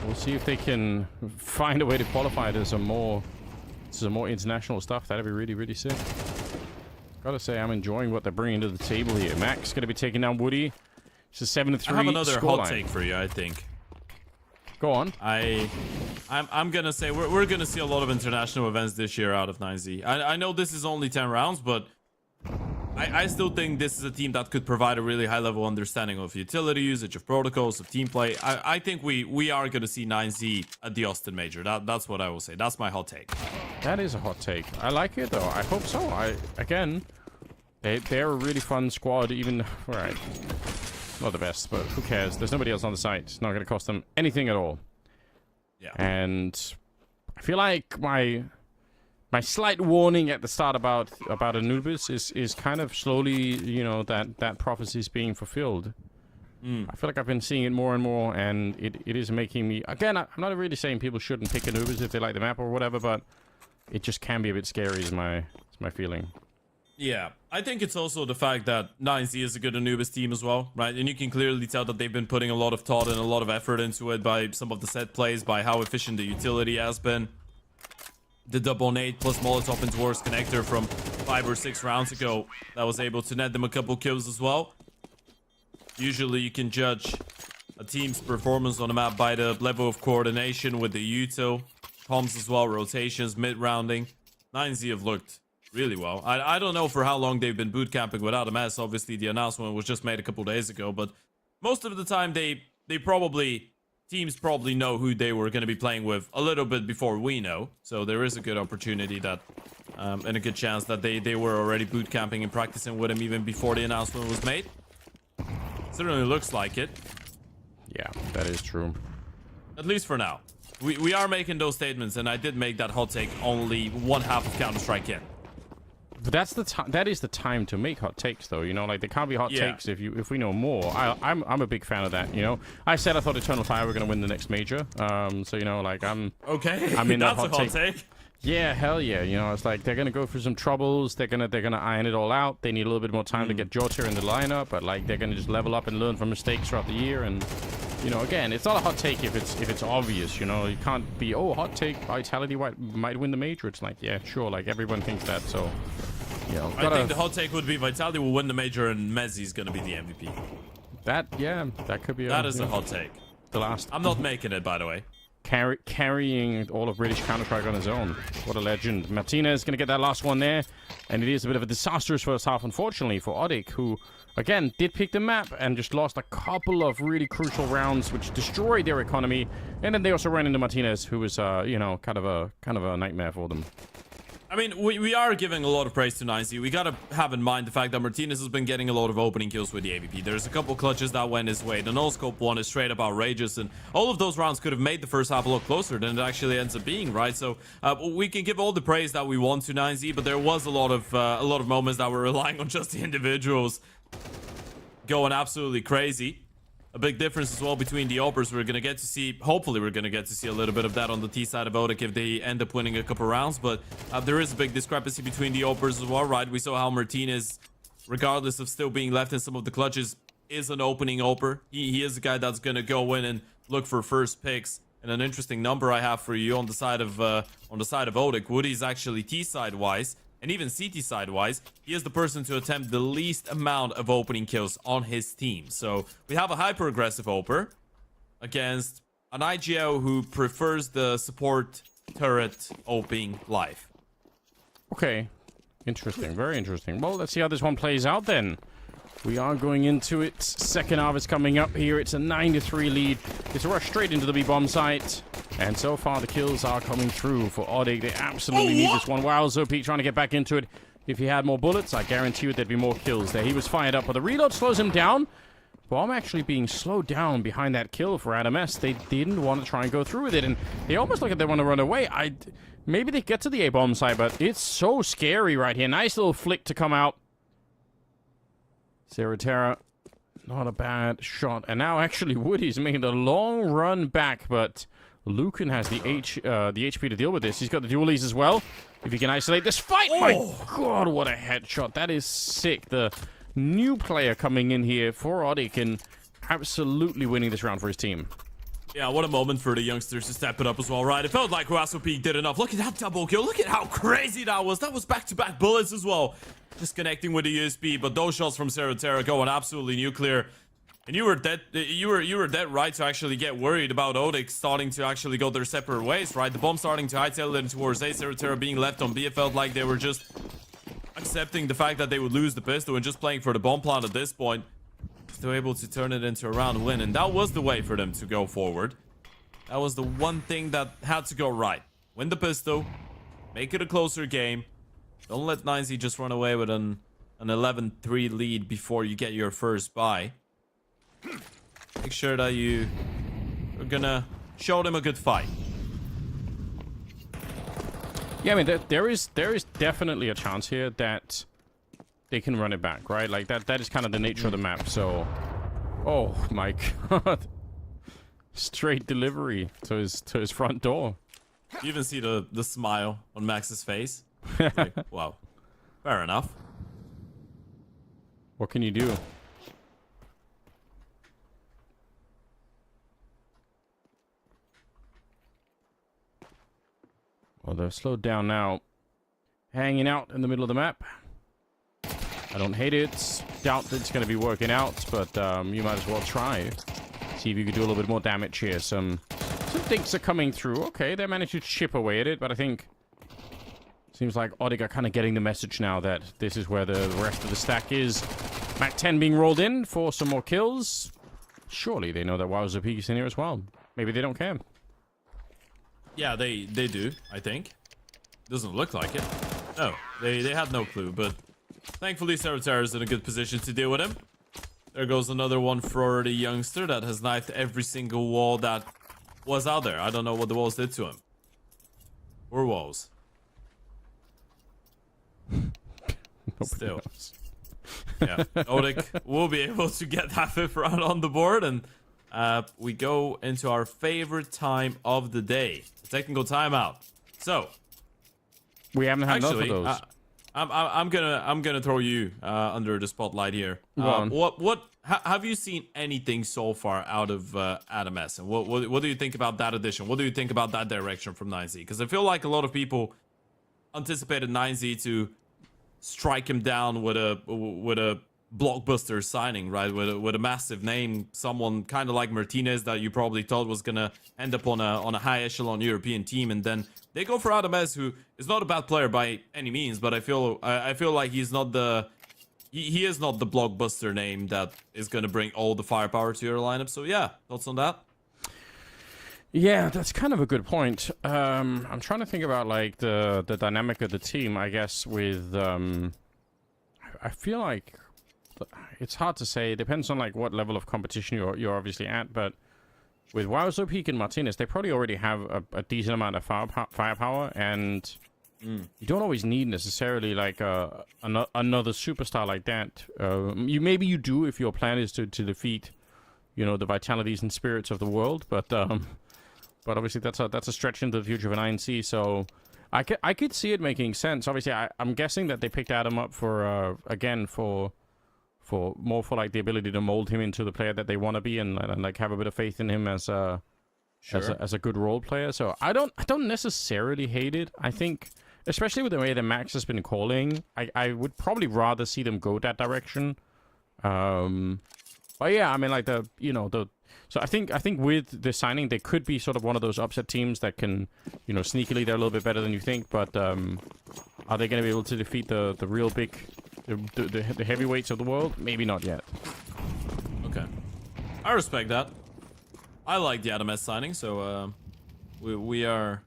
we'll see if they can find a way to qualify it as some more international stuff. That'd be really, really sick. Gotta say, I'm enjoying what they're bringing to the table here. Max gonna be taking down Woody. It's a 7-3 I have another hot scoreline. take for you, I think. Go on. I'm gonna say we're gonna see a lot of international events this year out of 9Z. I know this is only 10 rounds, but I still think this is a team that could provide a really high level understanding of utility usage, of protocols, of team play. I think we are gonna see 9Z at the Austin Major. That's what I will say. That's my hot take. That is a hot take. I like it though. I hope so. They're a really fun squad. Even alright, not the best, but who cares? There's nobody else on the site. It's not going to cost them anything at all. Yeah. And I feel like my slight warning at the start about Anubis is kind of slowly, you know, that prophecy is being fulfilled. I feel like I've been seeing it more and more, and it is making me... Again, I'm not really saying people shouldn't pick Anubis if they like the map or whatever, but it just can be a bit scary is my feeling. Yeah, I think it's also the fact that 9Z is a good Anubis team as well, right? And you can clearly tell that they've been putting a lot of thought and a lot of effort into it by some of the set plays, by how efficient the utility has been. The double nade plus Molotov into Worst Connector from 5 or 6 rounds ago that was able to net them a couple kills as well. Usually you can judge a team's performance on a map by the level of coordination with the util, comms as well, rotations, mid-rounding. 9Z have looked really well. I don't know for how long they've been boot camping without a mess. Obviously the announcement was just made a couple days ago, but most of the time teams probably know who they were going to be playing with a little bit before we know. So there is a good opportunity that and a good chance that they were already boot camping and practicing with him even before the announcement was made. Certainly looks like it. Yeah, that is true. At least for now. We are making those statements, and I did make that hot take only one half of Counter-Strike in. But that is the time to make hot takes, though. You know, like, there can't be hot takes if we know more. I'm a big fan of that. You know, I said I thought Eternal Fire were gonna win the next major. So you know, like I'm in that's that a hot take. Yeah, hell yeah. You know, it's like they're gonna go through some troubles. They're gonna iron it all out. They need a little bit more time to get Jota in the lineup, but like they're gonna just level up and learn from mistakes throughout the year. And you know, again, it's not a hot take if it's obvious. You know, you can't be hot take Vitality might win the major. It's like, yeah, sure, like everyone thinks that. So you know, I think the hot take would be Vitality will win the major and Mezzi's gonna be the MVP. That could be. That is a hot take. The last. I'm not making it, by the way. Carrying all of British Counter-Strike on his own. What a legend. Martinez going to get that last one there. And it is a bit of a disastrous first half, unfortunately, for Odic, who, again, did pick the map and just lost a couple of really crucial rounds, which destroyed their economy. And then they also ran into Martinez, who was, you know, kind of a nightmare for them. I mean, we are giving a lot of praise to 9Z. We gotta have in mind the fact that Martinez has been getting a lot of opening kills with the AVP. There's a couple clutches that went his way. The no-scope one is straight up outrageous, and all of those rounds could have made the first half a lot closer than it actually ends up being, right? So we can give all the praise that we want to 9Z, but there was a lot of moments that were relying on just the individuals going absolutely crazy. A big difference as well between the Opers. We're going to get to see, hopefully we're going to get to see a little bit of that on the T side of Odic if they end up winning a couple rounds. But there is a big discrepancy between the Opers as well, right? We saw how Martinez, regardless of still being left in some of the clutches, is an opening Oper. He is a guy that's going to go in and look for first picks. And an interesting number I have for you on the side of Odic. Woody's actually T side wise. And even CT side-wise, he is the person to attempt the least amount of opening kills on his team. So we have a hyper-aggressive Oper against an IGL who prefers the support turret oping live. Okay. Interesting. Very interesting. Well, let's see how this one plays out then. We are going into it. Second half is coming up here. It's a 9-3 lead. It's a rush straight into the B-bomb site. And so far, the kills are coming through for Odic. They absolutely need this one. Wow, Zopeak trying to get back into it. If he had more bullets, I guarantee you there'd be more kills there. He was fired up, but the reload slows him down. Bomb actually being slowed down behind that kill for Adam S. They didn't want to try and go through with it, and they almost look like they want to run away. Maybe they get to the A-bomb site, but it's so scary right here. Nice little flick to come out. Terra, not a bad shot. And now actually Woody's making a long run back, but Lucan has the HP to deal with this. He's got the dualies as well. If he can isolate this fight, my god, what a headshot. That is sick. The new player coming in here for Odic and absolutely winning this round for his team. Yeah, what a moment for the youngsters to step it up as well, right? It felt like Peak did enough. Look at that double kill. Look at how crazy that was. That was back-to-back bullets as well. Just connecting with the USB, but those shots from Terra going absolutely nuclear. And you were dead right to actually get worried about Odic starting to actually go their separate ways, right? The bomb starting to hightail them towards A, Terra being left on B. It felt like they were just accepting the fact that they would lose the pistol and just playing for the bomb plant at this point. Still able to turn it into a round win, and that was the way for them to go forward. That was the one thing that had to go right. Win the pistol, make it a closer game. Don't let 9Z just run away with an 11-3 lead before you get your first buy. Make sure that you are gonna show them a good fight. Yeah, I mean, there is definitely a chance here that they can run it back, right? Like, that is kind of the nature of the map, so... Oh, my God. Straight delivery to his front door. You even see the smile on Max's face. Like, wow. Fair enough. What can you do? Well, they're slowed down now. Hanging out in the middle of the map. I don't hate it. Doubt that it's going to be working out, but you might as well try. See if you could do a little bit more damage here. Some things are coming through. Okay, they managed to chip away at it, but I think... Seems like Odic are kind of getting the message now that this is where the rest of the stack is. Mac 10 being rolled in for some more kills. Surely they know that Wowzer Peak is in here as well. Maybe they don't care. Yeah, they do, I think. Doesn't look like it. No, they had no clue, but thankfully Sarah is in a good position to deal with him. There goes another one for the youngster that has knifed every single wall that was out there. I don't know what the walls did to him. Or walls. Still. Yeah, Odic will be able to get that 5th round on the board, and we go into our favorite time of the day, the technical timeout. So we haven't had enough of those. I'm gonna throw you under the spotlight here. Have you seen anything so far out of Adam S? And what do you think about that addition? What do you think about that direction from 9Z? Because I feel like a lot of people anticipated 9Z to strike him down with a blockbuster signing, right? With a massive name, someone kind of like Martinez that you probably thought was gonna end up on a high echelon European team, and then they go for Adam S, who is not a bad player by any means, but I feel like he's not the he is not the blockbuster name that is gonna bring all the firepower to your lineup. So yeah, thoughts on that? Yeah, that's kind of a good point. I'm trying to think about like the dynamic of the team, I guess, with I feel like it's hard to say. It depends on like what level of competition you're obviously at, but with Wowzer Peak and Martinez, they probably already have a decent amount of firepower, and you don't always need necessarily like another superstar like that. Maybe you do if your plan is to defeat, you know, the vitalities and spirits of the world, but obviously that's a stretch into the future of an INC, so I could see it making sense. Obviously, I'm guessing that they picked Adam up for again for like the ability to mold him into the player that they want to be, and like have a bit of faith in him as a good role player. So I don't necessarily hate it. I think, especially with the way that Max has been calling, I would probably rather see them go that direction. But yeah, I mean, like so I think with the signing, they could be sort of one of those upset teams that can, you know, sneakily they're a little bit better than you think. But are they going to be able to defeat the real big, the heavyweights of the world? Maybe not yet. Okay, I respect that. I like the Adam S signing, so we are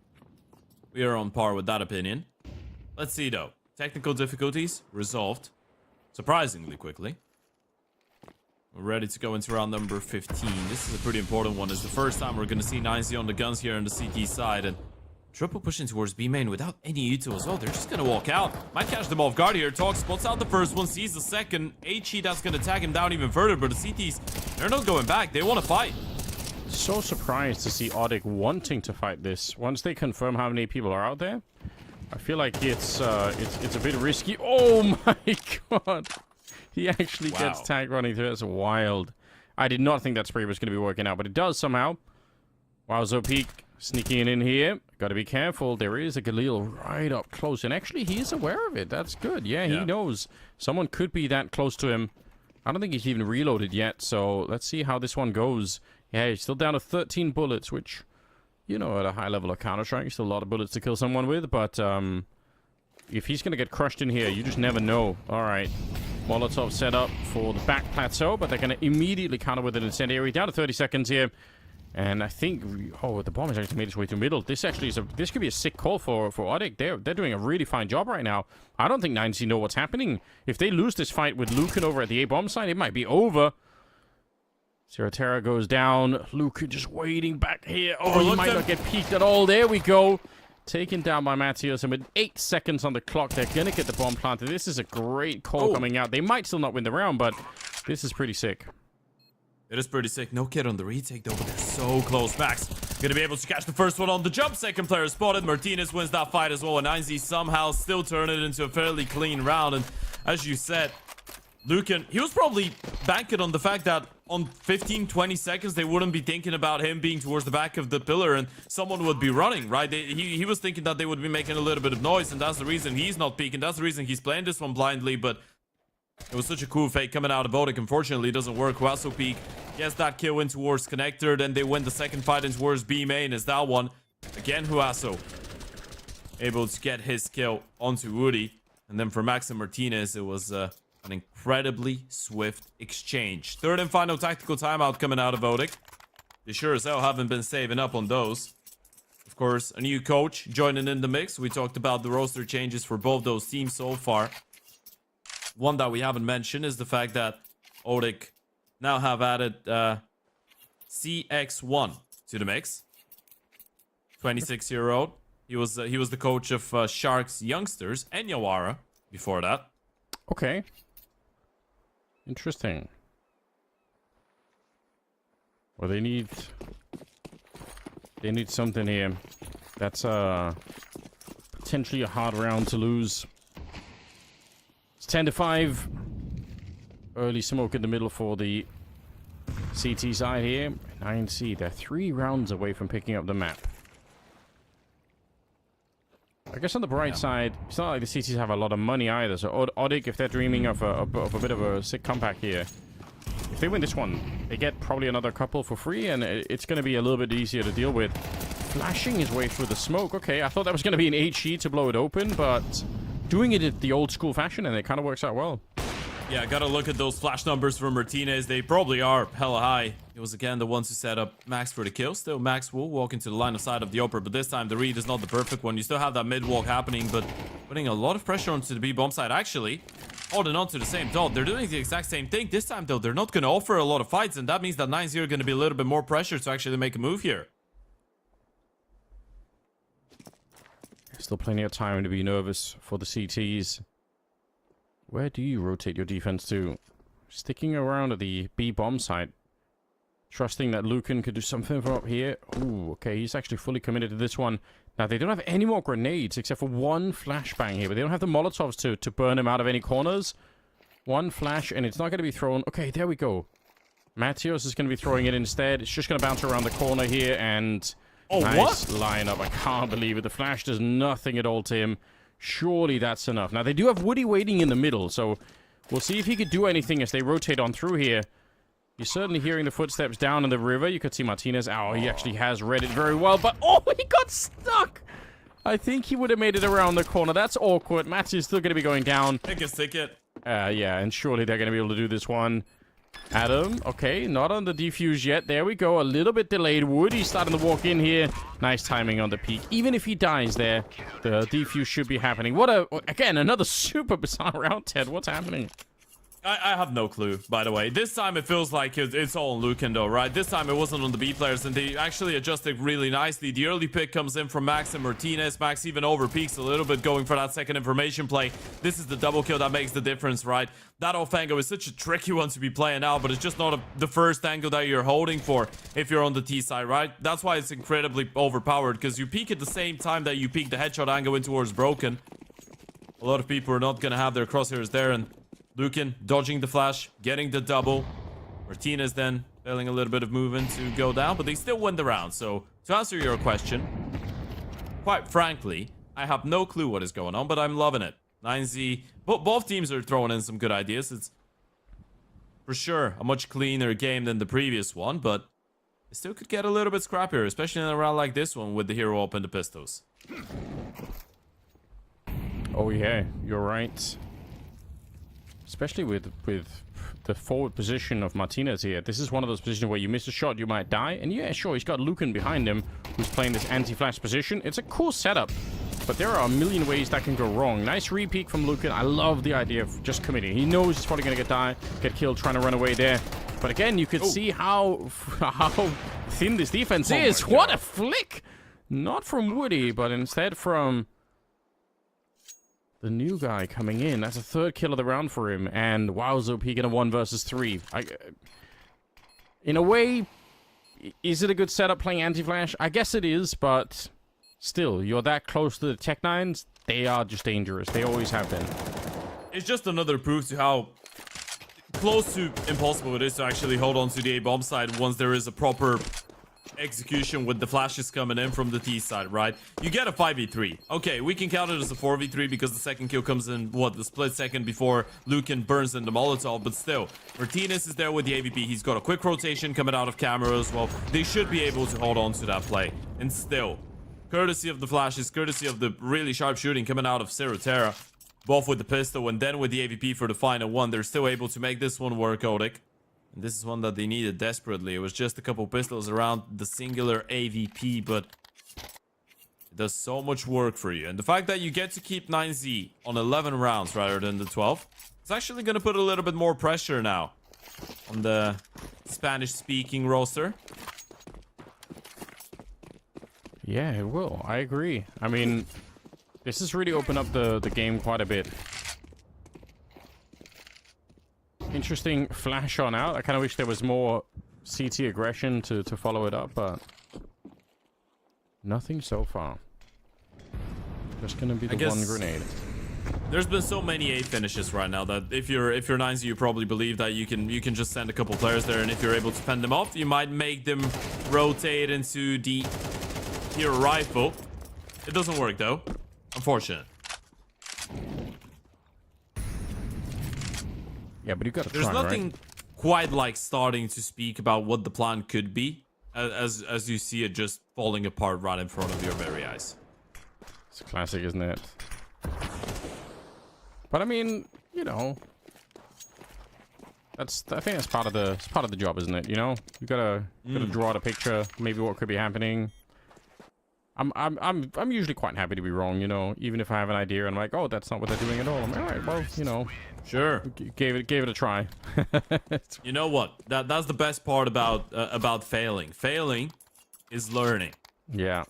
on par with that opinion. Let's see though. Technical difficulties resolved surprisingly quickly. We're ready to go into round number 15. This is a pretty important one. It's the first time we're going to see 9Z on the guns here on the CT side. And triple pushing towards B main without any util as well. They're just going to walk out. Might catch them off guard here. Talk spots out the first one, sees the second. HE that's going to tag him down even further. But the CTs, they're not going back. They want to fight. So surprised to see Odic wanting to fight this. Once they confirm how many people are out there, I feel like it's a bit risky. Oh my god. He actually gets tagged running through. That's wild. I did not think that spray was going to be working out, but it does somehow. Wowzer Peak sneaking in here. Got to be careful. There is a Galil right up close, and actually he is aware of it. That's good. Yeah, he knows someone could be that close to him. I don't think he's even reloaded yet, so let's see how this one goes. Yeah, he's still down to 13 bullets, which, you know, at a high level of Counter-Strike, still a lot of bullets to kill someone with, but if he's going to get crushed in here, you just never know. All right. Molotov set up for the back plateau, but they're going to immediately counter with an incendiary. Down to 30 seconds here. And I think... Oh, the bomb has actually made its way through middle. This actually is this could be a sick call for Odic. They're doing a really fine job right now. I don't think 9Z know what's happening. If they lose this fight with Lucan over at the A-bomb side, it might be over. Zeraterra goes down. Lucan just waiting back here. Oh, he might not get peeked at all. There we go. Taken down by Matthias, and with 8 seconds on the clock, they're going to get the bomb planted. This is a great call coming out. They might still not win the round, but this is pretty sick. It is pretty sick. No kid on the retake, though, but they're so close. Max gonna be able to catch the first one on the jump. Second player spotted. Martinez wins that fight as well, and 9Z somehow still turn it into a fairly clean round. And as you said, Lucan, he was probably banking on the fact that on 15-20 seconds, they wouldn't be thinking about him being towards the back of the pillar and someone would be running, right? He was thinking that they would be making a little bit of noise, and that's the reason he's not peeking. That's the reason he's playing this one blindly, but it was such a cool fake coming out of Odic. Unfortunately, it doesn't work. Huaso peek gets that kill in towards connector. Then they win the second fight in towards B main as that one. Again, Huaso able to get his kill onto Woody. And then for Max and Martinez, it was an incredibly swift exchange. Third and final tactical timeout coming out of Odic. They sure as hell haven't been saving up on those. Of course, a new coach joining in the mix. We talked about the roster changes for both those teams so far. One that we haven't mentioned is the fact that Odic now have added CX1 to the mix. 26-year-old. He was the coach of Sharks youngsters and Yawara before that. Okay. Interesting. Well, they need something here. That's potentially a hard round to lose. 10-5. Early smoke in the middle for the CT side here. 9C, they're 3 rounds away from picking up the map. I guess on the bright side, it's not like the CTs have a lot of money either. So Odic, if they're dreaming of a bit of a sick comeback here, if they win this one, they get probably another couple for free, and it's going to be a little bit easier to deal with. Flashing his way through the smoke. Okay, I thought that was going to be an HE to blow it open, but doing it in the old school fashion, and it kind of works out well. Yeah, gotta look at those flash numbers from Martinez. They probably are hella high. It was again the ones who set up Max for the kill. Still, Max will walk into the line of sight of the upper, but this time the read is not the perfect one. You still have that mid walk happening, but putting a lot of pressure onto the B bomb side. Actually, holding on to the same dot. They're doing the exact same thing. This time, though, they're not gonna offer a lot of fights, and that means that 9-0 are gonna be a little bit more pressure to actually make a move here. Still plenty of time to be nervous for the CTs. Where do you rotate your defense to? Sticking around at the B bomb site. Trusting that Lucan could do something from up here. Ooh, okay, he's actually fully committed to this one. Now, they don't have any more grenades except for one flashbang here, but they don't have the Molotovs to burn him out of any corners. One flash, and it's not going to be thrown. Okay, there we go. Matthias is going to be throwing it instead. It's just going to bounce around the corner here, and oh, nice lineup. I can't believe it. The flash does nothing at all to him. Surely that's enough. Now, they do have Woody waiting in the middle, so we'll see if he could do anything as they rotate on through here. You're certainly hearing the footsteps down in the river. You could see Martinez. Oh, he actually has read it very well, but oh, he got stuck! I think he would have made it around the corner. That's awkward. Match is still going to be going down. Take his ticket. Yeah, and surely they're going to be able to do this one. Adam, okay, not on the defuse yet. There we go, a little bit delayed. Woody starting to walk in here. Nice timing on the peak. Even if he dies there, the defuse should be happening. Again, another super bizarre round, Ted. What's happening? I have no clue, by the way. This time it feels like it's all on Lucan, though, right? This time it wasn't on the B players, and they actually adjusted really nicely. The early pick comes in from Max and Martinez. Max even over peaks a little bit, going for that second information play. This is the double kill that makes the difference, right? That off angle is such a tricky one to be playing out, but it's just not the first angle that you're holding for if you're on the T side, right? That's why it's incredibly overpowered, because you peek at the same time that you peek the headshot angle in towards Broken. A lot of people are not going to have their crosshairs there, and Lucan dodging the flash, getting the double. Martinez then failing a little bit of movement to go down, but they still win the round. So, to answer your question, quite frankly, I have no clue what is going on, but I'm loving it. 9Z, both teams are throwing in some good ideas. It's for sure a much cleaner game than the previous one, but it still could get a little bit scrappier, especially in a round like this one with the hero up and the pistols. Oh yeah, you're right. Especially with the forward position of Martinez here. This is one of those positions where you miss a shot, you might die. And yeah, sure, he's got Lucan behind him, who's playing this anti-flash position. It's a cool setup, but there are a million ways that can go wrong. Nice re-peek from Lucan. I love the idea of just committing. He knows he's probably going to get killed trying to run away there. But again, you could see how thin this defense is. What a flick! Not from Woody, but instead from the new guy coming in. That's a third kill of the round for him. And Wowzo peeking a 1 versus 3. In a way, is it a good setup playing anti-flash? I guess it is, but still, you're that close to the Tech 9s. They are just dangerous. They always have been. It's just another proof to how close to impossible it is to actually hold on to the A-bomb side once there is a proper execution with the flashes coming in from the T side, right? You get a 5v3. Okay, we can count it as a 4v3 because the second kill comes in, what, the split second before Lucan burns in the Molotov, but still, Martinez is there with the AVP. He's got a quick rotation coming out of camera as well. They should be able to hold on to that play. And still, courtesy of the flashes, courtesy of the really sharp shooting coming out of Terra, both with the pistol and then with the AVP for the final one, they're still able to make this one work, Odic. And this is one that they needed desperately. It was just a couple pistols around the singular AVP, but it does so much work for you. And the fact that you get to keep 9Z on 11 rounds rather than the 12, it's actually going to put a little bit more pressure now on the Spanish-speaking roster. Yeah, it will. I agree. I mean, this has really opened up the game quite a bit. Interesting flash on out. I kind of wish there was more CT aggression to follow it up, but nothing so far. Just gonna be the one grenade. There's been so many A finishes right now that if you're 9Z, you probably believe that you can just send a couple players there, and if you're able to fend them off, you might make them rotate into the hero rifle. It doesn't work though. Unfortunate. Yeah, but you gotta try, There's nothing right? quite like starting to speak about what the plan could be as you see it just falling apart right in front of your very eyes. It's classic, isn't it? But I mean, you know, I think that's part of the job, isn't it? You know, you gotta draw the picture, maybe what could be happening. I'm usually quite happy to be wrong, you know, even if I have an idea and I'm like, oh, that's not what they're doing at all. I'm like, all right, well, you know, sure, gave it a try. You know what? That's the best part about failing. Failing is learning. Yeah.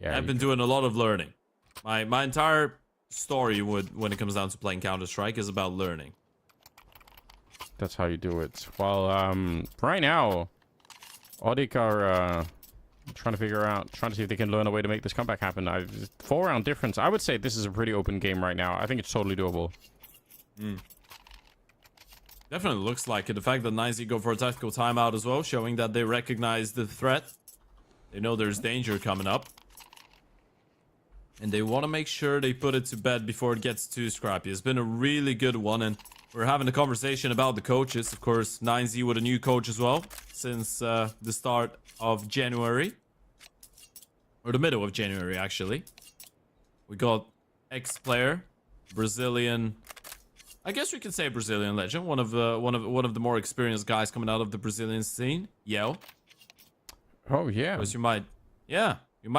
I've been doing a lot of learning. My entire story when it comes down to playing Counter-Strike is about learning. That's how you do it. Well, right now, Odic are trying to see if they can learn a way to make this comeback happen. 4-round difference. I would say this is a pretty open game right now. I think it's totally doable. Definitely looks like it. The fact that 9Z go for a tactical timeout as well, showing that they recognize the threat. They know there's danger coming up. And they want to make sure they put it to bed before it gets too scrappy. It's been a really good one, and we're having a conversation about the coaches. Of course, 9Z with a new coach as well since the start of January. Or the middle of January, actually. We got ex-player, Brazilian... I guess we could say Brazilian legend. One of the more experienced guys coming out of the Brazilian scene. Yao. Oh, yeah. Because you might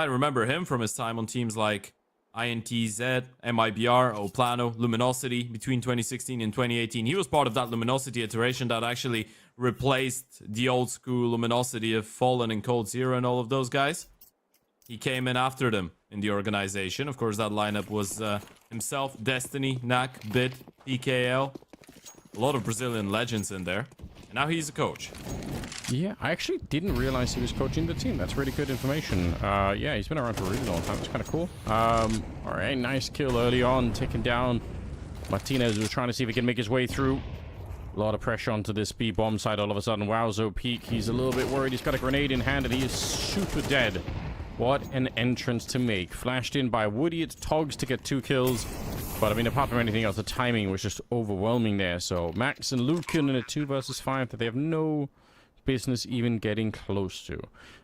remember him from his time on teams like INTZ, MIBR, Oplano, Luminosity between 2016 and 2018. He was part of that Luminosity iteration that actually replaced the old school Luminosity of Fallen and Cold Zero and all of those guys. He came in after them in the organization. Of course, that lineup was himself, Destiny, Nak, Bit, PKL. A lot of Brazilian legends in there. And now he's a coach. Yeah, I actually didn't realize he was coaching the team. That's really good information. Yeah, he's been around for a really long time. It's kind of cool. All right, nice kill early on, taking down Martinez, was trying to see if he can make his way through. A lot of pressure onto this B-bomb side all of a sudden. Wowzo peek. He's a little bit worried. He's got a grenade in hand and he is super dead. What an entrance to make. Flashed in by Woody. It's Togs to get 2 kills. But, I mean, apart from anything else, the timing was just overwhelming there. So, Max and Lucan in a 2 versus 5 that they have no business even getting close to.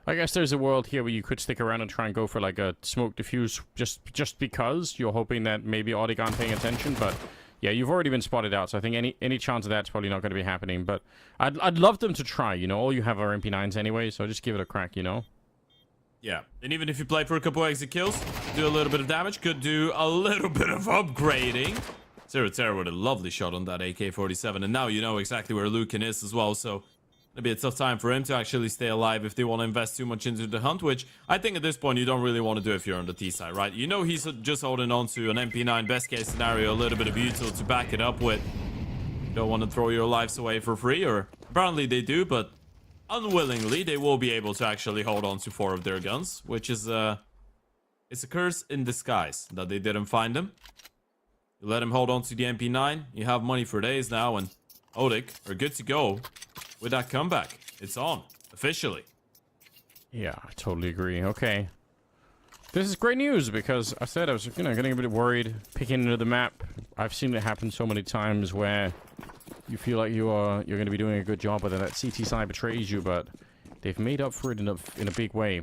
I guess there's a world here where you could stick around and try and go for, like, a smoke diffuse just because you're hoping that maybe Odic aren't paying attention. But, yeah, you've already been spotted out. So, I think any chance of that's probably not going to be happening. But I'd love them to try, you know. All you have are MP9s anyway. So, just give it a crack, you know. Yeah, and even if you play for a couple exit kills, do a little bit of damage, could do a little bit of upgrading. Terra with a lovely shot on that AK-47, and now you know exactly where Lucan is as well, so It'll be a tough time for him to actually stay alive if they want to invest too much into the hunt, which I think at this point you don't really want to do if you're on the T side, right? You know he's just holding on to an MP9 best case scenario, a little bit of util to back it up with. You don't want to throw your lives away for free, or apparently they do, but unwillingly they will be able to actually hold on to 4 of their guns, which is it's a curse in disguise that they didn't find him. You let him hold on to the MP9, you have money for days now, and Odic are good to go with that comeback. It's on, officially. Yeah, I totally agree. Okay. This is great news because I said I was, getting a bit worried picking into the map. I've seen it happen so many times where you feel like you're going to be doing a good job, but then that CT side betrays you, but they've made up for it in a big way.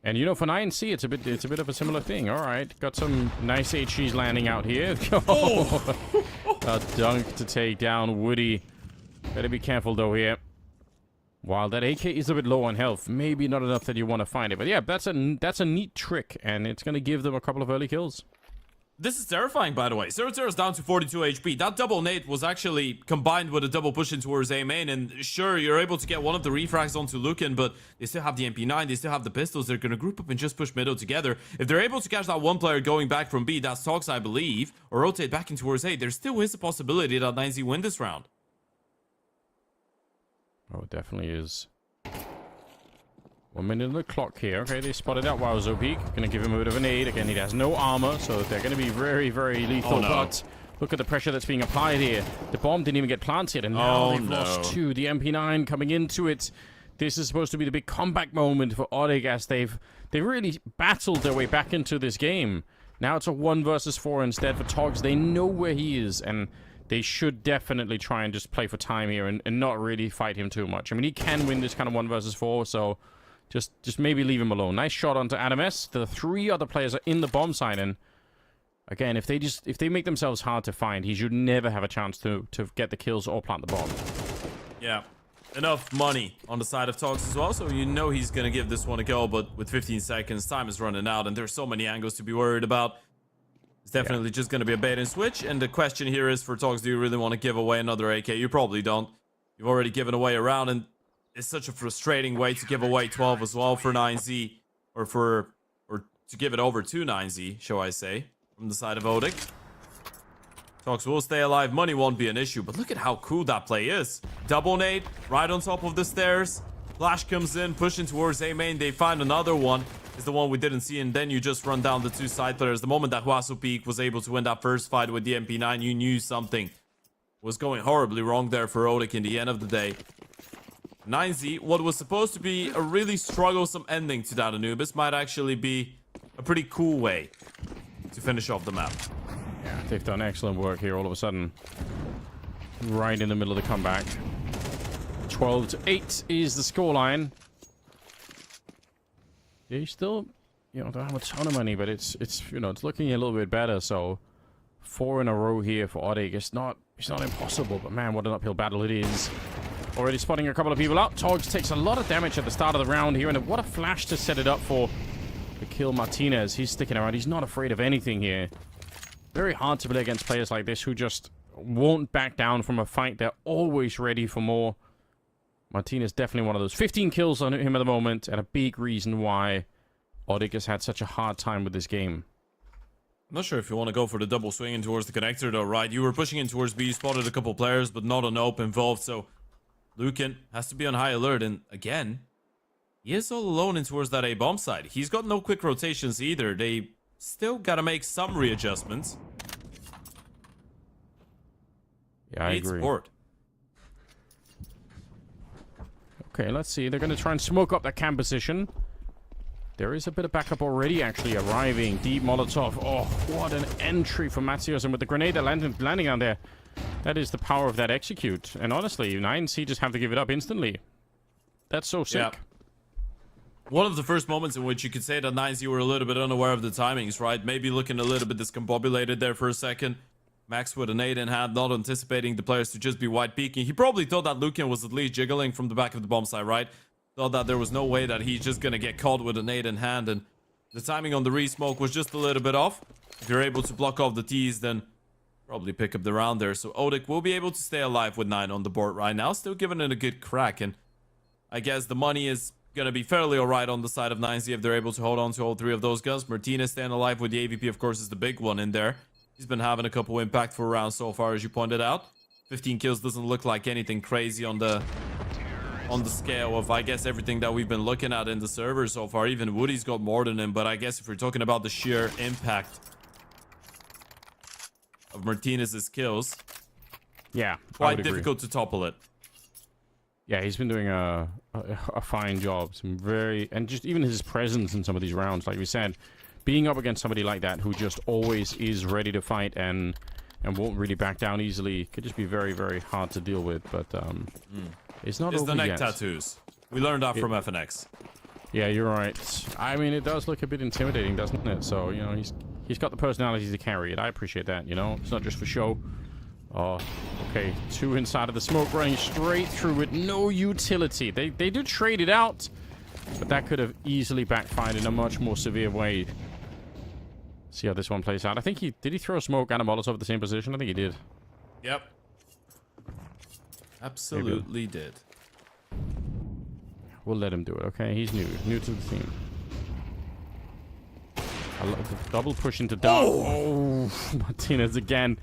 And for 9C, it's a bit of a similar thing. All right, got some nice HGs landing out here. Oh. A dunk to take down Woody. Better be careful though here. While that AK is a bit low on health, maybe not enough that you want to find it. But yeah, that's a neat trick, and it's going to give them a couple of early kills. This is terrifying, by the way. 0-0 is down to 42 HP. That double nade was actually combined with a double push in towards A main. And sure, you're able to get one of the refrags onto Lucan, but they still have the MP9, they still have the pistols. They're going to group up and just push middle together. If they're able to catch that one player going back from B, that's Tox, I believe, or rotate back in towards A, there still is a possibility that 9Z win this round. Oh, it definitely is. 1 minute on the clock here. Okay, they spotted out Wowzo Peak. Gonna give him a bit of an aid. Again, he has no armor, so they're gonna be very, very lethal. Oh, no. But look at the pressure that's being applied here. The bomb didn't even get planted, and now they've lost 2. The MP9 coming into it. This is supposed to be the big comeback moment for Odic, as they've really battled their way back into this game. Now it's a 1 versus 4 instead for Togs. They know where he is, and they should definitely try and just play for time here and not really fight him too much. I mean, he can win this kind of 1 versus 4, so just maybe leave him alone. Nice shot onto Adam S. The 3 other players are in the bomb side, and again, if they make themselves hard to find, he should never have a chance to get the kills or plant the bomb. Yeah. Enough money on the side of Tox as well, so you know he's going to give this one a go, but with 15 seconds, time is running out, and there's so many angles to be worried about. It's definitely just going to be a bait and switch, and the question here is for Tox, do you really want to give away another AK? You probably don't. You've already given away a round, and it's such a frustrating way to give away 12 as well for 9Z, or to give it over to 9Z, shall I say, from the side of Odic. Tox will stay alive, money won't be an issue, but look at how cool that play is. Double nade, right on top of the stairs. Flash comes in, pushing towards A main, they find another one. Is the one we didn't see, and then you just run down the 2 side players. The moment that Huasu Peak was able to win that first fight with the MP9, you knew something was going horribly wrong there for Odic in the end of the day. 9Z, what was supposed to be a really strugglesome ending to that Anubis, might actually be a pretty cool way to finish off the map. Yeah, they've done excellent work here all of a sudden. Right in the middle of the comeback. 12-8 is the scoreline. They still, don't have a ton of money, but it's looking a little bit better. So 4 in a row here for Odic. It's not impossible, but man, what an uphill battle it is. Already spotting a couple of people out. Togs takes a lot of damage at the start of the round here, and what a flash to set it up for the kill Martinez. He's sticking around. He's not afraid of anything here. Very hard to play against players like this who just won't back down from a fight. They're always ready for more. Martinez definitely one of those. 15 kills on him at the moment, and a big reason why Odic has had such a hard time with this game. I'm not sure if you want to go for the double swing in towards the connector though, right? You were pushing in towards B, spotted a couple players, but not an open involved, so Lucan has to be on high alert, and again, he is all alone in towards that A bomb side. He's got no quick rotations either. They still gotta make some readjustments. Yeah, I agree. Support. Okay, let's see. They're going to try and smoke up that camp position. There is a bit of backup already actually arriving. Deep Molotov. Oh, what an entry from Matsios. And with the grenade that landing on there, that is the power of that execute. And honestly, 9C just have to give it up instantly. That's so sick. Yeah. One of the first moments in which you could say that 9Z were a little bit unaware of the timings, right? Maybe looking a little bit discombobulated there for a second. Max with a nade in hand, not anticipating the players to just be wide peeking. He probably thought that Lucan was at least jiggling from the back of the bomb site, right? Thought that there was no way that he's just gonna get caught with a nade in hand, and the timing on the re-smoke was just a little bit off. If you're able to block off the T's, then probably pick up the round there. So Odic will be able to stay alive with 9 on the board right now, still giving it a good crack, and I guess the money is going to be fairly alright on the side of 9Z if they're able to hold on to all 3 of those guns. Martinez staying alive with the AVP, of course, is the big one in there. He's been having a couple impactful rounds so far, as you pointed out. 15 kills doesn't look like anything crazy on the scale of, I guess, everything that we've been looking at in the server so far. Even Woody's got more than him, but I guess if we're talking about the sheer impact of Martinez's kills, yeah, quite difficult to topple it. Yeah, he's been doing a fine job. And just even his presence in some of these rounds, like we said, being up against somebody like that who just always is ready to fight and won't really back down easily could just be very, very hard to deal with. But it's not over the neck yet. tattoos. We learned that from FNX. Yeah, you're right. I mean, it does look a bit intimidating, doesn't it? So, you know, he's got the personality to carry it. I appreciate that, you know? It's not just for show. Oh, okay. 2 inside of the smoke, running straight through with no utility. They do trade it out, but that could have easily backfired in a much more severe way. See how this one plays out. I think did he throw smoke and a Molotov at the same position? I think he did. Yep. Absolutely did. We'll let him do it, okay? He's new to the team. I love the double push into dark. Oh, Martinez again.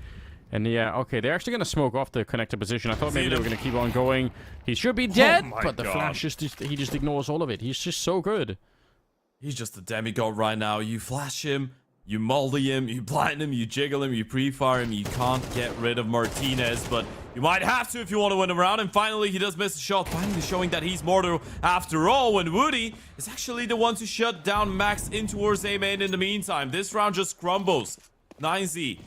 And yeah, okay, they're actually going to smoke off the connector position. I thought maybe they were going to keep on going. He should be dead, but the flash he just ignores all of it. He's just so good. He's just a demigod right now. You flash him, you moldy him, you blind him, you jiggle him, you pre-fire him. You can't get rid of Martinez, but you might have to if you want to win him around. And finally, he does miss a shot, finally showing that he's mortal after all, when Woody is actually the one to shut down Max in towards A main in the meantime. This round just crumbles. 9Z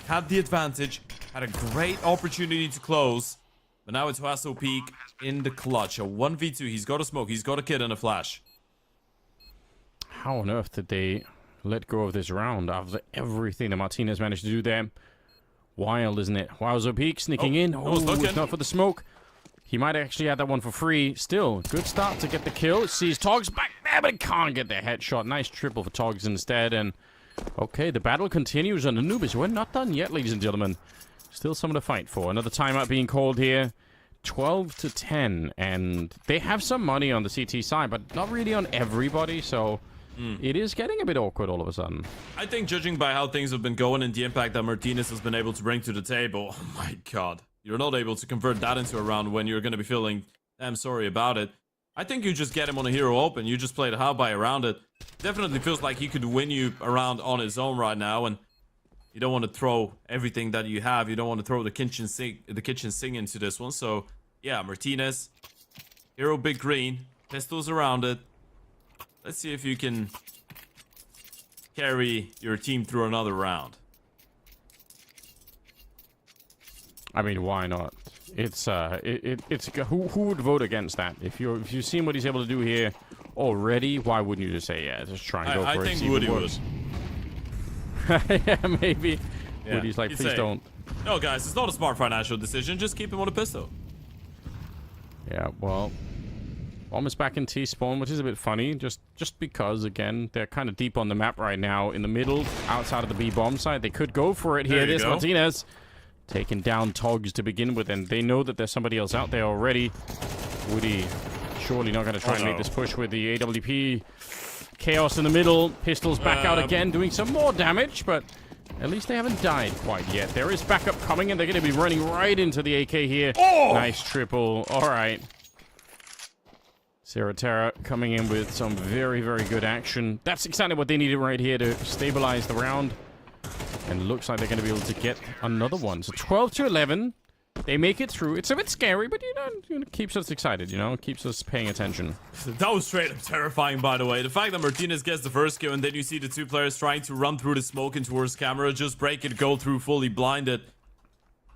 had the advantage, had a great opportunity to close, but now it's Huaso Peak in the clutch. A 1v2, he's got a smoke, he's got a kid and a flash. How on earth did they let go of this round after everything that Martinez managed to do there? Wild, isn't it? Huaso Peak sneaking in. Oh, it's not for the smoke. He might actually have that one for free. Still, good start to get the kill. Sees Togs back there, but can't get the headshot. Nice triple for Togs instead, and okay, the battle continues on Anubis. We're not done yet, ladies and gentlemen. Still something to fight for. Another timeout being called here. 12-10. And they have some money on the CT side, but not really on everybody. So it is getting a bit awkward all of a sudden. I think judging by how things have been going and the impact that Martinez has been able to bring to the table, oh my god. You're not able to convert that into a round when you're going to be feeling damn sorry about it. I think you just get him on a hero open. You just play the how-by around it. Definitely feels like he could win you around on his own right now, and you don't want to throw everything that you have. You don't want to throw the kitchen sink into this one. So yeah, Martinez, hero big green, pistols around it. Let's see if you can carry your team through another round. I mean, why not? It's who would vote against that? If you've seen what he's able to do here already, why wouldn't you just say, yeah, just try and go for it? I think Woody would. Yeah, maybe. Yeah. Woody's like, please don't. No, guys, it's not a smart financial decision. Just keep him on a pistol. Yeah, well, bomb is back in T-spawn, which is a bit funny, just because, again, they're kind of deep on the map right now, in the middle, outside of the B-bomb side. They could go for it here. There's Martinez taking down Togs to begin with, and they know that there's somebody else out there already. Woody surely not going to try and make this push with the AWP. Chaos in the middle. Pistols back out again, doing some more damage, but at least they haven't died quite yet. There is backup coming, and they're going to be running right into the AK here. Oh! Nice triple. All right. Terra coming in with some very, very good action. That's exactly what they needed right here to stabilize the round. And looks like they're going to be able to get another one. So 12-11. They make it through. It's a bit scary, but it keeps us excited, keeps us paying attention. That was straight up terrifying, by the way. The fact that Martinez gets the first kill and then you see the 2 players trying to run through the smoke and towards camera, just break it, go through fully blinded.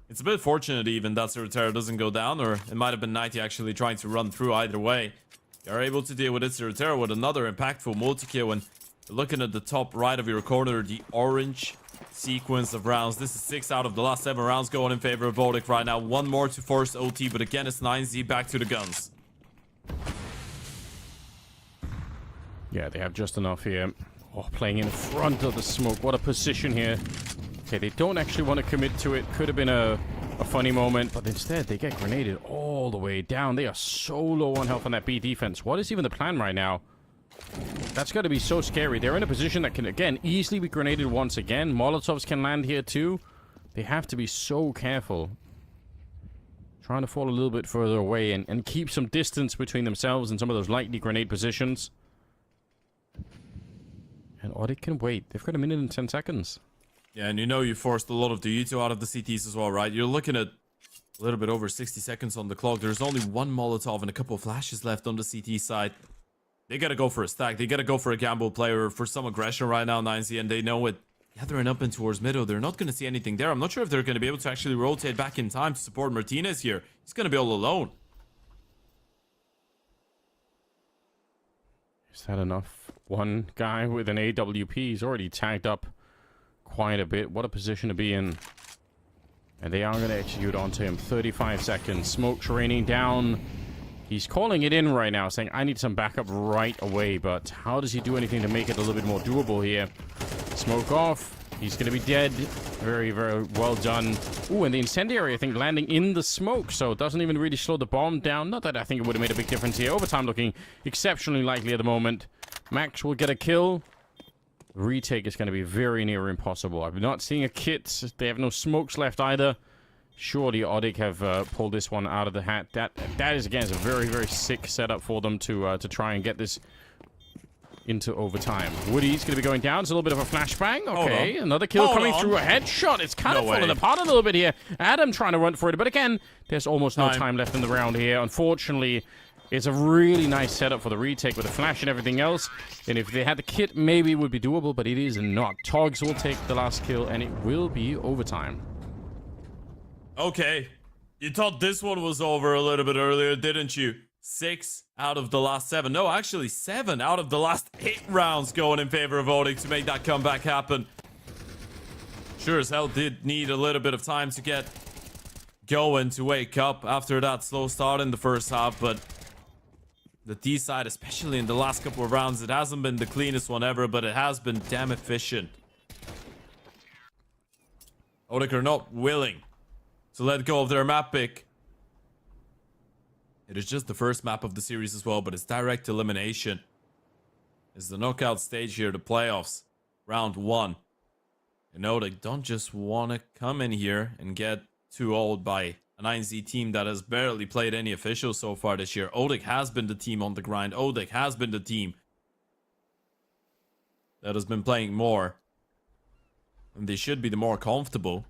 It's a bit fortunate even that Terra doesn't go down, or it might have been 90 actually trying to run through either way. You're able to deal with it, Terra, with another impactful multi-kill. And looking at the top right of your corner, the orange sequence of rounds. This is 6 out of the last 7 rounds going in favor of Odic right now. 1 more to force OT, but again, it's 9Z back to the guns. Yeah, they have just enough here. Oh, playing in front of the smoke. What a position here. Okay, they don't actually want to commit to it. Could have been a a funny moment, but instead they get grenaded all the way down. They are so low on health on that B defense. What is even the plan right now? That's got to be so scary. They're in a position that can, again, easily be grenaded once again. Molotovs can land here too. They have to be so careful. Trying to fall a little bit further away and keep some distance between themselves and some of those likely grenade positions. And Odic can wait. They've got 1 minute and 10 seconds. Yeah, and you know you forced a lot of the veto out of the CTs as well, right? You're looking at a little bit over 60 seconds on the clock. There's only one Molotov and a couple of flashes left on the CT side. They gotta go for a stack. They gotta go for a gamble play or for some aggression right now, 9Z, and they know it. Gathering up in towards middle. They're not gonna see anything there. I'm not sure if they're gonna be able to actually rotate back in time to support Martinez here. He's gonna be all alone. Is that enough? One guy with an AWP. He's already tagged up quite a bit. What a position to be in. And they are going to execute onto him. 35 seconds. Smoke's raining down. He's calling it in right now, saying, I need some backup right away. But how does he do anything to make it a little bit more doable here? Smoke off. He's going to be dead. Very, very well done. Ooh, and the incendiary, I think, landing in the smoke. So it doesn't even really slow the bomb down. Not that I think it would have made a big difference here. Overtime looking exceptionally likely at the moment. Max will get a kill. Retake is going to be very near impossible. I'm not seeing a kit. They have no smokes left either. Surely Odic have pulled this one out of the hat. That is, again, is a very, very sick setup for them to try and get this into overtime. Woody's going to be going down. It's a little bit of a flashbang. Okay, another kill coming through a headshot. It's kind of falling apart a little bit here. Adam trying to run for it, but again, there's almost no time left in the round here. Unfortunately, it's a really nice setup for the retake with the flash and everything else. And if they had the kit, maybe it would be doable, but it is not. Togs will take the last kill, and it will be overtime. Okay. You thought this one was over a little bit earlier, didn't you? 6 out of the last 7. No, actually 7 out of the last 8 rounds going in favor of Odic to make that comeback happen. Sure as hell did need a little bit of time to get going, to wake up after that slow start in the first half, but the D side, especially in the last couple of rounds, it hasn't been the cleanest one ever, but it has been damn efficient. Odic are not willing to let go of their map pick. It is just the first map of the series as well, but it's direct elimination. It's the knockout stage here, the playoffs, round 1. And Odic don't just want to come in here and get too old by a 9Z team that has barely played any officials so far this year. Odic has been the team on the grind. Odic has been the team that has been playing more. And they should be the more comfortable.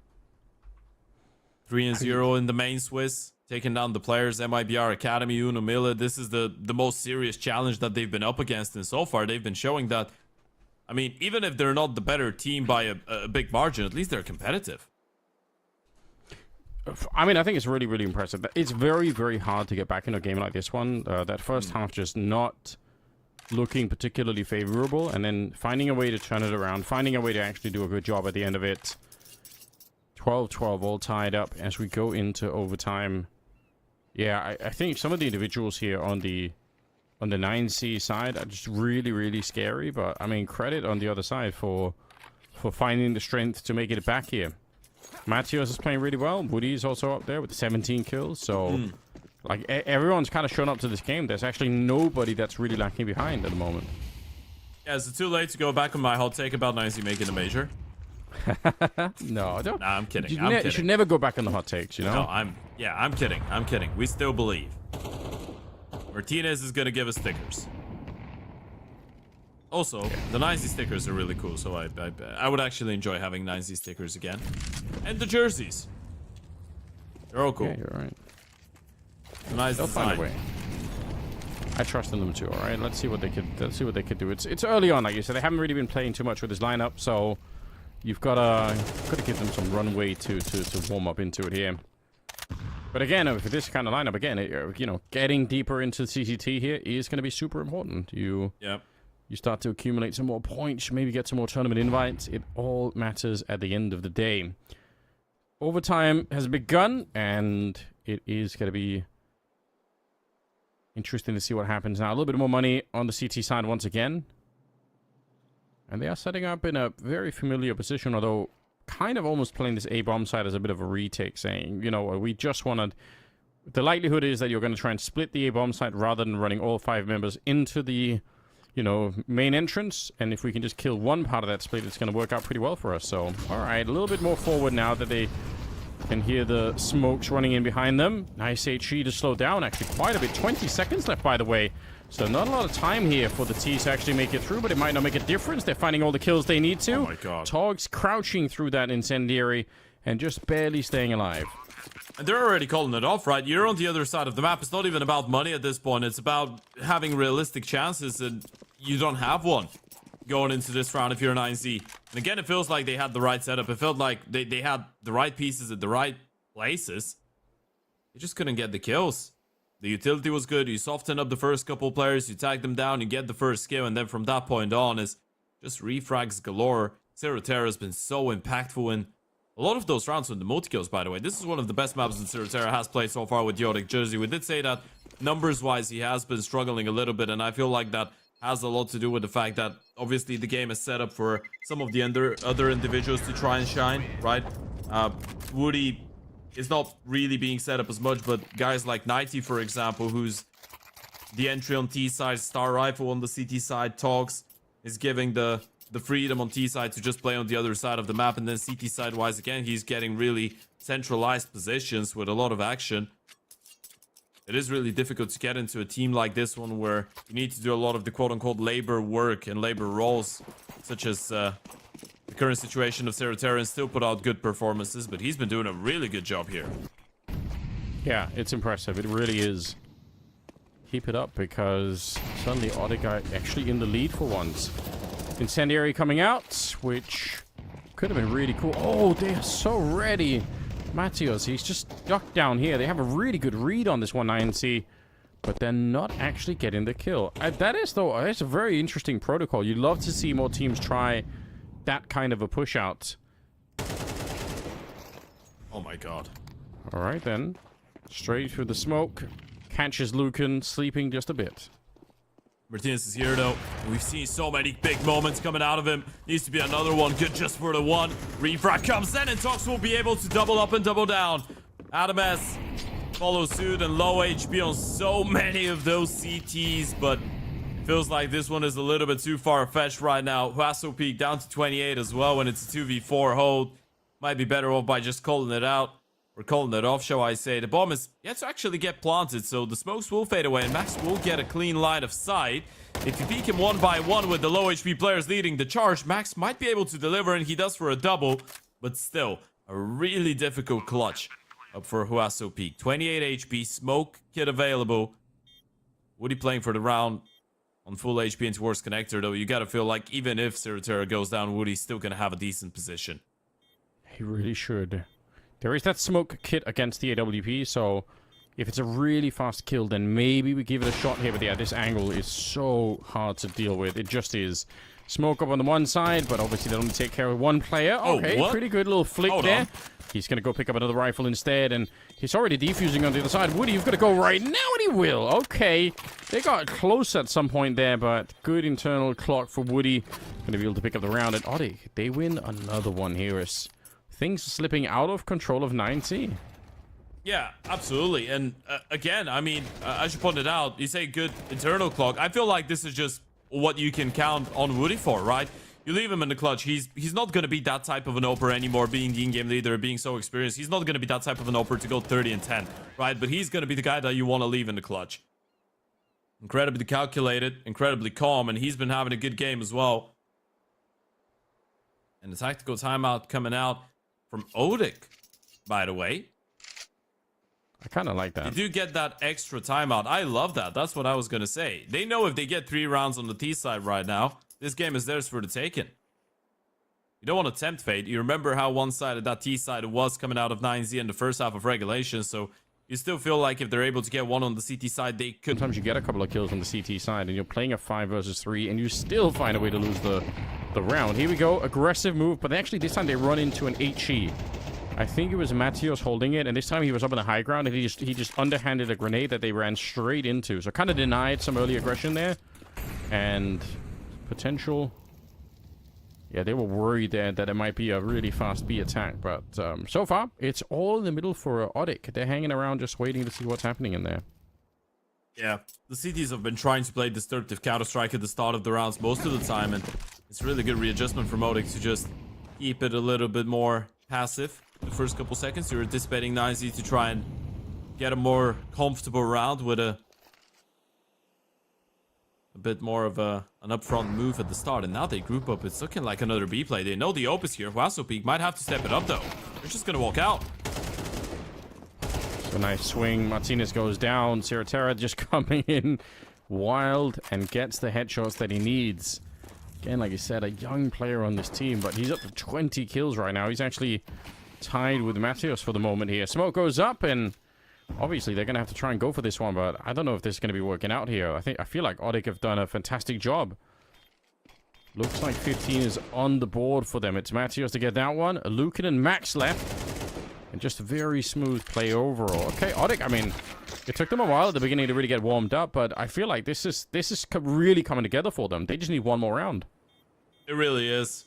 3-0 in the main Swiss. Taking down the players, MIBR Academy, Uno Mille. This is the most serious challenge that they've been up against. And so far, they've been showing that, I mean, even if they're not the better team by a big margin, at least they're competitive. I mean, I think it's really, really impressive. It's very, very hard to get back in a game like this one. That first half just not looking particularly favorable, and then finding a way to turn it around, finding a way to actually do a good job at the end of it. 12-12 all tied up as we go into overtime. Yeah, I think some of the individuals here on the 9C side are just really, really scary, but I mean, credit on the other side for finding the strength to make it back here. Matthias is playing really well. Woody is also up there with 17 kills. So, like, everyone's kind of shown up to this game. There's actually nobody that's really lacking behind at the moment. Yeah, is it too late to go back on my hot take about 9Z making a major? No, don't. Nah, I'm kidding. You should never go back on the hot takes, you know? No, I'm kidding. I'm kidding. We still believe. Martinez is going to give us stickers. Also, the 9Z stickers are really cool, so I would actually enjoy having 9Z stickers again. And the jerseys. They're all cool. Yeah, you're right. The nice They'll design. find a way. I trust in them too, alright? Let's see what they could do. It's early on, like you said. They haven't really been playing too much with this lineup, so you've gotta give them some runway to warm up into it here. But again, for this kind of lineup, again, you know, getting deeper into the CCT here is going to be super important. You start to accumulate some more points, maybe get some more tournament invites. It all matters at the end of the day. Overtime has begun, and it is going to be interesting to see what happens now. A little bit more money on the CT side once again. And they are setting up in a very familiar position, although kind of almost playing this A-bomb side as a bit of a retake, saying, you know, we just want to... The likelihood is that you're going to try and split the A-bomb side rather than running all 5 members into the, you know, main entrance. And if we can just kill one part of that split, it's going to work out pretty well for us. So, all right, a little bit more forward now that they can hear the smokes running in behind them. Nice HE to slow down, actually, quite a bit. 20 seconds left, by the way. So not a lot of time here for the T to actually make it through, but it might not make a difference. They're finding all the kills they need to. Oh my god. Togs crouching through that incendiary and just barely staying alive. And they're already calling it off, right? You're on the other side of the map. It's not even about money at this point. It's about having realistic chances, and you don't have one going into this round if you're an 9Z. And again, it feels like they had the right setup. It felt like they had the right pieces at the right places. They just couldn't get the kills. The utility was good. You soften up the first couple players, you tag them down, you get the first kill, and then from that point on is just refrags galore. Zero Terra has been so impactful in a lot of those rounds with the multi-kills, by the way. This is one of the best maps that Zero Terra has played so far with the Odic jersey. We did say that numbers-wise he has been struggling a little bit, and I feel like that has a lot to do with the fact that obviously the game is set up for some of the other individuals to try and shine, right? Woody is not really being set up as much, but guys like 90, for example, who's the entry on T side, Star Rifle on the CT side, Talks is giving the freedom on T side to just play on the other side of the map, and then CT side wise again, he's getting really centralized positions with a lot of action. It is really difficult to get into a team like this one where you need to do a lot of the quote-unquote labor work and labor roles, such as the current situation of Zero Terra, and still put out good performances, but he's been doing a really good job here. Yeah, it's impressive. It really is. Keep it up, because suddenly Odic are actually in the lead for once. Incendiary coming out, which could have been really cool. Oh, they are so ready. Matheus, he's just ducked down here. They have a really good read on this 1-9C, but they're not actually getting the kill. That is, though, it's a very interesting protocol. You'd love to see more teams try that kind of a push out. Oh my god. All right, then. Straight through the smoke. Catches Lucan sleeping just a bit. Martinez is here, though. We've seen so many big moments coming out of him. Needs to be another one. Good just for the one. Refrag comes in, and Tox will be able to double up and double down. Adam S follows suit, and low HP on so many of those CTs, but feels like this one is a little bit too far-fetched right now. Huaso peak down to 28 as well when it's a 2v4 hold. Might be better off by just calling it out. Or calling it off, shall I say. The bomb is yet to actually get planted, so the smokes will fade away, and Max will get a clean line of sight. If you peek him one by one with the low HP players leading the charge, Max might be able to deliver, and he does for a double. But still, a really difficult clutch up for Huaso peak. 28 HP, smoke kit available. Woody playing for the round on full HP and towards connector, though. You gotta feel like even if Zero Terra goes down, Woody's still gonna have a decent position. He really should. There is that smoke kit against the AWP, so if it's a really fast kill, then maybe we give it a shot here. But yeah, this angle is so hard to deal with. It just is. Smoke up on the one side, but obviously they only take care of one player. Okay, what? Pretty good little flick there. He's going to go pick up another rifle instead, and he's already defusing on the other side. Woody, you've got to go right now, and he will. Okay, they got close at some point there, but good internal clock for Woody. Going to be able to pick up the round at Odic. They win another one here as things slipping out of control of 9C. Yeah, absolutely. And again, I mean, as you pointed out, you say good internal clock. I feel like this is just what you can count on Woody for, right? You leave him in the clutch. He's not going to be that type of an oper anymore, being the in-game leader, being so experienced. He's not going to be that type of an oper to go 30 and 10, right? But he's going to be the guy that you want to leave in the clutch. Incredibly calculated, incredibly calm, and he's been having a good game as well. And the tactical timeout coming out from Odic, by the way. I kind of like that. They do get that extra timeout. I love that. That's what I was going to say. They know if they get 3 rounds on the T side right now, this game is theirs for the taking. You don't want to tempt fate. You remember how one-sided that T side was coming out of 9Z in the first half of regulation, so you still feel like if they're able to get one on the CT side, they could. Sometimes you get a couple of kills on the CT side, and you're playing a 5 versus 3, and you still find a way to lose the round. Here we go. Aggressive move, but actually this time they run into an HE. I think it was Matheus holding it, and this time he was up on the high ground, and he just underhanded a grenade that they ran straight into. So kind of denied some early aggression there. And potential... Yeah, they were worried there that it might be a really fast B attack, but so far, it's all in the middle for Odic. They're hanging around just waiting to see what's happening in there. Yeah, the CTs have been trying to play destructive Counter-Strike at the start of the rounds most of the time, and it's a really good readjustment from Odic to just keep it a little bit more passive. The first couple seconds, you're anticipating 9Z to try and get a more comfortable round with a bit more of an upfront move at the start, and now they group up. It's looking like another B play. They know the Op is here. Peak might have to step it up though. They're just gonna walk out. So nice swing. Martinez goes down. CCT just coming in wild and gets the headshots that he needs. Again, like you said, a young player on this team, but he's up to 20 kills right now. He's actually tied with Matheus for the moment here. Smoke goes up, and obviously they're going to have to try and go for this one, but I don't know if this is going to be working out here. I feel like Odic have done a fantastic job. Looks like 15 is on the board for them. It's Matheus to get that one. Lucan and Max left. And just a very smooth play overall. Okay, Odic, I mean, it took them a while at the beginning to really get warmed up, but I feel like this is really coming together for them. They just need one more round. It really is.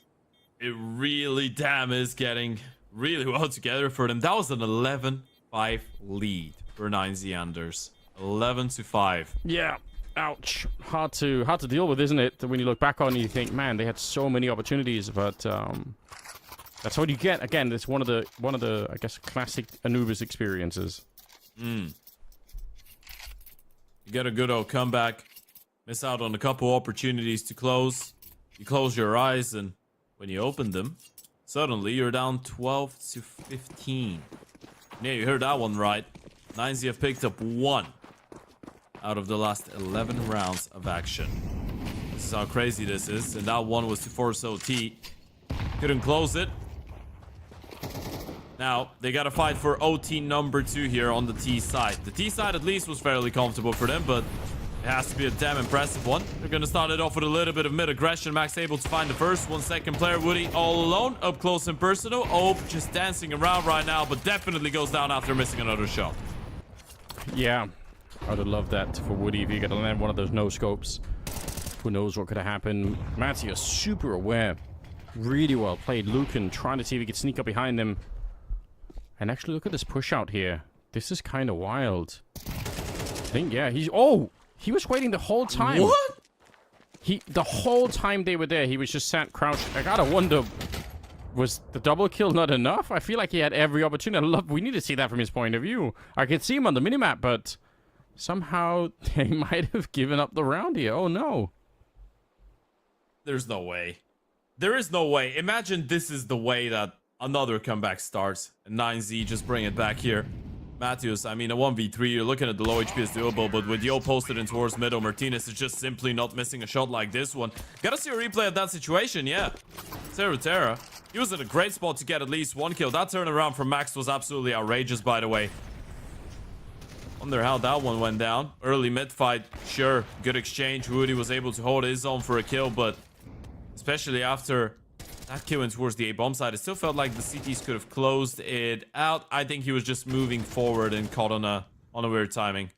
It really damn is getting really well together for them. That was an 11-5 lead for 9Z Anders. 11-5. Yeah. Ouch. Hard to deal with, isn't it? When you look back on it, you think, man, they had so many opportunities, but that's what you get. Again, it's one of the I guess classic Anubis experiences. You get a good old comeback. Miss out on a couple opportunities to close. You close your eyes, and when you open them, suddenly you're down 12-15. Yeah, you heard that one right. 9Z have picked up 1 out of the last 11 rounds of action. This is how crazy this is, and that one was to force OT. Couldn't close it. Now, they gotta fight for OT number 2 here on the T side. The T side at least was fairly comfortable for them, but it has to be a damn impressive one. They're gonna start it off with a little bit of mid-aggression. Max able to find the first one. Second player, Woody, all alone, up close and personal. Ope just dancing around right now, but definitely goes down after missing another shot. Yeah, I would have loved that for Woody if you could land one of those no-scopes. Who knows what could have happened. Matheus super aware. Really well played. Lucan trying to see if he could sneak up behind them. And actually, look at this push out here. This is kind of wild. I think, yeah, he was waiting the whole time. What? The whole time they were there, he was just sat crouched. I gotta wonder, was the double kill not enough? I feel like he had every opportunity. We need to see that from his point of view. I could see him on the minimap, but somehow they might have given up the round here. Oh, no. There's no way. There is no way. Imagine this is the way that another comeback starts, and 9Z just bring it back here. Matheus, I mean, a 1v3, you're looking at the low HP is doable, but with Yo posted in towards middle, Martinez is just simply not missing a shot like this one. Gotta see a replay of that situation, yeah. CCT, he was in a great spot to get at least 1 kill. That turnaround from Max was absolutely outrageous, by the way. Wonder how that one went down. Early mid-fight, sure, good exchange. Woody was able to hold his own for a kill, but especially after that kill in towards the A-bomb side, it still felt like the CTs could have closed it out. I think he was just moving forward and caught on a weird timing.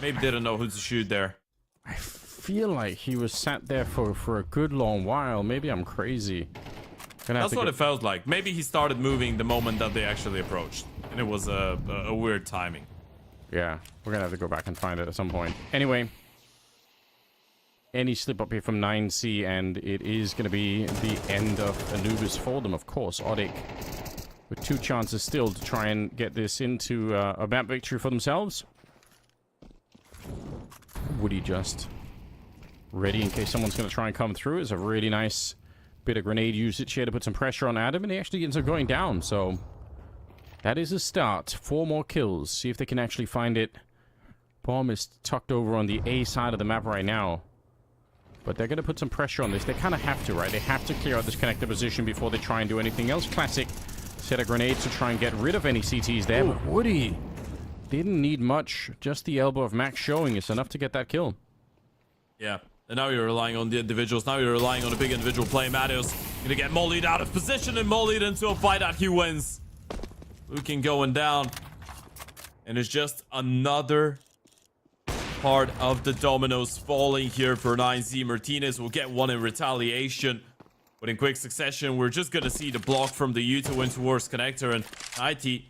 Maybe didn't know who to shoot there. I feel like he was sat there for a good long while. Maybe I'm crazy. That's what it felt like. Maybe he started moving the moment that they actually approached, and it was a weird timing. Yeah, we're gonna have to go back and find it at some point. Anyway, any slip up here from 9C, and it is going to be the end of Anubis for them, of course. Odic with 2 chances still to try and get this into a map victory for themselves. Woody just ready in case someone's going to try and come through. It's a really nice bit of grenade usage here to put some pressure on Adam, and he actually ends up going down, so that is a start. 4 more kills. See if they can actually find it. Bomb is tucked over on the A side of the map right now. But they're going to put some pressure on this. They kind of have to, right? They have to clear out this connector position before they try and do anything else. Classic set of grenades to try and get rid of any CTs there. But Woody didn't need much. Just the elbow of Max showing is enough to get that kill. Yeah. And now you're relying on the individuals. Now you're relying on a big individual play. Matheus gonna get mollied out of position and mollied into a fight that he wins. Lucan going down. And it's just another part of the dominoes falling here for 9Z. Martinez will get one in retaliation But in quick succession, we're just gonna see the block from the U to win towards connector, and IT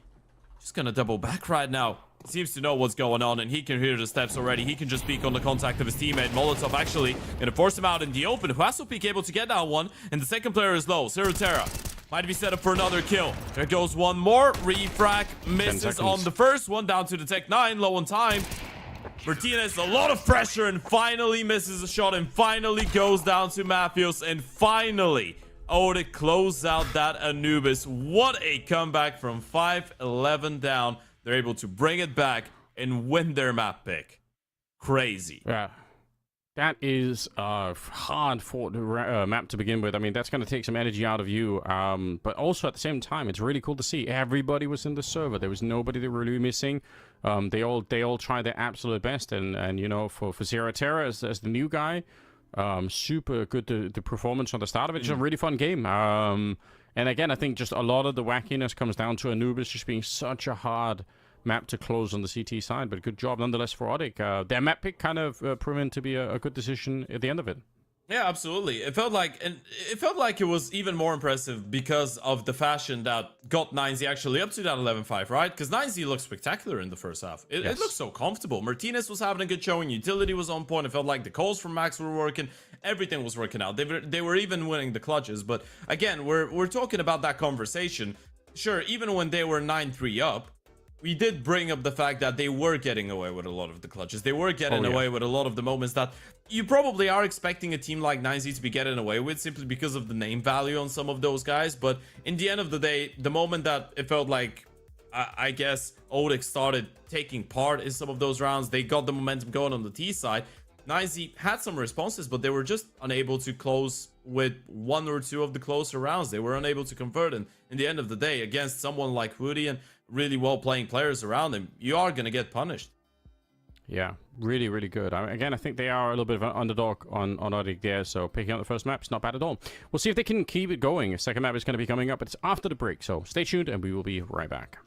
just gonna double back right now. He seems to know what's going on, and he can hear the steps already. He can just peek on the contact of his teammate. Molotov actually gonna force him out in the open. Huaso peek able to get that one, and the second player is low. Terra might be set up for another kill. There goes one more. Refrag misses on the first one, down to the Tech 9, low on time. Martinez, a lot of pressure, and finally misses a shot, and finally goes down to Matthews, and finally Odic close out that Anubis. What a comeback from 5-11 down. They're able to bring it back and win their map pick. Crazy. Yeah. That is a hard-fought map to begin with. I mean, that's going to take some energy out of you. But also, at the same time, it's really cool to see. Everybody was in the server. There was nobody that were really missing. They all tried their absolute best. And you know, for Zero Terra as the new guy, super good the performance on the start of it. It's a really fun game. And again, I think just a lot of the wackiness comes down to Anubis just being such a hard map to close on the CT side, but good job nonetheless for Odic. Their map pick kind of proven to be a good decision at the end of it. Yeah, absolutely. It felt like it was even more impressive because of the fashion that got 9Z actually up to that 11-5, right? Because 9Z looked spectacular in the first half. It looked so comfortable. Martinez was having a good showing. Utility was on point. It felt like the calls from Max were working. Everything was working out. They were even winning the clutches. But again, we're talking about that conversation. Sure, even when they were 9-3 up, we did bring up the fact that they were getting away with a lot of the clutches. They were getting away with a lot of the moments that you probably are expecting a team like 9Z to be getting away with simply because of the name value on some of those guys. But in the end of the day, the moment that it felt like, I guess, Odic started taking part in some of those rounds, they got the momentum going on the T side. 9Z had some responses, but they were just unable to close with one or two of the closer rounds. They were unable to convert, and in the end of the day, against someone like Woody and really well playing players around him, you are going to get punished. Yeah, really, really good. Again, I think they are a little bit of an underdog on Odic there, so picking up the first map is not bad at all. We'll see if they can keep it going. A second map is going to be coming up, but it's after the break, so stay tuned and we will be right back.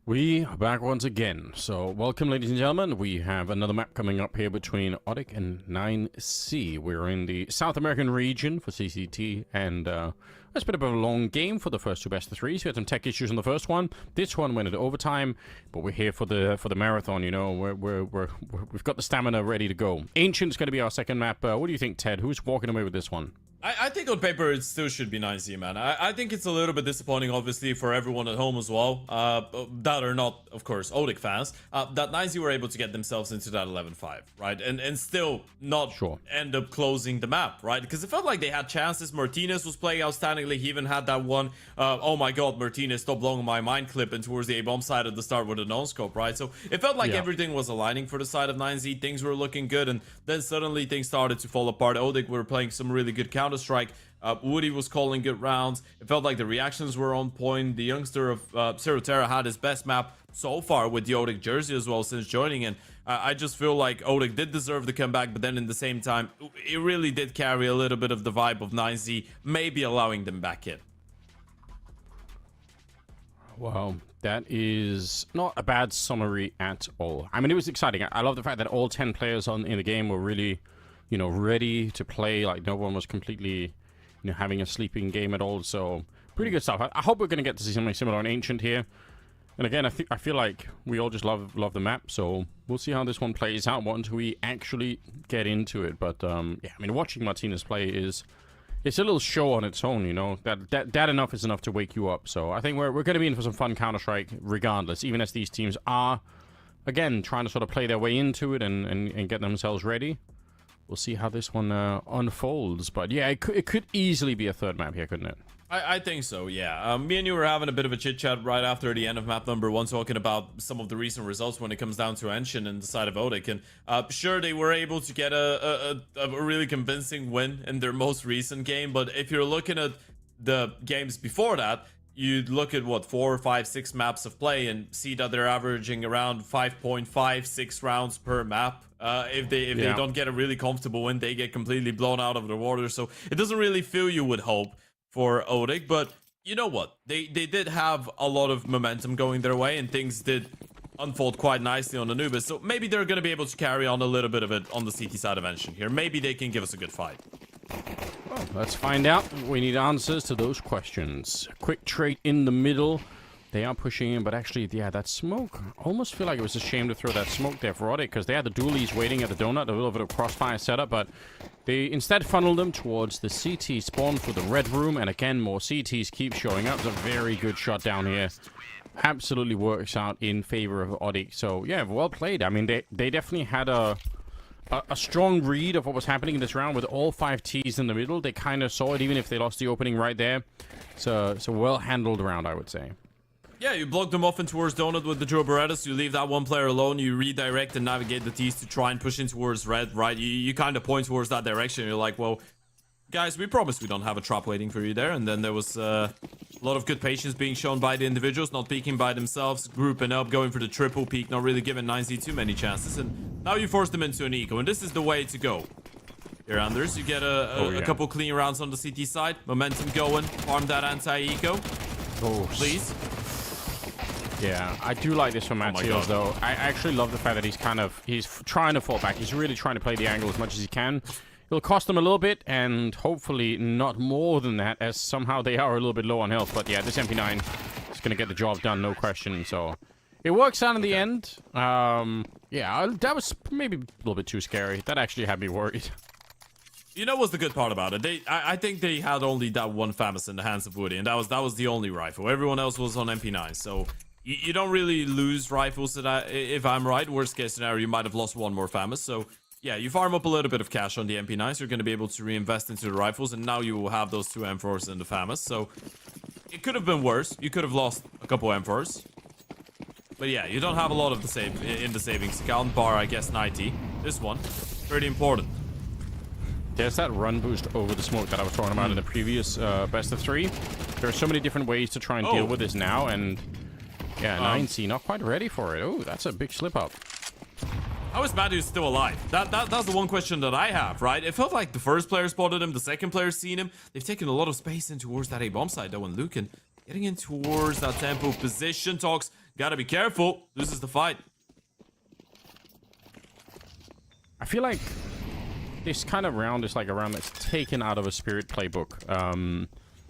We are back once again. So, welcome, ladies and gentlemen. We have another map coming up here between Odic and 9C. We're in the South American region for CCT, and it's been a bit of a long game for the first two best of threes. We had some tech issues on the first one. This one went into overtime, but we're here for the marathon. You know, we've got the stamina ready to go. Ancient's going to be our second map. What do you think, Ted? Who's walking away with this one? I think on paper it still should be 9C, man. I think it's a little bit disappointing, obviously, for everyone at home as well, that are not, of course, Odic fans, that 9C were able to get themselves into that 11-5, right? And still not end up closing the map, right? Because it felt like they had chances. Martinez was playing outstandingly. He even had that one, oh my god, Martinez, stop blowing my mind clip, and towards the A-bomb side at the start with a non-scope, right? So it felt like everything was aligning for the side of 9Z. Things were looking good, and then suddenly things started to fall apart. Odic were playing some really good Counter-Strike. Woody was calling good rounds. It felt like the reactions were on point. The youngster of Zero Terra had his best map so far with the Odic jersey as well since joining, and I just feel like Odic did deserve the comeback, but then in the same time, it really did carry a little bit of the vibe of 9Z, maybe allowing them back in. Wow, that is not a bad summary at all. I mean, it was exciting. I love the fact that all 10 players in the game were really, you know, ready to play. Like, no one was completely, you know, having a sleeping game at all. So, pretty good stuff. I hope we're going to get to see something similar on Ancient here. And again, I feel like we all just love the map. So, we'll see how this one plays out once we actually get into it. But, yeah, I mean, watching Martinez play is... it's a little show on its own, you know. That enough is enough to wake you up. So, I think we're going to be in for some fun Counter-Strike regardless. Even as these teams are, again, trying to sort of play their way into it and get themselves ready. We'll see how this one unfolds. But yeah, it could easily be a third map here, couldn't it? I think so, yeah. Me and you were having a bit of a chit-chat right after the end of map number 1, talking about some of the recent results when it comes down to Ancient and the side of Odic. And sure, they were able to get a really convincing win in their most recent game. But if you're looking at the games before that, you'd look at, what, 4, 5, 6 maps of play and see that they're averaging around 5.5, 6 rounds per map. If they don't get a really comfortable win, they get completely blown out of the water. So it doesn't really fill you with hope for Odic. But you know what? They did have a lot of momentum going their way, and things did unfold quite nicely on Anubis. So maybe they're going to be able to carry on a little bit of it on the CT side of Ancient here. Maybe they can give us a good fight. Well, let's find out. We need answers to those questions. Quick trade in the middle. They are pushing in, but actually, yeah, that smoke. I almost feel like it was a shame to throw that smoke there for Odic, because they had the dualies waiting at the donut, a little bit of crossfire setup, but they instead funneled them towards the CT spawn for the red room, and again, more CTs keep showing up. It's a very good shot down here. Absolutely works out in favor of Odic. So, yeah, well played. I mean, they definitely had a strong read of what was happening in this round with all 5 Ts in the middle. They kind of saw it, even if they lost the opening right there. So well-handled round, I would say. Yeah, you block them off in towards Donut with the Joe Berettas. You leave that one player alone. You redirect and navigate the Ts to try and push in towards red, right? You kind of point towards that direction. You're like, well, guys, we promised we don't have a trap waiting for you there. And then there was a lot of good patience being shown by the individuals, not peeking by themselves, grouping up, going for the triple peek, not really giving 9Z too many chances. And now you force them into an eco, and this is the way to go. Here, Anders, you get a couple clean rounds on the CT side. Momentum going. Farm that anti-eco. Oh, please. Yeah, I do like this from Matthias, though. I actually love the fact that he's trying to fall back. He's really trying to play the angle as much as he can. It'll cost them a little bit, and hopefully not more than that, as somehow they are a little bit low on health. But yeah, this MP9 is going to get the job done, no question. So it works out in the end. Yeah, that was maybe a little bit too scary. That actually had me worried. You know what's the good part about it? I think they had only that one FAMAS in the hands of Woody, and that was the only rifle. Everyone else was on MP9, so you don't really lose rifles. If I'm right, worst case scenario, you might have lost one more FAMAS. So yeah, you farm up a little bit of cash on the MP9s, you're going to be able to reinvest into the rifles, and now you will have those 2 M4s and the FAMAS. So it could have been worse. You could have lost a couple M4s. But yeah, you don't have a lot of the save in the savings account, bar, I guess, 90. This one, pretty important. There's that run boost over the smoke that I was talking about in the previous best of 3. There are so many different ways to try and deal with this now, and yeah, 9C not quite ready for it. Oh, that's a big slip up. How is Matthews still alive? That's the one question that I have, right? It felt like the first player spotted him, the second player seen him. They've taken a lot of space in towards that A-bomb side, though, and Lucan getting in towards that tempo position. Talks, gotta be careful. This is the fight. I feel like this kind of round is like a round that's taken out of a Spirit playbook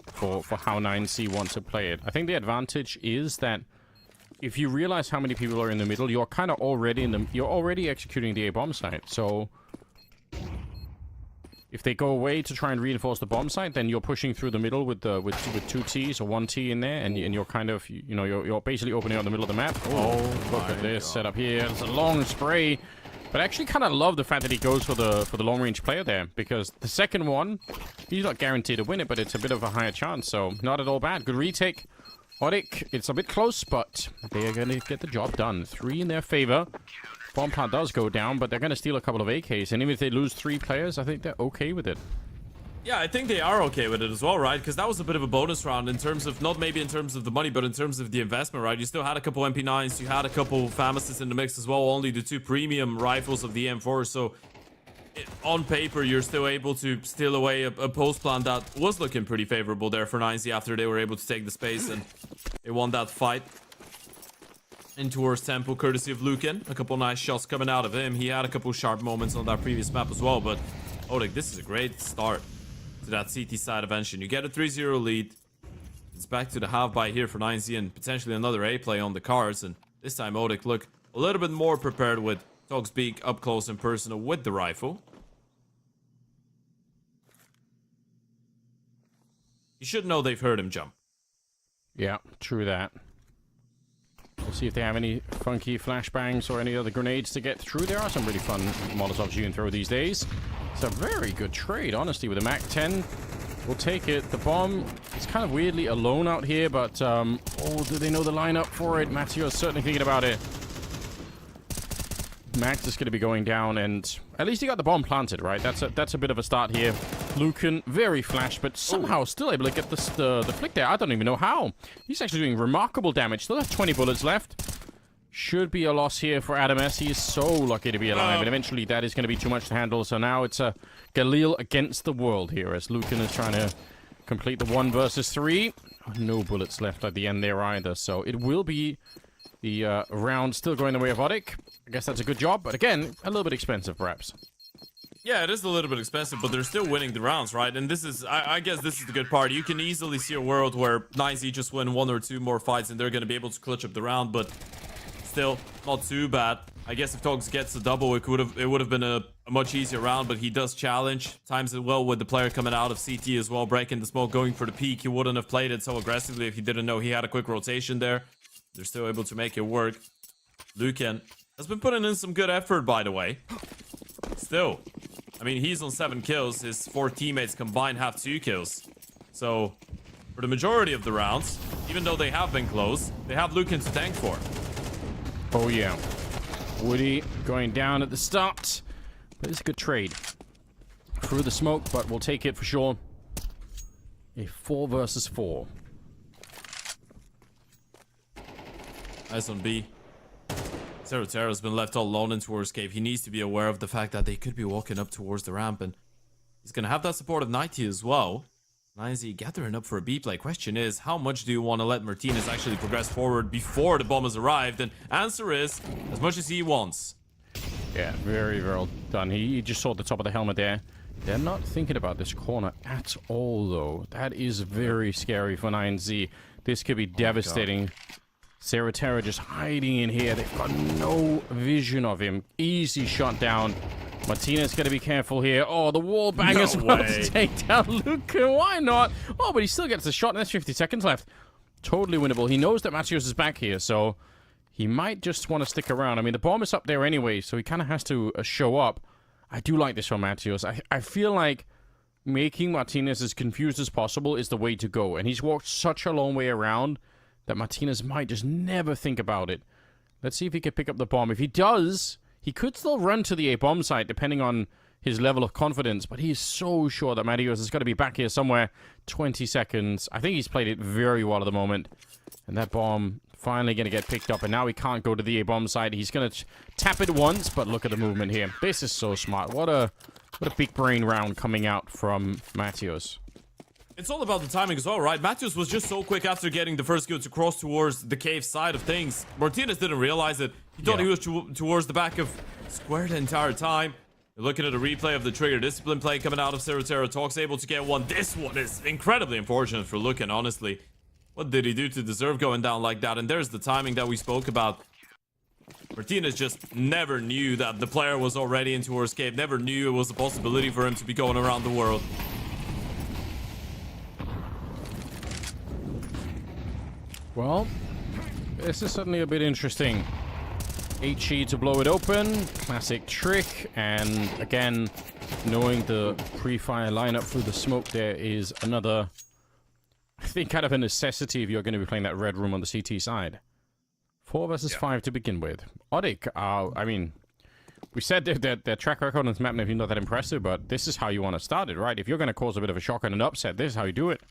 for how 9C want to play it. I think the advantage is that if you realize how many people are in the middle, you're kind of already you're already executing the A-bomb site. So if they go away to try and reinforce the bomb site, then you're pushing through the middle with 2 Ts or 1 T in there, and you're kind of, you know, you're basically opening up the middle of the map. Oh, look at this setup here. It's a long spray. But I actually kind of love the fact that he goes for the long-range player there, because the second one, he's not guaranteed to win it, but it's a bit of a higher chance, so not at all bad. Good retake. Odic, it's a bit close, but they are going to get the job done. 3 in their favor. Bomb plant does go down, but they're going to steal a couple of AKs, and even if they lose 3 players, I think they're okay with it. Yeah, I think they are okay with it as well, right? Because that was a bit of a bonus round in terms of, not maybe in terms of the money, but in terms of the investment, right? You still had a couple MP9s, you had a couple FAMASs in the mix as well, only the 2 premium rifles of the M4, so on paper, you're still able to steal away a post plan that was looking pretty favorable there for 9Z after they were able to take the space, and they won that fight. In towards tempo, courtesy of Lucan. A couple nice shots coming out of him. He had a couple sharp moments on that previous map as well, but Odic, this is a great start to that CT side of Engine. You get a 3-0 lead. It's back to the half buy here for 9Z and potentially another A play on the cards, and this time Odic look a little bit more prepared with Togs being up close and personal with the rifle. You should know they've heard him jump. Yeah, true that. We'll see if they have any funky flashbangs or any other grenades to get through. There are some really fun Molotovs you can throw these days. It's a very good trade, honestly, with a MAC-10. We'll take it. The bomb is kind of weirdly alone out here, but, oh, do they know the lineup for it? Mattio's certainly thinking about it. Max is going to be going down, and at least he got the bomb planted, right? That's a bit of a start here. Lucan, very flash, but somehow still able to get the flick there. I don't even know how. He's actually doing remarkable damage. Still has 20 bullets left. Should be a loss here for Adam S. He is so lucky to be alive, and eventually that is going to be too much to handle. So now it's a Galil against the world here, as Lucan is trying to complete the 1 versus 3. No bullets left at the end there either, so it will be the round still going the way of Odic. I guess that's a good job, but again, a little bit expensive, perhaps. Yeah, it is a little bit expensive, but they're still winning the rounds, right? And this is, I guess this is the good part. You can easily see a world where 9Z just win 1 or 2 more fights and they're going to be able to clutch up the round, but still not too bad. I guess if Togs gets a double, it would have been a much easier round, but he does challenge. Times it well with the player coming out of CT as well, breaking the smoke, going for the peak. He wouldn't have played it so aggressively if he didn't know he had a quick rotation there. They're still able to make it work. Lucan has been putting in some good effort, by the way. Still, I mean, he's on 7 kills. His 4 teammates combined have 2 kills. So, for the majority of the rounds, even though they have been close, they have Lucan to tank for. Oh, yeah. Woody going down at the start. But it's a good trade. Through the smoke, but we'll take it for sure. A 4 versus 4. Nice on B. Terra has been left all alone in towards cave. He needs to be aware of the fact that they could be walking up towards the ramp, and he's going to have that support of 90 as well. 9Z gathering up for a B play. Question is, how much do you want to let Martinez actually progress forward before the bomb has arrived? And answer is, as much as he wants. Yeah, very well done. He just saw the top of the helmet there. They're not thinking about this corner at all, though. That is very scary for 9Z. This could be devastating. Terra just hiding in here. They've got no vision of him. Easy shot down. Martinez got to be careful here. Oh, the wall bang as well to take down Luca. Why not? Oh, but he still gets the shot, and there's 50 seconds left. Totally winnable. He knows that Matios is back here, so he might just want to stick around. I mean, the bomb is up there anyway, so he kind of has to show up. I do like this from Matios. I feel like making Martinez as confused as possible is the way to go. And he's walked such a long way around that Martinez might just never think about it. Let's see if he can pick up the bomb. If he does, he could still run to the A-bomb site, depending on his level of confidence. But he's so sure that Matios is going to be back here somewhere. 20 seconds. I think he's played it very well at the moment. And that bomb finally going to get picked up. And now he can't go to the A-bomb site. He's going to tap it once, but look at the movement here. This is so smart. What a big brain round coming out from Matios. It's all about the timing as well, right? Matios was just so quick after getting the first kill to cross towards the cave side of things. Martinez didn't realize it. He thought he was towards the back of square the entire time. You're looking at a replay of the trigger discipline play coming out of Cerutera. Talks able to get one. This one is incredibly unfortunate for Looking, honestly. What did he do to deserve going down like that? And there's the timing that we spoke about. Martinez just never knew that the player was already into her escape. Never knew it was a possibility for him to be going around the world. Well, this is suddenly a bit interesting. HE to blow it open. Classic trick. And again, knowing the pre-fire lineup through the smoke there is another, I think, kind of a necessity if you're going to be playing that red room on the CT side. 4 versus 5 to begin with. Odic, I mean, we said that their track record on this map may be not that impressive, but this is how you want to start it, right? If you're going to cause a bit of a shock and an upset, this is how you do it.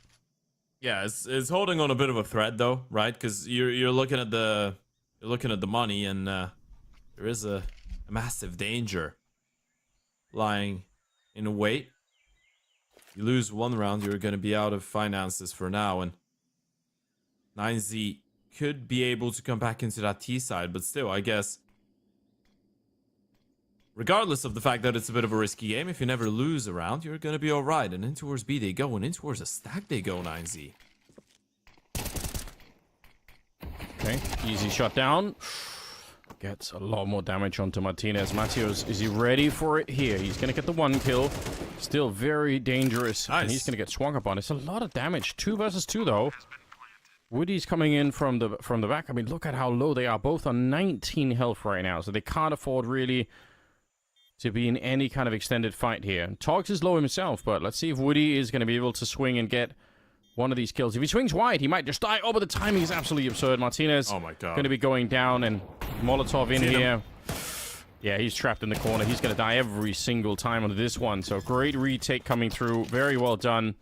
Yeah, it's holding on a bit of a thread though, right? Because you're looking at the money, and there is a massive danger lying in wait. You lose one round, you're going to be out of finances for now, and 9Z could be able to come back into that T side, but still, I guess, regardless of the fact that it's a bit of a risky game, if you never lose a round, you're going to be alright. And in towards B they go, and in towards a stack they go, 9Z. Okay, easy shot down. Gets a lot more damage onto Martinez. Matios, is he ready for it here? He's going to get the 1 kill. Still very dangerous. Nice. And he's going to get swung upon. It's a lot of damage. 2 versus 2, though. Woody's coming in from the back. I mean, look at how low they are. Both on 19 health right now, so they can't afford really to be in any kind of extended fight here. Togs is low himself, but let's see if Woody is going to be able to swing and get one of these kills. If he swings wide, he might just die. Oh, but the timing is absolutely absurd. Martinez, oh my God, going to be going down, and Molotov in here. Yeah, he's trapped in the corner. He's going to die every single time on this one. So great retake coming through. Very well done.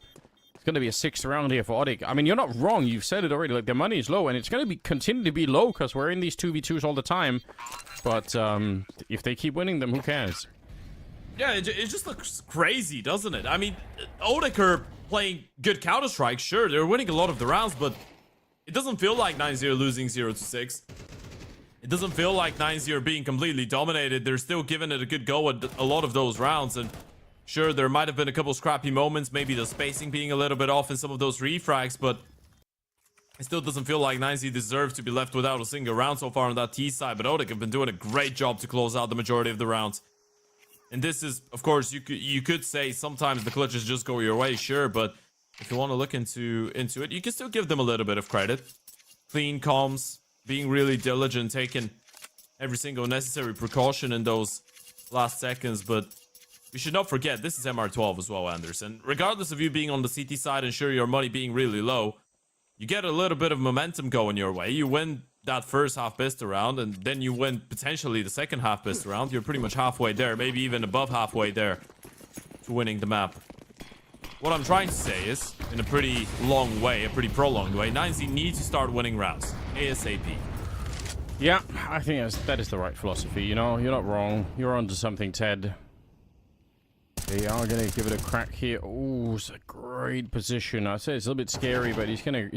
It's going to be a 6th round here for Odic. I mean, you're not wrong. You've said it already. Like, their money is low, and it's going to continue to be low because we're in these 2v2s all the time. But if they keep winning them, who cares? Yeah, it just looks crazy, doesn't it? I mean, Odic are playing good Counter-Strike, sure. They're winning a lot of the rounds, but it doesn't feel like 9-0 losing 0-6. It doesn't feel like 9-0 are being completely dominated. They're still giving it a good go at a lot of those rounds, and sure, there might have been a couple scrappy moments, maybe the spacing being a little bit off in some of those refrags, but it still doesn't feel like 9Z deserves to be left without a single round so far on that T side, but Odic have been doing a great job to close out the majority of the rounds. And this is, of course, you could say sometimes the clutches just go your way, sure, but if you want to look into it, you can still give them a little bit of credit. Clean comms, being really diligent, taking every single necessary precaution in those last seconds, but we should not forget, this is MR12 as well, Anderson. Regardless of you being on the CT side and sure your money being really low, you get a little bit of momentum going your way. You win that first half best round, and then you win potentially the second half best round. You're pretty much halfway there, maybe even above halfway there to winning the map. What I'm trying to say is, in a pretty long way, a pretty prolonged way, 9Z needs to start winning rounds ASAP. Yeah, I think that is the right philosophy. You know, you're not wrong. You're onto something, Ted. They are going to give it a crack here. Oh, it's a great position. I say it's a little bit scary, but he's gonna,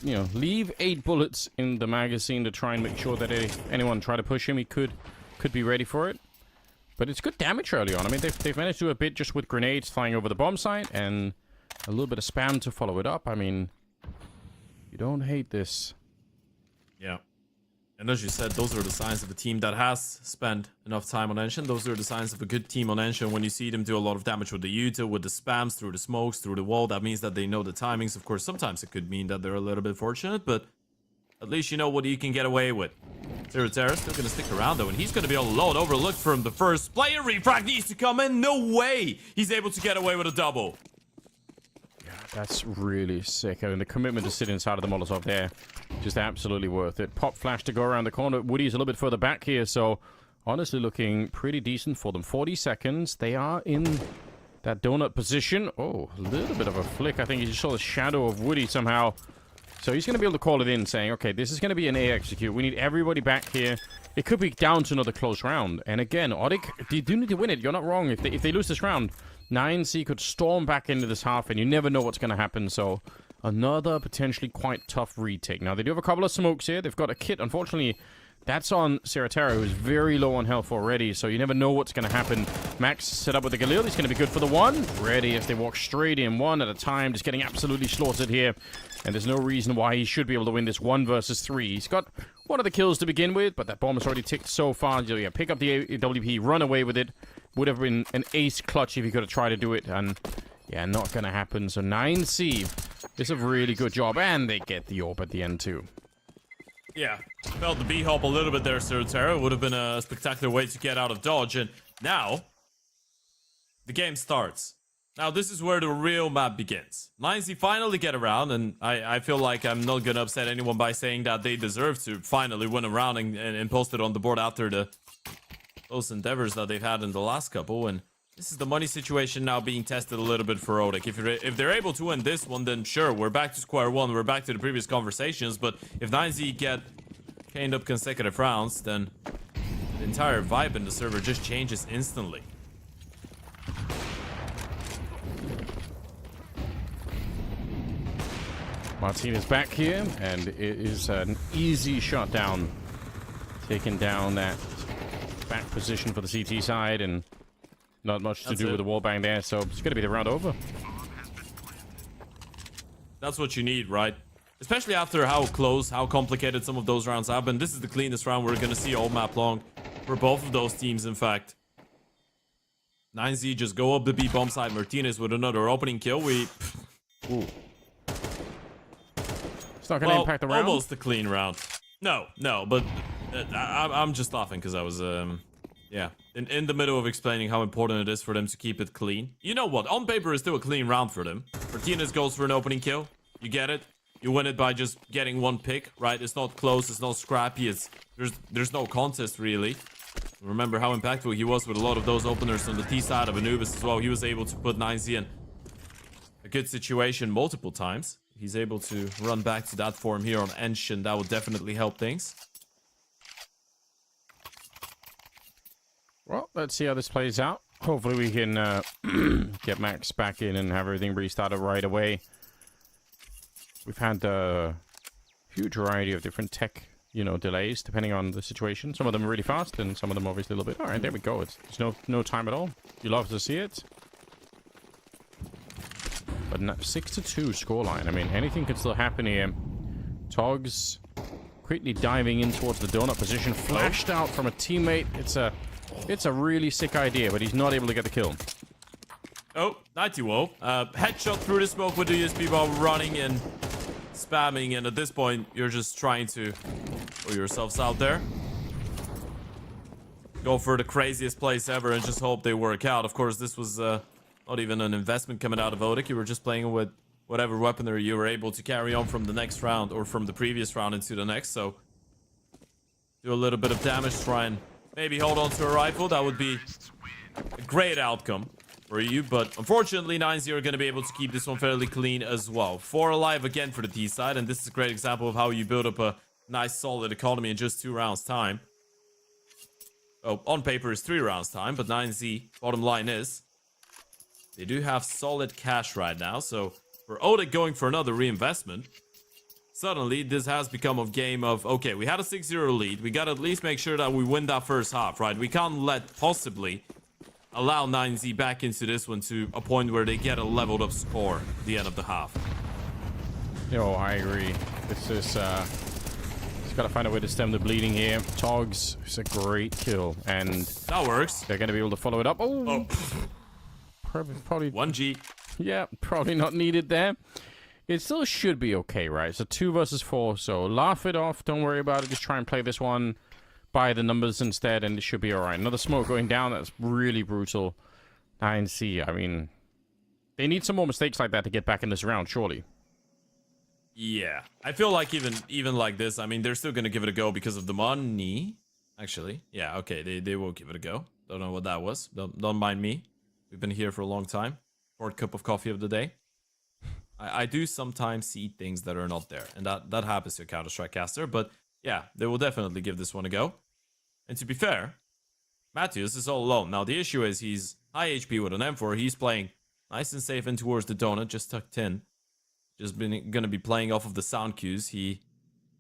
you know, leave 8 bullets in the magazine to try and make sure that anyone try to push him, he could be ready for it. But it's good damage early on. I mean, they've managed to do a bit just with grenades flying over the bomb site and a little bit of spam to follow it up. I mean, you don't hate this. Yeah. And as you said, those are the signs of a team that has spent enough time on Ensign. Those are the signs of a good team on Ensign. When you see them do a lot of damage with the Yuta, with the spams, through the smokes, through the wall, that means that they know the timings. Of course, sometimes it could mean that they're a little bit fortunate, but at least you know what you can get away with. Zerotera still going to stick around, though, and he's going to be all alone. Overlooked from the first player. Refrag needs to come in. No way he's able to get away with a double. Yeah, that's really sick. I mean, the commitment to sit inside of the Molotov there, just absolutely worth it. Pop flash to go around the corner. Woody's a little bit further back here, so honestly looking pretty decent for them. 40 seconds. They are in that donut position. Oh, a little bit of a flick. I think you just saw the shadow of Woody somehow. So he's going to be able to call it in, saying, okay, this is going to be an A execute. We need everybody back here. It could be down to another close round. And again, Odic, you do need to win it. You're not wrong. If they lose this round, 9C could storm back into this half, and you never know what's going to happen. So another potentially quite tough retake. Now, they do have a couple of smokes here. They've got a kit. Unfortunately, that's on Zerotera, who's very low on health already, so you never know what's going to happen. Max set up with the Galil. He's going to be good for the one. Ready as they walk straight in, one at a time, just getting absolutely slaughtered here. And there's no reason why he should be able to win this 1 versus 3. He's got one of the kills to begin with, but that bomb has already ticked so far. So yeah, pick up the WP, run away with it. Would have been an ace clutch if he could have tried to do it, and yeah, not going to happen. So 9C is a really good job, and they get the orb at the end too. Yeah, felt the B-hop a little bit there, Zerotera. Would have been a spectacular way to get out of dodge. And now, the game starts. Now, this is where the real map begins. 9Z finally get around, and I feel like I'm not going to upset anyone by saying that they deserve to finally win a round and post it on the board after those endeavors that they've had in the last couple. And this is the money situation now being tested a little bit for Odic. If they're able to win this one, then sure, we're back to square one. We're back to the previous conversations. But if 9Z get chained up consecutive rounds, then the entire vibe in the server just changes instantly. Martin is back here, and it is an easy shot down. Taking down that back position for the CT side, and not much to do with the wallbang there, so it's going to be the round over. That's what you need, right? Especially after how close, how complicated some of those rounds have been. This is the cleanest round we're going to see all map long for both of those teams, in fact. 9Z just go up the B bomb side. Martinez with another opening kill. Ooh. It's not going to impact the round? Almost a clean round. No, but I'm just laughing because I was, yeah, in the middle of explaining how important it is for them to keep it clean. You know what? On paper, it's still a clean round for them. Martinez goes for an opening kill. You get it. You win it by just getting one pick, right? It's not close. It's not scrappy. There's no contest, really. Remember how impactful he was with a lot of those openers on the T side of Anubis as well. He was able to put 9Z in a good situation multiple times. He's able to run back to that form here on Ensh, and that would definitely help things. Well, let's see how this plays out. Hopefully we can get Max back in and have everything restarted right away. We've had a huge variety of different tech, delays depending on the situation. Some of them are really fast, and some of them obviously a little bit. All right, there we go. There's no time at all. You love to see it. But 6-2 scoreline. I mean, anything could still happen here. Togs quickly diving in towards the donut position, flashed out from a teammate. It's a really sick idea, but he's not able to get the kill. Oh, 90-woe. Headshot through the smoke with the USB while running and spamming, and at this point, you're just trying to put yourselves out there. Go for the craziest plays ever and just hope they work out. Of course, this was not even an investment coming out of Odic. You were just playing with whatever weaponry you were able to carry on from the next round or from the previous round into the next. So do a little bit of damage, try and maybe hold on to a rifle. That would be a great outcome for you. But unfortunately, 9-0 are going to be able to keep this one fairly clean as well. 4 alive again for the T side. And this is a great example of how you build up a nice solid economy in just 2 rounds time. Oh, on paper is 3 rounds time, but 9Z, bottom line is, they do have solid cash right now. So for Odic going for another reinvestment, suddenly this has become a game of, okay, we had a 6-0 lead. We got to at least make sure that we win that first half, right? We can't let possibly allow 9Z back into this one to a point where they get a leveled up score at the end of the half. Yo, I agree. This is, just got to find a way to stem the bleeding here. Togs, it's a great kill, and that works. They're going to be able to follow it up. Oh. Probably 1G. Yeah, probably not needed there. It still should be okay, right? It's a 2 versus 4, so laugh it off. Don't worry about it. Just try and play this one by the numbers instead, and it should be alright. Another smoke going down. That's really brutal. 9C, I mean, they need some more mistakes like that to get back in this round, surely. Yeah, I feel like even like this, I mean, they're still gonna give it a go because of the money. Actually, yeah, okay, they will give it a go. Don't know what that was. Don't mind me. We've been here for a long time. 4th cup of coffee of the day. I do sometimes see things that are not there, and that happens to a Counter-Strike caster. But yeah, they will definitely give this one a go. And to be fair, Matthews is all alone. Now the issue is he's high HP with an M4. He's playing nice and safe in towards the donut, just tucked in. Just gonna be playing off of the sound cues. He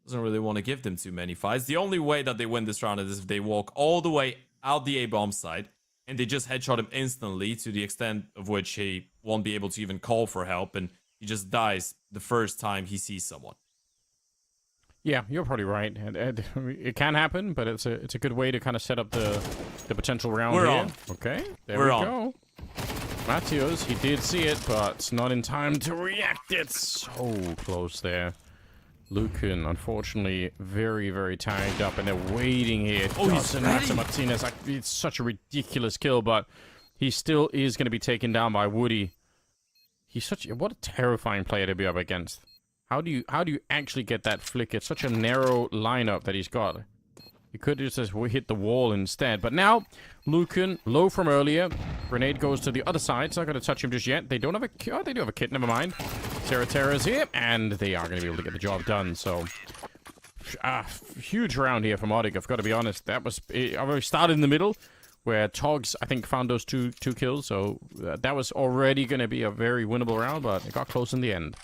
doesn't really want to give them too many fights. The only way that they win this round is if they walk all the way out the A-bomb side and they just headshot him instantly, to the extent of which he won't be able to even call for help, and he just dies the first time he sees someone. Yeah, you're probably right. And it can happen, but it's a good way to kind of set up the potential round We're here. on. Okay, there We're we on. go. Matthews, he did see it, but not in time to react. It's so close there. Lucan, unfortunately, very, very tagged up, and they're waiting here. Oh, he's ready. Martinez, it's such a ridiculous kill, but he still is going to be taken down by Woody. He's what a terrifying player to be up against. How do you actually get that flick? It's such a narrow lineup that he's got. He could just hit the wall instead. But now, Lucan, low from earlier. Grenade goes to the other side. It's not going to touch him just yet. They don't have a... Oh, they do have a kit. Never mind. Terra's here. And they are going to be able to get the job done. So, huge round here from Odic. I've got to be honest. That was... I've already started in the middle, where Togs, I think, found those two kills. So, that was already going to be a very winnable round. But it got close in the end.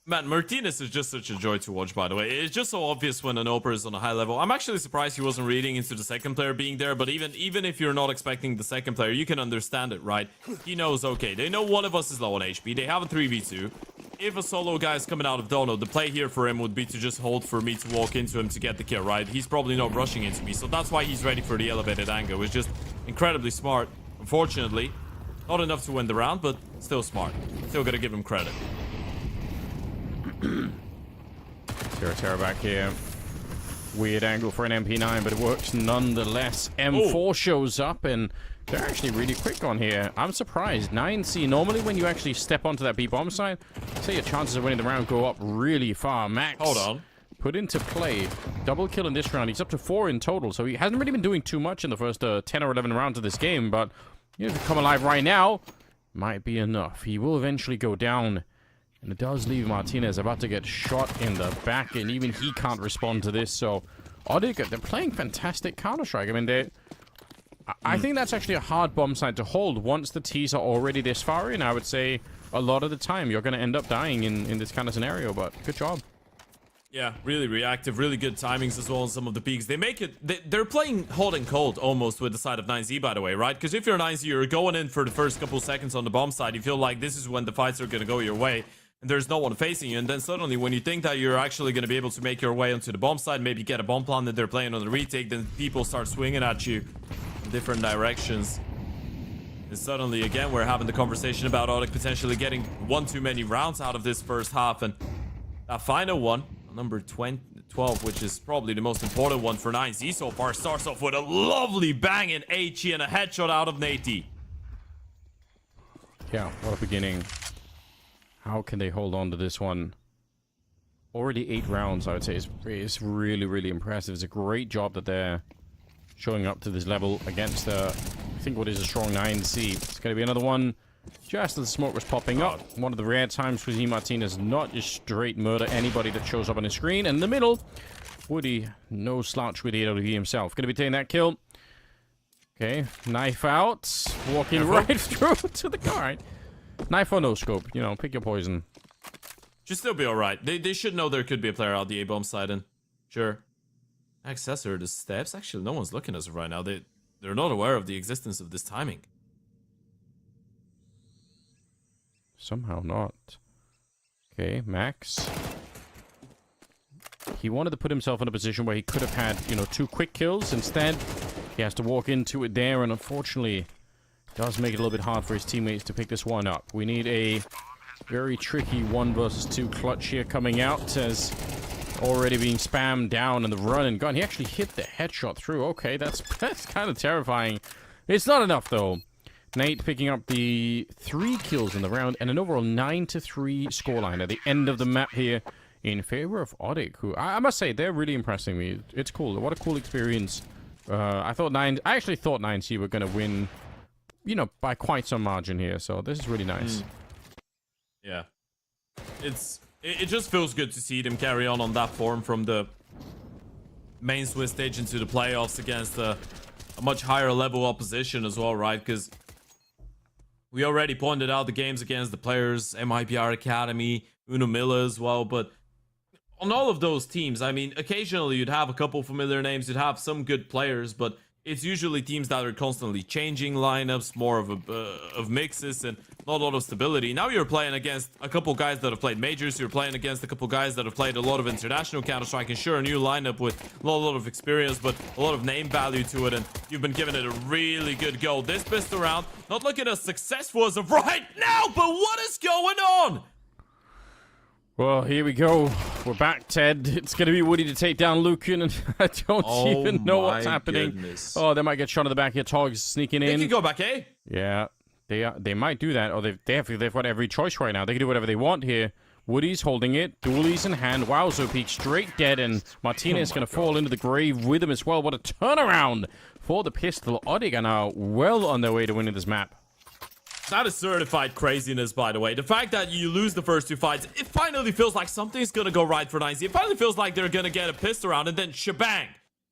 Man, Martinez is just such a joy to watch, by the way. It's just so obvious when an Oper is on a high level. I'm actually surprised he wasn't reading into the second player being there, but even if you're not expecting the second player, you can understand it, right? He knows, okay, they know one of us is low on HP. They have a 3v2. If a solo guy is coming out of Dono, the play here for him would be to just hold for me to walk into him to get the kill, right? He's probably not rushing into me, so that's why he's ready for the elevated angle. It's just incredibly smart. Unfortunately, not enough to win the round, but still smart. Still gotta give him credit. Terra back here. Weird angle for an MP9, but it works nonetheless. M4 shows up, and they're actually really quick on here. I'm surprised. 9C, normally when you actually step onto that B-bomb side, say your chances of winning the round go up really far. Max, Hold on. put into play. Double kill in this round. He's up to 4 in total, so he hasn't really been doing too much in the first 10 or 11 rounds of this game, but you know, to come alive right now might be enough. He will eventually go down. And it does leave Martinez about to get shot in the back, and even he can't respond to this. So, Odic, they're playing fantastic Counter-Strike. I mean, I think that's actually a hard bomb site to hold once the T's are already this far in. I would say a lot of the time you're going to end up dying in this kind of scenario, but good job. Yeah, really reactive, really good timings as well on some of the peaks. They make it... They're playing hot and cold almost with the side of 9Z, by the way, right? Because if you're 9Z, you're going in for the first couple seconds on the bomb side. You feel like this is when the fights are going to go your way. And there's no one facing you, and then suddenly when you think that you're actually going to be able to make your way onto the bomb side, maybe get a bomb plan that they're playing on the retake, then people start swinging at you in different directions. And suddenly, again, we're having the conversation about Odic potentially getting one too many rounds out of this first half, and that final one, number 12, which is probably the most important one for 9Z so far, starts off with a lovely banging HE and a headshot out of Nate. Yeah, what a beginning. How can they hold on to this one? Already 8 rounds, I would say, is really, really impressive. It's a great job that they're showing up to this level against, I think, what is a strong 9C. It's going to be another one just as the smoke was popping up. One of the rare times for Z Martinez not just straight murder anybody that shows up on his screen. And in the middle, Woody, no slouch with the AWP himself. Going to be taking that kill. Okay, knife out. Walking right through to the car. Knife or no scope, you know, pick your poison. Should still be alright. They should know there could be a player out the A-bomb side, and sure. Accessor the steps. Actually, no one's looking at us right now. They're not aware of the existence of this timing. Somehow not. Okay, Max. He wanted to put himself in a position where he could have had, you know, 2 quick kills. Instead, he has to walk into it there, and unfortunately... does make it a little bit hard for his teammates to pick this one up. We need a very tricky 1 versus 2 clutch here coming out as already being spammed down in the run and gun. He actually hit the headshot through. Okay, that's kind of terrifying. It's not enough, though. Nate picking up the 3 kills in the round and an overall 9-3 scoreline at the end of the map here in favor of Odic, who I must say, they're really impressing me. It's cool. What a cool experience. I actually thought 9C were going to win, you know, by quite some margin here. So this is really nice. Yeah. It just feels good to see them carry on that form from the main Swiss stage into the playoffs against a much higher level opposition as well, right? Because we already pointed out the games against the players, MIPR Academy, Uno Miller as well, but on all of those teams, I mean, occasionally you'd have a couple familiar names, you'd have some good players, but it's usually teams that are constantly changing lineups, more of mixes, and not a lot of stability. Now you're playing against a couple guys that have played majors, you're playing against a couple guys that have played a lot of international Counter-Strike, and sure, a new lineup with not a lot of experience, but a lot of name value to it, and you've been giving it a really good go. This pistol round, not looking as successful as of right now, but what is going on? Well, here we go. We're back, Ted. It's going to be Woody to take down Lucan, and I don't even know what's happening. Goodness. Oh, they might get shot in the back here. Togs sneaking in. They can go back, eh? Yeah, they might do that. Or they've got every choice right now. They can do whatever they want here. Woody's holding it. Dualies in hand. Wowzo peak straight dead, and Martinez going to fall into the grave with him as well. What a turnaround for the pistol. Odic are now well on their way to winning this map. That is certified craziness, by the way. The fact that you lose the first 2 fights, it finally feels like something's gonna go right for 9Z. It finally feels like they're gonna get a pistol round, and then shebang.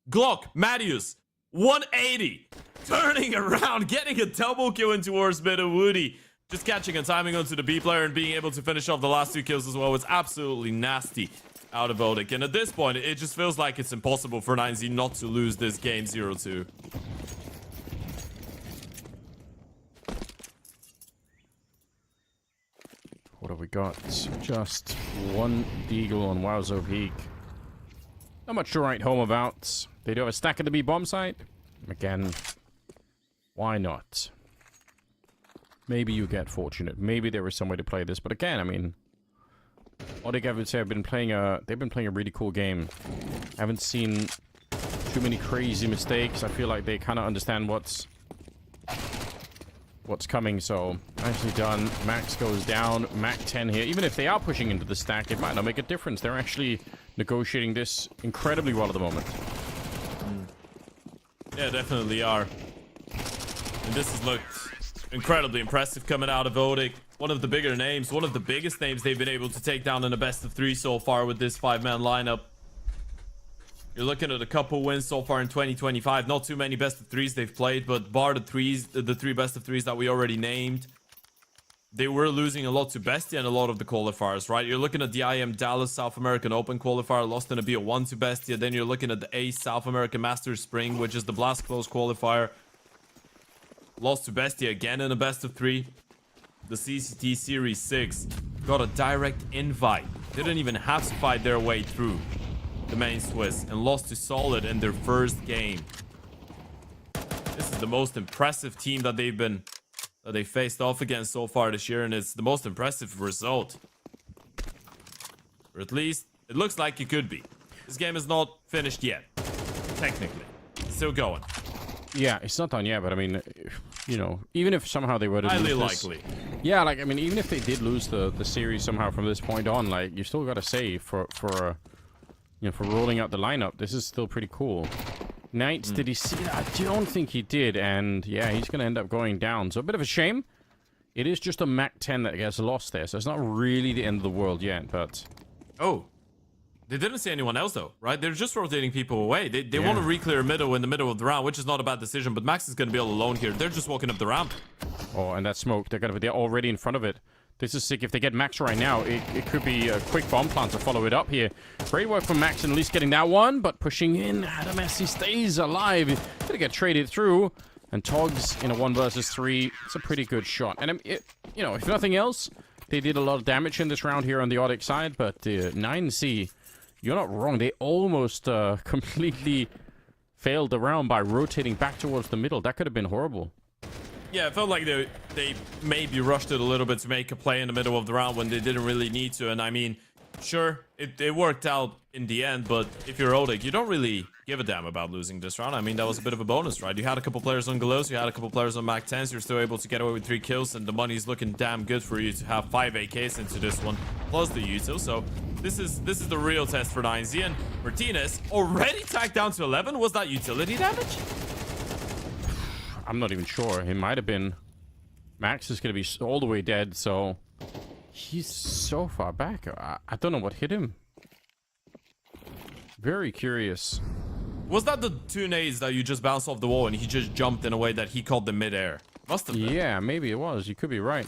Glock, Matthews, 180. Turning around, getting a double kill in towards mid of Woody. Just catching and timing onto the B player and being able to finish off the last 2 kills as well. It's absolutely nasty out of Odic. And at this point, it just feels like it's impossible for 9Z not to lose this game 0-2. What have we got? Just 1 Deagle on Wowzo Peak. Not much to write home about. They do have a stack at the B bomb site. Again, why not? Maybe you get fortunate. Maybe there is some way to play this. But again, I mean, Odic, I would say, they've been playing a really cool game. I haven't seen too many crazy mistakes. I feel like they kind of understand what's coming. So nicely done. Max goes down. Mac 10 here. Even if they are pushing into the stack, it might not make a difference. They're actually negotiating this incredibly well at the moment. Yeah, definitely are. And this has looked incredibly impressive coming out of Odic. One of the bigger names, one of the biggest names they've been able to take down in a best of 3 so far with this 5-man lineup. You're looking at a couple wins so far in 2025. Not too many best of 3s they've played, but bar the 3 best of 3s that we already named, they were losing a lot to Bestia in a lot of the qualifiers, right? You're looking at the IM Dallas South American Open qualifier, lost in a BO1 to Bestia. Then you're looking at the ACE South American Masters Spring, which is the Blast Close qualifier. Lost to Bestia again in a best of 3. The CCT Series 6 got a direct invite. Didn't even have to fight their way through the main Swiss and lost to Solid in their first game. This is the most impressive team that they faced off against so far this year, and it's the most impressive result. Or at least it looks like it could be. This game is not finished yet, technically. Still going. Yeah, it's not done yet, but I mean, you know, even if somehow they were to Highly lose this, likely. yeah, like, I mean, even if they did lose the series somehow from this point on, like, you still gotta say for rolling out the lineup, this is still pretty cool. Knights, did he see that? I don't think he did, and yeah, he's gonna end up going down. So a bit of a shame. It is just a Mac 10 that gets lost there, so it's not really the end of the world yet, but... Oh. They didn't see anyone else, though, right? They're just rotating people away. They want to re-clear middle in the middle of the round, which is not a bad decision, but Max is going to be all alone here. They're just walking up the ramp. Oh, and that smoke, they're already in front of it. This is sick. If they get Max right now, it could be a quick bomb plant to follow it up here. Great work from Max in at least getting that one, but pushing in. Adam Messi stays alive. Gonna get traded through. And Togs in a 1 versus 3. It's a pretty good shot. And, you know, if nothing else, they did a lot of damage in this round here on the Odic side, but 9C... You're not wrong. They almost completely failed the round by rotating back towards the middle. That could have been horrible. Yeah, it felt like they maybe rushed it a little bit to make a play in the middle of the round when they didn't really need to. And I mean, Sure, it worked out in the end, but if you're Odic, you don't really give a damn about losing this round. I mean, that was a bit of a bonus, right? You had a couple players on Galos, you had a couple players on Mac 10s, you're still able to get away with 3 kills, and the money's looking damn good for you to have 5 AKs into this one, plus the util. So this is the real test for 9Z, and Martinez already tagged down to 11. Was that utility damage? I'm not even sure. He might have been. Max is going to be all the way dead, so he's so far back. I don't know what hit him. Very curious. Was that the 2 nades that you just bounced off the wall and he just jumped in a way that he caught the midair? Must have been. Yeah, maybe it was. You could be right.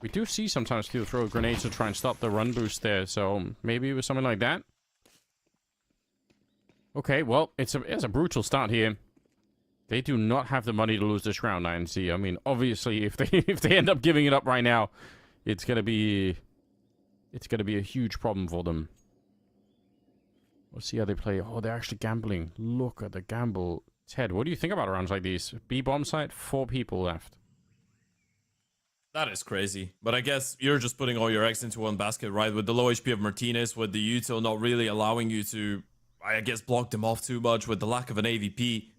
We do see sometimes people throw grenades to try and stop the run boost there, so maybe it was something like that. Okay, well, it's a brutal start here. They do not have the money to lose this round, 9C. I mean, obviously, if they end up giving it up right now, it's gonna be a huge problem for them. Let's see how they play. Oh, they're actually gambling. Look at the gamble. Ted, what do you think about rounds like these? B bomb site, 4 people left. That is crazy. But I guess you're just putting all your eggs into one basket, right? With the low HP of Martinez, with the util not really allowing you to, I guess, block them off too much, with the lack of an AVP.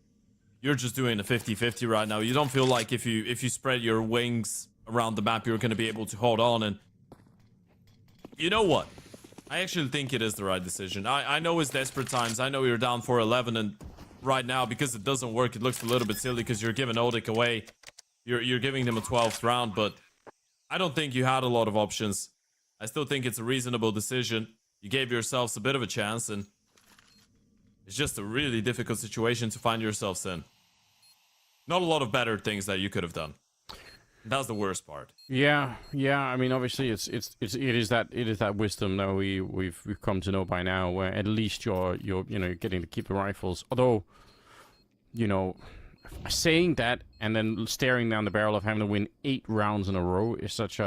You're just doing a 50-50 right now. You don't feel like if you spread your wings around the map, you're going to be able to hold on. And you know what? I actually think it is the right decision. I know it's desperate times. I know you're down 4-11, and right now, because it doesn't work, it looks a little bit silly because you're giving Odic away. You're giving them a 12th round, but I don't think you had a lot of options. I still think it's a reasonable decision. You gave yourselves a bit of a chance, and it's just a really difficult situation to find yourselves in. Not a lot of better things that you could have done. That's the worst part. Yeah. I mean, obviously, it is that wisdom that we've come to know by now, where at least you're getting to keep the rifles. Although, saying that and then staring down the barrel of having to win 8 rounds in a row is it's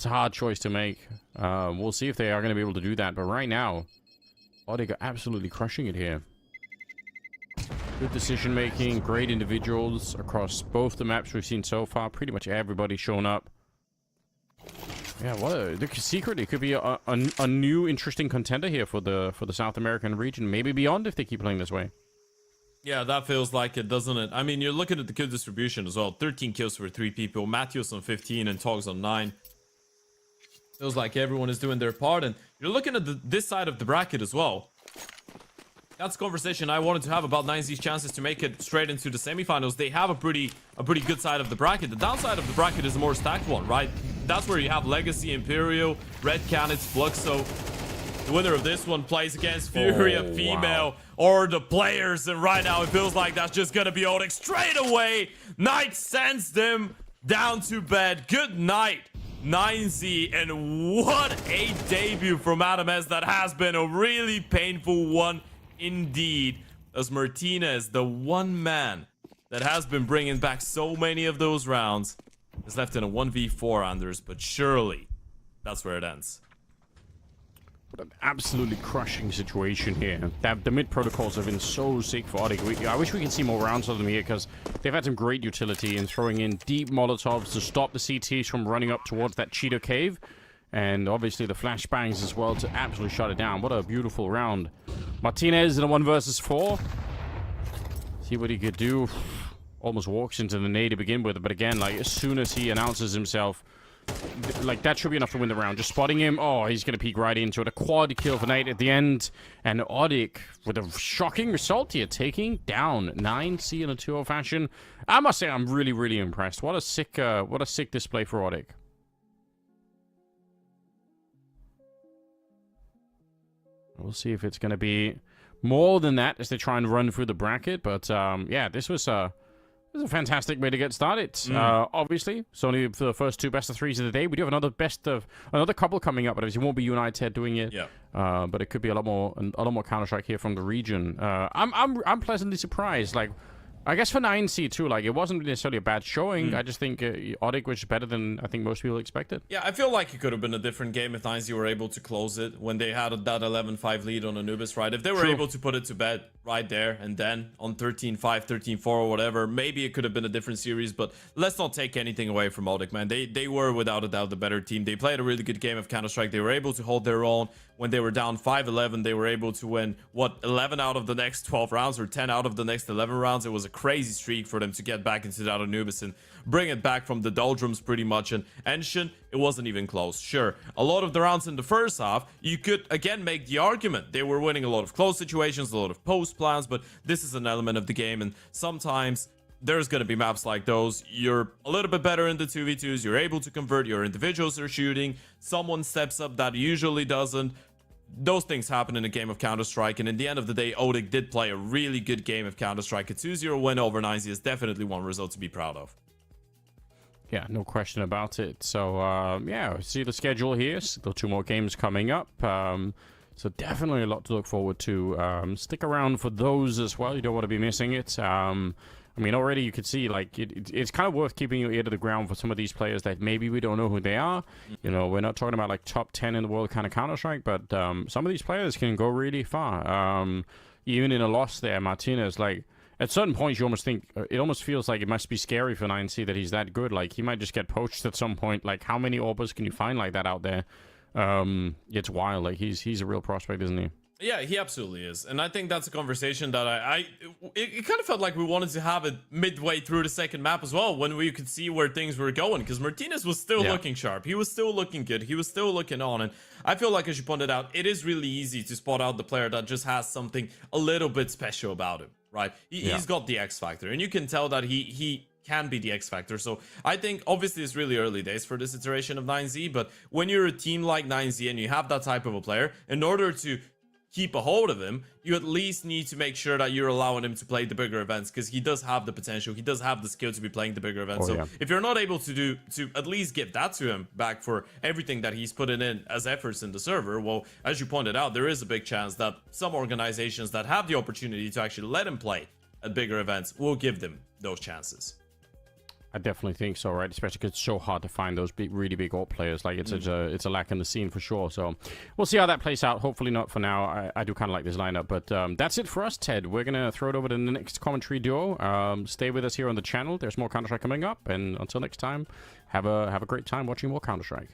a hard choice to make. We'll see if they are going to be able to do that. But right now, Odic are absolutely crushing it here. Good decision making, great individuals across both the maps we've seen so far. Pretty much everybody's shown up. Yeah, the secret. It could be a new interesting contender here for the South American region, maybe beyond if they keep playing this way. Yeah, that feels like it, doesn't it? I mean, you're looking at the kill distribution as well. 13 kills for 3 people. Matthews on 15 and Togs on 9. Feels like everyone is doing their part, and you're looking at this side of the bracket as well. That's a conversation I wanted to have about 9Z's chances to make it straight into the semifinals. They have a pretty good side of the bracket. The downside of the bracket is the more stacked one, right? That's where you have Legacy, Imperial, Red Canids, Fluxo. The winner of this one plays against Furia, Female, or the players, and right now it feels like that's just gonna be Odic straight away. Knight sends them down to bed. Good night, 9Z, and what a debut from Adam S. That has been a really painful one indeed, as Martinez, the one man that has been bringing back so many of those rounds, is left in a 1v4, Anders, but surely that's where it ends. What an absolutely crushing situation here. The mid protocols have been so sick for Odic. I wish we could see more rounds of them here, because they've had some great utility in throwing in deep Molotovs to stop the CTs from running up towards that Cheetah Cave. And obviously the flashbangs as well to absolutely shut it down. What a beautiful round. Martinez in a 1 versus 4. See what he could do. Almost walks into the nade to begin with. But again, like, as soon as he announces himself, like, that should be enough to win the round. Just spotting him. Oh, he's going to peek right into it. A quad kill for Nate at the end. And Odic, with a shocking result here, taking down 9C in a 2-0 fashion. I must say, I'm really, really impressed. What a sick display for Odic. We'll see if it's going to be more than that as they try and run through the bracket. But, yeah, this was a fantastic way to get started. Obviously, it's only for the first 2 best of 3s of the day. We do have another couple coming up, but obviously it won't be you and I, Ted, doing it. Yeah. But it could be a lot more Counter-Strike here from the region. I'm pleasantly surprised. Like, I guess for 9C too, like, it wasn't necessarily a bad showing. I just think Odic was better than I think most people expected. Yeah, I feel like it could have been a different game if 9Z were able to close it when they had that 11-5 lead on Anubis, right? If they were able to put it to bed right there and then on 13-5, 13-4 or whatever, maybe it could have been a different series, but let's not take anything away from Odic, man. They were without a doubt the better team. They played a really good game of Counter-Strike. They were able to hold their own. When they were down 5-11, they were able to win, 11 out of the next 12 rounds or 10 out of the next 11 rounds. It was a crazy streak for them to get back into that Anubis and bring it back from the doldrums pretty much. And Enshin, it wasn't even close. Sure, a lot of the rounds in the first half, you could again make the argument they were winning a lot of close situations, a lot of post plans, but this is an element of the game, and sometimes there's going to be maps like those. You're a little bit better in the 2v2s, you're able to convert, your individuals are shooting, someone steps up that usually doesn't. Those things happen in a game of Counter-Strike, and in the end of the day, Odic did play a really good game of Counter-Strike. A 2-0 win over 9Z is definitely one result to be proud of. Yeah, no question about it. So, yeah, see the schedule here. Still 2 more games coming up. So definitely a lot to look forward to. Stick around for those as well. You don't want to be missing it. I mean, already you could see, like, it's kind of worth keeping your ear to the ground for some of these players that maybe we don't know who they are. You know, we're not talking about, like, top 10 in the world kind of Counter-Strike, but some of these players can go really far. Even in a loss there, Martinez, like, at certain points you almost think, it almost feels like it must be scary for 9C that he's that good. Like, he might just get poached at some point. Like, how many Orbers can you find like that out there? It's wild. Like, he's a real prospect, isn't he? Yeah, he absolutely is. And I think that's a conversation that it kind of felt like we wanted to have it midway through the second map as well, when we could see where things were going, because Martinez was still looking sharp. He was still looking good. He was still looking on. And I feel like, as you pointed out, it is really easy to spot out the player that just has something a little bit special about him, right? He's got the X factor, and you can tell that he can be the X factor. So I think obviously it's really early days for this iteration of 9Z, but when you're a team like 9Z and you have that type of a player, in order to keep a hold of him, you at least need to make sure that you're allowing him to play the bigger events, because he does have the potential, he does have the skill to be playing the bigger events. If you're not able to at least give that to him back for everything that he's putting in as efforts in the server, well, as you pointed out, there is a big chance that some organizations that have the opportunity to actually let him play at bigger events will give them those chances. I definitely think so, right? Especially because it's so hard to find those really big AWP players. Like, it's a lack in the scene for sure. So we'll see how that plays out. Hopefully not for now. I do kind of like this lineup. But that's it for us, Ted. We're going to throw it over to the next commentary duo. Stay with us here on the channel. There's more Counter-Strike coming up. And until next time, have a great time watching more Counter-Strike.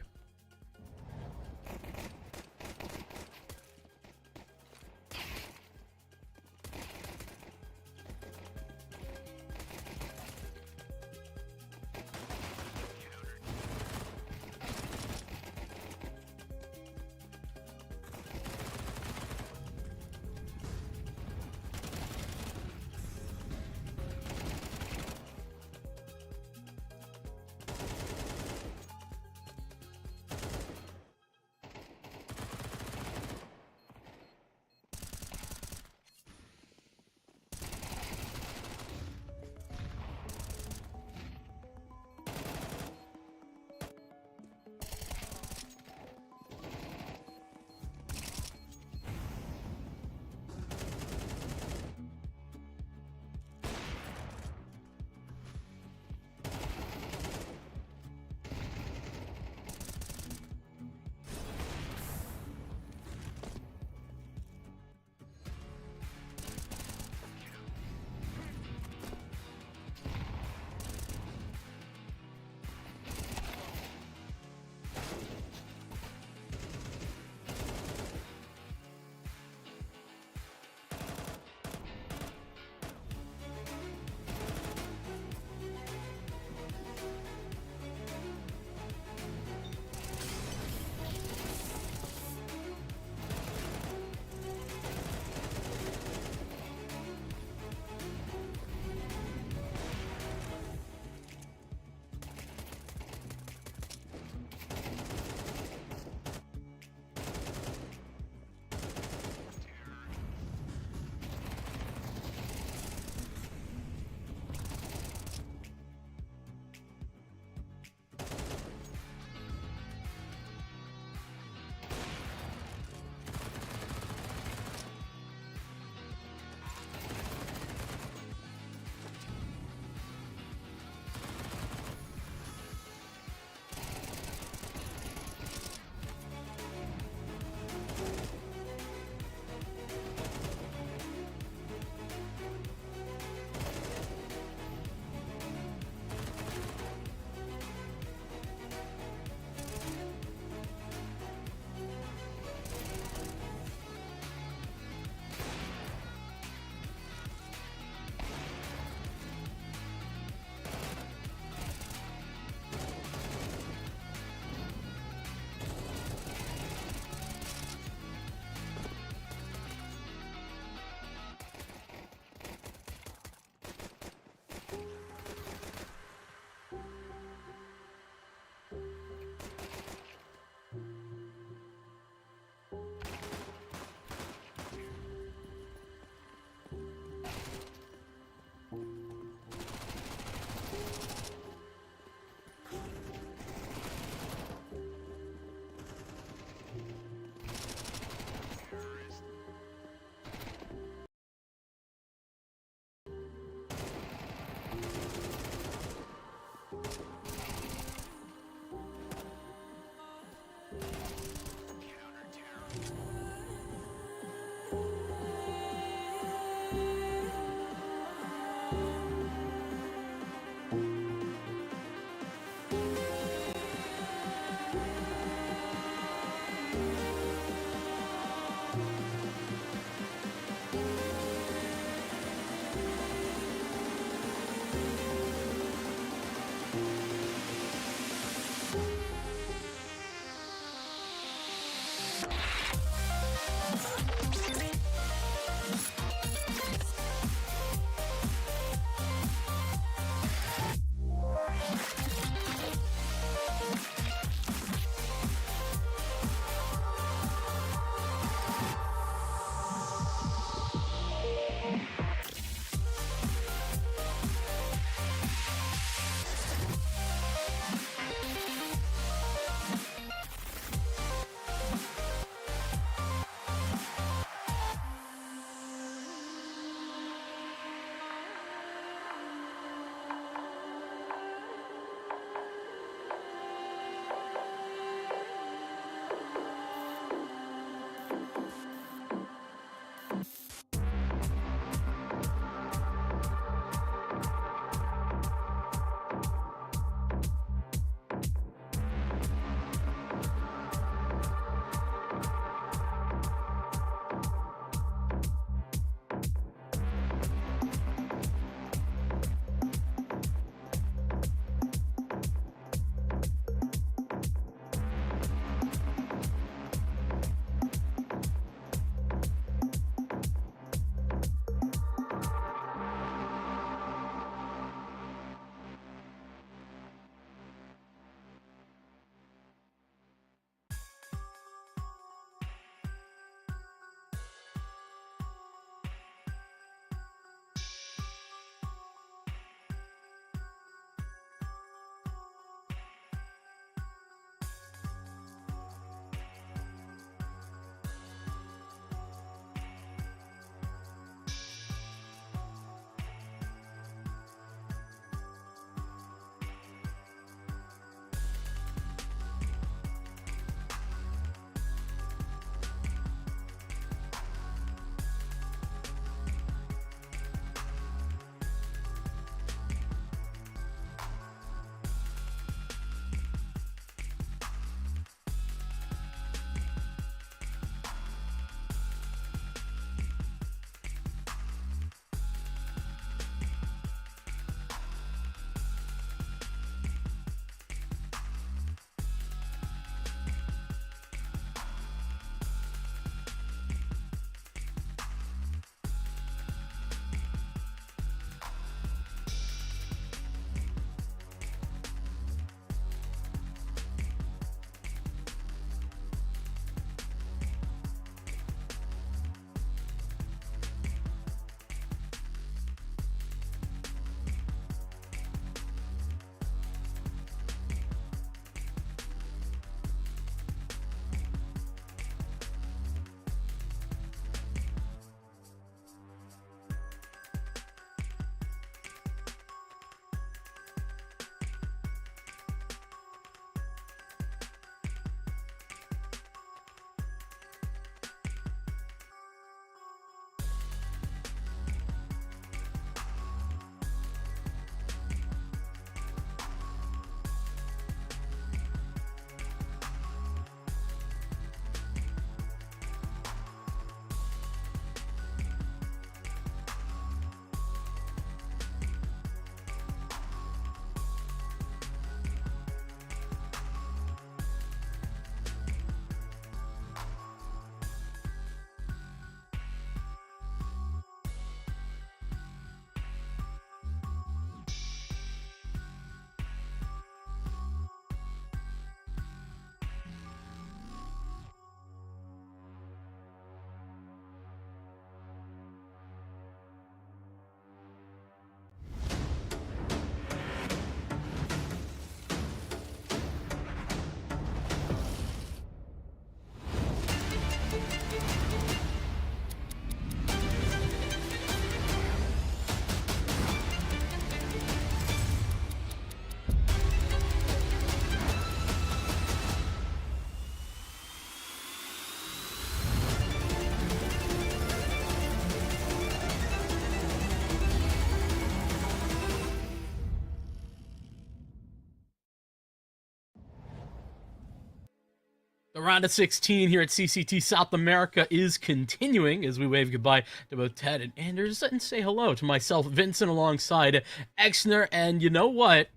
round of 16 here at CCT South America is continuing as we wave goodbye to both Ted and Anders and say hello to myself, Vincent, alongside Exner. And you know what,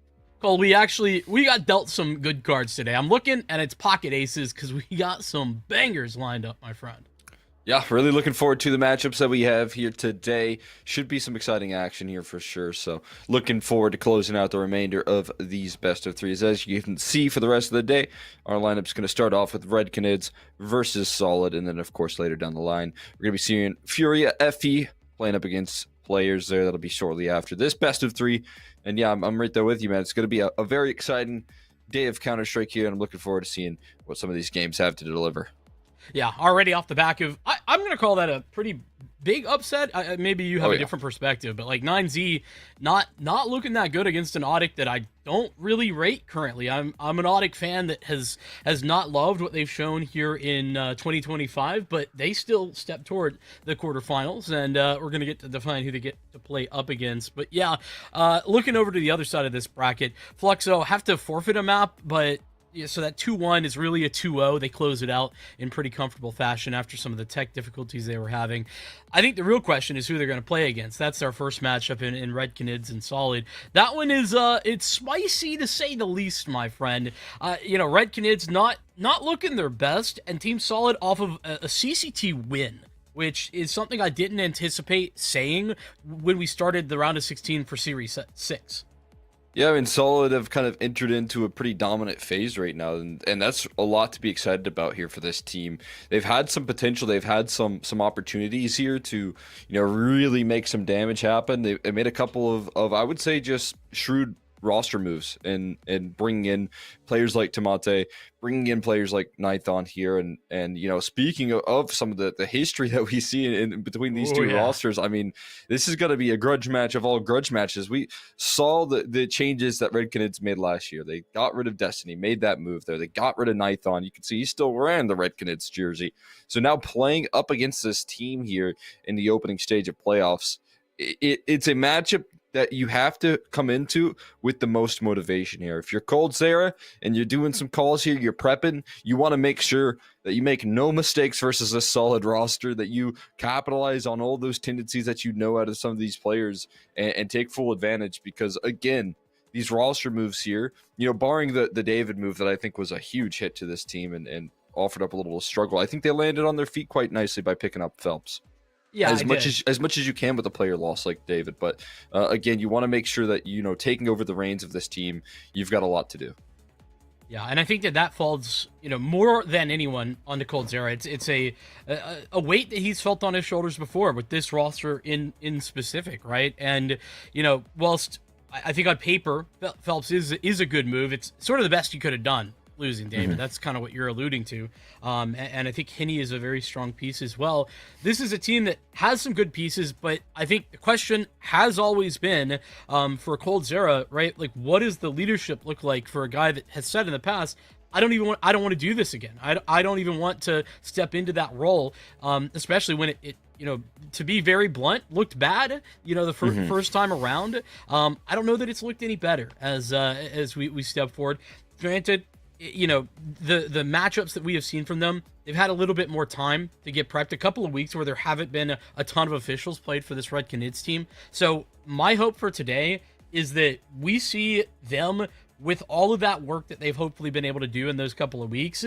Cole, we got dealt some good cards today. I'm looking and it's pocket aces because we got some bangers lined up, my friend. Yeah, really looking forward to the matchups that we have here today. Should be some exciting action here for sure. So looking forward to closing out the remainder of these best of threes. As you can see for the rest of the day, our lineup's going to start off with Red Canids versus Solid. And then, of course, later down the line, we're going to be seeing Furia FE playing up against players there. That'll be shortly after this best of three. And yeah, I'm right there with you, man. It's going to be a very exciting day of Counter-Strike here. And I'm looking forward to seeing what some of these games have to deliver. Yeah, already off the back of, I'm going to call that a pretty big upset. Maybe you have a different perspective, but like 9Z, not looking that good against an Odic that I don't really rate currently. I'm an Odic fan that has not loved what they've shown here in 2025, but they still step toward the quarterfinals, and we're going to get to define who they get to play up against. But yeah, looking over to the other side of this bracket, Fluxo have to forfeit a map, but yeah, so that 2-1 is really a 2-0. They close it out in pretty comfortable fashion after some of the tech difficulties they were having. I think the real question is who they're going to play against. That's our first matchup in Red Canids and Solid. That one is it's spicy to say the least, my friend. Red Canids not looking their best, and Team Solid off of a CCT win, which is something I didn't anticipate saying when we started the round of 16 for Series 6. Yeah, I mean, Solid have kind of entered into a pretty dominant phase right now, and that's a lot to be excited about here for this team. They've had some potential, they've had some opportunities here to, really make some damage happen. They made a couple of I would say, just shrewd roster moves and bringing in players like Tamate, bringing in players like Nithon here, and speaking of some of the history that we see in between these two rosters, I mean, this is going to be a grudge match of all grudge matches. We saw the changes that Red Canids made last year. They got rid of Destiny, made that move there. They got rid of Nithon. You can see he still ran the Red Canids jersey. So now playing up against this team here in the opening stage of playoffs, it's a matchup that you have to come into with the most motivation here. If you're Cold Sarah and you're doing some calls here, you're prepping, you want to make sure that you make no mistakes versus a Solid roster, that you capitalize on all those tendencies that you know out of some of these players and take full advantage, because again, these roster moves here, barring the David move that I think was a huge hit to this team and offered up a little struggle, I think they landed on their feet quite nicely by picking up Phelps. Yeah, as much as you can with a player loss like David, but again, you want to make sure that taking over the reins of this team, you've got a lot to do. Yeah, and I think that falls more than anyone on the Cold Zera. It's a weight that he's felt on his shoulders before with this roster in specific, right? And whilst I think on paper Phelps is a good move, it's sort of the best you could have done losing David. That's kind of what you're alluding to. And I think Henny is a very strong piece as well. This is a team that has some good pieces, but I think the question has always been for Cold Zera, right? Like, what does the leadership look like for a guy that has said in the past, I don't want to do this again. I don't even want to step into that role, especially when it to be very blunt, looked bad, the first time around. I don't know that it's looked any better as we step forward. Granted, the matchups that we have seen from them, they've had a little bit more time to get prepped, a couple of weeks where there haven't been a ton of officials played for this Red Canids team. So my hope for today is that we see them, with all of that work that they've hopefully been able to do in those couple of weeks,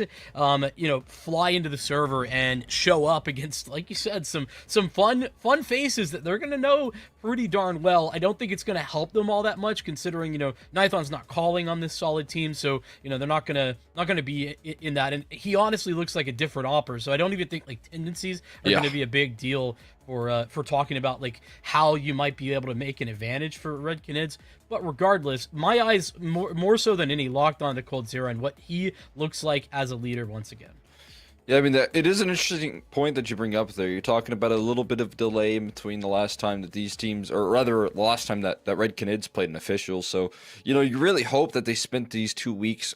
fly into the server and show up against, like you said, some fun faces that they're going to know pretty darn well. I don't think it's going to help them all that much, considering, Nithon's not calling on this Solid team, so, they're not going to be in that. And he honestly looks like a different opera, so I don't even think, like, tendencies are going to be a big deal for talking about, like, how you might be able to make an advantage for Red Canids. But regardless, my eyes more so than any locked on to Cold Zera and what he looks like as a leader once again. Yeah, I mean, it is an interesting point that you bring up there. You're talking about a little bit of delay in between the last time that these teams, or rather the last time that Red Canids played an official. So, you really hope that they spent these 2 weeks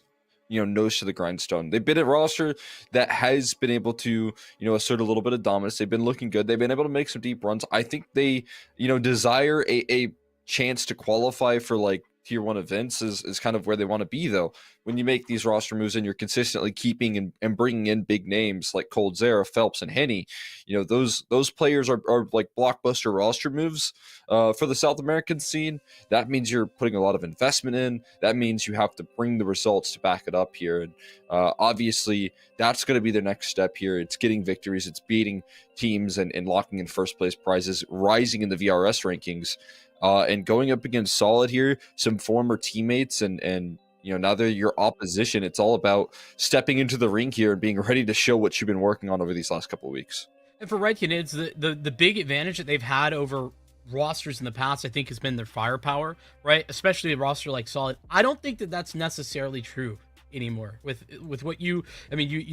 nose to the grindstone. They've been a roster that has been able to, assert a little bit of dominance. They've been looking good. They've been able to make some deep runs. I think they, desire a chance to qualify for, like, tier 1 events is kind of where they want to be, though. when you make these roster moves and you're consistently keeping and bringing in big names like Coldzera, Phelps, and Henny, those players are like blockbuster roster moves for the South American scene. That means you're putting a lot of investment in. That means you have to bring the results to back it up here. And obviously, that's going to be the next step here. It's getting victories. It's beating teams and locking in first place prizes, rising in the VRS rankings, and going up against Solid here, some former teammates and now they're your opposition. It's all about stepping into the ring here and being ready to show what you've been working on over these last couple of weeks. And for Red Canids, the big advantage that they've had over rosters in the past, I think, has been their firepower, right? Especially a roster like Solid. I don't think that that's necessarily true anymore with what you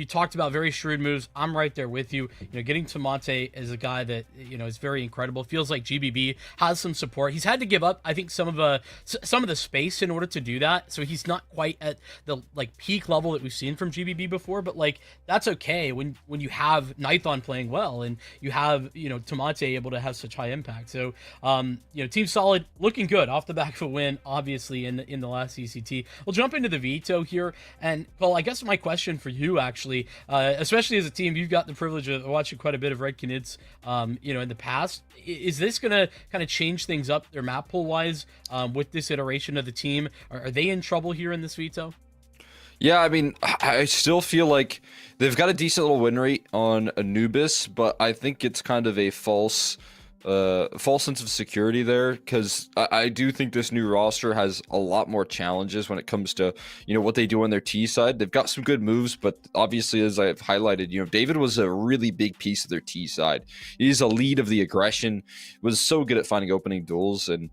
talked about. Very shrewd moves. I'm right there with you. Getting Tamate is a guy that is very incredible. Feels like GBB has some support. He's had to give up, I think, some of the space in order to do that, so he's not quite at the peak level that we've seen from GBB before, but that's okay when you have Nithon playing well and you have Tamate able to have such high impact. So Team Solid looking good off the back of a win, obviously, in the last CCT. We'll jump into the veto here. And Cole, I guess my question for you, actually, especially as a team, you've got the privilege of watching quite a bit of Red Canids, in the past. Is this going to kind of change things up their map pool wise with this iteration of the team? Are they in trouble here in this veto? Yeah, I mean, I still feel like they've got a decent little win rate on Anubis, but I think it's kind of a false sense of security there, because I do think this new roster has a lot more challenges when it comes to what they do on their T side. They've got some good moves, but obviously, as I've highlighted, David was a really big piece of their T side. He's a lead of the aggression, was so good at finding opening duels, and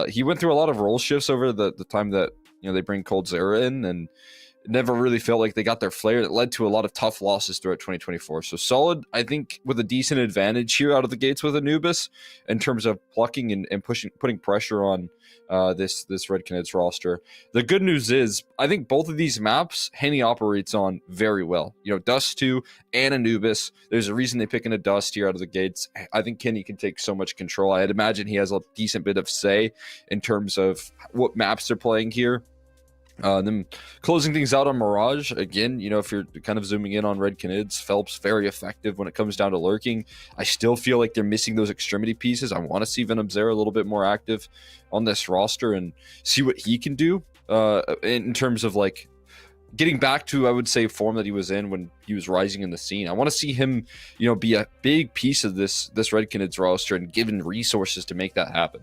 he went through a lot of role shifts over the time that they bring Coldzera in, and never really felt like they got their flair. That led to a lot of tough losses throughout 2024. So Solid, I think, with a decent advantage here out of the gates with Anubis in terms of plucking and putting pressure on this Red Canids roster. The good news is, I think both of these maps Henny operates on very well. Dust 2 and Anubis. There's a reason they pick in a Dust here out of the gates. I think Henny can take so much control. I'd imagine he has a decent bit of say in terms of what maps they're playing here. Then closing things out on Mirage, again, if you're kind of zooming in on Red Canids, Phelps very effective when it comes down to lurking. I still feel like they're missing those extremity pieces. I want to see Venom Zera a little bit more active on this roster and see what he can do in terms of getting back to, I would say, form that he was in when he was rising in the scene. I want to see him, be a big piece of this Red Canids roster and given resources to make that happen.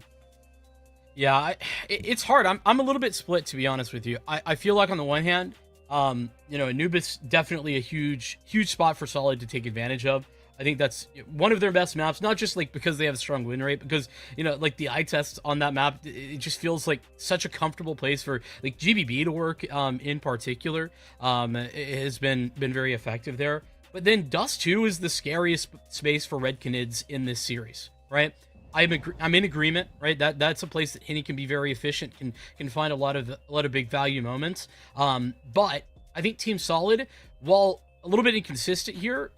Yeah, it's hard. I'm a little bit split, to be honest with you. I feel like on the one hand, Anubis definitely a huge spot for Solid to take advantage of. I think that's one of their best maps, not just because they have a strong win rate, because the eye test on that map, it just feels like such a comfortable place for GBB to work in particular. It has been very effective there. But then Dust 2 is the scariest space for Red Canids in this series, right? I'm in agreement, right? That's a place that Henny can be very efficient, can find a lot of big value moments. But I think Team Solid, while a little bit inconsistent here,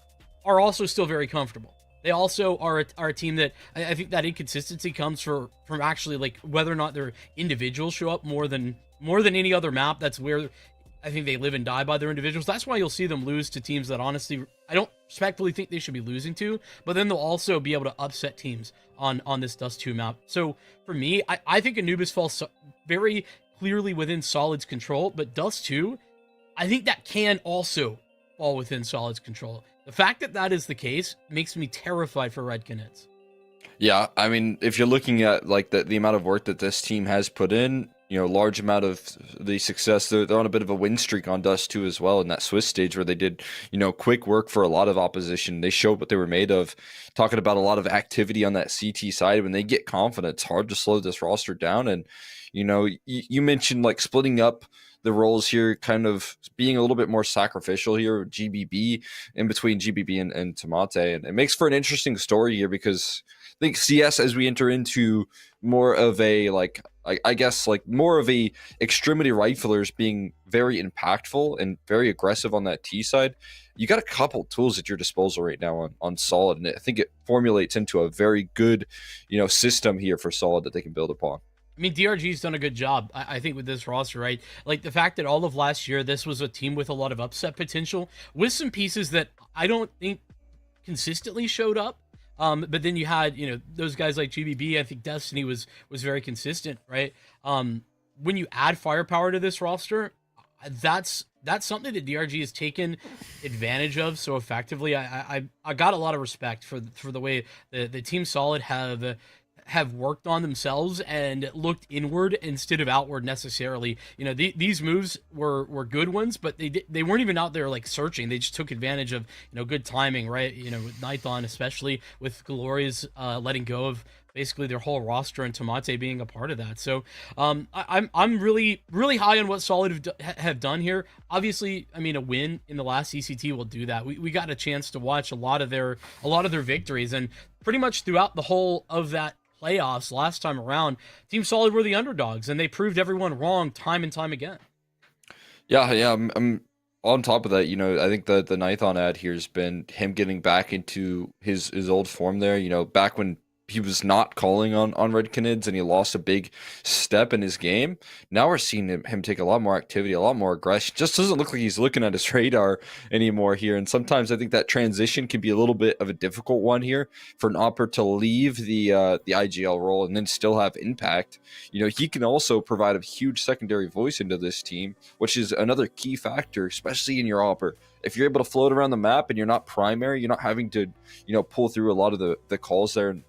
are also still very comfortable. They also are a team that I think that inconsistency comes from actually whether or not their individuals show up more than any other map. That's where I think they live and die by their individuals. That's why you'll see them lose to teams that honestly I don't respectfully think they should be losing to, but then they'll also be able to upset teams on this Dust 2 map. So for me, I think Anubis falls very clearly within Solid's control, but Dust 2, I think that can also fall within Solid's control. The fact that is the case makes me terrified for Red Canids. Yeah, I mean, if you're looking at the amount of work that this team has put in, large amount of the success, they're on a bit of a win streak on Dust 2 as well in that Swiss stage where they did, quick work for a lot of opposition. They showed what they were made of, talking about a lot of activity on that CT side. When they get confident, it's hard to slow this roster down. And, you mentioned splitting up the roles here, kind of being a little bit more sacrificial here, GBB, in between GBB and Tamate. And it makes for an interesting story here because I think CS, as we enter into more of a more of a extremity riflers being very impactful and very aggressive on that T side, you got a couple tools at your disposal right now on Solid, and I think it formulates into a very good system here for Solid that they can build upon. I mean, DRG's done a good job, I think, with this roster, right? Like the fact that all of last year, this was a team with a lot of upset potential, with some pieces that I don't think consistently showed up. But then you had, those guys like GBB. I think Destiny was very consistent, right? When you add firepower to this roster, that's something that DRG has taken advantage of so effectively. I got a lot of respect for the way the Team Solid have worked on themselves and looked inward instead of outward necessarily. These moves were good ones, but they weren't even out there like searching. They just took advantage of good timing, right? With Nithon, especially with Gloria's letting go of basically their whole roster and Tomate being a part of that. So I'm really high on what Solid have done here. Obviously, I mean, a win in the last CCT will do that. We got a chance to watch a lot of their victories, and pretty much throughout the whole of that playoffs last time around, Team Solid were the underdogs, and they proved everyone wrong time and time again. Yeah, I'm on top of that. I think the Nithon ad here has been him getting back into his old form there. Back when he was not calling on Red Canids and he lost a big step in his game. Now we're seeing him take a lot more activity, a lot more aggression. Just doesn't look like he's looking at his radar anymore here. And sometimes I think that transition can be a little bit of a difficult one here for an Opper to leave the IGL role and then still have impact. He can also provide a huge secondary voice into this team, which is another key factor, especially in your Opper. If you're able to float around the map and you're not primary, you're not having to, pull through a lot of the calls there, and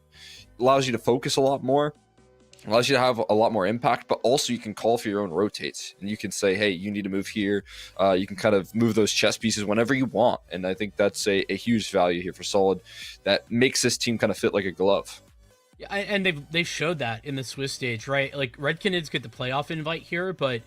allows you to focus a lot more, allows you to have a lot more impact, but also you can call for your own rotates, and you can say, hey, you need to move here. You can kind of move those chess pieces whenever you want, and I think that's a huge value here for Solid that makes this team kind of fit like a glove. Yeah, and they showed that in the Swiss stage, right? Like Red Canids get the playoff invite here, but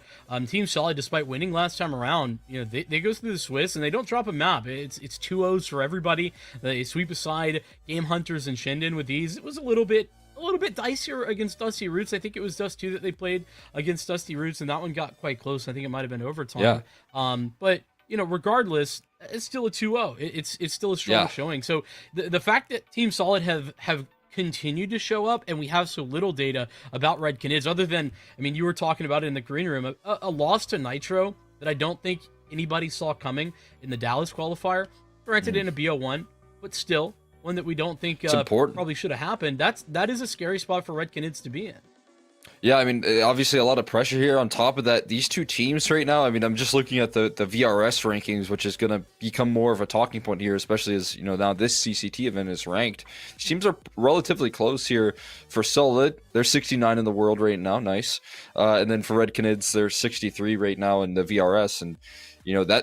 Team Solid, despite winning last time around, they go through the Swiss and they don't drop a map. It's 2-0s for everybody. They sweep aside Game Hunters and Shinden with these. It was a little bit dicier against Dusty Roots. I think it was Dust 2 that they played against Dusty Roots, and that one got quite close. I think it might have been overtime. Yeah. But regardless, it's still a 2-0. It's still a strong showing. So the fact that Team Solid have continued to show up, and we have so little data about Red Canids, other than, I mean, you were talking about it in the green room, a loss to Nitro that I don't think anybody saw coming in the Dallas qualifier. Granted, in a BO1, but still one that we don't think probably should have happened. That is a scary spot for Red Canids to be in. Yeah, I mean, obviously a lot of pressure here. On top of that, these two teams right now, I mean, I'm just looking at the VRS rankings, which is going to become more of a talking point here, especially as, now this CCT event is ranked. These teams are relatively close here. For Solid, they're 69 in the world right now. Nice. And then for Red Canids, they're 63 right now in the VRS. And,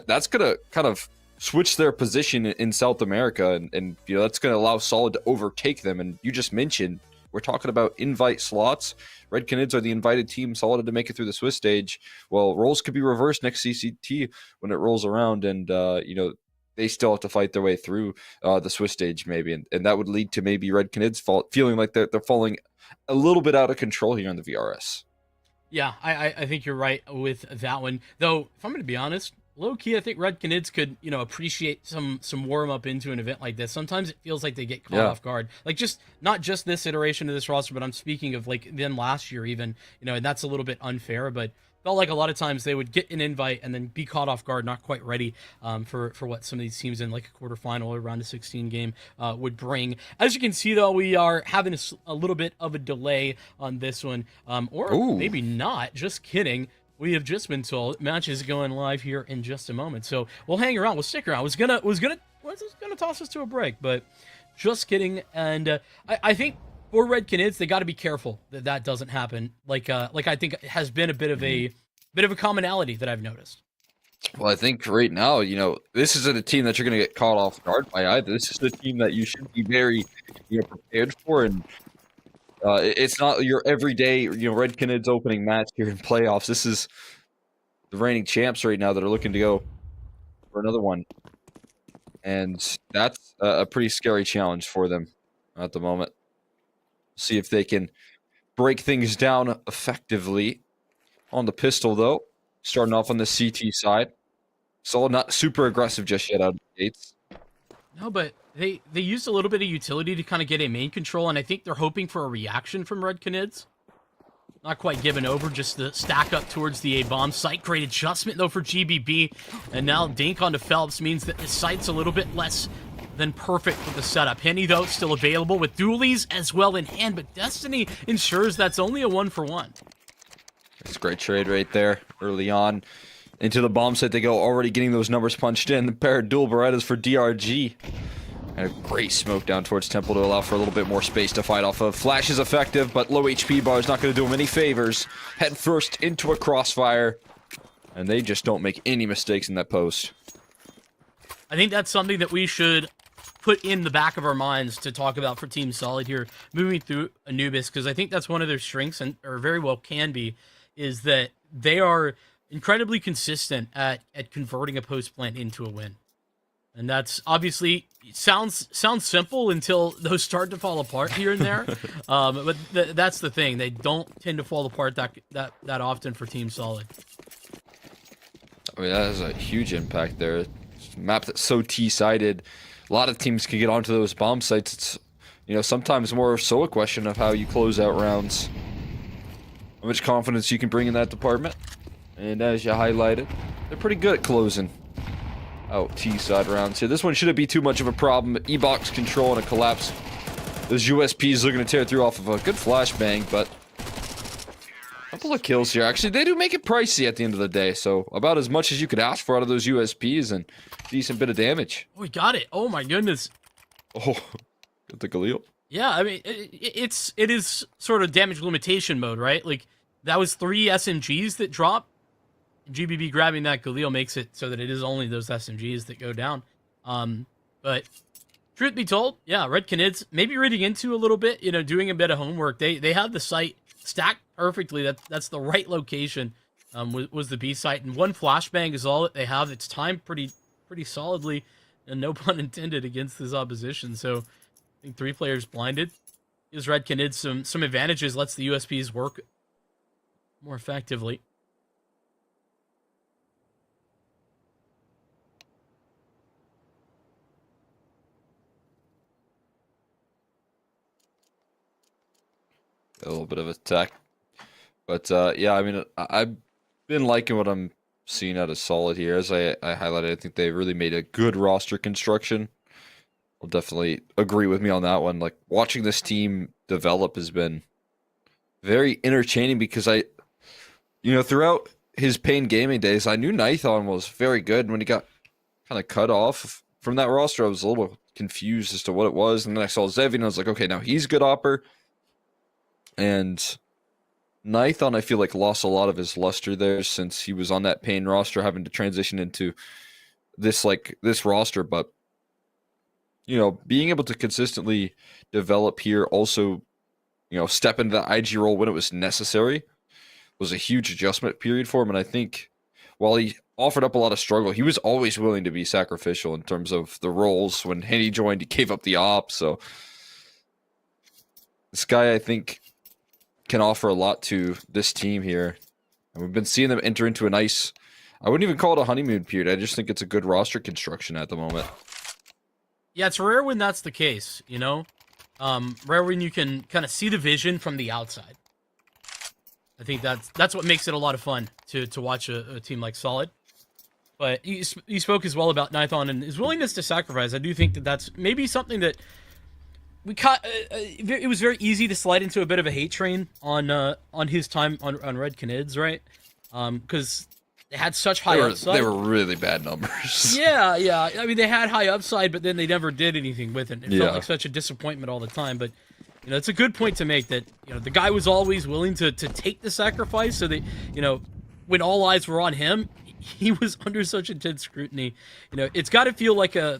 that's going to kind of switch their position in South America. And that's going to allow Solid to overtake them. And you just mentioned, we're talking about invite slots. Red Canids are the invited team, Solid to make it through the Swiss stage. Well, roles could be reversed next CCT when it rolls around, and they still have to fight their way through the Swiss stage maybe, and that would lead to maybe Red Canids feeling like they're falling a little bit out of control here on the VRS. Yeah, I think you're right with that one. Though, if I'm going to be honest, low key, I think Red Canids could, appreciate some warm up into an event like this. Sometimes it feels like they get caught off guard. Like not just this iteration of this roster, but I'm speaking of like then last year even, and that's a little bit unfair, but felt like a lot of times they would get an invite and then be caught off guard, not quite ready for what some of these teams in like a quarterfinal or round of 16 game would bring. As you can see, though, we are having a little bit of a delay on this one, or maybe not. Just kidding. We have just been told match is going live here in just a moment, so we'll hang around. We'll stick around. Was gonna toss us to a break, but just kidding. And I think for Red Canids, they got to be careful that doesn't happen. Like I think it has been a bit of a commonality that I've noticed. Well, I think right now, this isn't a team that you're going to get caught off guard by either. This is a team that you should be very, prepared for, and it's not your everyday, Red Canids opening match here in playoffs. This is the reigning champs right now that are looking to go for another one, and that's a pretty scary challenge for them at the moment. See if they can break things down effectively on the pistol, though. Starting off on the CT side. Solid not super aggressive just yet out of the gates. No, but they used a little bit of utility to kind of get a main control, and I think they're hoping for a reaction from Red Canids. not quite given over, just the stack up towards the A bomb site. Great adjustment though for GBB, and now Dink onto Phelps means that the site's a little bit less than perfect with the setup. Henny though still available with dualies as well in hand, but Destiny ensures that's only a 1-for-1. It's a great trade right there early on. Into the bomb site they go, already getting those numbers punched in. The pair of dual Berettas for DRG. And a great smoke down towards Temple to allow for a little bit more space to fight off of. Flash is effective, but low HP bar is not going to do him any favors. Head first into a crossfire. And they just don't make any mistakes in that post. I think that's something that we should put in the back of our minds to talk about for Team Solid here, moving through Anubis, because I think that's one of their strengths, and or very well can be, is that they are incredibly consistent at converting a post plant into a win. And that's obviously sounds simple until those start to fall apart here and there. But that's the thing; they don't tend to fall apart that often for Team Solid. I mean, that has a huge impact there. It's a map that's so T-sided. A lot of teams can get onto those bomb sites. It's, you know, sometimes more so a question of how you close out rounds, how much confidence you can bring in that department. And as you highlighted, they're pretty good at closing out T-side rounds here. This one shouldn't be too much of a problem. E-box control and a collapse. Those USPs are going to tear through off of a good flashbang, but a couple of kills here. Actually, they do make it pricey at the end of the day, so about as much as you could ask for out of those USPs and decent bit of damage. Oh, we got it. Oh my goodness. Oh, got the Galil. Yeah, I mean, it is sort of damage limitation mode, right? Like, that was 3 SMGs that dropped. GBB grabbing that Galil makes it so that it is only those SMGs that go down. But truth be told, yeah, Red Canids maybe reading into a little bit, you know, doing a bit of homework. They have the site stacked perfectly. That's the right location. Was the B site, and one flashbang is all that they have. It's timed pretty solidly, and no pun intended, against this opposition. So I think 3 players blinded gives Red Canids some advantages. Lets the USPs work more effectively. A little bit of attack. But, yeah, I mean, I've been liking what I'm seeing out of Solid here. As I highlighted, I think they really made a good roster construction. I'll definitely agree with me on that one. Like, watching this team develop has been very entertaining because throughout his Pain Gaming days, I knew Nithon was very good. When he got kind of cut off from that roster, I was a little confused as to what it was. And then I saw Zevi, and I was like, okay, now he's a good opper. And Nithon, I feel like, lost a lot of his luster there since he was on that Pain roster, having to transition into this roster. But, you know, being able to consistently develop here, also, you know, step into the IG role when it was necessary, was a huge adjustment period for him. And I think while he offered up a lot of struggle, he was always willing to be sacrificial in terms of the roles. When Henny joined, he gave up the op. So this guy, I think, can offer a lot to this team here. And we've been seeing them enter into a nice, I wouldn't even call it a honeymoon period. I just think it's a good roster construction at the moment. Yeah, it's rare when that's the case, you know? Rare when you can kind of see the vision from the outside. I think that's what makes it a lot of fun to watch a team like Solid. But you spoke as well about Nithon and his willingness to sacrifice. I do think that's maybe something that we caught. It was very easy to slide into a bit of a hate train on his time on Red Canids, right? Because they had such high upside. They were really bad numbers. Yeah. I mean, they had high upside, but then they never did anything with it. It felt like such a disappointment all the time. But you know, it's a good point to make that, you know, the guy was always willing to take the sacrifice. So that, you know, when all eyes were on him, he was under such intense scrutiny. You know, it's got to feel like a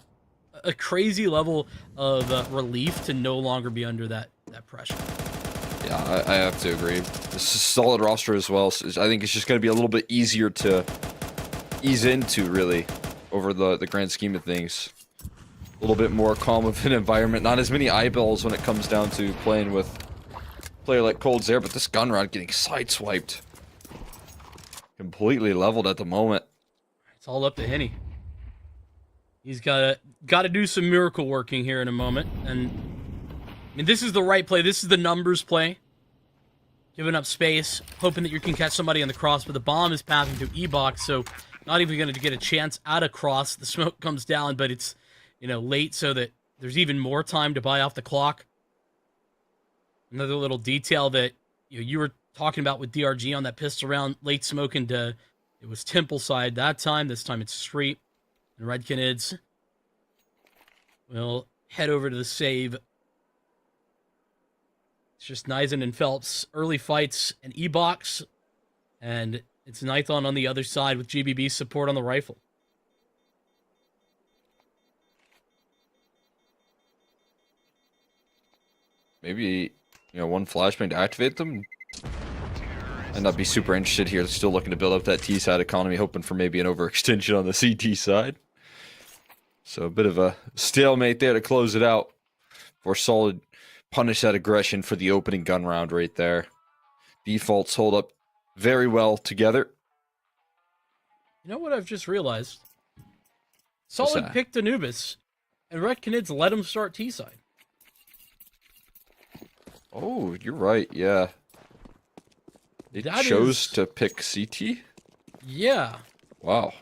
crazy level of relief to no longer be under that pressure. Yeah, I have to agree. This is a solid roster as well. So I think it's just going to be a little bit easier to ease into, really, over the grand scheme of things. A little bit more calm of an environment. Not as many eyeballs when it comes down to playing with a player like Cold Zare, but this gun rod getting sideswiped. Completely leveled at the moment. It's all up to Henny. He's got to do some miracle working here in a moment. And I mean, this is the right play. This is the numbers play. giving up space, hoping that you can catch somebody on the cross, but the bomb is passing to E-Box, so not even going to get a chance at a cross. The smoke comes down, but it's, late so that there's even more time to buy off the clock. Another little detail that you were talking about with DRG on that pistol round, late smoke into, it was Temple side that time. This time it's Street. And Redkinids will head over to the save. It's just Nizen and Phelps. Early fights and E-Box. And it's Nython on the other side with GBB support on the rifle. Maybe, one flashbang to activate them. And not be super interested here. Still looking to build up that T-side economy, hoping for maybe an overextension on the CT side. So a bit of a stalemate there to close it out. For solid punish that aggression for the opening gun round right there. Defaults hold up very well together. You know what I've just realized? Solid picked Anubis, and Redkinids let him start T-side. Oh, you're right, yeah. It chose to pick CT? Yeah. Wow.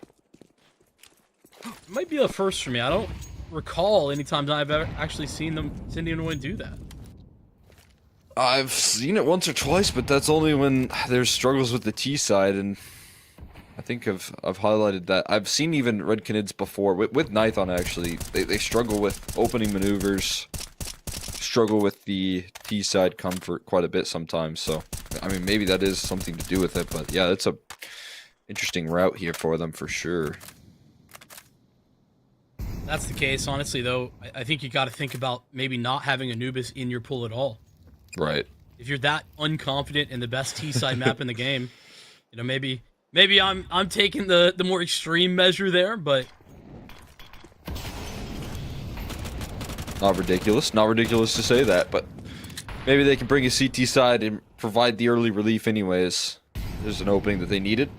It might be the first for me. I don't recall any times I've ever actually seen anyone do that. I've seen it once or twice, but that's only when there's struggles with the T side, and I think I've highlighted that. I've seen even Redkinids before, with Nython actually. They struggle with opening maneuvers, struggle with the T side comfort quite a bit sometimes, so I mean maybe that is something to do with it, but yeah, it's a interesting route here for them for sure. That's the case, honestly, though. I think you got to think about maybe not having Anubis in your pool at all. Right. If you're that unconfident in the best T-side map in the game, maybe I'm taking the more extreme measure there, but not ridiculous to say that, but maybe they can bring a CT side and provide the early relief anyways. There's an opening that they needed.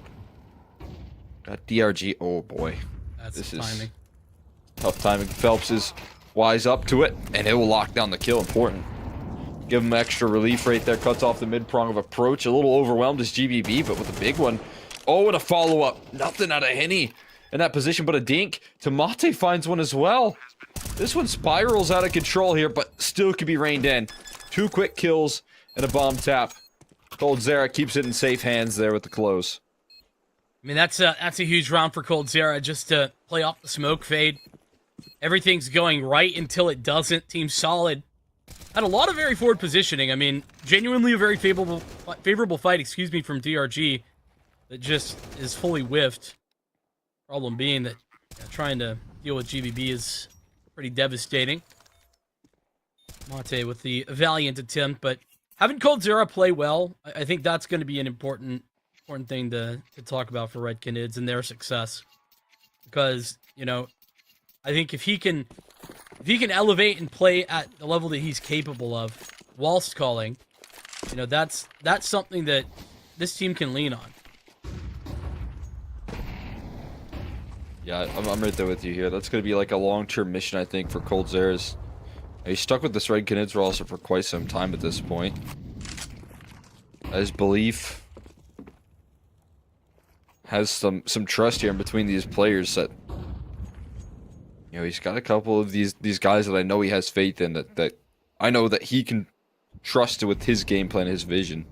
Got DRG. Oh boy. That's timing. Tough timing. Phelps is wise up to it, and it will lock down the kill. Important. Give him extra relief right there. Cuts off the mid-prong of approach. A little overwhelmed is GBB, but with a big one. Oh, and a follow-up. Nothing out of Henny in that position, but a dink. Tamate finds one as well. This one spirals out of control here, but still could be reined in. 2 quick kills and a bomb tap. coldzera keeps it in safe hands there with the close. I mean, that's a huge round for coldzera, just to play off the smoke fade. Everything's going right until it doesn't. Team solid. Had a lot of very forward positioning. I mean, genuinely a very favorable fight, from DRG that just is fully whiffed. Problem being that trying to deal with GBB is pretty devastating. Mate with the valiant attempt, but having coldzera play well, I think that's going to be an important thing to talk about for Redkinids and their success. Because, I think if he can elevate and play at the level that he's capable of whilst calling, that's something that this team can lean on. Yeah, I'm right there with you here. That's going to be like a long-term mission, I think, for coldzera's. He's stuck with this Redkinids roster for quite some time at this point. His belief has some trust here in between these players that, he's got a couple of these guys that I know he has faith in, that I know that he can trust with his game plan, his vision.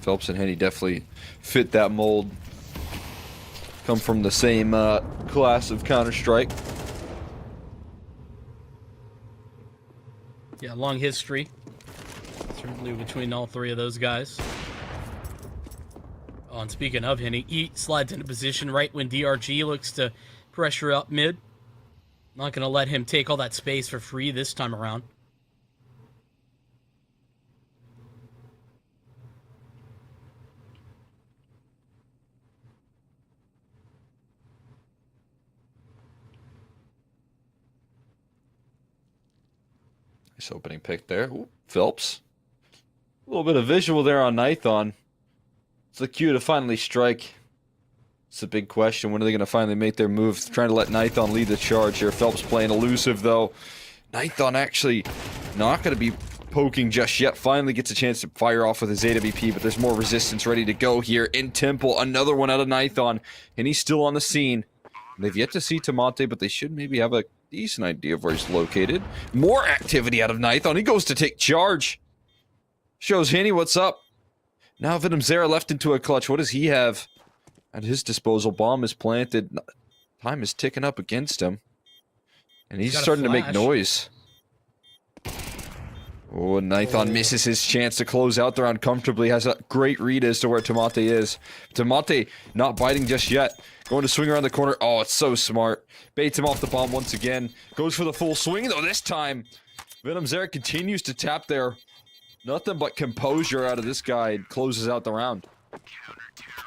Phelps and Henny definitely fit that mold. Come from the same class of Counter-Strike. Yeah, long history. Certainly between all three of those guys. Oh, and speaking of Henny, he slides into position right when DRG looks to pressure up mid. Not going to let him take all that space for free this time around. Nice opening pick there. Ooh, Phelps. A little bit of visual there on Nython. It's the cue to finally strike. It's a big question. When are they going to finally make their move? Trying to let Nython lead the charge here. Phelps playing elusive, though. Nython actually not going to be poking just yet. Finally gets a chance to fire off with his AWP, but there's more resistance ready to go here in Temple. Another one out of Nython, and he's still on the scene. They've yet to see Tamate, but they should maybe have a decent idea of where he's located. More activity out of Nython. He goes to take charge. Shows Henny what's up. Now Venom Zera left into a clutch. What does he have at his disposal? Bomb is planted. Time is ticking up against him. And he's starting to make noise. Oh, Nython misses his chance to close out the round comfortably. Has a great read as to where Tamate is. Tamate not biting just yet. Going to swing around the corner. Oh, it's so smart. Baits him off the bomb once again. Goes for the full swing, though, this time. Venom Zera continues to tap there. Nothing but composure out of this guy and closes out the round.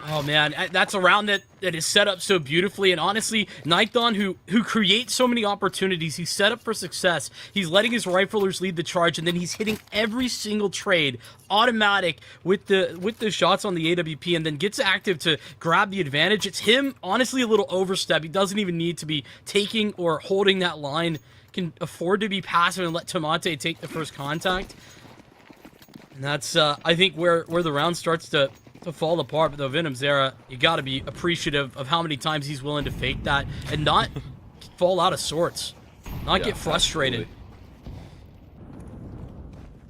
Oh man, that's a round that is set up so beautifully, and honestly, Nython, who creates so many opportunities, he's set up for success. He's letting his riflers lead the charge, and then he's hitting every single trade automatic with the shots on the AWP, and then gets active to grab the advantage. It's him, honestly, a little overstep. He doesn't even need to be taking or holding that line. Can afford to be passive and let Tamate take the first contact. And that's, I think, where the round starts to fall apart. But though Venom Zera, you got to be appreciative of how many times he's willing to fake that and not fall out of sorts, not get frustrated.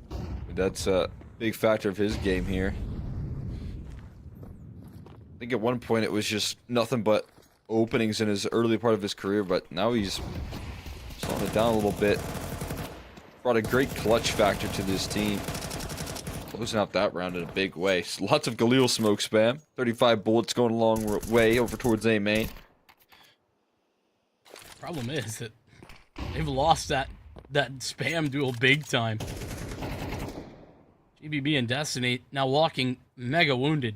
Absolutely. That's a big factor of his game here. I think at one point it was just nothing but openings in his early part of his career, but now he's slowing it down a little bit. Brought a great clutch factor to this team. Closing out that round in a big way. Lots of Galil smoke spam. 35 bullets going a long way over towards A main. Problem is that they've lost that spam duel big time. GBB and Destiny now walking mega wounded.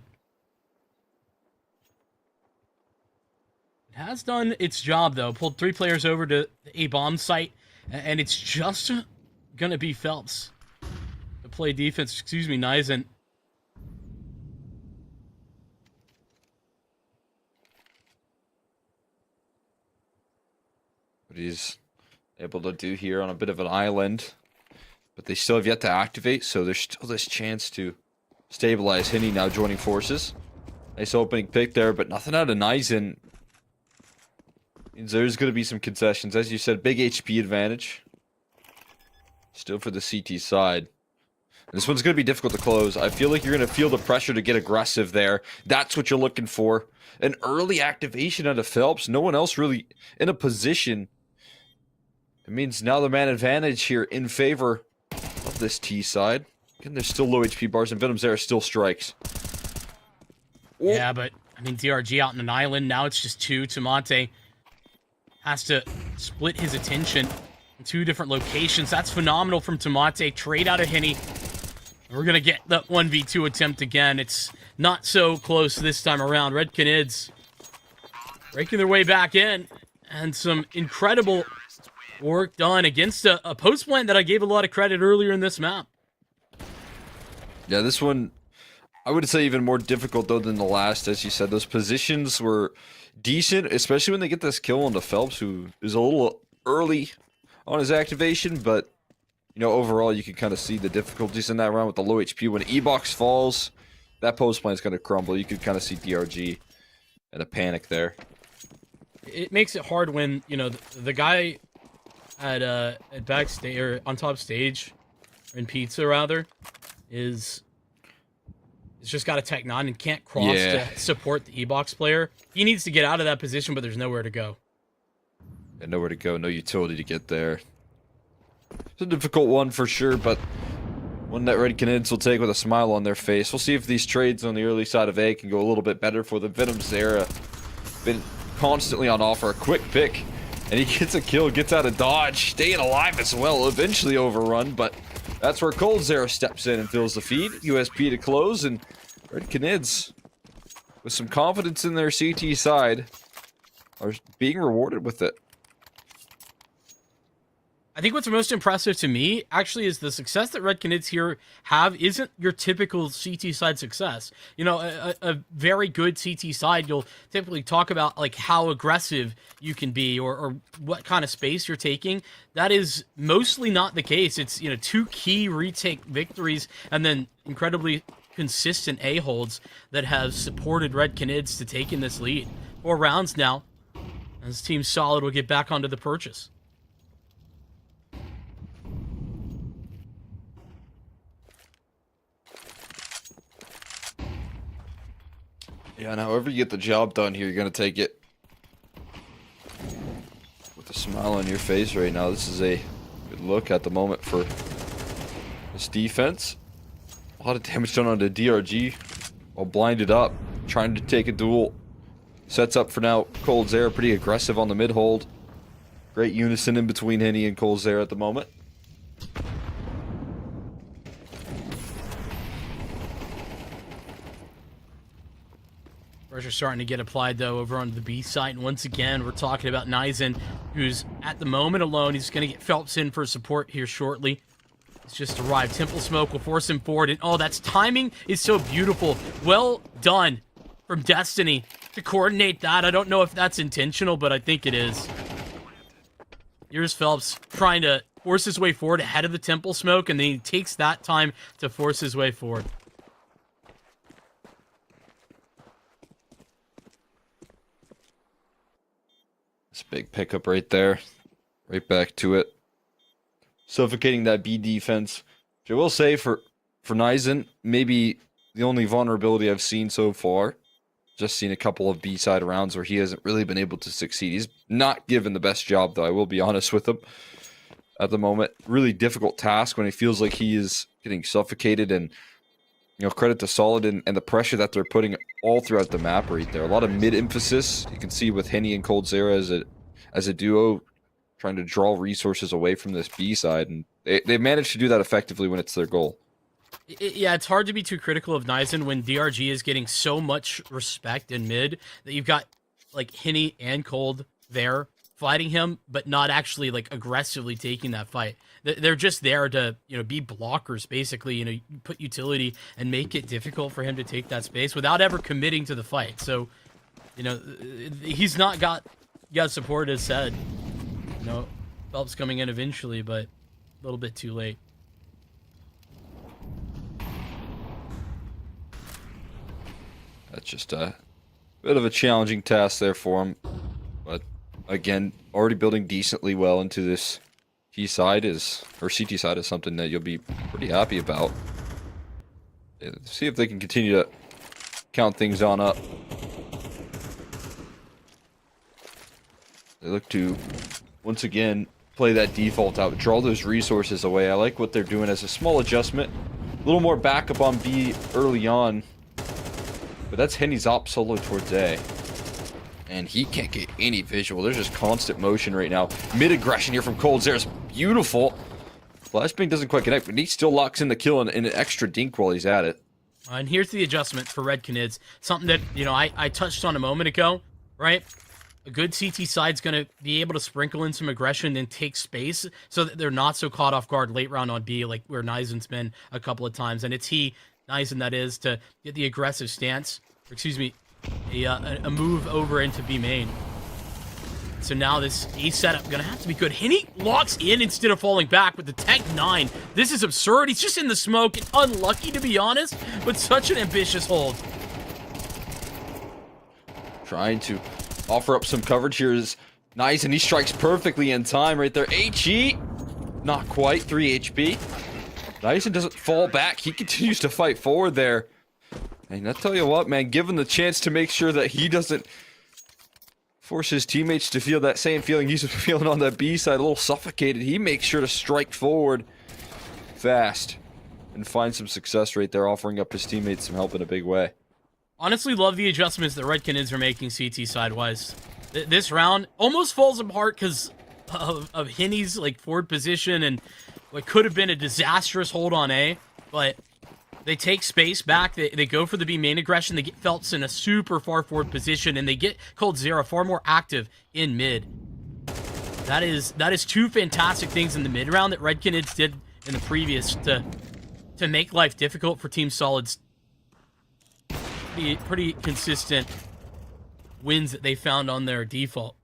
It has done its job though. Pulled 3 players over to the A-bomb site, and it's just gonna be Phelps to play defense. Excuse me, Nizen. What he's able to do here on a bit of an island. But they still have yet to activate, so there's still this chance to stabilize Henny now joining forces. Nice opening pick there, but nothing out of Nizen. Means there's going to be some concessions. As you said, big HP advantage. Still for the CT side. And this one's going to be difficult to close. I feel like you're going to feel the pressure to get aggressive there. That's what you're looking for. An early activation out of Phelps. No one else really in a position. It means now the man advantage here in favor of this T side. Again, there's still low HP bars, and Venom Zera still strikes. Yeah, but, I mean, DRG out in an island. Now it's just 2. Tamate has to split his attention in 2 different locations. That's phenomenal from Tamate. Trade out of Henny. We're going to get the 1v2 attempt again. It's not so close this time around. Red Canids breaking their way back in. And some incredible work done against a post plant that I gave a lot of credit earlier in this map. Yeah, this one, I would say even more difficult, though, than the last. As you said, those positions were decent, especially when they get this kill on the Phelps, who is a little early on his activation, but, you know, overall, you can kind of see the difficulties in that round with the low HP. When E-Box falls, that post plant is going to crumble. You can kind of see DRG and a panic there. It makes it hard when, you know, the guy at backstage, or on top stage, or in pizza rather, is just got a Tech 9 and can't cross to support the E-Box player. He needs to get out of that position, but there's nowhere to go. And nowhere to go, no utility to get there. It's a difficult one for sure, but one that Red Canids will take with a smile on their face. We'll see if these trades on the early side of A can go a little bit better for the Venom Zera. Been constantly on offer. A quick pick, and he gets a kill, gets out of dodge, staying alive as well, eventually overrun, but that's where Cold Zera steps in and fills the feed. USP to close, and Red Canids, with some confidence in their CT side, are being rewarded with it. I think what's most impressive to me actually is the success that Red Canids here have isn't your typical CT side success. You know, a very good CT side, you'll typically talk about like how aggressive you can be or what kind of space you're taking. That is mostly not the case. It's, you know, 2 key retake victories and then incredibly consistent A-holds that have supported Red Canids to take in this lead. 4 rounds now. As Team Solid will get back onto the purchase. Yeah, and however you get the job done here, you're going to take it with a smile on your face right now. This is a good look at the moment for this defense. A lot of damage done on the DRG while blinded up, trying to take a duel. Sets up for now coldzera, pretty aggressive on the mid hold. Great unison in between Henny and coldzera at the moment. Pressure starting to get applied, though, over on the B site. And once again, we're talking about Nizen, who's at the moment alone. He's going to get Phelps in for support here shortly. He's just arrived. Temple Smoke will force him forward. And, oh, that's timing is so beautiful. Well done from Destiny to coordinate that. I don't know if that's intentional, but I think it is. Here's Phelps trying to force his way forward ahead of the Temple Smoke, and then he takes that time to force his way forward. It's a big pickup right there. Right back to it. Suffocating that B defense. Which I will say for Nizen, maybe the only vulnerability I've seen so far. Just seen a couple of B-side rounds where he hasn't really been able to succeed. He's not given the best job, though, I will be honest with him. At the moment, really difficult task when he feels like he is getting suffocated, and you know, credit to Solid and the pressure that they're putting all throughout the map right there. A lot of mid-emphasis. You can see with Henny and coldzera as a duo trying to draw resources away from this B side, and they managed to do that effectively when it's their goal. Yeah, it's hard to be too critical of Nizen when DRG is getting so much respect in mid that you've got like Henny and Cold there fighting him, but not actually like aggressively taking that fight. They're just there to, you know, be blockers, basically, you know, put utility and make it difficult for him to take that space without ever committing to the fight. So, you know, he's not got support, as said. You know, Phelps coming in eventually, but a little bit too late. That's just a bit of a challenging task there for him. But again, already building decently well into this T side or CT side is something that you'll be pretty happy about. See if they can continue to count things on up. They look to, once again, play that default out, draw those resources away. I like what they're doing as a small adjustment. A little more backup on B early on. But that's Henny's op solo towards A. And he can't get any visual. There's just constant motion right now. Mid-aggression here from coldzera's beautiful. Flashbang doesn't quite connect, but he still locks in the kill and an extra dink while he's at it. And here's the adjustment for Red Canids. Something that, you know, I touched on a moment ago, right? A good CT side's going to be able to sprinkle in some aggression and take space so that they're not so caught off guard late round on B, like where Nizen's been a couple of times. And it's Nizen, that is, to get the aggressive stance, or excuse me, a move over into B main. So now this A setup gonna have to be good. Henny locks in instead of falling back with the Tech 9. This is absurd. He's just in the smoke. It's unlucky, to be honest, but such an ambitious hold. Trying to offer up some coverage here is nice, and he strikes perfectly in time right there. HE, not quite, 3 HP. Nizen doesn't fall back. He continues to fight forward there. And I tell you what, man, given the chance to make sure that he doesn't force his teammates to feel that same feeling he's feeling on that B side, a little suffocated, he makes sure to strike forward fast and find some success right there, offering up his teammates some help in a big way. Honestly, love the adjustments that Red Canids are making CT side-wise. This round almost falls apart because of Henny's like forward position and what could have been a disastrous hold on A, but they take space back, they go for the B main aggression, they get Phelps in a super far forward position, and they get coldzera far more active in mid. That is two fantastic things in the mid round that Red Canids did in the previous to make life difficult for Team Solid's pretty consistent wins that they found on their default.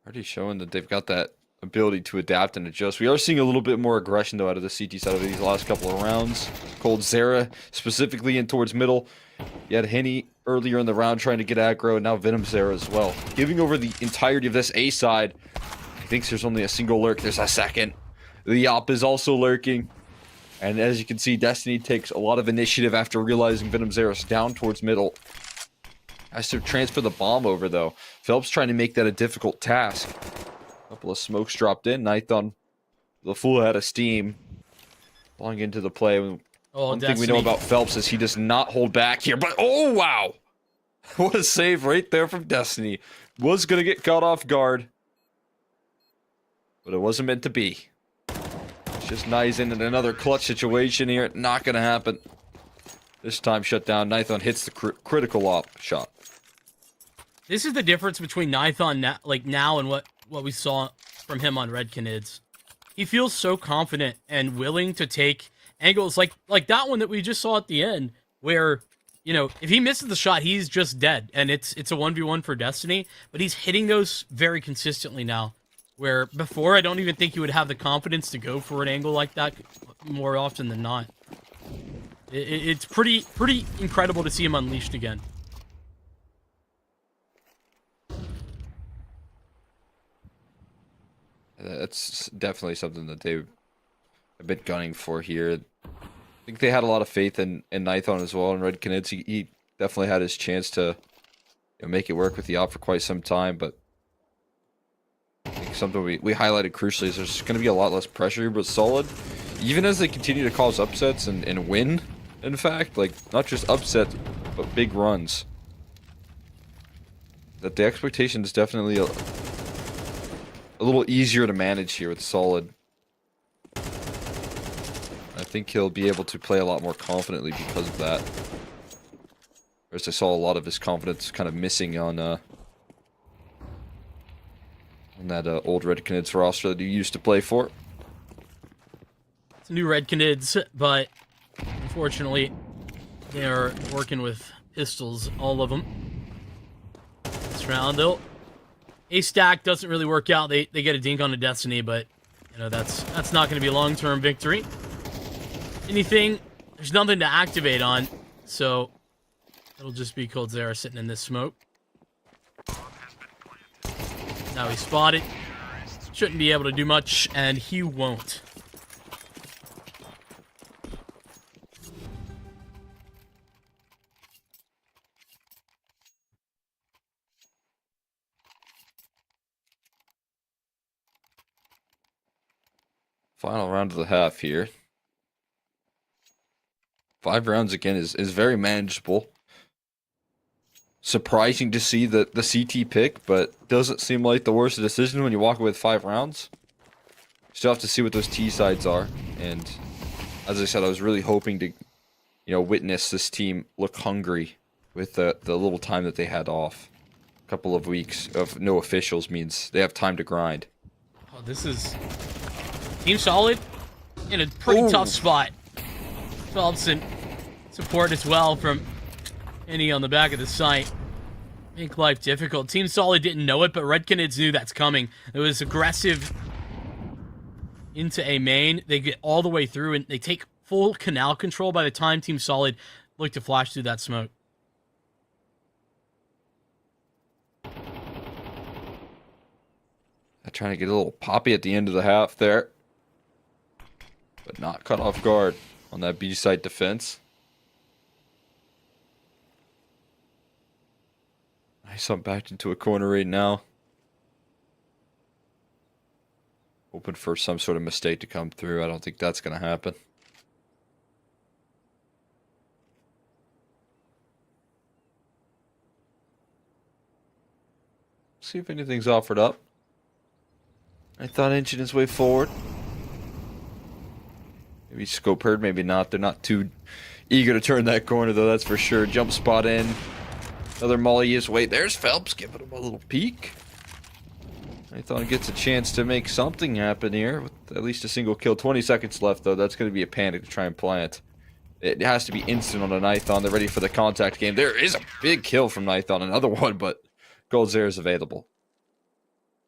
Already showing that they've got that ability to adapt and adjust. We are seeing a little bit more aggression, though, out of the CT side of these last couple of rounds. Cold Zera, specifically in towards middle. You had Henny earlier in the round trying to get aggro, and now Venom Zera as well. Giving over the entirety of this A side. He thinks there's only a single lurk. There's a second. The Op is also lurking. And as you can see, Destiny takes a lot of initiative after realizing Venom Zera's down towards middle. Has to transfer the bomb over, though. Phelps trying to make that a difficult task. Couple of smokes dropped in. Nython, the full head of steam. Falling into the play. One thing we know about Phelps is he does not hold back here. But, oh, wow! What a save right there from Destiny. Was going to get caught off guard. But it wasn't meant to be. It's just Nython in another clutch situation here. Not going to happen. This time shut down. Nython hits the critical op shot. This is the difference between Nython now and what we saw from him on Red Canids. He feels so confident and willing to take angles like that one that we just saw at the end, where, you know, if he misses the shot, he's just dead, and it's a 1v1 for Destiny, but he's hitting those very consistently now, where before I don't even think he would have the confidence to go for an angle like that more often than not. It's pretty incredible to see him unleashed again. That's definitely something that they've been gunning for here. I think they had a lot of faith in Nython as well. And Red Canids, he definitely had his chance to make it work with the op for quite some time. But I think something we highlighted crucially is there's going to be a lot less pressure, but Solid, even as they continue to cause upsets and win, in fact, like not just upsets, but big runs, that the expectation is definitely a little easier to manage here with Solid. I think he'll be able to play a lot more confidently because of that. Whereas I saw a lot of his confidence kind of missing on that old Red Canids roster that he used to play for. It's new Red Canids, but unfortunately, they're working with pistols, all of them. This round, though, a stack doesn't really work out. They get a dink on a Destiny, but you know that's not going to be a long-term victory. Anything, there's nothing to activate on, so it'll just be Cold Zera sitting in this smoke. Now he's spotted. Shouldn't be able to do much, and he won't. Final round of the half here. 5 rounds again is very manageable. Surprising to see the CT pick, but doesn't seem like the worst decision when you walk away with 5 rounds. Still have to see what those T sides are, and as I said, I was really hoping to, witness this team look hungry with the little time that they had off. A couple of weeks of no officials means they have time to grind. Oh, this is Team Solid in a pretty tough spot. Phelps and support as well from Henny on the back of the site. Make life difficult. Team Solid didn't know it, but Red Canids knew that's coming. It was aggressive into a main. They get all the way through, and they take full canal control by the time Team Solid look to flash through that smoke. Trying to get a little poppy at the end of the half there, but not caught off guard on that B site defense. Nice, I'm backed into a corner right now. Hoping for some sort of mistake to come through. I don't think that's going to happen. See if anything's offered up. I thought inching his way forward. Maybe scope herd, maybe not. They're not too eager to turn that corner, though, that's for sure. Jump spot in. Another molly is wait. There's Phelps giving him a little peek. Python gets a chance to make something happen here with at least a single kill. 20 seconds left, though. That's going to be a panic to try and plant. It has to be instant on a Python. They're ready for the contact game. There is a big kill from Python. Another one, but Gold Zero is available.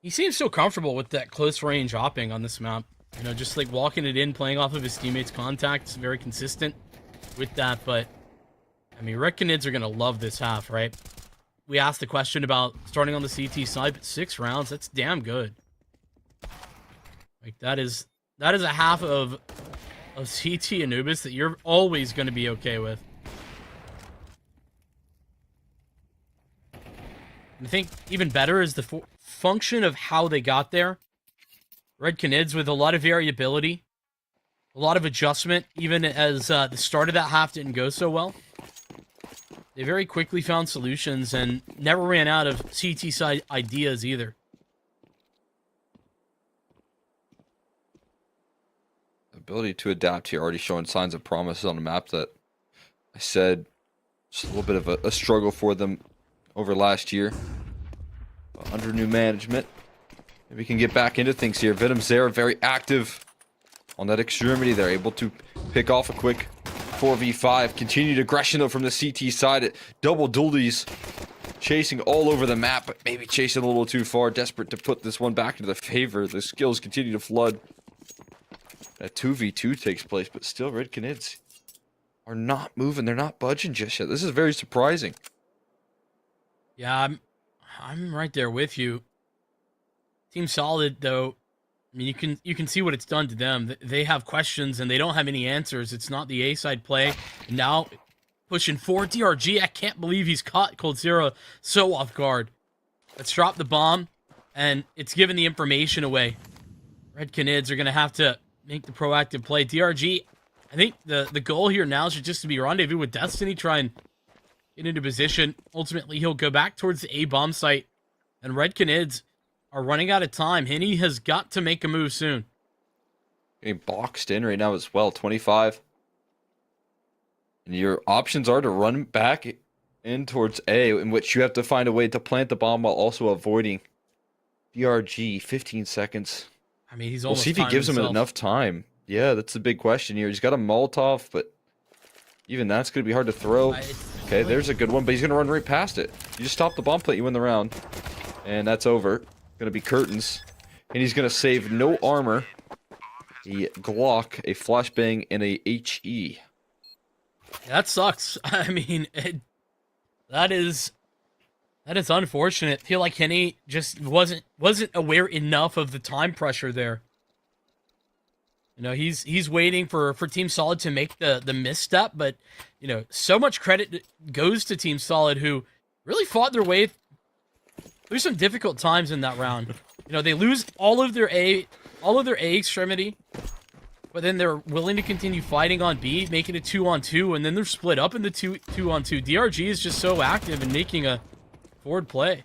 He seems so comfortable with that close range hopping on this map. You know, just like walking it in, playing off of his teammates' contacts. Very consistent with that, but I mean, Red Canids are going to love this half, right? We asked the question about starting on the CT side, but 6 rounds, that's damn good. Like, that is a half of CT Anubis that you're always going to be okay with. And I think even better is the function of how they got there. Red Canids with a lot of variability, a lot of adjustment, even as the start of that half didn't go so well. They very quickly found solutions and never ran out of CT side ideas either. Ability to adapt here, already showing signs of promise on a map that I said it's a little bit of a struggle for them over last year. But under new management, maybe we can get back into things here. Venom Zera very active on that extremity. They're able to pick off a quick 4v5. Continued aggression though from the CT side. Double dualies chasing all over the map, but maybe chasing a little too far. Desperate to put this one back into their favor. The skills continue to flood. That 2v2 takes place, but still Red Canids are not moving. They're not budging just yet. This is very surprising. Yeah, I'm right there with you. Team Solid though, I mean, you can see what it's done to them. They have questions and they don't have any answers. It's not the A side play. And now pushing forward DRG. I can't believe he's caught Cold Zero so off guard. Let's drop the bomb, and it's giving the information away. Red Canids are gonna have to make the proactive play. DRG, I think the goal here now is just to be rendezvous with Destiny, try and get into position. Ultimately, he'll go back towards the A bomb site, and Red Canids are running out of time. Henny has got to make a move soon. Getting boxed in right now as well. 25. And your options are to run back in towards A, in which you have to find a way to plant the bomb while also avoiding DRG. 15 seconds. I mean, he's We'll almost see if he timed gives him himself. enough time. Yeah, that's the big question here. He's got a Molotov, but even that's going to be hard to throw. Okay, there's a good one, but he's going to run right past it. You just stop the bomb plate, you win the round. And that's over. Going to be curtains. And he's going to save no armor, a Glock, a flashbang, and a HE. That sucks. I mean, that is unfortunate. I feel like Henny just wasn't aware enough of the time pressure there. You know, he's waiting for Team Solid to make the misstep, but you know, so much credit goes to Team Solid, who really fought their way through some difficult times in that round. You know, they lose all of their A extremity, but then they're willing to continue fighting on B, making it 2-on-2, and then they're split up into 2-on-2. DRG is just so active in making a forward play.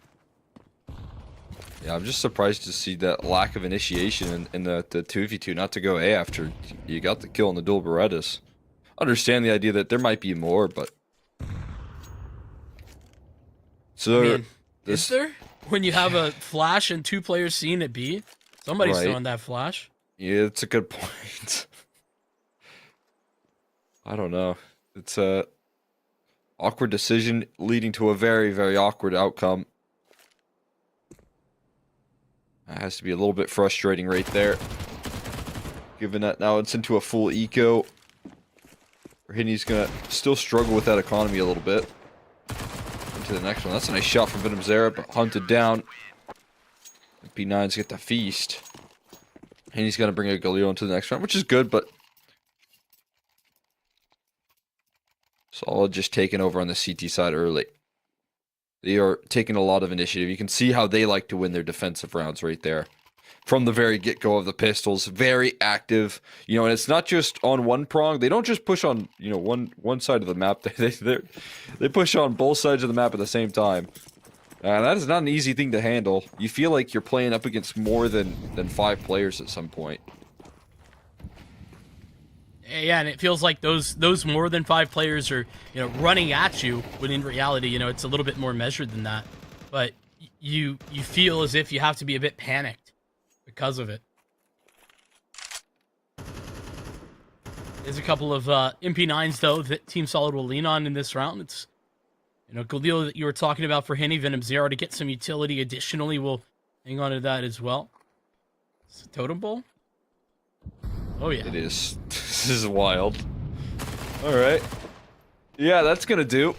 Yeah, I'm just surprised to see that lack of initiation in the 2v2, not to go A after you got the kill on the dual Berettas. Understand the idea that there might be more, but... So, I mean, is there? When you have a flash and 2 players seen at B? Somebody's Right. throwing that flash. Yeah, it's a good point. I don't know. It's a awkward decision leading to a very, very awkward outcome. That has to be a little bit frustrating right there. Given that now it's into a full eco. Henny's gonna still struggle with that economy a little bit. Into the next one. That's a nice shot from Venom Zera, but hunted down. P9's get the feast. And he's gonna bring a Galileo into the next round, which is good, but Solid just taking over on the CT side early. They are taking a lot of initiative. You can see how they like to win their defensive rounds right there. From the very get-go of the pistols, very active. You know, and it's not just on one prong. They don't just push on, you know, one side of the map. They push on both sides of the map at the same time. That is not an easy thing to handle. You feel like you're playing up against more than 5 players at some point. Yeah, and it feels like those more than 5 players are, running at you, when in reality, it's a little bit more measured than that. But you feel as if you have to be a bit panicked because of it. There's a couple of MP9s, though, that Team Solid will lean on in this round. It's, cool deal that you were talking about for Henny, Venom Zero, to get some utility. Additionally, we'll hang on to that as well. It's a totem pole? Oh, yeah. It is. This is wild. All right. Yeah, that's going to do.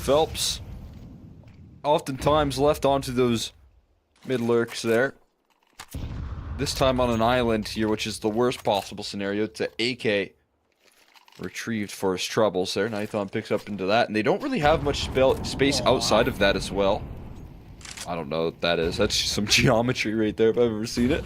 Phelps oftentimes left onto those mid lurks there. This time on an island here, which is the worst possible scenario. It's an AK retrieved for his troubles there. Nython picks up into that, and they don't really have much space outside of that as well. I don't know what that is. That's just some geometry right there if I've ever seen it.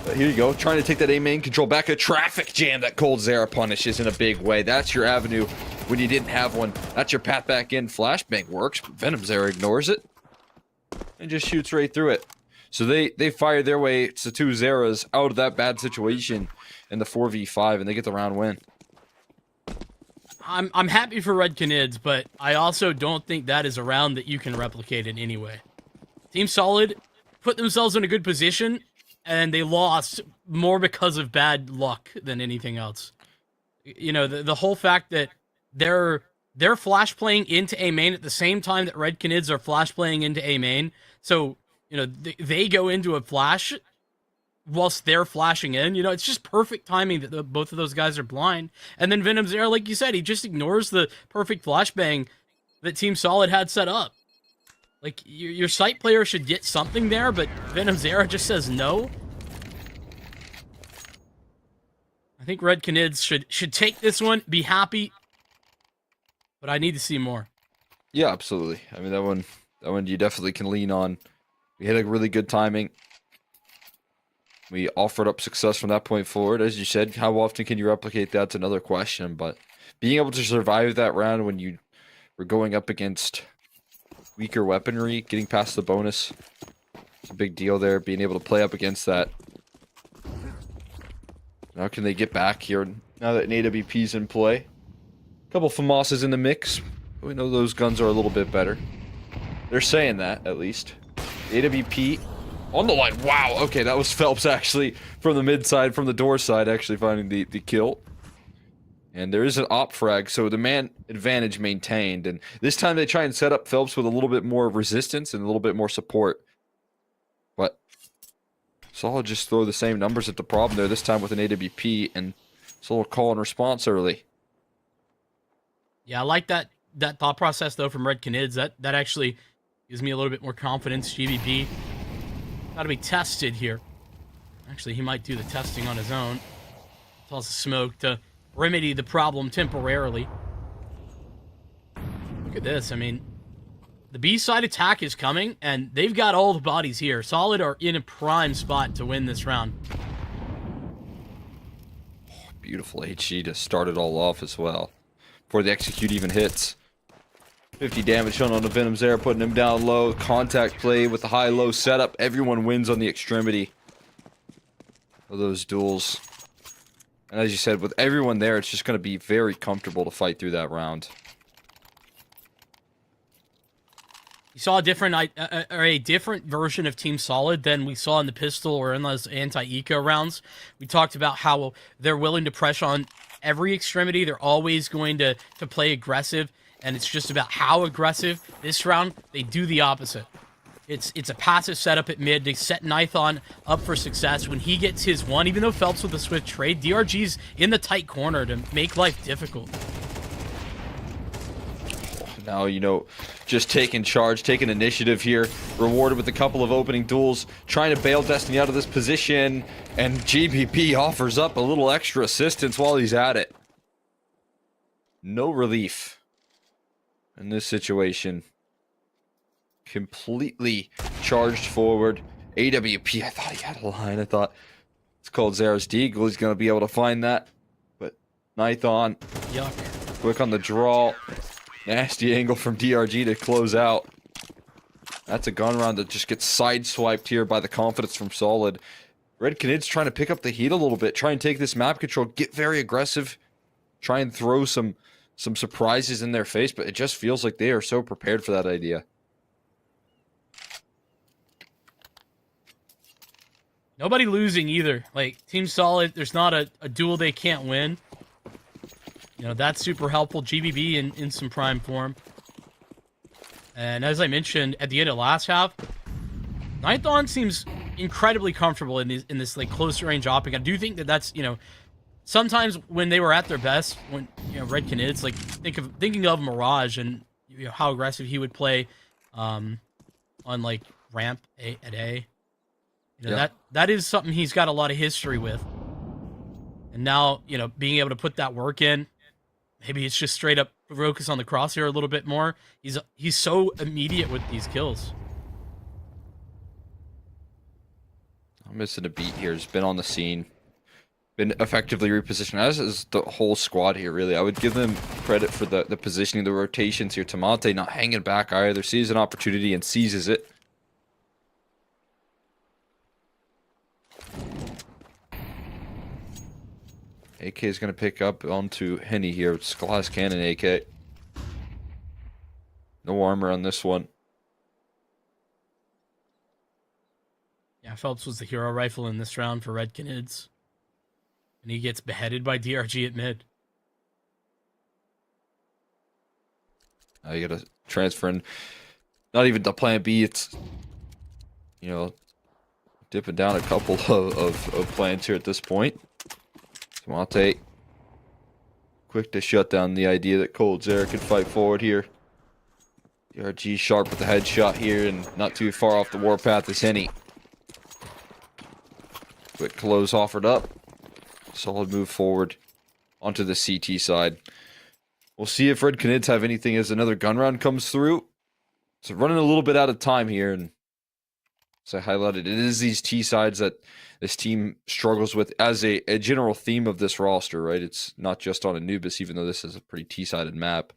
But here you go, trying to take that A main control back. A traffic jam that coldzera punishes in a big way. That's your avenue when you didn't have one. That's your path back in. Flashbang works, but Venom Zera ignores it and just shoots right through it. So they fire their way to 2 Zeras out of that bad situation in the 4v5, and they get the round win. I'm happy for Red Canids, but I also don't think that is a round that you can replicate in any way. Team Solid put themselves in a good position, and they lost more because of bad luck than anything else. The whole fact that they're flash playing into A main at the same time that Red Canids are flash playing into A main, so they go into a flash whilst they're flashing in. It's just perfect timing that both of those guys are blind. And then Venom Zera, like you said, he just ignores the perfect flashbang that Team Solid had set up. Like, your site player should get something there, but Venom Zera just says no. I think Red Canids should take this one, be happy, but I need to see more. Yeah, absolutely. I mean, that one you definitely can lean on. We had a really good timing. We offered up success from that point forward. As you said, how often can you replicate that? That's another question. But being able to survive that round when you were going up against weaker weaponry, getting past the bonus, it's a big deal there. Being able to play up against that. Now can they get back here now that an AWP's in play? A couple FAMAS's in the mix. We know those guns are a little bit better. They're saying that, at least. AWP on the line. Wow, okay, that was Phelps actually from the mid side, from the door side, actually finding the kill. And there is an op frag, so the man advantage maintained. And this time they try and set up Phelps with a little bit more resistance and a little bit more support. But Solid just throw the same numbers at the problem there, this time with an AWP, and it's a little call and response early. Yeah, I like that thought process, though, from Red Canids. That actually gives me a little bit more confidence. GBP got to be tested here. Actually, he might do the testing on his own. Toss the smoke to remedy the problem temporarily. Look at this. I mean, the B-side attack is coming, and they've got all the bodies here. Solid are in a prime spot to win this round. Oh, beautiful HG to start it all off as well. Before the execute even hits. 50 damage shown on the Venom Zera, putting him down low. Contact play with the high-low setup. Everyone wins on the extremity of those duels. And as you said, with everyone there, it's just going to be very comfortable to fight through that round. You saw a different version of Team Solid than we saw in the pistol or in those anti-eco rounds. We talked about how they're willing to press on every extremity. They're always going to play aggressive, and it's just about how aggressive. This round, they do the opposite. It's a passive setup at mid. They set Nython up for success. When he gets his one, even though Phelps with a swift trade, DRG's in the tight corner to make life difficult. Now, just taking charge, taking initiative here, rewarded with a couple of opening duels, trying to bail Destiny out of this position, and GBP offers up a little extra assistance while he's at it. No relief in this situation. Completely charged forward. AWP, I thought he had a line. I thought it's called Zera's Deagle. He's going to be able to find that. But Nython, Yuck. quick on the draw. Nasty angle from DRG to close out. That's a gun round that just gets sideswiped here by the confidence from Solid. Red Canid's trying to pick up the heat a little bit, try and take this map control, get very aggressive, try and throw some surprises in their face, but it just feels like they are so prepared for that idea. Nobody losing either. Like, Team Solid, there's not a duel they can't win. You know, that's super helpful. GBB in some prime form. And as I mentioned at the end of last half, Nighthon seems incredibly comfortable in this like closer range opping. I do think that that's, you know, sometimes when they were at their best, when, you know, Red Canids, like thinking of Mirage and, you know, how aggressive he would play on like ramp at A. You know, that is something he's got a lot of history with. And now, you know, being able to put that work in, maybe it's just straight up focus on the crosshair a little bit more. He's so immediate with these kills. I'm missing a beat here. He's been on the scene, been effectively repositioned, as is the whole squad here, really. I would give them credit for the positioning, the rotations here. Tamate not hanging back either, sees an opportunity and seizes it. AK is going to pick up onto Henny here. It's glass cannon AK. No armor on this one. Yeah, Phelps was the hero rifle in this round for Red Canids. And he gets beheaded by DRG at mid. Now you got to transfer in. Not even to plan B. It's, you know, dipping down a couple of plans here at this point. Tamate quick to shut down the idea that coldzera could fight forward here. DRG sharp with the headshot here and not too far off the warpath is Henny. Quick close offered up. Solid move forward onto the CT side. We'll see if Red Canids have anything as another gun round comes through. So running a little bit out of time here, and as I highlighted, it is these T sides that this team struggles with as a general theme of this roster, right? It's not just on Anubis, even though this is a pretty T-sided map.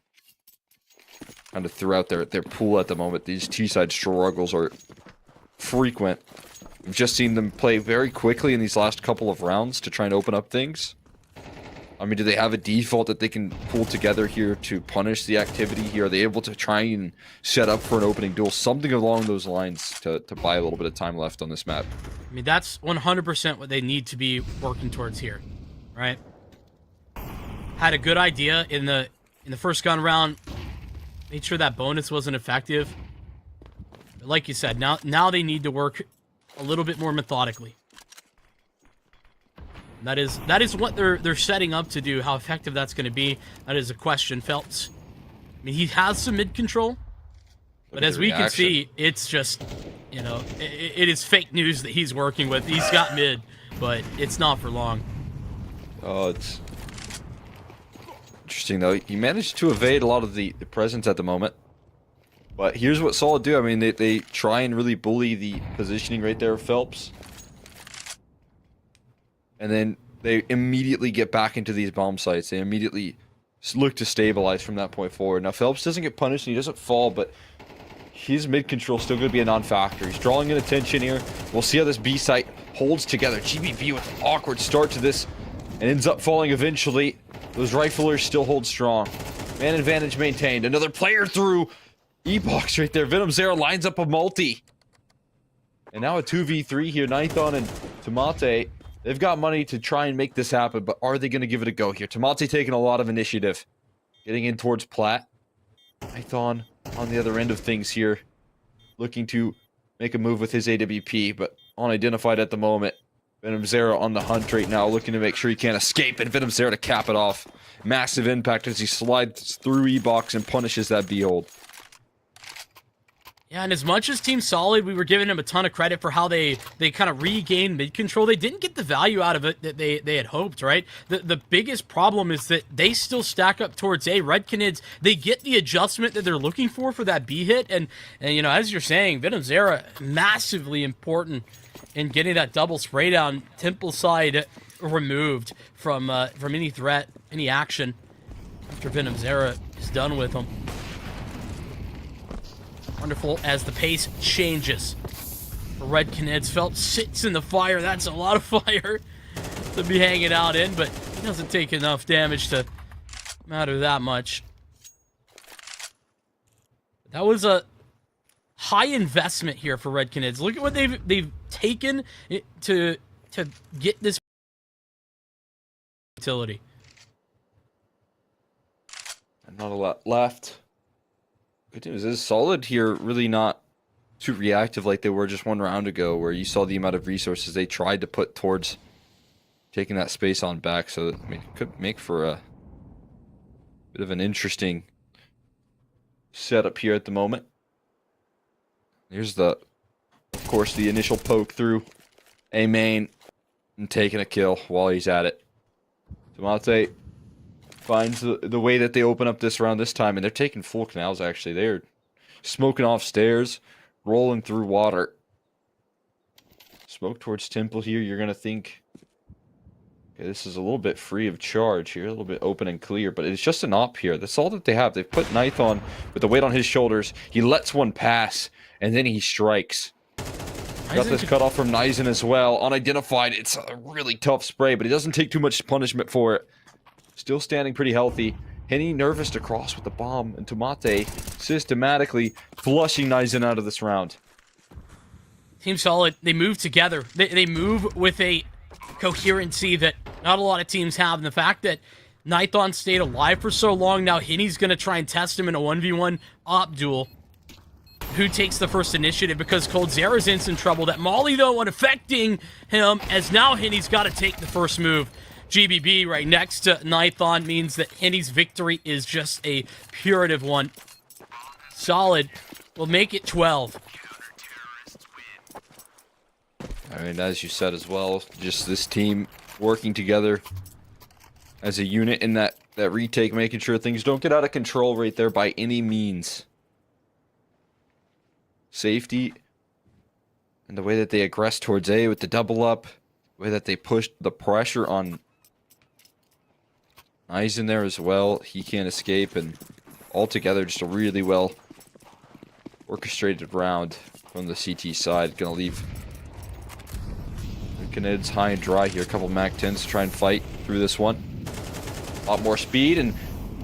Kind of throughout their pool at the moment, these T-side struggles are frequent. We've just seen them play very quickly in these last couple of rounds to try and open up things. I mean, do they have a default that they can pull together here to punish the activity here? Are they able to try and set up for an opening duel? Something along those lines to buy a little bit of time left on this map. I mean, that's 100% what they need to be working towards here, right? Had a good idea in the first gun round. Made sure that bonus wasn't effective. But like you said, now they need to work a little bit more methodically. That is what they're setting up to do. How effective that's going to be, that is a question. Phelps, I mean, he has some mid control, but as we can see, it's just, you know, it is fake news that he's working with. He's got mid, but it's not for long. Oh, it's interesting though. He managed to evade a lot of the presence at the moment. But here's what Solid do. I mean, they try and really bully the positioning right there of Phelps. And then they immediately get back into these bomb sites. They immediately look to stabilize from that point forward. Now, Phelps doesn't get punished and he doesn't fall, but his mid-control still going to be a non-factor. He's drawing in attention here. We'll see how this B site holds together. GBB with an awkward start to this and ends up falling eventually. Those riflers still hold strong. Man advantage maintained. Another player through. E-box right there. venomZero lines up a multi. And now a 2v3 here. Nighthon and Tamate. They've got money to try and make this happen, but are they going to give it a go here? Tamate taking a lot of initiative. Getting in towards Plat. Nighthon on the other end of things here. Looking to make a move with his AWP, but unidentified at the moment. venomZero on the hunt right now, looking to make sure he can't escape, and venomZero to cap it off. Massive impact as he slides through E-box and punishes that B-hold. Yeah, and as much as Team Solid, we were giving them a ton of credit for how they kind of regained mid-control, they didn't get the value out of it that they had hoped, right? The biggest problem is that they still stack up towards A. Red Canids, they get the adjustment that they're looking for that B hit, and you know, as you're saying, venomZero, massively important in getting that double spray down, temple side removed from any threat, any action, after venomZero is done with them. Wonderful as the pace changes. for Red Kneds. Phelps sits in the fire. That's a lot of fire to be hanging out in, but he doesn't take enough damage to matter that much. That was a high investment here for Red Kneds. Look at what they've taken to get this utility. Not a lot left. Good news is Solid here, really not too reactive like they were just one round ago, where you saw the amount of resources they tried to put towards taking that space on back. So I mean, it could make for a bit of an interesting setup here at the moment. Here's of course, the initial poke through A main and taking a kill while he's at it. Tomate finds the way that they open up this round this time, and they're taking full canals, actually. They're smoking off stairs, rolling through water. Smoke towards Temple here, you're going to think, okay, this is a little bit free of charge here, a little bit open and clear, but it's just an op here. That's all that they have. They've put Nython with the weight on his shoulders. He lets one pass, and then he strikes. Got this cut off from Nizen as well. Unidentified, it's a really tough spray, but he doesn't take too much punishment for it. Still standing pretty healthy. Henny nervous to cross with the bomb, and Tomate systematically flushing Nizen out of this round. Team Solid, they move together. They move with a coherency that not a lot of teams have. And the fact that Nython stayed alive for so long, now Henny's going to try and test him in a 1v1 op duel. Who takes the first initiative, because coldzera's in some trouble. That Molly, though, unaffecting him, as now Henny's got to take the first move. GBB right next to Nython means that Henny's victory is just a purative one. Solid will make it 12. I mean, as you said as well, just this team working together as a unit in that retake, making sure things don't get out of control right there by any means. Safety, and the way that they aggress towards A with the double up, the way that they push the pressure on Eyes in there as well. He can't escape, and altogether just a really well orchestrated round from the CT side. Gonna leave Kneds high and dry here. A couple Mac 10s to try and fight through this one. A lot more speed and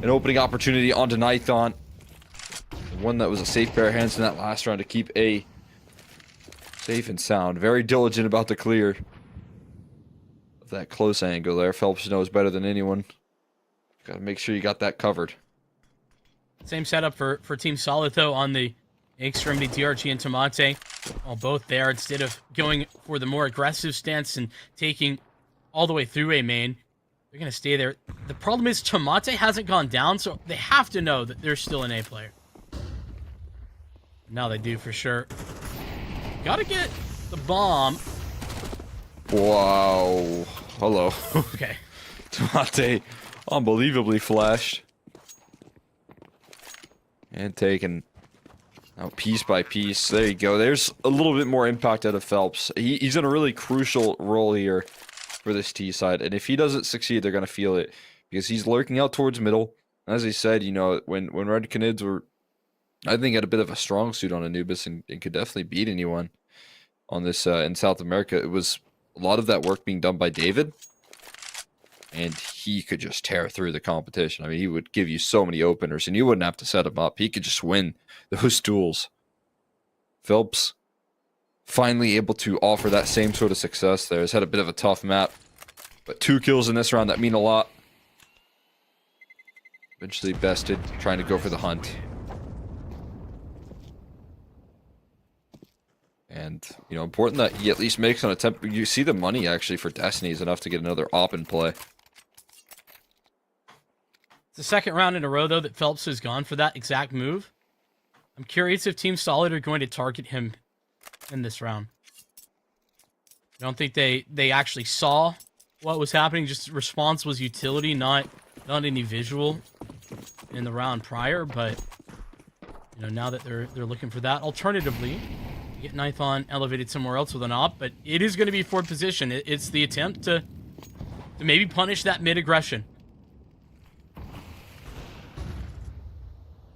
an opening opportunity onto Nython. The one that was a safe pair of hands in that last round to keep A safe and sound. Very diligent about the clear of that close angle there. Phelps knows better than anyone. Gotta make sure you got that covered. Same setup for Team Solid, though, on the extremity. DRG and Tomate, all both there. Instead of going for the more aggressive stance and taking all the way through A main, they're going to stay there. The problem is Tomate hasn't gone down, so they have to know that they're still an A player. Now they do for sure. Gotta get the bomb. Wow. Hello. Okay. Tomate unbelievably flashed. And taken out piece by piece. There you go. There's a little bit more impact out of Phelps. He's in a really crucial role here for this T side. And if he doesn't succeed, they're going to feel it. Because he's lurking out towards middle. As I said, you know, when Red Kneds were, I think, had a bit of a strong suit on Anubis and could definitely beat anyone on this in South America. It was a lot of that work being done by David. And he could just tear through the competition. I mean, he would give you so many openers, and you wouldn't have to set him up. He could just win those duels. Phelps finally able to offer that same sort of success there. Has had a bit of a tough map, but 2 kills in this round, that mean a lot. Eventually bested, trying to go for the hunt. And, you know, important that he at least makes an attempt. You see the money, actually, for Destiny is enough to get another op in play. It's the second round in a row, though, that Phelps has gone for that exact move. I'm curious if Team Solid are going to target him in this round. I don't think they actually saw what was happening. Just response was utility, not any visual in the round prior. But, you know, now that they're looking for that. Alternatively, get Nython elevated somewhere else with an op, but it is going to be for position. It's the attempt to maybe punish that mid-aggression.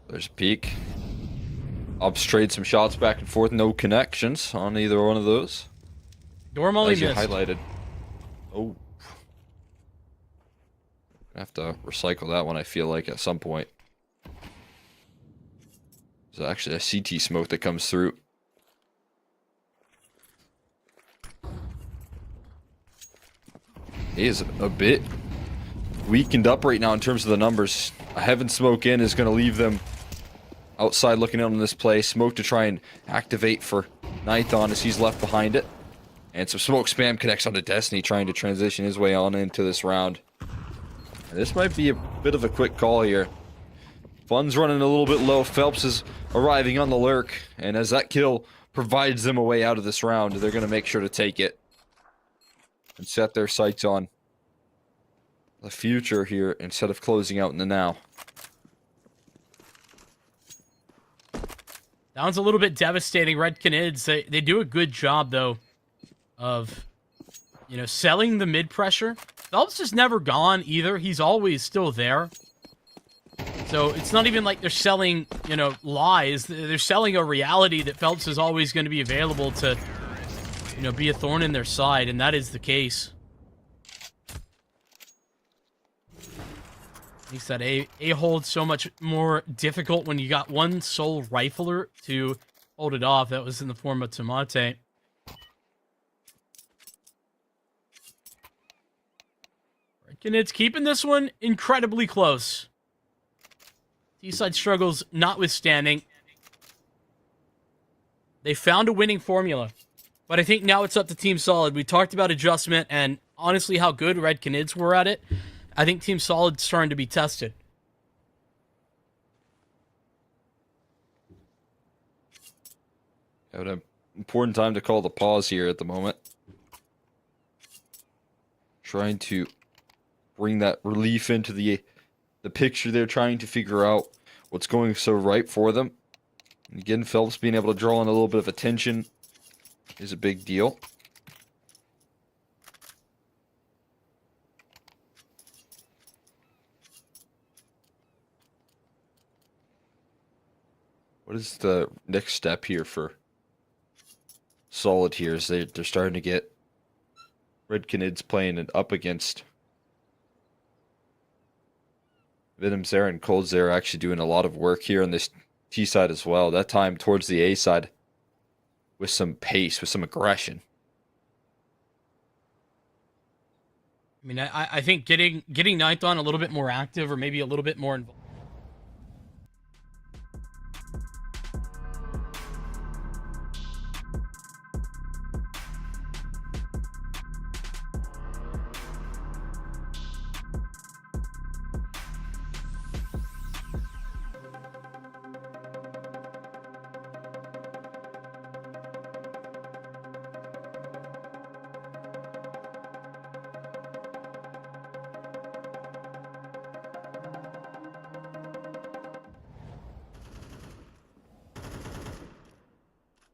There's a peek. Ops trade some shots back and forth. No connections on either one of those. Normally As you missed. highlighted. Oh. I have to recycle that one, I feel like, at some point. There's actually a CT smoke that comes through. He is a bit weakened up right now in terms of the numbers. A heaven smoke in is going to leave them outside looking in on this play. Smoke to try and activate for Nighthon as he's left behind it. And some smoke spam connects onto Destiny, trying to transition his way on into this round. And this might be a bit of a quick call here. Fun's running a little bit low. Phelps is arriving on the lurk. And as that kill provides them a way out of this round, they're going to make sure to take it. And set their sights on the future here instead of closing out in the now. Sounds a little bit devastating. Red Canids, they do a good job, though, of, you know, selling the mid-pressure. Phelps is never gone, either. He's always still there. So it's not even like they're selling, you know, lies. They're selling a reality that Phelps is always going to be available to, you know, be a thorn in their side, and that is the case. Makes that A hold so much more difficult when you got one sole rifler to hold it off. That was in the form of Tomate. And it's keeping this one incredibly close. T-side struggles notwithstanding. They found a winning formula. But I think now it's up to Team Solid. We talked about adjustment and honestly how good Red Canids were at it. I think Team Solid's starting to be tested. Got an important time to call the pause here at the moment. Trying to bring that relief into the picture. They're trying to figure out what's going so right for them. And again, Phelps being able to draw in a little bit of attention is a big deal. What is the next step here for Solid here? Is they're starting to get Red Canids playing it up against Venom's there and Cold's there, actually doing a lot of work here on this T side as well. That time towards the A side with some pace, with some aggression. I mean, I think getting Nighthon a little bit more active or maybe a little bit more involved.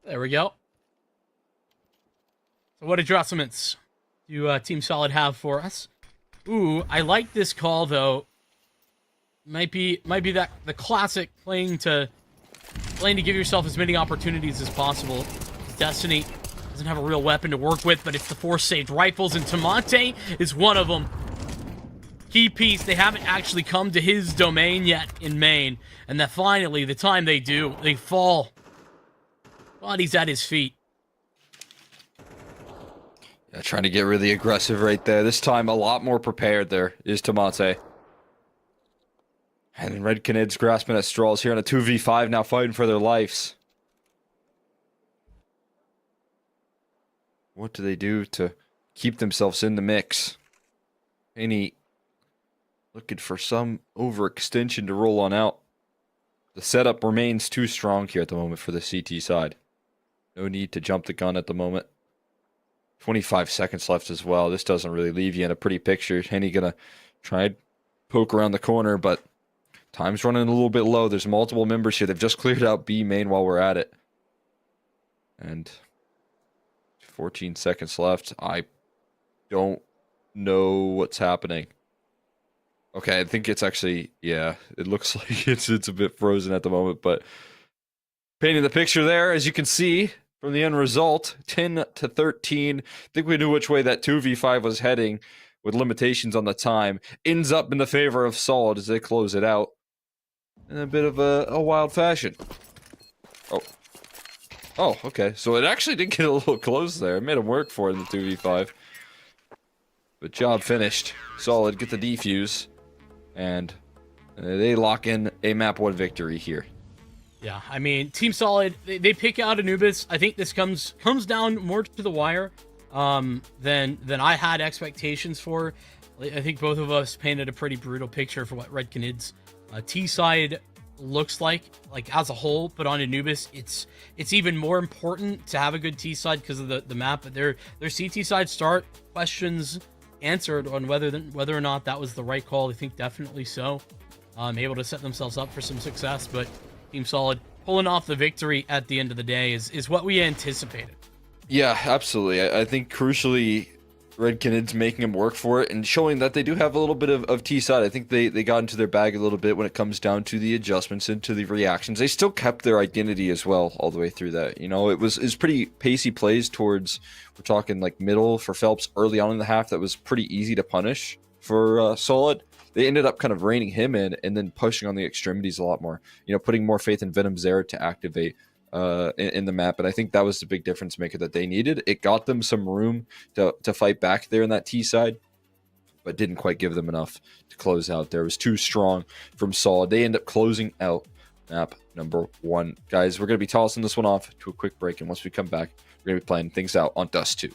There we go. So what adjustments do Team Solid have for us? Ooh, I like this call though. Might be that the classic playing to give yourself as many opportunities as possible. Destiny doesn't have a real weapon to work with, but it's the 4 saved rifles, and Tomate is one of them. Key piece, they haven't actually come to his domain yet in main, and that finally, the time they do, they fall. Body's at his feet. Yeah, trying to get really aggressive right there. This time a lot more prepared there is Tomate. And Red Canids grasping at straws here on a 2v5 now, fighting for their lives. What do they do to keep themselves in the mix? Any looking for some overextension to roll on out. The setup remains too strong here at the moment for the CT side. No need to jump the gun at the moment. 25 seconds left as well. This doesn't really leave you in a pretty picture. Henny gonna try and poke around the corner, but time's running a little bit low. There's multiple members here. They've just cleared out B main while we're at it. And 14 seconds left. I don't know what's happening. Okay, I think it's actually, yeah, it looks like it's a bit frozen at the moment, but Painting the picture there, as you can see from the end result, 10-13. I think we knew which way that 2v5 was heading with limitations on the time. Ends up in the favor of Solid as they close it out in a bit of a wild fashion. Oh, okay. So it actually did get a little close there. It made him work for it in the 2v5. But job finished. Solid, get the defuse. And they lock in a map 1 victory here. Yeah, I mean, Team Solid, they pick out Anubis. I think this comes down more to the wire than I had expectations for. I think both of us painted a pretty brutal picture for what Red Canid's T side looks like as a whole, but on Anubis, it's even more important to have a good T side because of the map. But their CT side start questions answered on whether or not that was the right call. I think definitely so. Able to set themselves up for some success, but Team Solid pulling off the victory at the end of the day is what we anticipated. Yeah, absolutely. I think crucially, Red Canid's making them work for it and showing that they do have a little bit of T-side. I think they got into their bag a little bit when it comes down to the adjustments and to the reactions. They still kept their identity as well all the way through that. You know, it was pretty pacey plays towards, we're talking like middle for Phelps early on in the half that was pretty easy to punish for Solid. They ended up kind of reining him in and then pushing on the extremities a lot more. You know, putting more faith in Venom's there to activate in the map, and I think that was the big difference maker that they needed. It got them some room to fight back there in that T side, but didn't quite give them enough to close out there. It was too strong from Solid. They end up closing out map number 1. Guys, we're going to be tossing this one off to a quick break, and once we come back, we're going to be playing things out on Dust 2.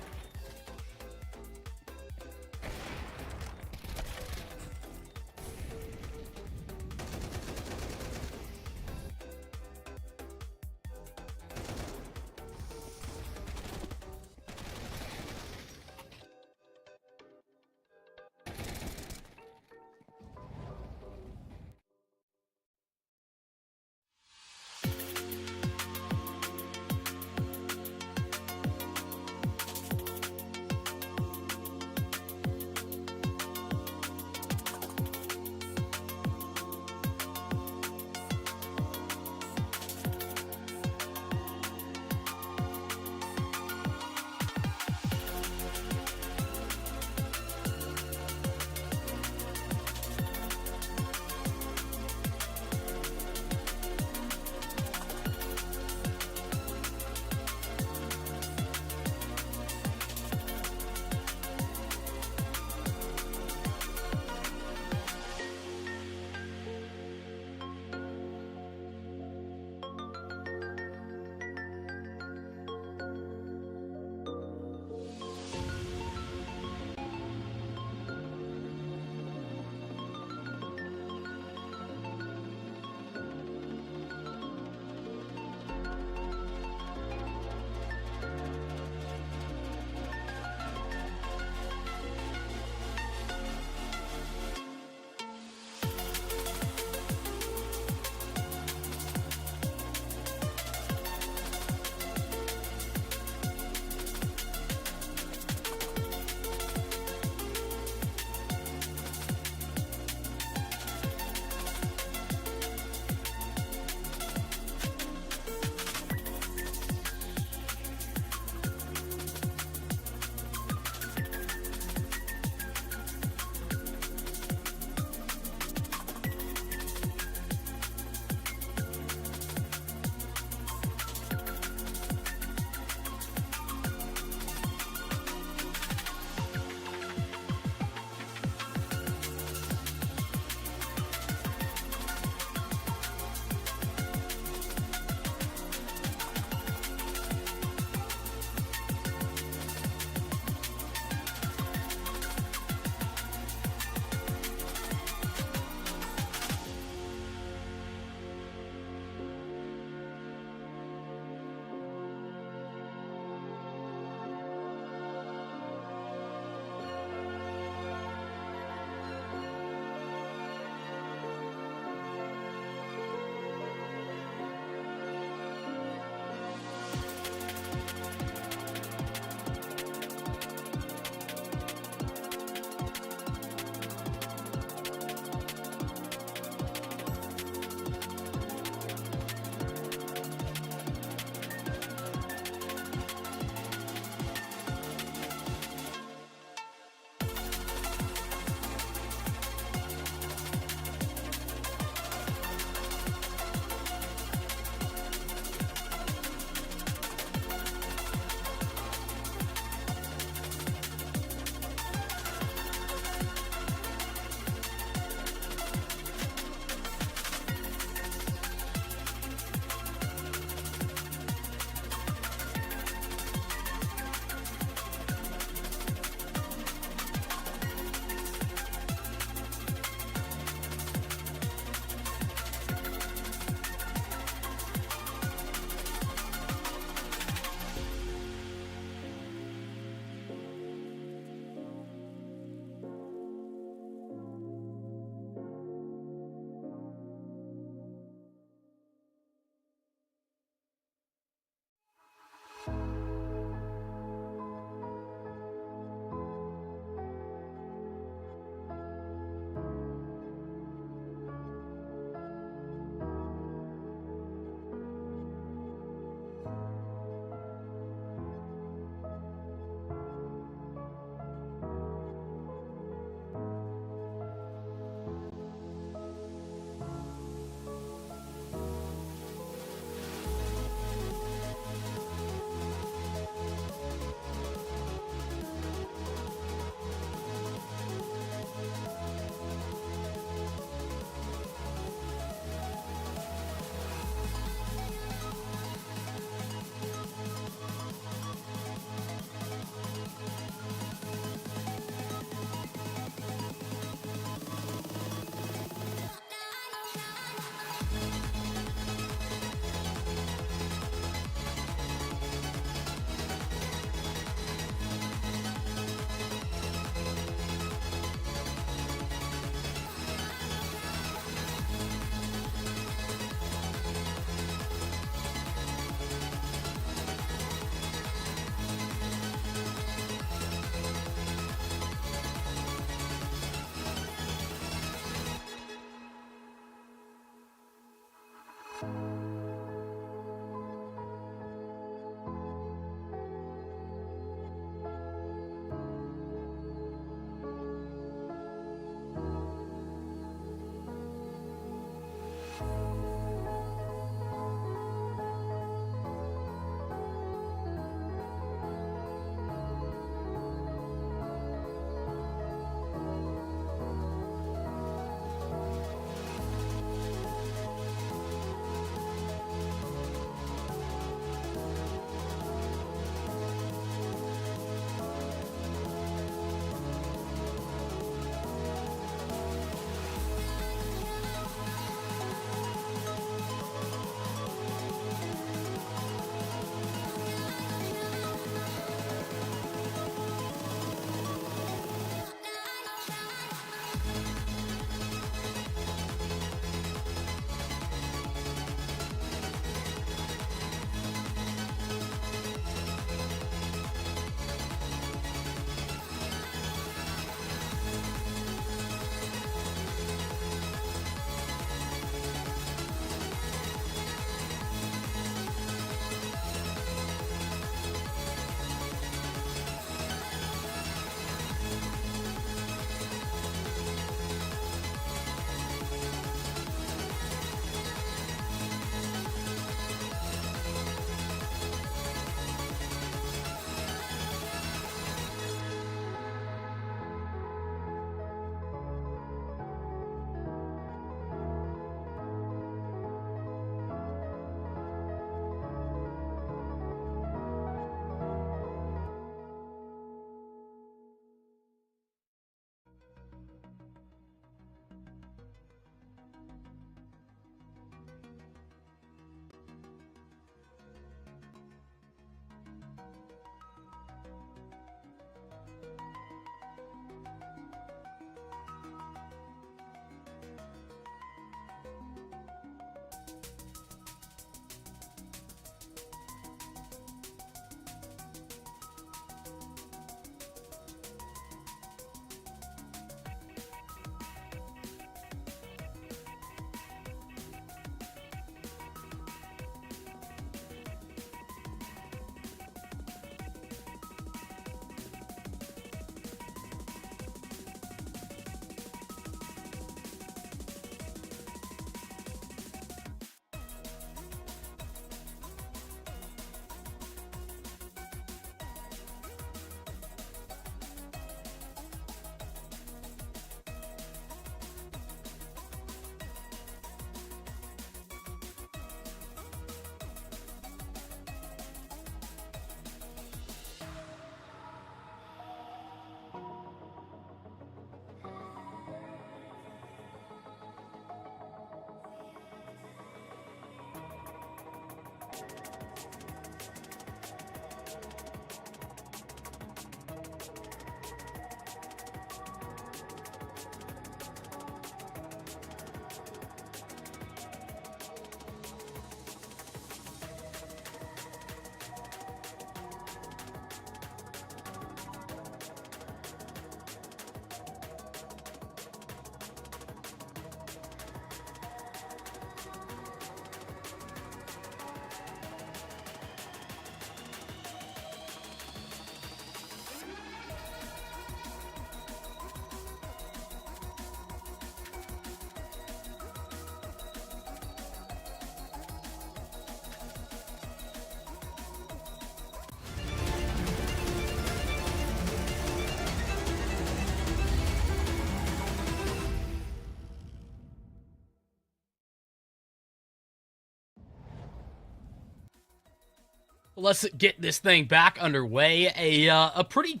Let's get this thing back underway. A pretty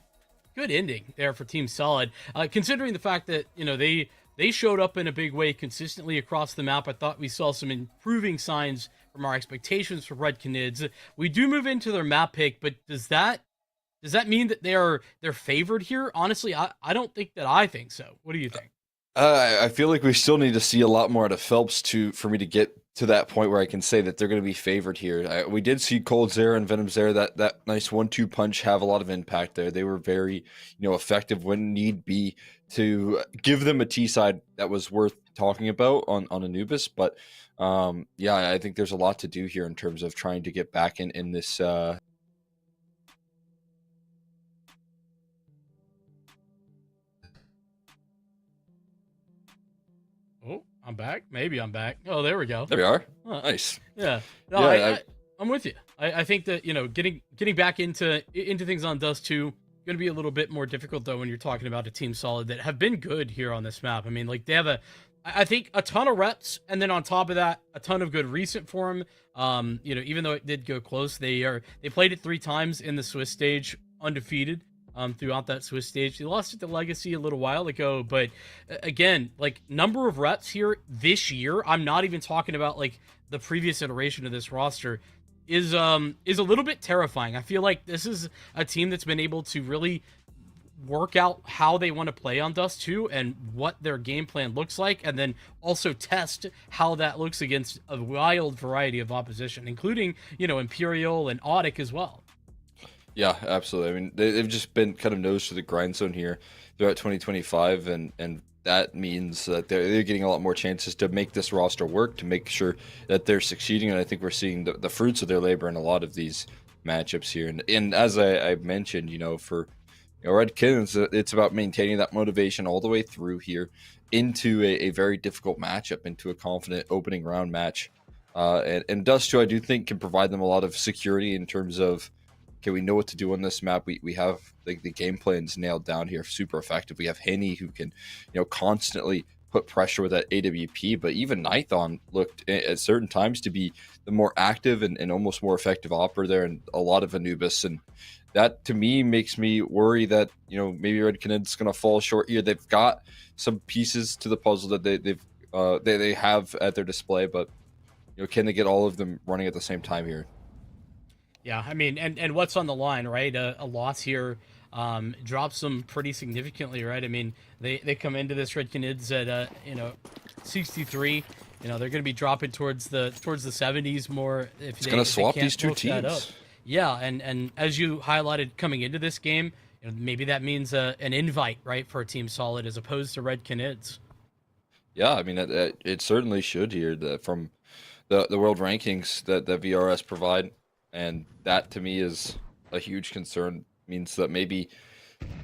good ending there for Team Solid, considering the fact that they showed up in a big way consistently across the map. I thought we saw some improving signs from our expectations for Red Canids. We do move into their map pick, but does that mean that they're favored here? Honestly, I don't think that. I think so. What do you think? I feel like we still need to see a lot more out of Phelps for me to get to that point where I can say that they're going to be favored here. We did see Cold Zera and Venom Zera, that nice 1-2 punch, have a lot of impact there. They were very, effective when need be to give them a T side that was worth talking about on Anubis. But yeah, I think there's a lot to do here in terms of trying to get back in this. I'm back. Maybe I'm back. Oh, there we go. There we are. Huh. Nice. Yeah. No, Yeah, I'm with you. I think that, you know, getting back into things on Dust 2 going to be a little bit more difficult though when you're talking about a team Solid that have been good here on this map. I mean, like they have I think a ton of reps, and then on top of that, a ton of good recent form. You know, even though it did go close, they played it 3 times in the Swiss stage undefeated. Throughout that Swiss stage, they lost it to Legacy a little while ago, but again, like number of reps here this year, I'm not even talking about like the previous iteration of this roster, is a little bit terrifying. I feel like this is a team that's been able to really work out how they want to play on Dust 2 and what their game plan looks like, and then also test how that looks against a wild variety of opposition, including, you know, Imperial and Odic as well. Yeah, absolutely. I mean, they've just been kind of nose to the grindstone here throughout 2025, and that means that they're getting a lot more chances to make this roster work, to make sure that they're succeeding, and I think we're seeing the fruits of their labor in a lot of these matchups here. And as I mentioned, you know, for Red Kittens, it's about maintaining that motivation all the way through here into a very difficult matchup, into a confident opening round match. And Dust 2, I do think, can provide them a lot of security in terms of, okay, we know what to do on this map. We have like the game plans nailed down here, super effective. We have Henny who can, you know, constantly put pressure with that AWP, but even Nython looked at certain times to be the more active and almost more effective operator there, and a lot of Anubis. And that to me makes me worry that, you know, maybe Red Canid's going to fall short here. They've got some pieces to the puzzle that they have at their display, but, you know, can they get all of them running at the same time here? Yeah, I mean, and what's on the line, right? A loss here drops them pretty significantly, right? I mean, they come into this Red Canids at you know, 63. You know, they're going to be dropping towards the 70s more. If it's going to swap these two teams. Yeah, and as you highlighted coming into this game, you know, maybe that means an invite, right, for a Team Solid as opposed to Red Canids. Yeah, I mean, it certainly should here from the world rankings that VRS provide. And that to me is a huge concern. Means that maybe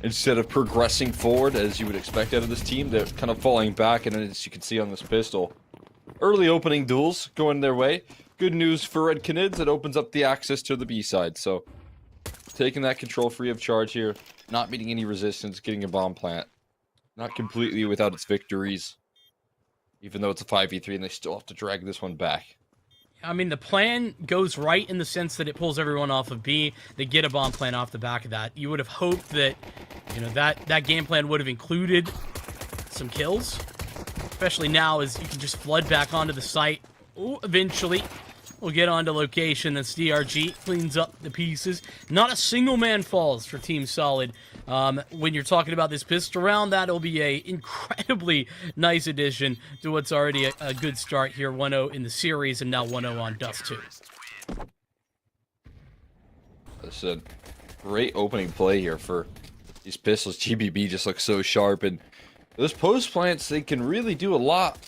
instead of progressing forward as you would expect out of this team, they're kind of falling back. And as you can see on this pistol, early opening duels going their way. Good news for Red Canids, it opens up the access to the B side. So taking that control free of charge here, not meeting any resistance, getting a bomb plant. Not completely without its victories, even though it's a 5v3 and they still have to drag this one back. I mean, the plan goes right in the sense that it pulls everyone off of B. They get a bomb plan off the back of that. You would have hoped that, you know, that game plan would have included some kills, especially now as you can just flood back onto the site. Ooh, eventually, we'll get onto location as DRG cleans up the pieces. Not a single man falls for Team Solid. When you're talking about this pistol round, that'll be a incredibly nice addition to what's already a good start here. 1-0 in the series, and now 1-0 on Dust 2. That's a great opening play here for these pistols. GBB just looks so sharp, and those post plants, they can really do a lot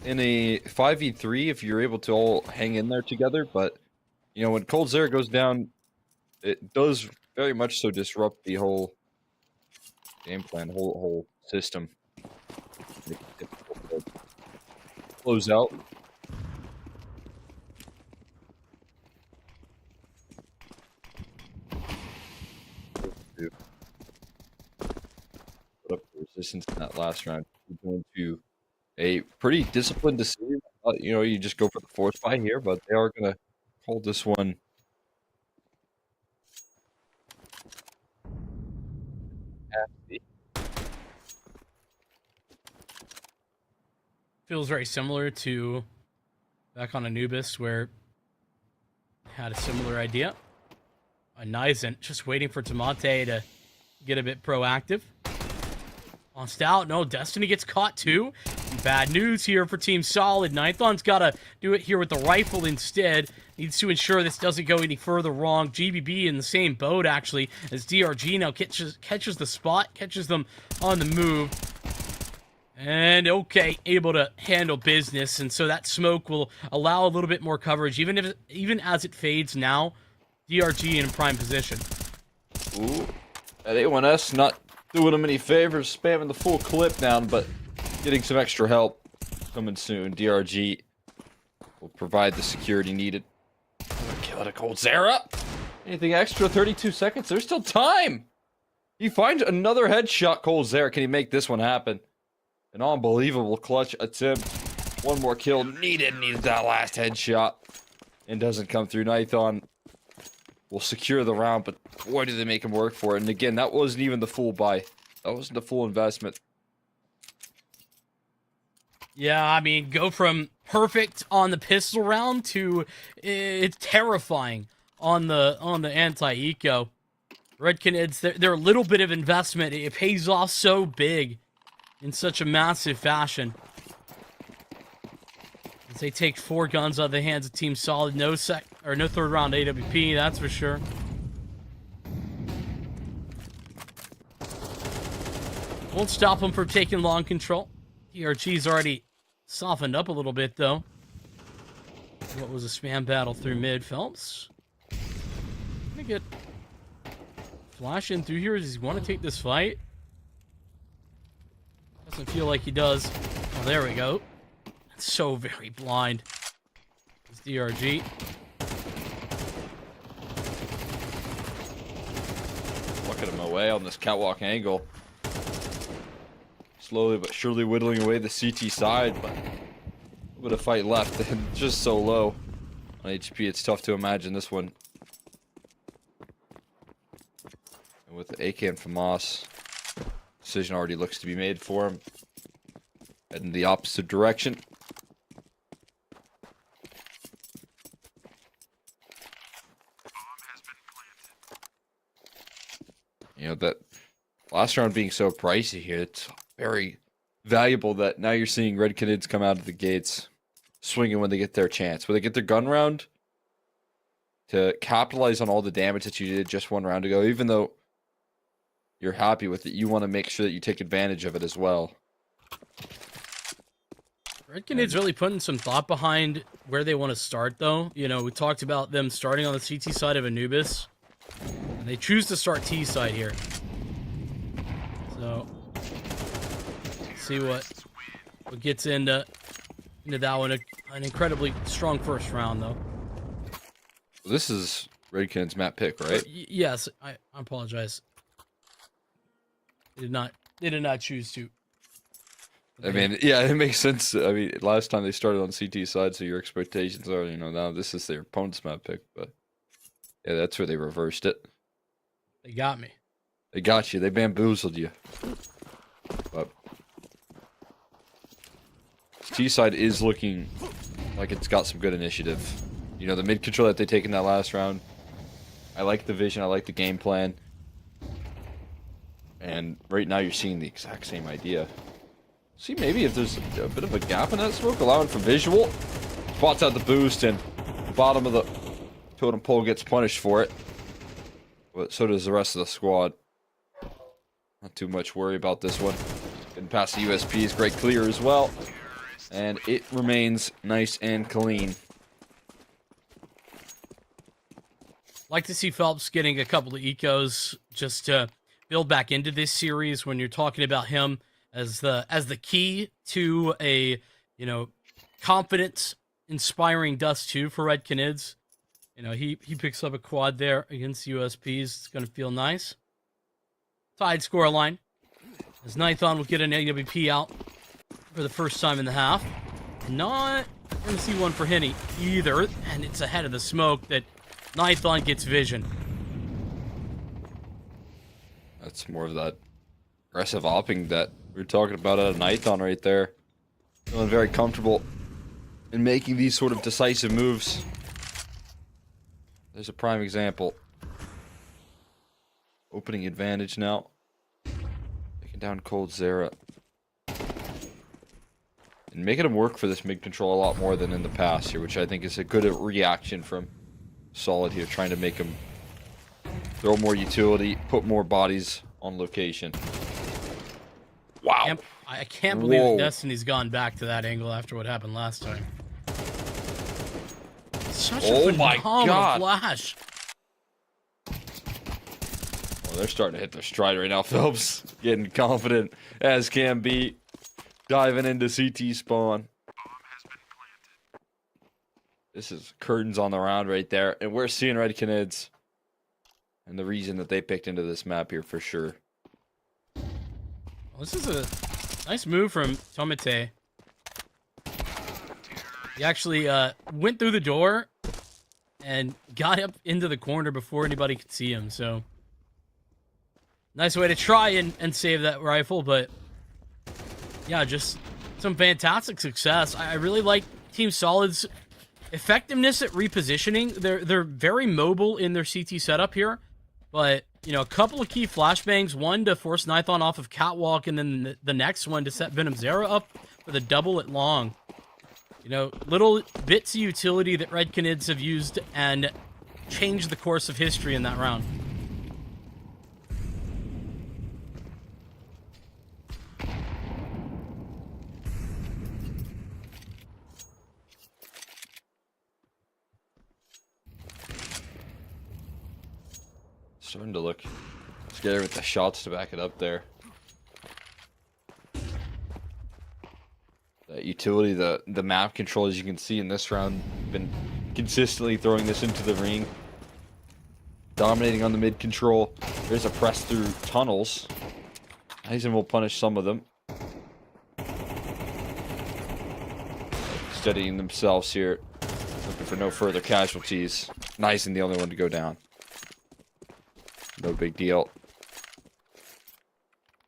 in a 5v3 if you're able to all hang in there together. But, you know, when Cold Zera goes down, it does very much so disrupt the whole game plan, whole system. Close out. Put up the resistance in that last round. We're going to a pretty disciplined decision. You know, you just go for the force buy here, but they are going to hold this one. Feels very similar to back on Anubis, where had a similar idea. A Nizant just waiting for Tamate to get a bit proactive. On Stout, no, Destiny gets caught too. Bad news here for Team Solid. Nython's got to do it here with the rifle instead. Needs to ensure this doesn't go any further wrong. GBB in the same boat, actually, as DRG now catches the spot, catches them on the move. And okay, able to handle business, and so that smoke will allow a little bit more coverage, even as it fades now. DRG in prime position. Ooh, that A1S not doing him any favors, spamming the full clip down, but getting some extra help. coming soon. DRG will provide the security needed. Kill it a cold Zera. Anything extra? 32 seconds. There's still time. He finds another headshot. Cold Zera. Can he make this one happen? An unbelievable clutch attempt. One more kill needed. Needed that last headshot. And doesn't come through. Nithon will secure the round, but boy, do they make him work for it. And again, that wasn't even the full buy. That wasn't the full investment. Yeah, I mean, go from perfect on the pistol round to it's terrifying on the anti-eco. Redcanids, their little bit of investment, it pays off so big in such a massive fashion. As they take 4 guns out of the hands of Team Solid, no third round AWP, that's for sure. Won't stop them from taking long control. DRG's already softened up a little bit, though. What was a spam battle through mid? Phelps gonna get flash in through here. Does he want to take this fight? Doesn't feel like he does. Oh, there we go. It's so very blind. It's DRG. Look at him away on this catwalk angle. Slowly but surely whittling away the CT side, but a little bit of fight left and just so low on HP. It's tough to imagine this one. And with the AK and FAMAS, decision already looks to be made for him. Heading the opposite direction. You know, that last round being so pricey here, it's very valuable that now you're seeing Red Canids come out of the gates swinging when they get their chance. When they get their gun round, to capitalize on all the damage that you did just one round ago, even though you're happy with it, you want to make sure that you take advantage of it as well. Red Canids really putting some thought behind where they want to start, though. You know, we talked about them starting on the CT side of Anubis. And they choose to start T side here. So, see what gets into that one. An incredibly strong first round, though. This is Red Canids' map pick, right? Yes, I apologize. They did not choose to. I mean, yeah, it makes sense. I mean, last time they started on CT side, so your expectations are, you know, now this is their opponent's map pick, but yeah, that's where they reversed it. They got me. They got you. They bamboozled you. But T side is looking like it's got some good initiative. You know, the mid control that they take in that last round. I like the vision. I like the game plan. And right now you're seeing the exact same idea. See, maybe if there's a bit of a gap in that smoke, allowing for visual. Spots out the boost, and the bottom of the totem pole gets punished for it. But so does the rest of the squad. Not too much worry about this one. Getting past the USPs, great clear as well. And it remains nice and clean. Like to see Phelps getting a couple of ecos just to build back into this series when you're talking about him as the key to a, you know, confidence inspiring Dust 2 for Red Canids. You know, he picks up a quad there against USPs. It's going to feel nice. Tied scoreline. As Nithon will get an AWP out for the first time in the half. Not going to see one for Henny either. And it's ahead of the smoke that Nithon gets vision. That's more of that aggressive opping that we were talking about out of Nithon right there. Feeling very comfortable in making these sort of decisive moves. There's a prime example. Opening advantage now. Taking down Cold Zera. And making him work for this mid control a lot more than in the past here, which I think is a good reaction from Solid here, trying to make him throw more utility, put more bodies on location. Wow. I can't believe that Destiny's gone back to that angle after what happened last time. Such a phenomenal flash. Well, they're starting to hit their stride right now, Phelps. Getting confident as can be. Diving into CT spawn. This is curtains on the round right there. And we're seeing Red Canids. And the reason that they picked into this map here for sure. Well, this is a nice move from Tomate. He actually went through the door and got up into the corner before anybody could see him. So nice way to try and save that rifle. But yeah, just some fantastic success. I really like Team Solid's effectiveness at repositioning. They're very mobile in their CT setup here. But, you know, a couple of key flashbangs. One to force Nithon off of Catwalk, and then the next one to set Venom Zero up for the double at long. You know, little bits of utility that Red Canids have used and changed the course of history in that round. Starting to look scary with the shots to back it up there. That utility, the map control, as you can see in this round, been consistently throwing this into the ring. Dominating on the mid control. There's a press through tunnels. Eisen will punish some of them. Steadying themselves here. Looking for no further casualties. Eisen the only one to go down. No big deal.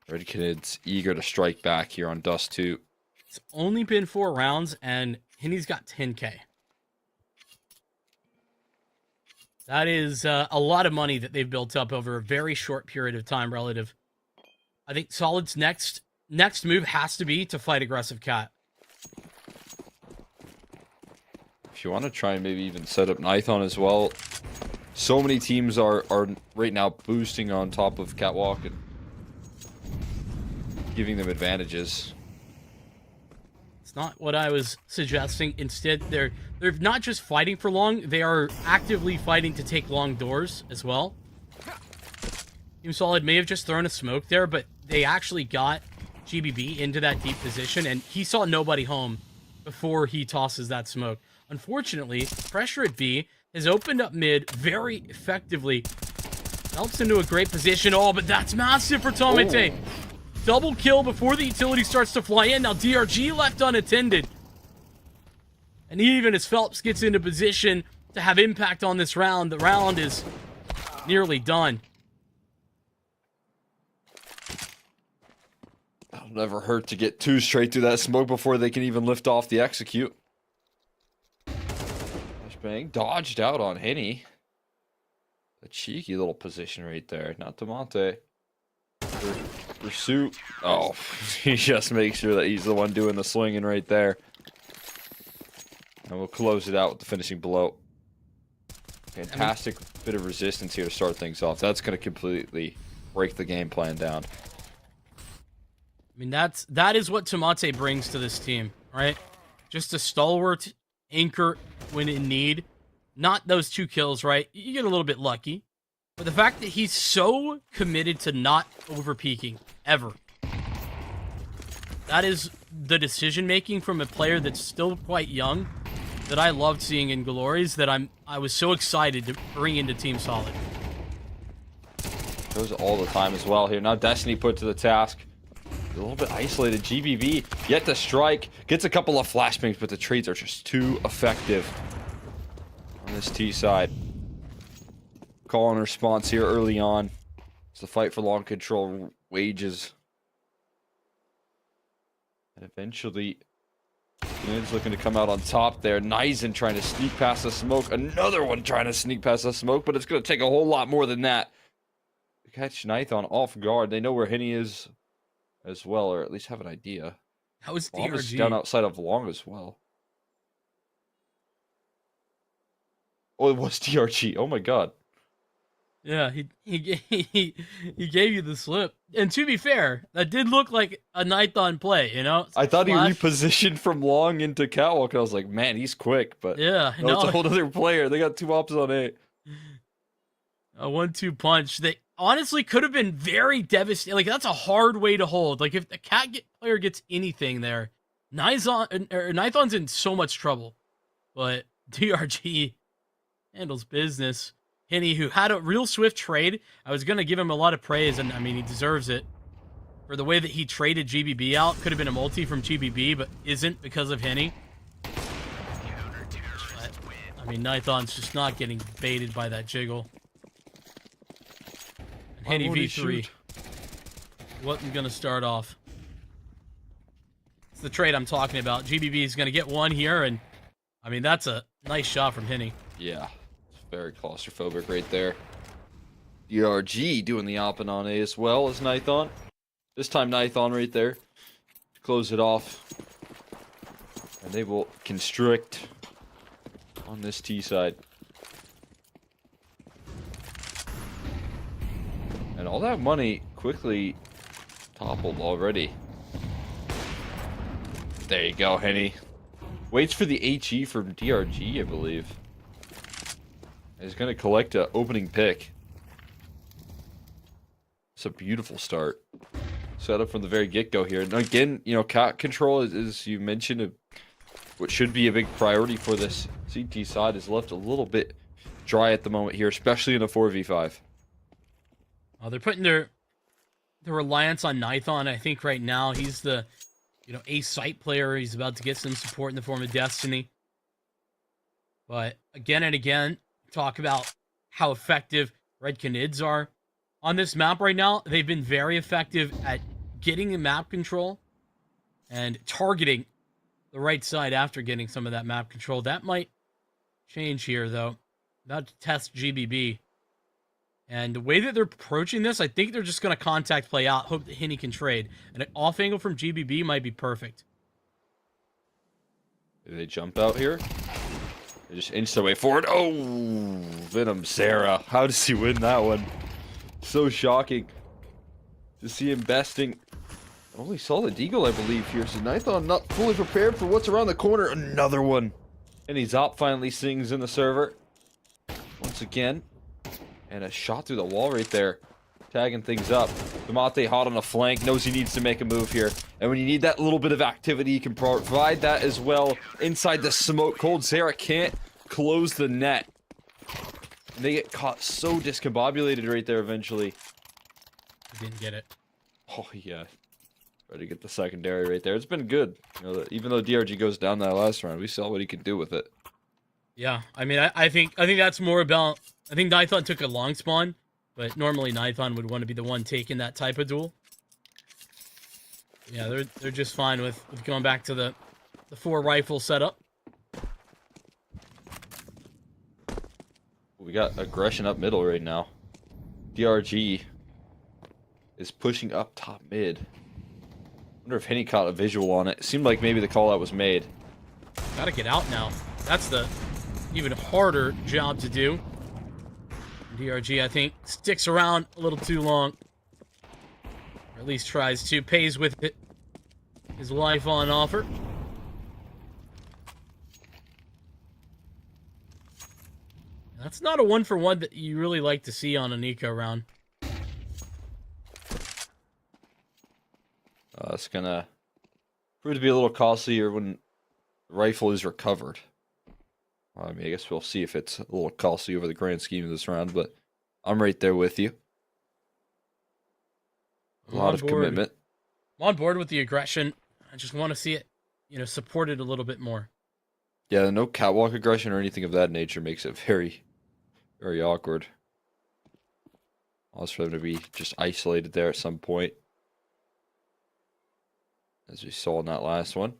Red Canids eager to strike back here on Dust 2. It's only been 4 rounds, and Henny's got 10K. That is a lot of money that they've built up over a very short period of time relative. I think Solid's next move has to be to fight aggressive Cat. If you want to try and maybe even set up Nithon as well. So many teams are right now boosting on top of Catwalk and giving them advantages. It's not what I was suggesting. Instead, they're not just fighting for long, they are actively fighting to take long doors as well. Team Solid may have just thrown a smoke there, but they actually got GBB into that deep position, and he saw nobody home before he tosses that smoke. Unfortunately, pressure at B has opened up mid very effectively. Helps into a great position. Oh, but that's massive for Tomate. Double kill before the utility starts to fly in. Now DRG left unattended. And even as Phelps gets into position to have impact on this round, the round is nearly done. That'll never hurt to get 2 straight through that smoke before they can even lift off the execute. Bang, dodged out on Henny. A cheeky little position right there. Not Tomate. Pursuit. Oh, he just makes sure that he's the one doing the swinging right there. And we'll close it out with the finishing blow. Fantastic bit of resistance here to start things off. That's going to completely break the game plan down. I mean, that is what Tomate brings to this team, right? Just a stalwart anchor when in need. Not those 2 kills, right? You get a little bit lucky. But the fact that he's so committed to not over-peaking, ever. That is the decision-making from a player that's still quite young that I loved seeing in Glories, that I was so excited to bring into Team Solid. Goes all the time as well here. Now Destiny put to the task. A little bit isolated. GBB yet to strike. Gets a couple of flashbangs, but the trades are just too effective on this T side. Call and response here early on. It's the fight for long control wages. And eventually, Lynn's looking to come out on top there. Nizen trying to sneak past the smoke. Another one trying to sneak past the smoke, but it's going to take a whole lot more than that to catch Nithon off guard. They know where Henny is as well, or at least have an idea. That was Long is DRG. down outside of long as well. Oh, it was DRG. Oh my god. Yeah, he gave you the slip. And to be fair, that did look like a Nithon play, you know? I thought Flash. he repositioned from long into Catwalk, and I was like, man, he's quick, but Yeah, no, it's a whole other player. They got 2 ops on A. A 1-2 punch that honestly could have been very devastating. Like, that's a hard way to hold. Like, if the player gets anything there, Nithon's in so much trouble. But DRG handles business. Henny, who had a real swift trade. I was going to give him a lot of praise, and I mean, he deserves it. For the way that he traded GBB out. Could have been a multi from GBB, but isn't because of Henny. But, I mean, Nithon's just not getting baited by that jiggle. And Henny V3 wasn't going to start off. It's the trade I'm talking about. GBB is going to get one here, and I mean, that's a nice shot from Henny. Yeah, it's very claustrophobic right there. DRG doing the opping on A as well as Nithon. This time Nithon right there to close it off. And they will constrict on this T side. And all that money quickly toppled already. There you go, Henny. Waits for the HE from DRG, I believe. He's going to collect an opening pick. It's a beautiful start. Set up from the very get-go here. And again, you know, cat control, as you mentioned, what should be a big priority for this CT side is left a little bit dry at the moment here, especially in a 4v5. They're putting their reliance on Nithon. I think right now he's the, you know, ace site player. He's about to get some support in the form of Destiny. But again and again, talk about how effective Red Canids are. On this map right now, they've been very effective at getting the map control and targeting the right side after getting some of that map control. That might change here, though. About to test GBB. And the way that they're approaching this, I think they're just going to contact play out, hope that Henny can trade. And an off angle from GBB might be perfect. Do they jump out here? They just inch their way forward. Oh, Venom Sarah. How does he win that one? So shocking to see him besting. Only saw the deagle, I believe, here. So Nithon not fully prepared for what's around the corner. Another one. And he's up, finally sings in the server. Once again. And a shot through the wall right there. Tagging things up. Damate hot on a flank. Knows he needs to make a move here. And when you need that little bit of activity, you can provide that as well. Inside the smoke. Cold Sarah can't close the net. And they get caught so discombobulated right there eventually. Didn't get it. Oh, yeah. Try to get the secondary right there. It's been good. You know, even though DRG goes down that last round, we saw what he could do with it. Yeah, I mean, I think that's more about... I think Nithon took a long spawn, but normally Nithon would want to be the one taking that type of duel. Yeah, they're just fine with going back to the 4 rifle setup. We got aggression up middle right now. DRG is pushing up top mid. Wonder if Henny caught a visual on it. It seemed like maybe the call out was made. Gotta get out now. That's the even harder job to do. DRG, I think, sticks around a little too long. Or at least tries to. Pays with it. His life on offer. That's not a 1-for-1 that you really like to see on an eco round. It's gonna prove to be a little costlier when the rifle is recovered. I mean, I guess we'll see if it's a little costly over the grand scheme of this round, but I'm right there with you. A lot of commitment. I'm on board with the aggression. I just want to see it, you know, supported a little bit more. Yeah, no catwalk aggression or anything of that nature makes it very, very awkward. Also for them to be just isolated there at some point. As we saw in that last one.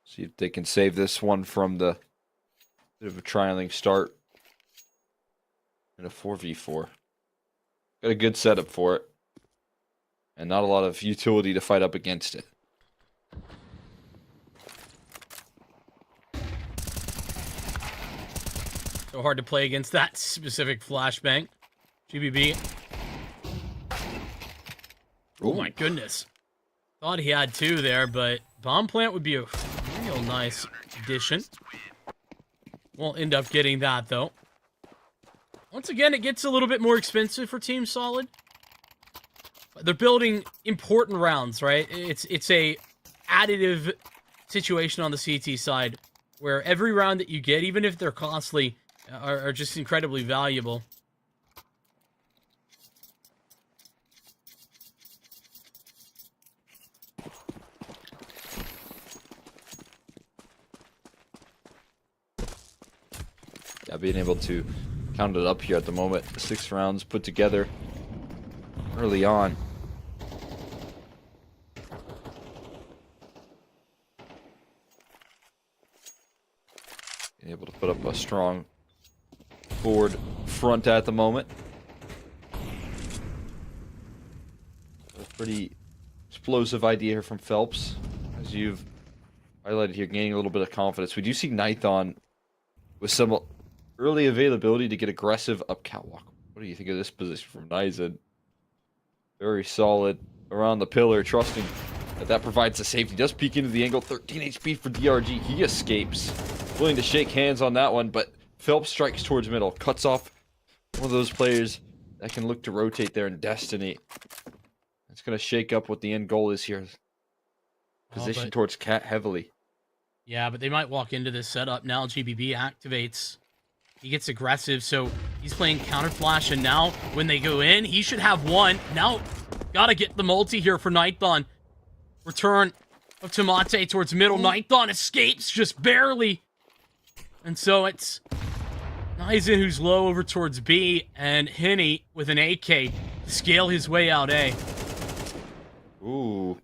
See if they can save this one from the bit of a trialing start in a 4v4. Got a good setup for it. And not a lot of utility to fight up against it. So hard to play against that specific flashbang. GBB. Oh my goodness. Thought he had 2 there, but bomb plant would be a real nice addition. Won't end up getting that, though. Once again, it gets a little bit more expensive for Team Solid. But they're building important rounds, right? It's a additive situation on the CT side. where every round that you get, even if they're costly, are just incredibly valuable. Yeah, being able to count it up here at the moment. 6 rounds put together early on. Being able to put up a strong forward front at the moment. A pretty explosive idea here from Phelps, as you've highlighted here, gaining a little bit of confidence. We do see Nython with some early availability to get aggressive up catwalk. What do you think of this position from Nyzen? Very solid around the pillar, trusting that provides the safety. Does peek into the angle. 13 HP for DRG. He escapes. Willing to shake hands on that one, but Phelps strikes towards middle. Cuts off one of those players that can look to rotate there in Destiny. It's going to shake up what the end goal is here. Position towards Cat heavily. Yeah, but they might walk into this setup. Now GBB activates. He gets aggressive, so he's playing counter flash, and now when they go in, he should have one. Now, gotta get the multi here for Nython. Return of Tomate towards middle. Nython escapes just barely. And so it's Nyzen who's low over towards B, and Henny with an AK to scale his way out A. Ooh.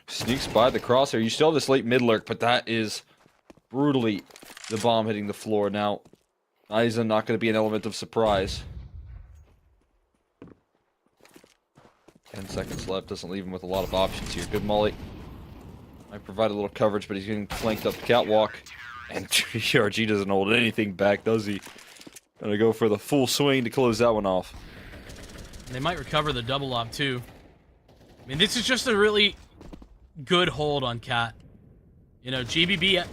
Sneaks by the crosshair. You still have this late mid lurk, but that is brutally the bomb hitting the floor. Now, Nyzen not going to be an element of surprise. 10 seconds left. Doesn't leave him with a lot of options here. Good molly. Might provide a little coverage, but he's getting flanked up the catwalk. And TRG doesn't hold anything back, does he? Gonna go for the full swing to close that one off. They might recover the double op too. I mean, this is just a really good hold on Cat. You know, GBB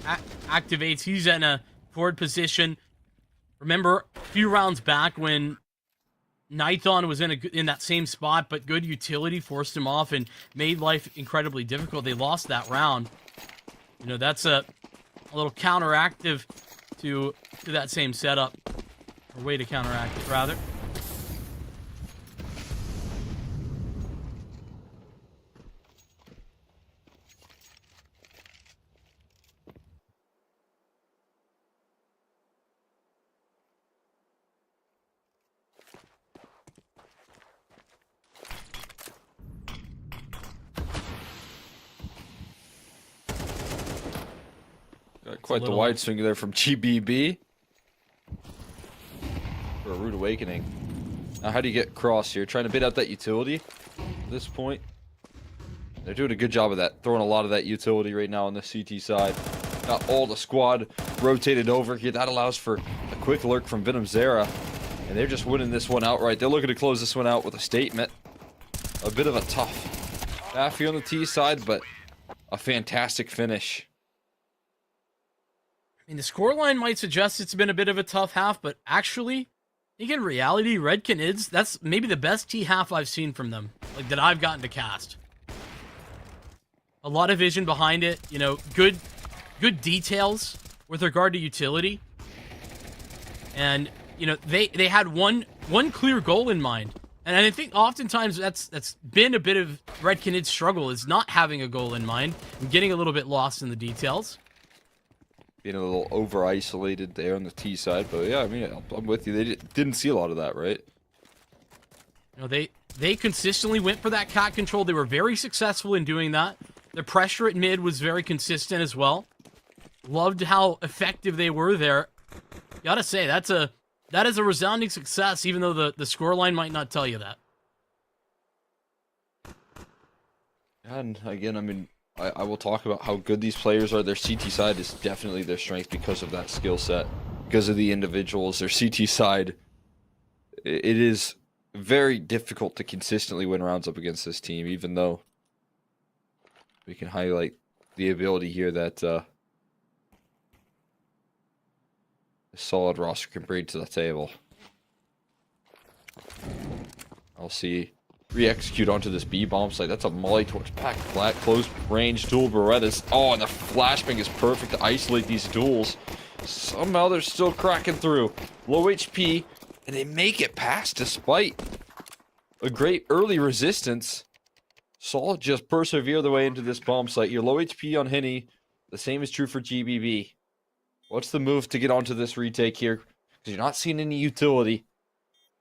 activates. He's in a forward position. Remember a few rounds back when Nython was in that same spot, but good utility forced him off and made life incredibly difficult. They lost that round. You know, that's a little counteractive to that same setup, or way to counteract it, rather. Quite the wide swing there from GBB. For a rude awakening. Now, how do you get cross here? Trying to bid out that utility at this point. They're doing a good job of that. Throwing a lot of that utility right now on the CT side. Got all the squad rotated over here. That allows for a quick lurk from Venom Zera. And they're just winning this one outright. They're looking to close this one out with a statement. A bit of a tough half here on the T side, but a fantastic finish. I mean, the scoreline might suggest it's been a bit of a tough half, but actually, I think in reality, Red Canids, that's maybe the best T half I've seen from them, like that I've gotten to cast. A lot of vision behind it, you know, good details with regard to utility. And, you know, they had one clear goal in mind. And I think oftentimes that's been a bit of Red Canids' struggle, is not having a goal in mind and getting a little bit lost in the details. Being a little over-isolated there on the T side. But yeah, I mean, I'm with you. They didn't see a lot of that, right? You know, they consistently went for that cat control. They were very successful in doing that. The pressure at mid was very consistent as well. Loved how effective they were there. Gotta say, that is a resounding success, even though the scoreline might not tell you that. And again, I mean, I will talk about how good these players are. Their CT side is definitely their strength because of that skill set, because of the individuals. Their CT side, it is very difficult to consistently win rounds up against this team, even though we can highlight the ability here that a solid roster can bring to the table. I'll see re-execute onto this B bomb site. That's a molly torch, pack flat, close range, dual Berettas. Oh, and the flashbang is perfect to isolate these duels. Somehow they're still cracking through. Low HP, and they make it past despite a great early resistance. Solid just persevere the way into this bomb site. Your low HP on Henny. The same is true for GBB. What's the move to get onto this retake here? Because you're not seeing any utility.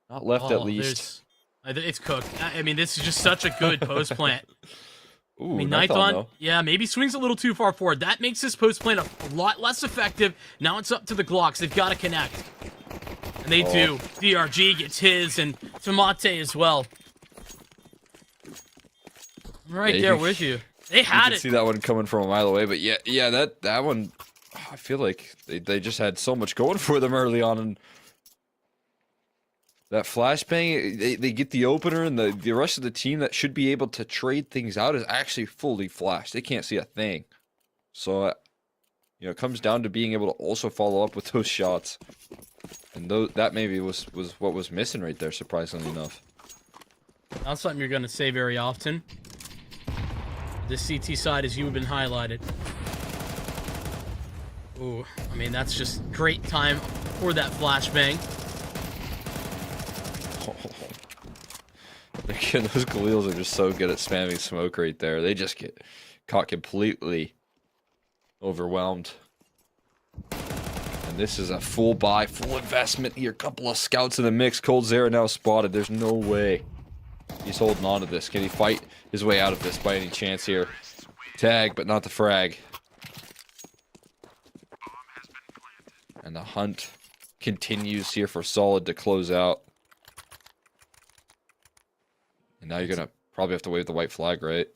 Not left at least. It's cooked. I mean, this is just such a good post plant. Ooh, I mean, Nighthon, Nighthon, though. yeah, maybe swings a little too far forward. That makes this post plant a lot less effective. Now it's up to the Glocks. They've got to connect. And they do. DRG gets his, and Tomate as well. I'm right Yeah, there you- with you. They You had can it. see that one coming from a mile away, but yeah, that one, I feel like they just had so much going for them early on, and that flashbang, they get the opener, and the rest of the team that should be able to trade things out is actually fully flashed. They can't see a thing. So, it comes down to being able to also follow up with those shots. And that maybe was what was missing right there, surprisingly enough. Not something you're going to say very often. This CT side, as you've been highlighted. Ooh, I mean, that's just great time for that flashbang. Again, those Galils are just so good at spamming smoke right there. They just get caught completely overwhelmed. And this is a full buy, full investment here. Couple of scouts in the mix. coldzera now spotted. There's no way he's holding on to this. Can he fight his way out of this by any chance here? Tag, but not the frag. And the hunt continues here for Solid to close out. And now you're going to probably have to wave the white flag, right?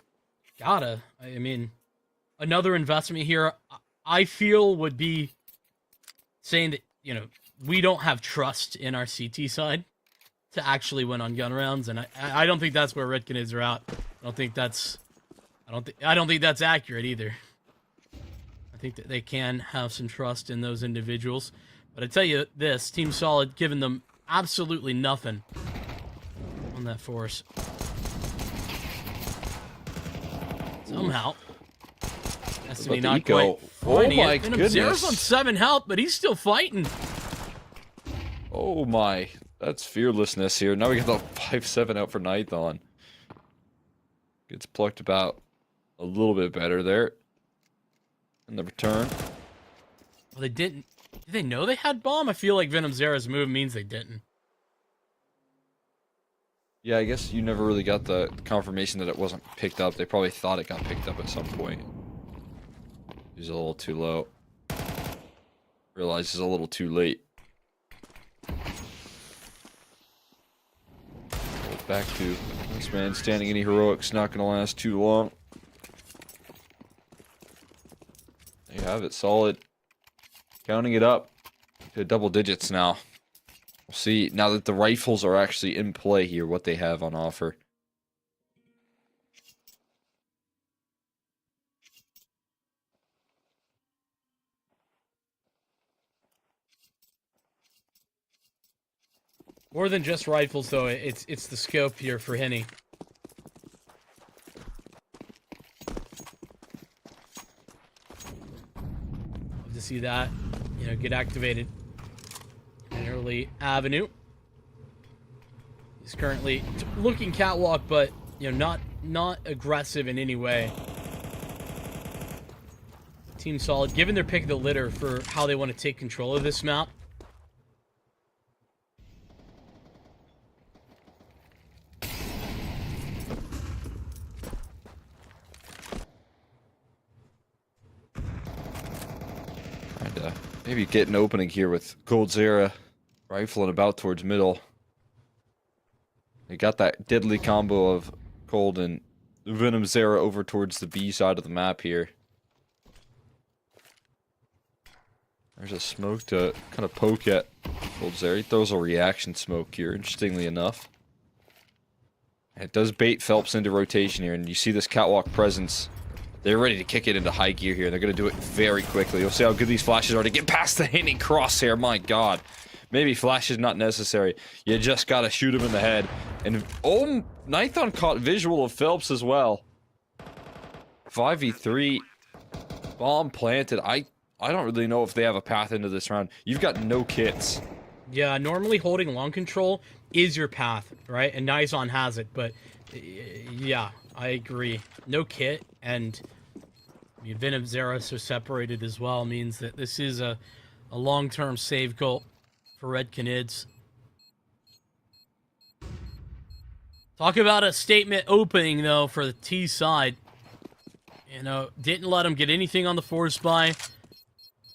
Gotta. I mean, another investment here, I feel, would be saying that, we don't have trust in our CT side to actually win on gun rounds, and I don't think that's where Redkins are out. I don't think that's accurate either. I think that they can have some trust in those individuals. But I tell you this, Team Solid giving them absolutely nothing on that force. Somehow. Destiny the not eco? quite finding Oh my it. Venom Zero's goodness. on 7 health, but he's still fighting. Oh my. That's fearlessness here. Now we got the 5-7 out for Nighthon. Gets plucked about a little bit better there. In the return. Well, they didn't. Did they know they had bomb? I feel like Venom Zero's move means they didn't. Yeah, I guess you never really got the confirmation that it wasn't picked up. They probably thought it got picked up at some point. He's a little too low. Realizes a little too late. Back to this man standing any heroics, not gonna last too long. There you have it, Solid. Counting it up to double digits now. We'll see now that the rifles are actually in play here, what they have on offer. More than just rifles, though. It's the scope here for Henny. Love to see that, get activated. An early avenue. He's currently looking catwalk, but not aggressive in any way. Team Solid, given their pick of the litter for how they want to take control of this map. Maybe get an opening here with coldzera rifling about towards middle. They got that deadly combo of Cold and Venom Zera over towards the B side of the map here. There's a smoke to kind of poke at coldzera. He throws a reaction smoke here, interestingly enough. And it does bait Phelps into rotation here, and you see this catwalk presence. They're ready to kick it into high gear here. They're going to do it very quickly. You'll see how good these flashes are to get past the hitting crosshair. My God. Maybe flash is not necessary. You just gotta shoot him in the head. And oh, Nithon caught visual of Phelps as well. 5v3. Bomb planted. I don't really know if they have a path into this round. You've got no kits. Yeah, normally holding long control is your path, right? And Nizon has it, but yeah, I agree. No kit, and Venom Zeros are separated as well, means that this is a long-term save goal for Red Canids. Talk about a statement opening, though, for the T side. You know, didn't let him get anything on the force buy.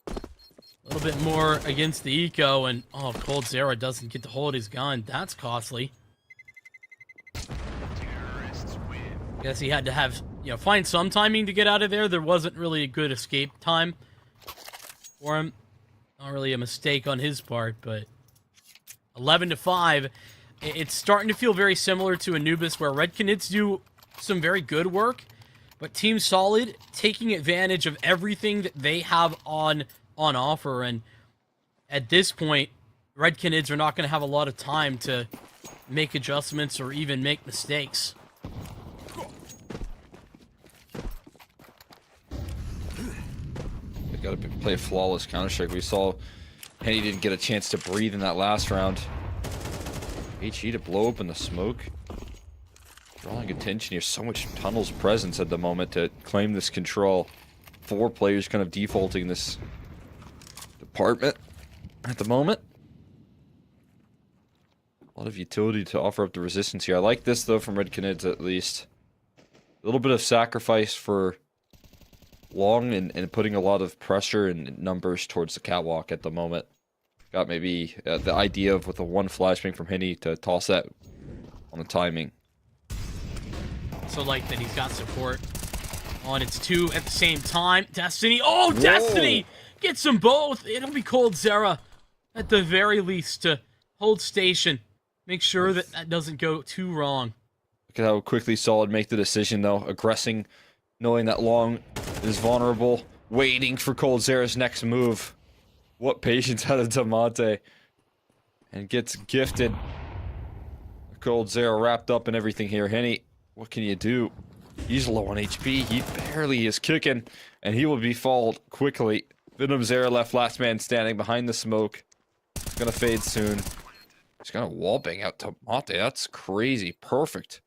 A little bit more against the eco, and oh, Cold Zera doesn't get to hold his gun. That's costly. Guess he had to have, you know, find some timing to get out of there. There wasn't really a good escape time for him. Not really a mistake on his part, but 11-5. It's starting to feel very similar to Anubis, where Red Canids do some very good work, but Team Solid taking advantage of everything that they have on offer, and at this point, Red Canids are not going to have a lot of time to make adjustments or even make mistakes. They gotta play a flawless Counter-Strike. We saw Henny didn't get a chance to breathe in that last round. HE to blow open the smoke. Drawing attention here. So much Tunnel's presence at the moment to claim this control. 4 players kind of defaulting this department at the moment. A lot of utility to offer up the resistance here. I like this, though, from Red Canids, at least. A little bit of sacrifice for long and putting a lot of pressure and numbers towards the catwalk at the moment. Got maybe the idea of with a 1 flashbang from Henny to toss that on the timing. So like that he's got support on. It's 2 at the same time. Destiny. Oh, whoa. Destiny gets them both. It'll be Cold Zera at the very least to hold station. Make sure that that doesn't go too wrong. Look at how quickly Solid make the decision, though. Aggressing, knowing that Long is vulnerable, waiting for Cold Zera's next move. What patience out of Damante. And gets gifted. Cold Zera wrapped up in everything here. Henny, what can you do? He's low on HP. He barely is kicking, and he will be followed quickly. Venom Zera left last man standing behind the smoke. It's gonna fade soon. He's gonna wallbang out Damante. That's crazy. Perfect.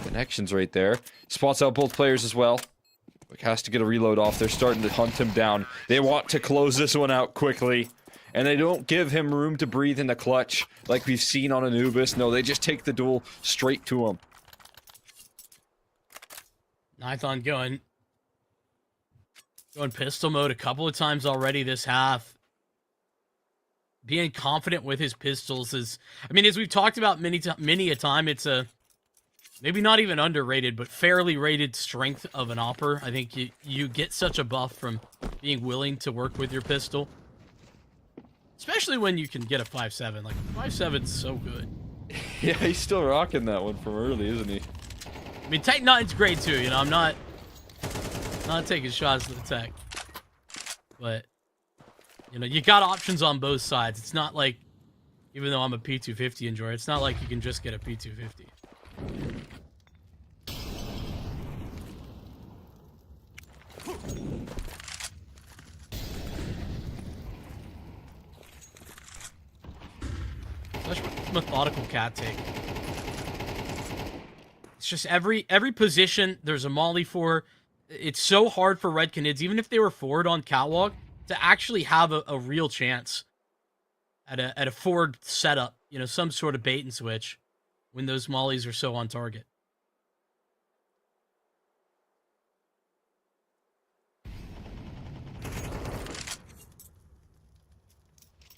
Connections right there. Spots out both players as well. Wick has to get a reload off. They're starting to hunt him down. They want to close this one out quickly. And they don't give him room to breathe in the clutch like we've seen on Anubis. No, they just take the duel straight to him. Nithon going pistol mode a couple of times already this half. Being confident with his pistols is, I mean, as we've talked about many a time, it's a maybe not even underrated, but fairly rated strength of an opper. I think you get such a buff from being willing to work with your pistol. Especially when you can get a 5.7. Like, 5.7's so good. Yeah, he's still rocking that one from early, isn't he? I mean, Tech 9's great too, you know, I'm not taking shots to the Tech. But, you know, you got options on both sides. It's not like, even though I'm a P250 enjoyer, it's not like you can just get a P250. Such methodical cat take. It's just every position there's a molly for. It's so hard for Red Canids, even if they were forward on catwalk, to actually have a real chance at a forward setup. You know, some sort of bait and switch when those mollies are so on target.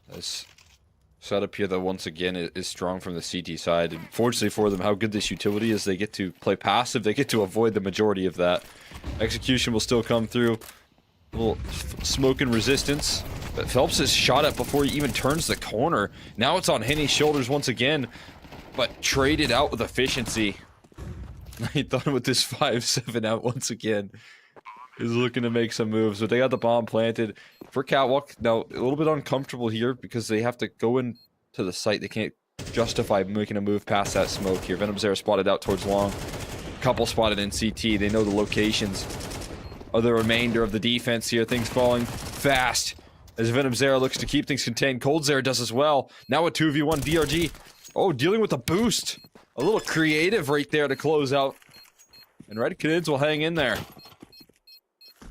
This setup here, though, once again, is strong from the CT side. And fortunately for them, how good this utility is, they get to play passive. They get to avoid the majority of that. Execution will still come through. A little smoke and resistance. But Phelps is shot at before he even turns the corner. Now it's on Henny's shoulders once again. But traded out with efficiency. He thought with this 5-7 out once again. is looking to make some moves, but they got the bomb planted for Catwalk. Now, a little bit uncomfortable here because they have to go into the site. They can't justify making a move past that smoke here. Venom Zera spotted out towards long. Couple spotted in CT. They know the locations of the remainder of the defense here. Things falling fast as Venom Zera looks to keep things contained. Cold Zera does as well. Now a 2v1 DRG. Oh, dealing with a boost. A little creative right there to close out. And Red Kids will hang in there.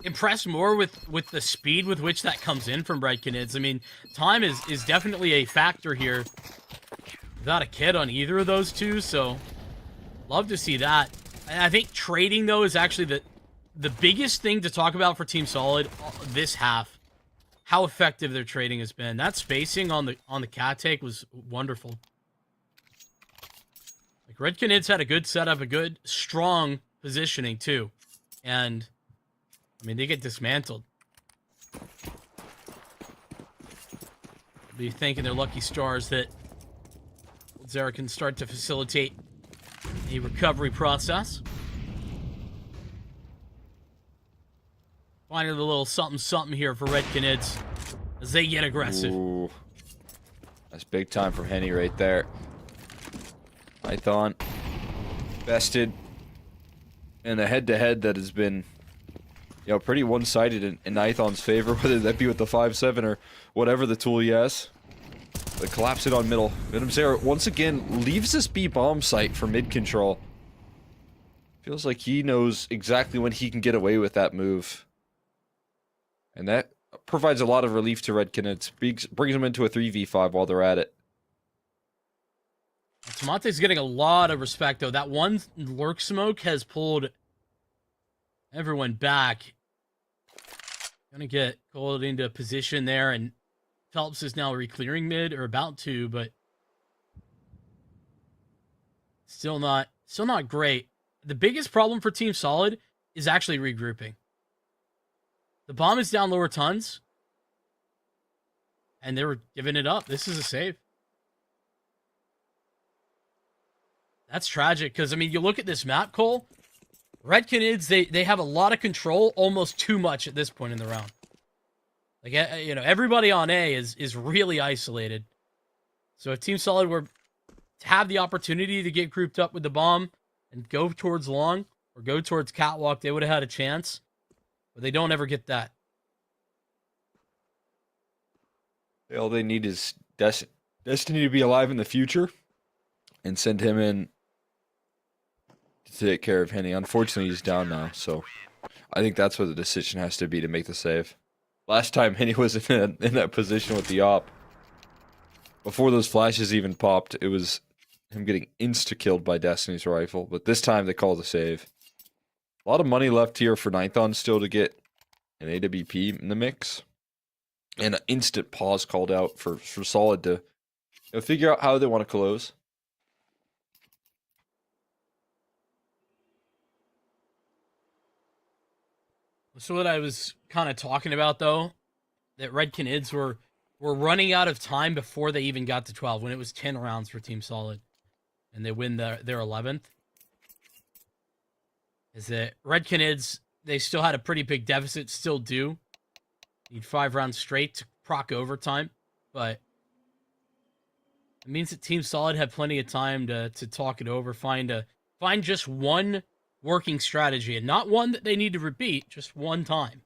Impressed more with the speed with which that comes in from Red Kids. I mean, time is definitely a factor here. Without a kid on either of those two, so love to see that. And I think trading, though, is actually the biggest thing to talk about for Team Solid this half. How effective their trading has been. That spacing on the cat take was wonderful. Like, Red Kids had a good setup, a good, strong positioning, too. And, I mean, they get dismantled. They'll be thanking their lucky stars that Zera can start to facilitate a recovery process. Finding a little something here for Red Kids as they get aggressive. Ooh. That's big time from Henny right there. Python bested in a head-to-head that has been, you know, pretty one-sided in Ithon's favor, whether that be with the 5-7 or whatever the tool he has. But collapse it on middle. Venom Zera once again leaves this B bomb site for mid control. Feels like he knows exactly when he can get away with that move. And that provides a lot of relief to Red Kids. Brings them into a 3v5 while they're at it. Tomonte's getting a lot of respect, though. That one lurk smoke has pulled everyone back. Gonna get Cold into a position there, and Phelps is now reclearing mid, or about to, but still not great. The biggest problem for Team Solid is actually regrouping. The bomb is down lower tons, and they were giving it up. This is a save. That's tragic, because, I mean, you look at this map, Cole. Red Kids, they have a lot of control, almost too much at this point in the round. Like, you know, everybody on A is really isolated. So if Team Solid were to have the opportunity to get grouped up with the bomb and go towards long or go towards Catwalk, they would have had a chance. But they don't ever get that. All they need is Destiny to be alive in the future and send him in to take care of Henny. Unfortunately, he's down now, so I think that's what the decision has to be to make the save. Last time Henny was in that position with the op, before those flashes even popped, it was him getting insta-killed by Destiny's rifle. But this time they called a save. A lot of money left here for Ninthon still to get an AWP in the mix. And an instant pause called out for Solid to, you know, figure out how they want to close. So what I was kind of talking about, though, that Red Kids were running out of time before they even got to 12, when it was 10 rounds for Team Solid, and they win their 11th. Is that Red Kids, they still had a pretty big deficit, still do. Need 5 rounds straight to proc overtime, but it means that Team Solid had plenty of time to talk it over, find just one working strategy, and not one that they need to repeat, just one time.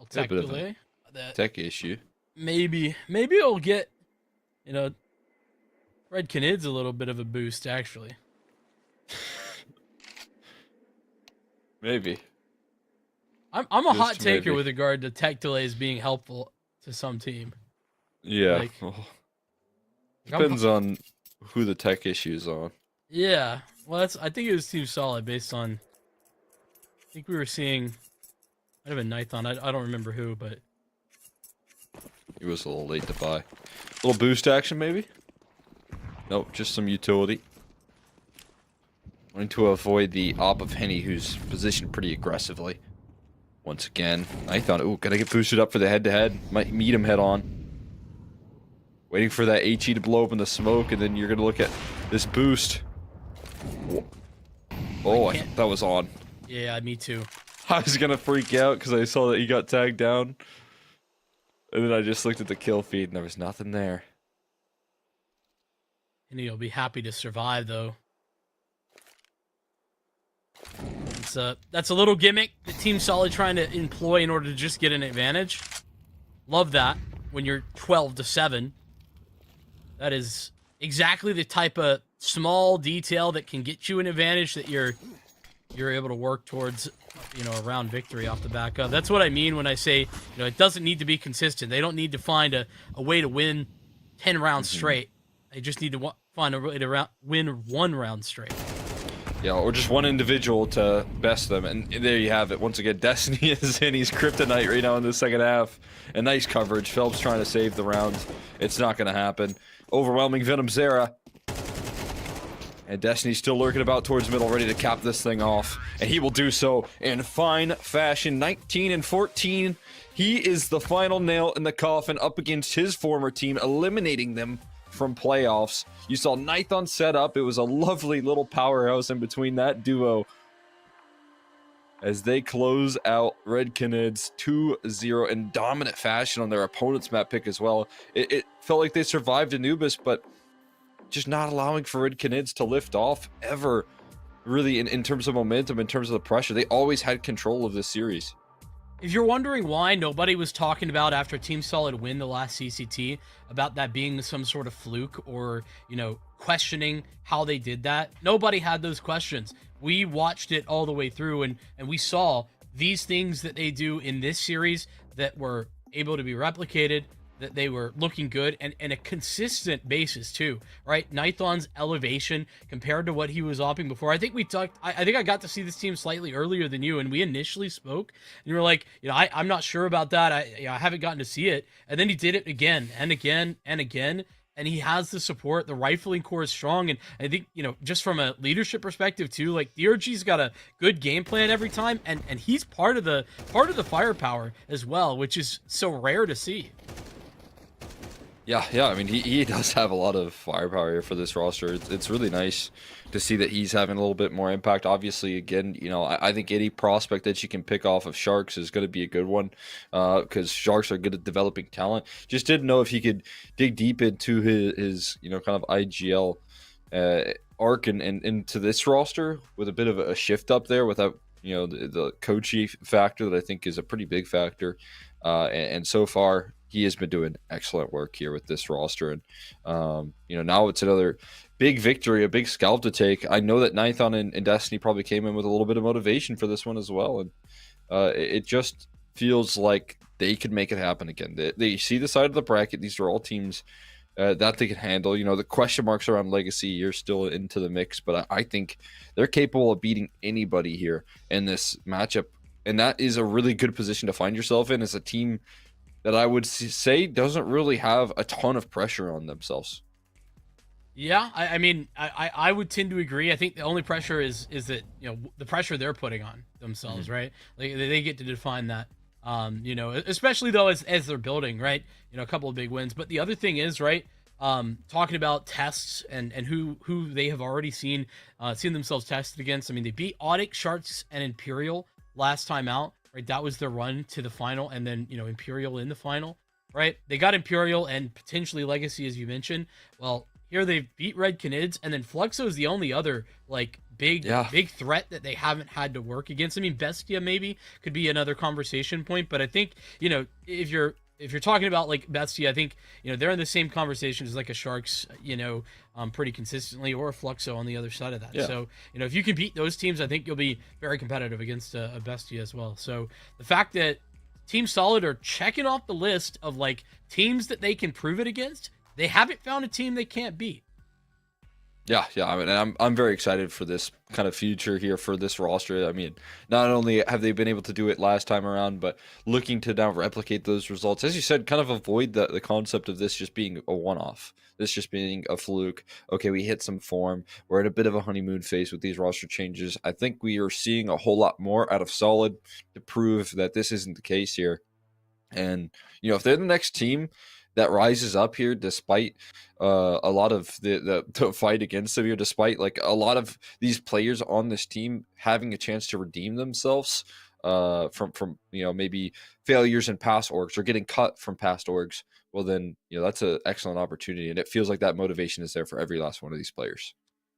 Tech delay. Tech issue. Maybe it'll get, you know, Red Kids a little bit of a boost, actually. Maybe. I'm a Just hot taker maybe. with regard to tech delays being helpful to some team. Yeah. Like, Depends on who the tech issue is on. Yeah, Well, I think it was Team Solid based on. I think we were seeing. Might have been Nython. I don't remember who, but He was a little late to buy. Little boost action, maybe? Nope, just some utility. Wanting to avoid the op of Henny, who's positioned pretty aggressively. Once again, Nython. Ooh, gotta get boosted up for the head-to-head. Might meet him head-on. Waiting for that HE to blow up in the smoke, and then you're gonna look at this boost. Oh, I thought that was on. yeah, me too. I was gonna freak out because I saw that he got tagged down. And then I just looked at the kill feed and there was nothing there. And he'll be happy to survive, though. That's a little gimmick that Team Solid trying to employ in order to just get an advantage. Love that when you're 12-7. That is exactly the type of small detail that can get you an advantage that you're able to work towards, a round victory off the back of. That's what I mean when I say, it doesn't need to be consistent. They don't need to find a way to win 10 rounds straight. They just need to find a way to win 1 round straight. Yeah, or just one individual to best them. And there you have it. Once again, Destiny is in. He's kryptonite right now in the second half. And nice coverage. Phelps trying to save the round. It's not going to happen. Overwhelming Venom Zera. And Destiny's still lurking about towards middle, ready to cap this thing off. And he will do so in fine fashion. 19-14. He is the final nail in the coffin up against his former team, eliminating them from playoffs. You saw Nython set up. It was a lovely little powerhouse in between that duo as they close out Red Canids 2-0 in dominant fashion on their opponent's map pick as well. It felt like they survived Anubis, but just not allowing for Red Canids to lift off ever, really, in terms of momentum, in terms of the pressure. They always had control of this series. If you're wondering why nobody was talking about after Team Solid win the last CCT, about that being some sort of fluke or, questioning how they did that, nobody had those questions. We watched it all the way through, and we saw these things that they do in this series that were able to be replicated, that they were looking good, and a consistent basis too, right? Nython's elevation compared to what he was opping before. I think we talked, I think I got to see this team slightly earlier than you, and we initially spoke, and you were like, I'm not sure about that. I haven't gotten to see it. And then he did it again and again and again, and he has the support. The rifling core is strong, and I think, just from a leadership perspective too, like DRG's got a good game plan every time, and he's part of the firepower as well, which is so rare to see. Yeah. I mean, he does have a lot of firepower here for this roster. It's really nice to see that he's having a little bit more impact. Obviously, again, I think any prospect that you can pick off of Sharks is going to be a good one, because Sharks are good at developing talent. Just didn't know if he could dig deep into his kind of IGL arc and into this roster with a bit of a shift up there without the coachy factor that I think is a pretty big factor, and so far he has been doing excellent work here with this roster. And, now it's another big victory, a big scalp to take. I know that Nython and Destiny probably came in with a little bit of motivation for this one as well. And it just feels like they could make it happen again. They see the side of the bracket. These are all teams that they can handle. The question marks around Legacy, you're still into the mix, but I think they're capable of beating anybody here in this matchup. And that is a really good position to find yourself in as a team that I would say doesn't really have a ton of pressure on themselves. Yeah, I mean, I would tend to agree. I think the only pressure is that, the pressure they're putting on themselves, right? Like they get to define that, especially though as they're building, right? A couple of big wins. But the other thing is, right, talking about tests and who they have already seen themselves tested against. I mean, they beat Odic, Sharks, and Imperial last time out. Right, that was their run to the final, and then Imperial in the final. Right, they got Imperial and potentially Legacy, as you mentioned. Well, here they beat Red Canids, and then Fluxo is the only other big threat that they haven't had to work against. I mean, Bestia maybe could be another conversation point, but I think if you're talking about Bestia, I think they're in the same conversation as a Sharks, pretty consistently, or a Fluxo on the other side of that. Yeah. So if you can beat those teams, I think you'll be very competitive against a Bestia as well. So the fact that Team Solid are checking off the list of teams that they can prove it against, they haven't found a team they can't beat. Yeah, yeah. I mean, and I'm very excited for this kind of future here for this roster. I mean, not only have they been able to do it last time around, but looking to now replicate those results. As you said, kind of avoid the concept of this just being a one-off. This just being a fluke. Okay, we hit some form. We're at a bit of a honeymoon phase with these roster changes. I think we are seeing a whole lot more out of Solid to prove that this isn't the case here. And, if they're the next team that rises up here, despite a lot of the fight against them here, despite like a lot of these players on this team having a chance to redeem themselves from maybe failures in past orgs or getting cut from past orgs, well then, that's an excellent opportunity. And it feels like that motivation is there for every last one of these players.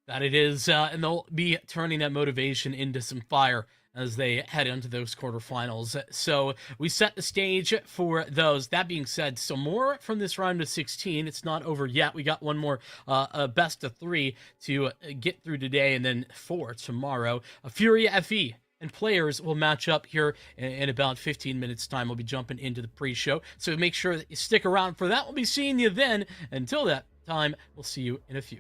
That it is, and they'll be turning that motivation into some fire as they head into those quarterfinals. So we set the stage for those. That being said, some more from this round of 16. It's not over yet. We got one more best of 3 to get through today, and then 4 tomorrow. Furia FE and players will match up here in about 15 minutes time. We'll be jumping into the pre-show, so make sure that you stick around for that. We'll be seeing you then. Until that time, we'll see you in a few.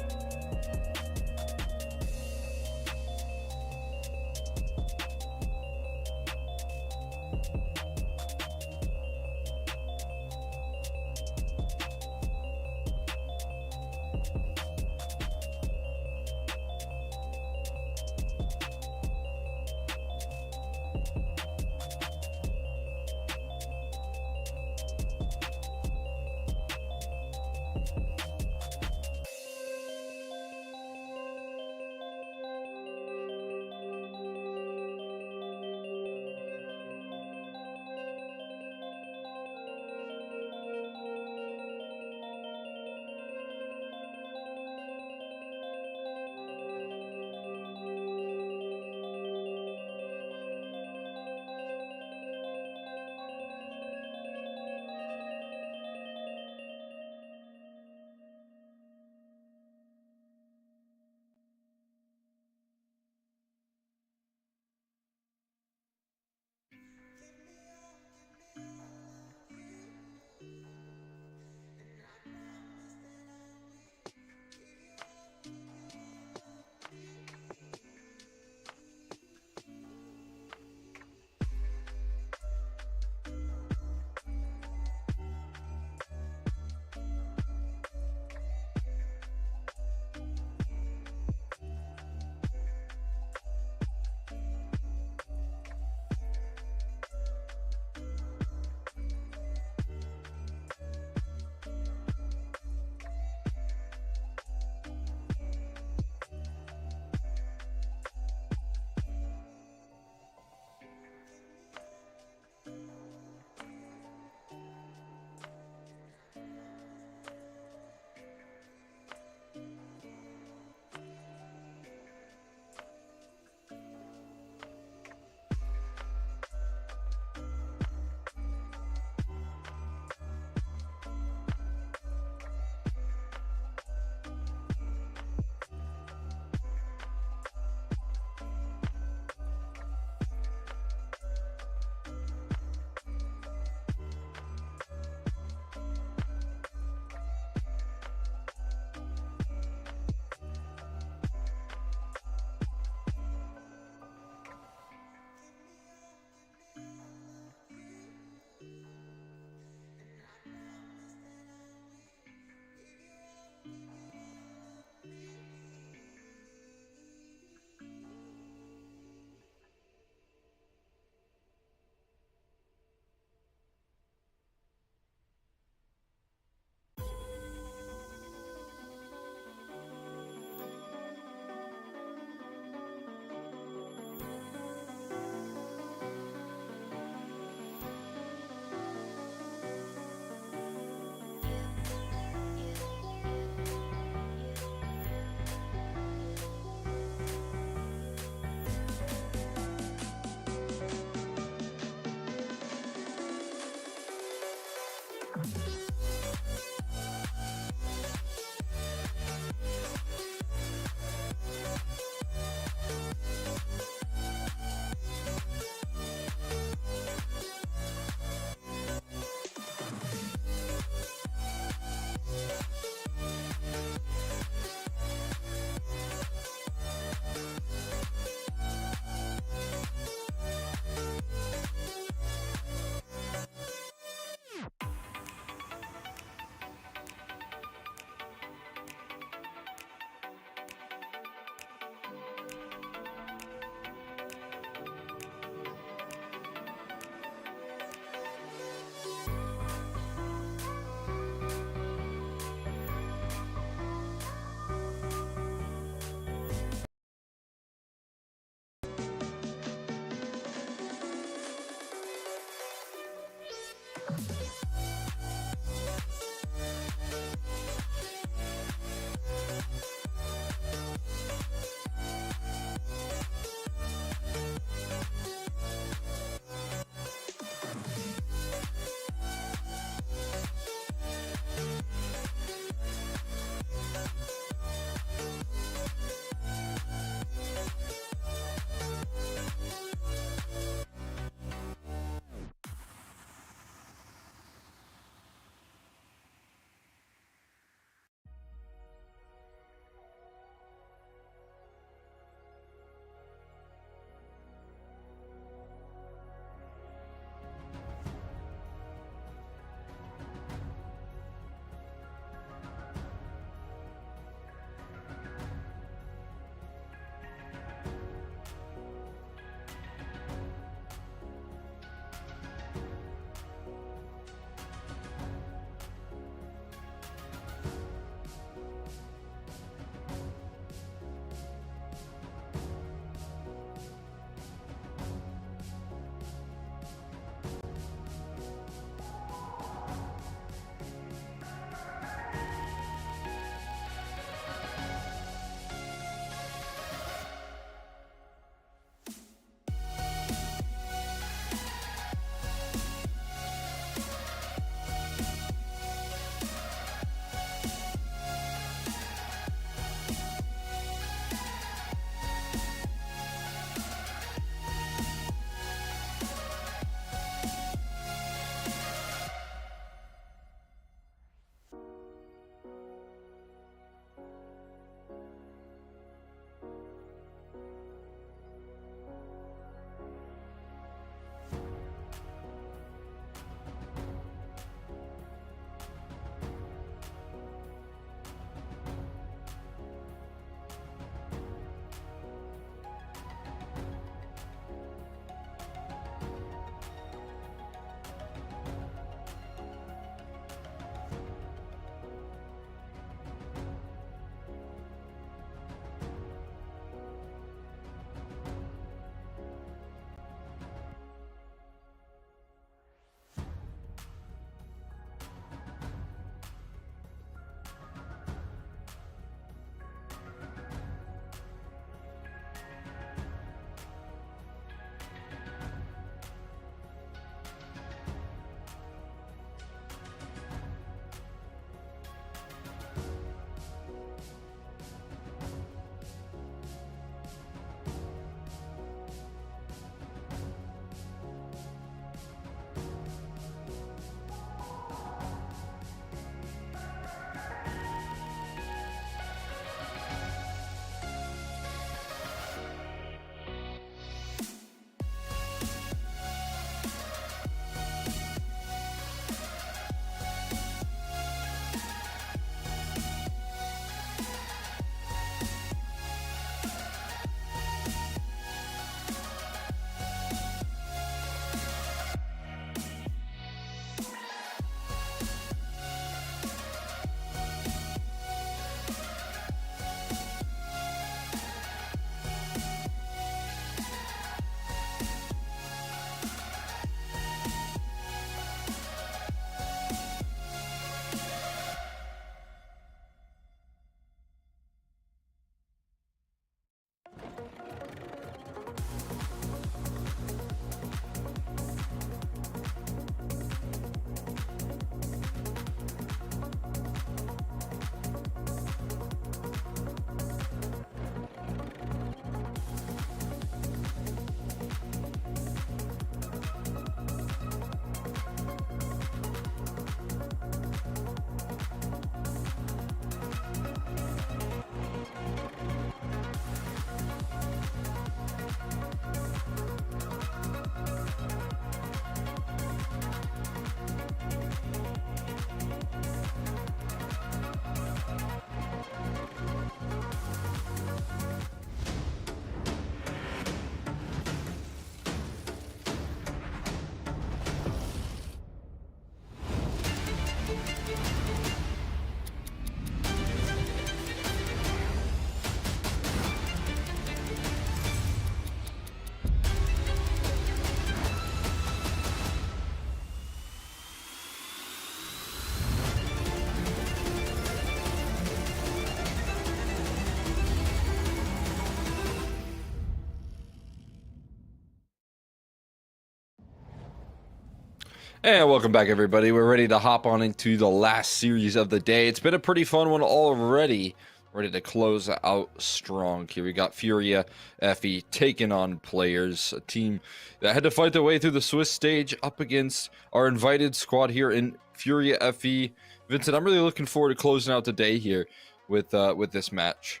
And welcome back, everybody. We're ready to hop on into the last series of the day. It's been a pretty fun one already. Ready to close out strong here. We got Furia FE taking on Players, a team that had to fight their way through the Swiss stage up against our invited squad here in Furia FE. Vincent, I'm really looking forward to closing out the day here with this match.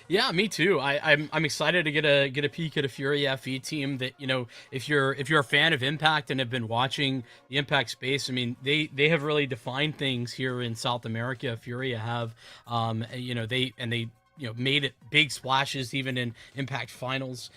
Yeah, me too. I'm excited to get a peek at a Fury FE team that, you know, if you're a fan of Impact and have been watching the Impact space, I mean, they have really defined things here in South America. Furia have, they made it big splashes even in Impact finals,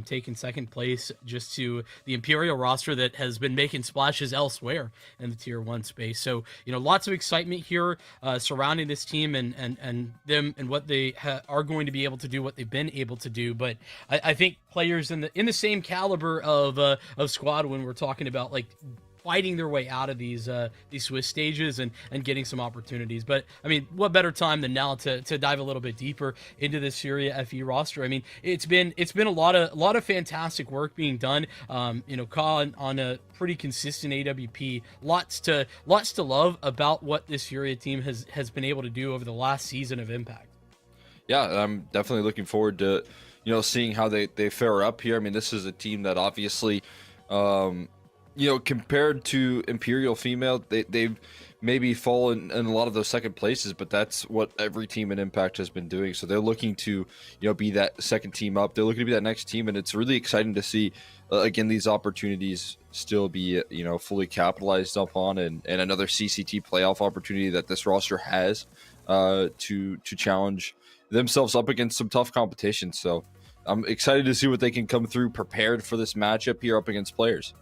taking second place just to the Imperial roster that has been making splashes elsewhere in the tier 1 space. So, you know, lots of excitement here surrounding this team and them and what they are going to be able to do, what they've been able to do. But I think players in the same caliber of squad, when we're talking about like fighting their way out of these Swiss stages and getting some opportunities. But I mean, what better time than now to dive a little bit deeper into this Furia FE roster? I mean, it's been a lot of fantastic work being done. Ka on a pretty consistent AWP. Lots to love about what this Furia team has been able to do over the last season of Impact. Yeah, I'm definitely looking forward to, seeing how they fare up here. I mean, this is a team that obviously, compared to Imperial Female, they've maybe fallen in a lot of those second places, but that's what every team in Impact has been doing. So they're looking to, be that second team up. They're looking to be that next team, and it's really exciting to see, again, these opportunities still be, fully capitalized upon, and another CCT playoff opportunity that this roster has to challenge themselves up against some tough competition. So I'm excited to see what they can come through prepared for this matchup here up against Players.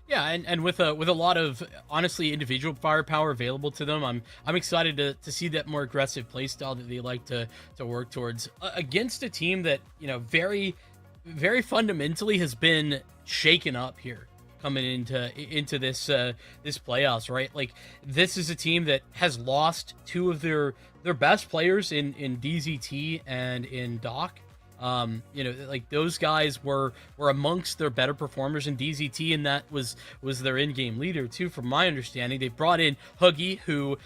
Yeah, and with a lot of honestly individual firepower available to them, I'm excited to see that more aggressive play style that they like to work towards against a team that, very very fundamentally has been shaken up here coming into this playoffs, right? Like, this is a team that has lost two of their best players in DZT and in Doc. Like, those guys were amongst their better performers in DZT, and that was their in-game leader too, from my understanding. They brought in Huggy, who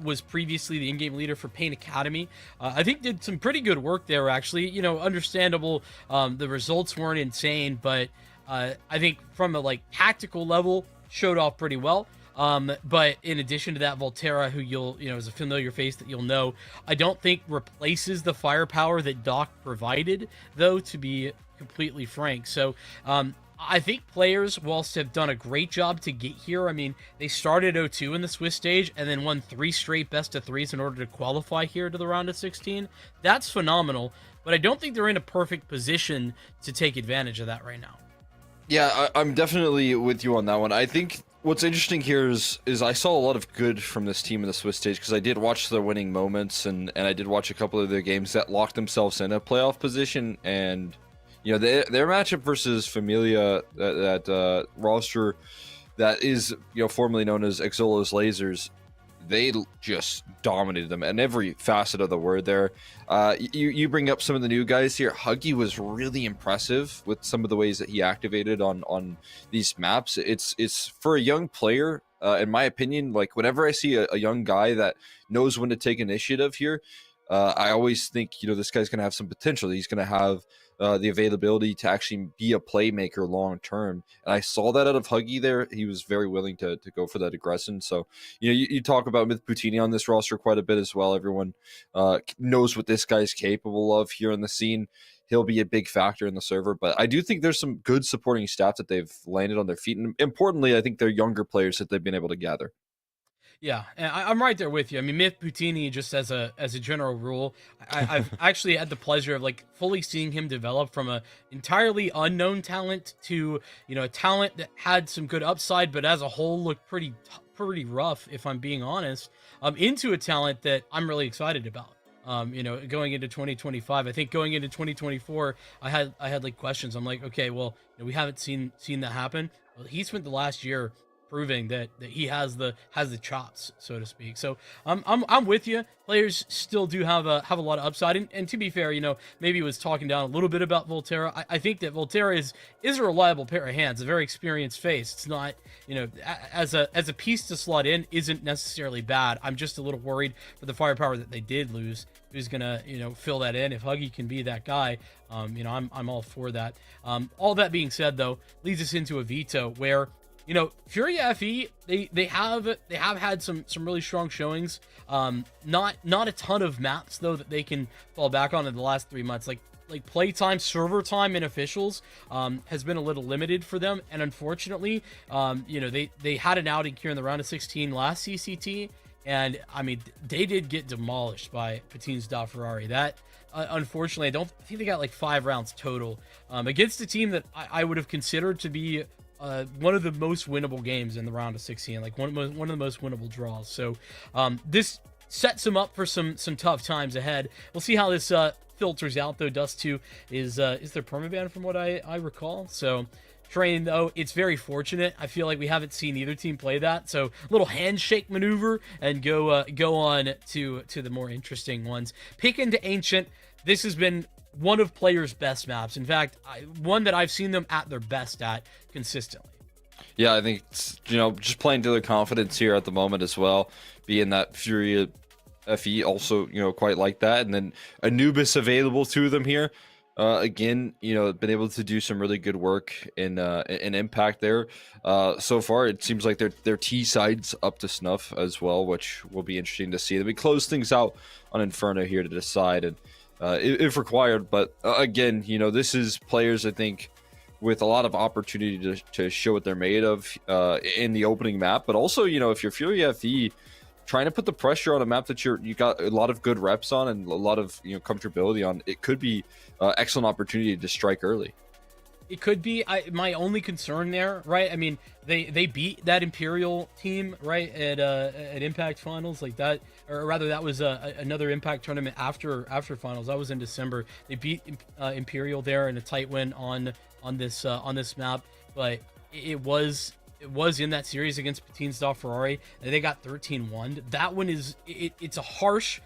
was previously the in-game leader for Pain Academy. I think did some pretty good work there, actually. Understandable. The results weren't insane, but I think from a tactical level, showed off pretty well. But in addition to that, Volterra, who is a familiar face that you'll know, I don't think replaces the firepower that Doc provided, though, to be completely frank. So, I think Players, whilst have done a great job to get here, I mean, they started 0-2 in the Swiss stage and then won 3 straight best of 3s in order to qualify here to the round of 16. That's phenomenal, but I don't think they're in a perfect position to take advantage of that right now. Yeah, I'm definitely with you on that one. I think what's interesting here is I saw a lot of good from this team in the Swiss stage, because I did watch their winning moments, and I did watch a couple of their games that locked themselves in a playoff position. And their matchup versus Familia, that roster that is formerly known as Exola's Lasers, they just dominated them in every facet of the word there. You bring up some of the new guys here. Huggy was really impressive with some of the ways that he activated on these maps. It's for a young player, in my opinion, like, whenever I see a young guy that knows when to take initiative here, I always think, this guy's going to have some potential. He's going to have the availability to actually be a playmaker long term. And I saw that out of Huggy there. He was very willing to go for that aggression. So, you talk about Myth Poutini on this roster quite a bit as well. Everyone knows what this guy's capable of here in the scene. He'll be a big factor in the server. But I do think there's some good supporting staff that they've landed on their feet. And importantly, I think they're younger players that they've been able to gather. Yeah, and I'm right there with you. I mean, Myth Poutini, just as a general rule, I've actually had the pleasure of fully seeing him develop from a entirely unknown talent to a talent that had some good upside, but as a whole looked pretty rough, if I'm being honest, into a talent that I'm really excited about. Going into 2025, I think going into 2024, I had questions. I'm like, okay, well, we haven't seen that happen. Well, he spent the last year proving that he has the chops, so to speak. So I'm with you. Players still do have a lot of upside, and to be fair, maybe he was talking down a little bit about Volterra. I think that Volterra is a reliable pair of hands, a very experienced face. It's not, as a piece to slot in, isn't necessarily bad. I'm just a little worried for the firepower that they did lose. Who's gonna fill that in? If Huggy can be that guy, I'm all for that. All that being said, though, leads us into a veto where Fury FE, they have had some really strong showings. Not a ton of maps though that they can fall back on in the last 3 months. Like playtime, server time in officials has been a little limited for them, and unfortunately, they had an outing here in the round of 16 last CCT, and I mean they did get demolished by Patins da Ferrari. That unfortunately, I think they got like 5 rounds total against a team that I would have considered to be one of the most winnable games in the round of 16, like one of the most winnable draws. So this sets them up for some tough times ahead. We'll see how this filters out, though. Dust 2 is their permaban from what I recall. So Train, though, it's very fortunate. I feel like we haven't seen either team play that. So a little handshake maneuver and go on to the more interesting ones. Pick into Ancient. This has been one of players' best maps. In fact, one that I've seen them at their best at consistently. Yeah, I think it's, just playing to their confidence here at the moment as well. Being that Fury FE also, quite like that. And then Anubis available to them here. Again, been able to do some really good work in Impact there. So far, it seems like their T side's up to snuff as well, which will be interesting to see. Then we close things out on Inferno here to decide, and if required. But again, this is players, I think, with a lot of opportunity to show what they're made of in the opening map. But also, if you're Fury FE, trying to put the pressure on a map that you got a lot of good reps on and a lot of comfortability on, it could be excellent opportunity to strike early. It could be. My only concern there, right? I mean, they beat that Imperial team, right, at Impact Finals, like that, or rather, that was another Impact tournament after Finals. That was in December. They beat Imperial there in a tight win on this map, but it was in that series against Patins da Ferrari, and they got 13-1. That one it's a harsh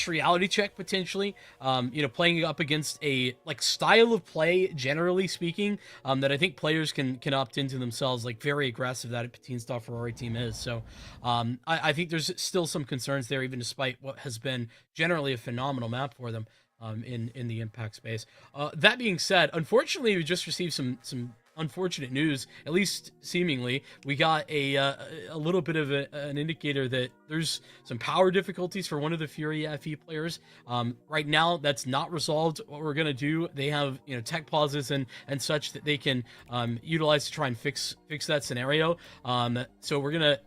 reality check potentially. Playing up against a style of play, generally speaking, that I think players can opt into themselves, like very aggressive that Patins da Ferrari team is. So I think there's still some concerns there, even despite what has been generally a phenomenal map for them in the Impact space. That being said, unfortunately, we just received some unfortunate news, at least seemingly. We got a little bit of an indicator that there's some power difficulties for one of the Fury FE players. Right now, that's not resolved. What we're gonna do, they have tech pauses and such that they can utilize to try and fix that scenario. So we're gonna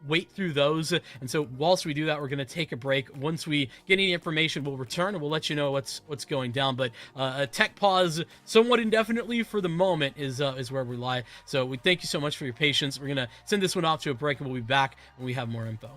wait through those, and so whilst we do that, we're gonna take a break. Once we get any information, we'll return and we'll let you know what's going down. But a tech pause, somewhat indefinitely for the moment, is where we lie. So we thank you so much for your patience. We're gonna send this one off to a break, and we'll be back when we have more info.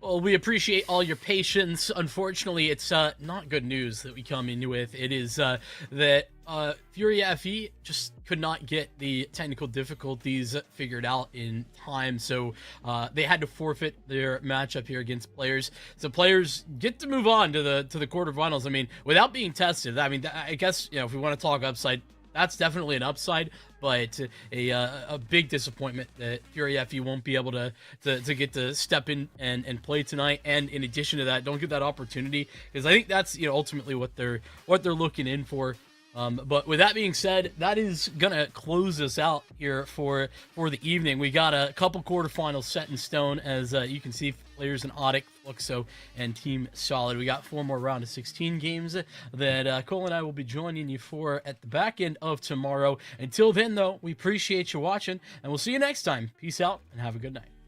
Well, we appreciate all your patience. Unfortunately, it's not good news that we come in with. It is that Fury FE just could not get the technical difficulties figured out in time, so they had to forfeit their matchup here against Players. So Players get to move on to the quarterfinals. I mean, without being tested. I mean, I guess, you know, if we want to talk upside, that's definitely an upside, but a big disappointment that Fury FE won't be able to get to step in and play tonight. And in addition to that, don't get that opportunity, because I think that's, you know, ultimately what they're looking in for. But with that being said, that is gonna close us out here for the evening. We got a couple quarterfinals set in stone, as you can see. Players in Odic, Fluxo, and Team Solid. We got 4 more round of 16 games that Cole and I will be joining you for at the back end of tomorrow. Until then, though, we appreciate you watching, and we'll see you next time. Peace out, and have a good night.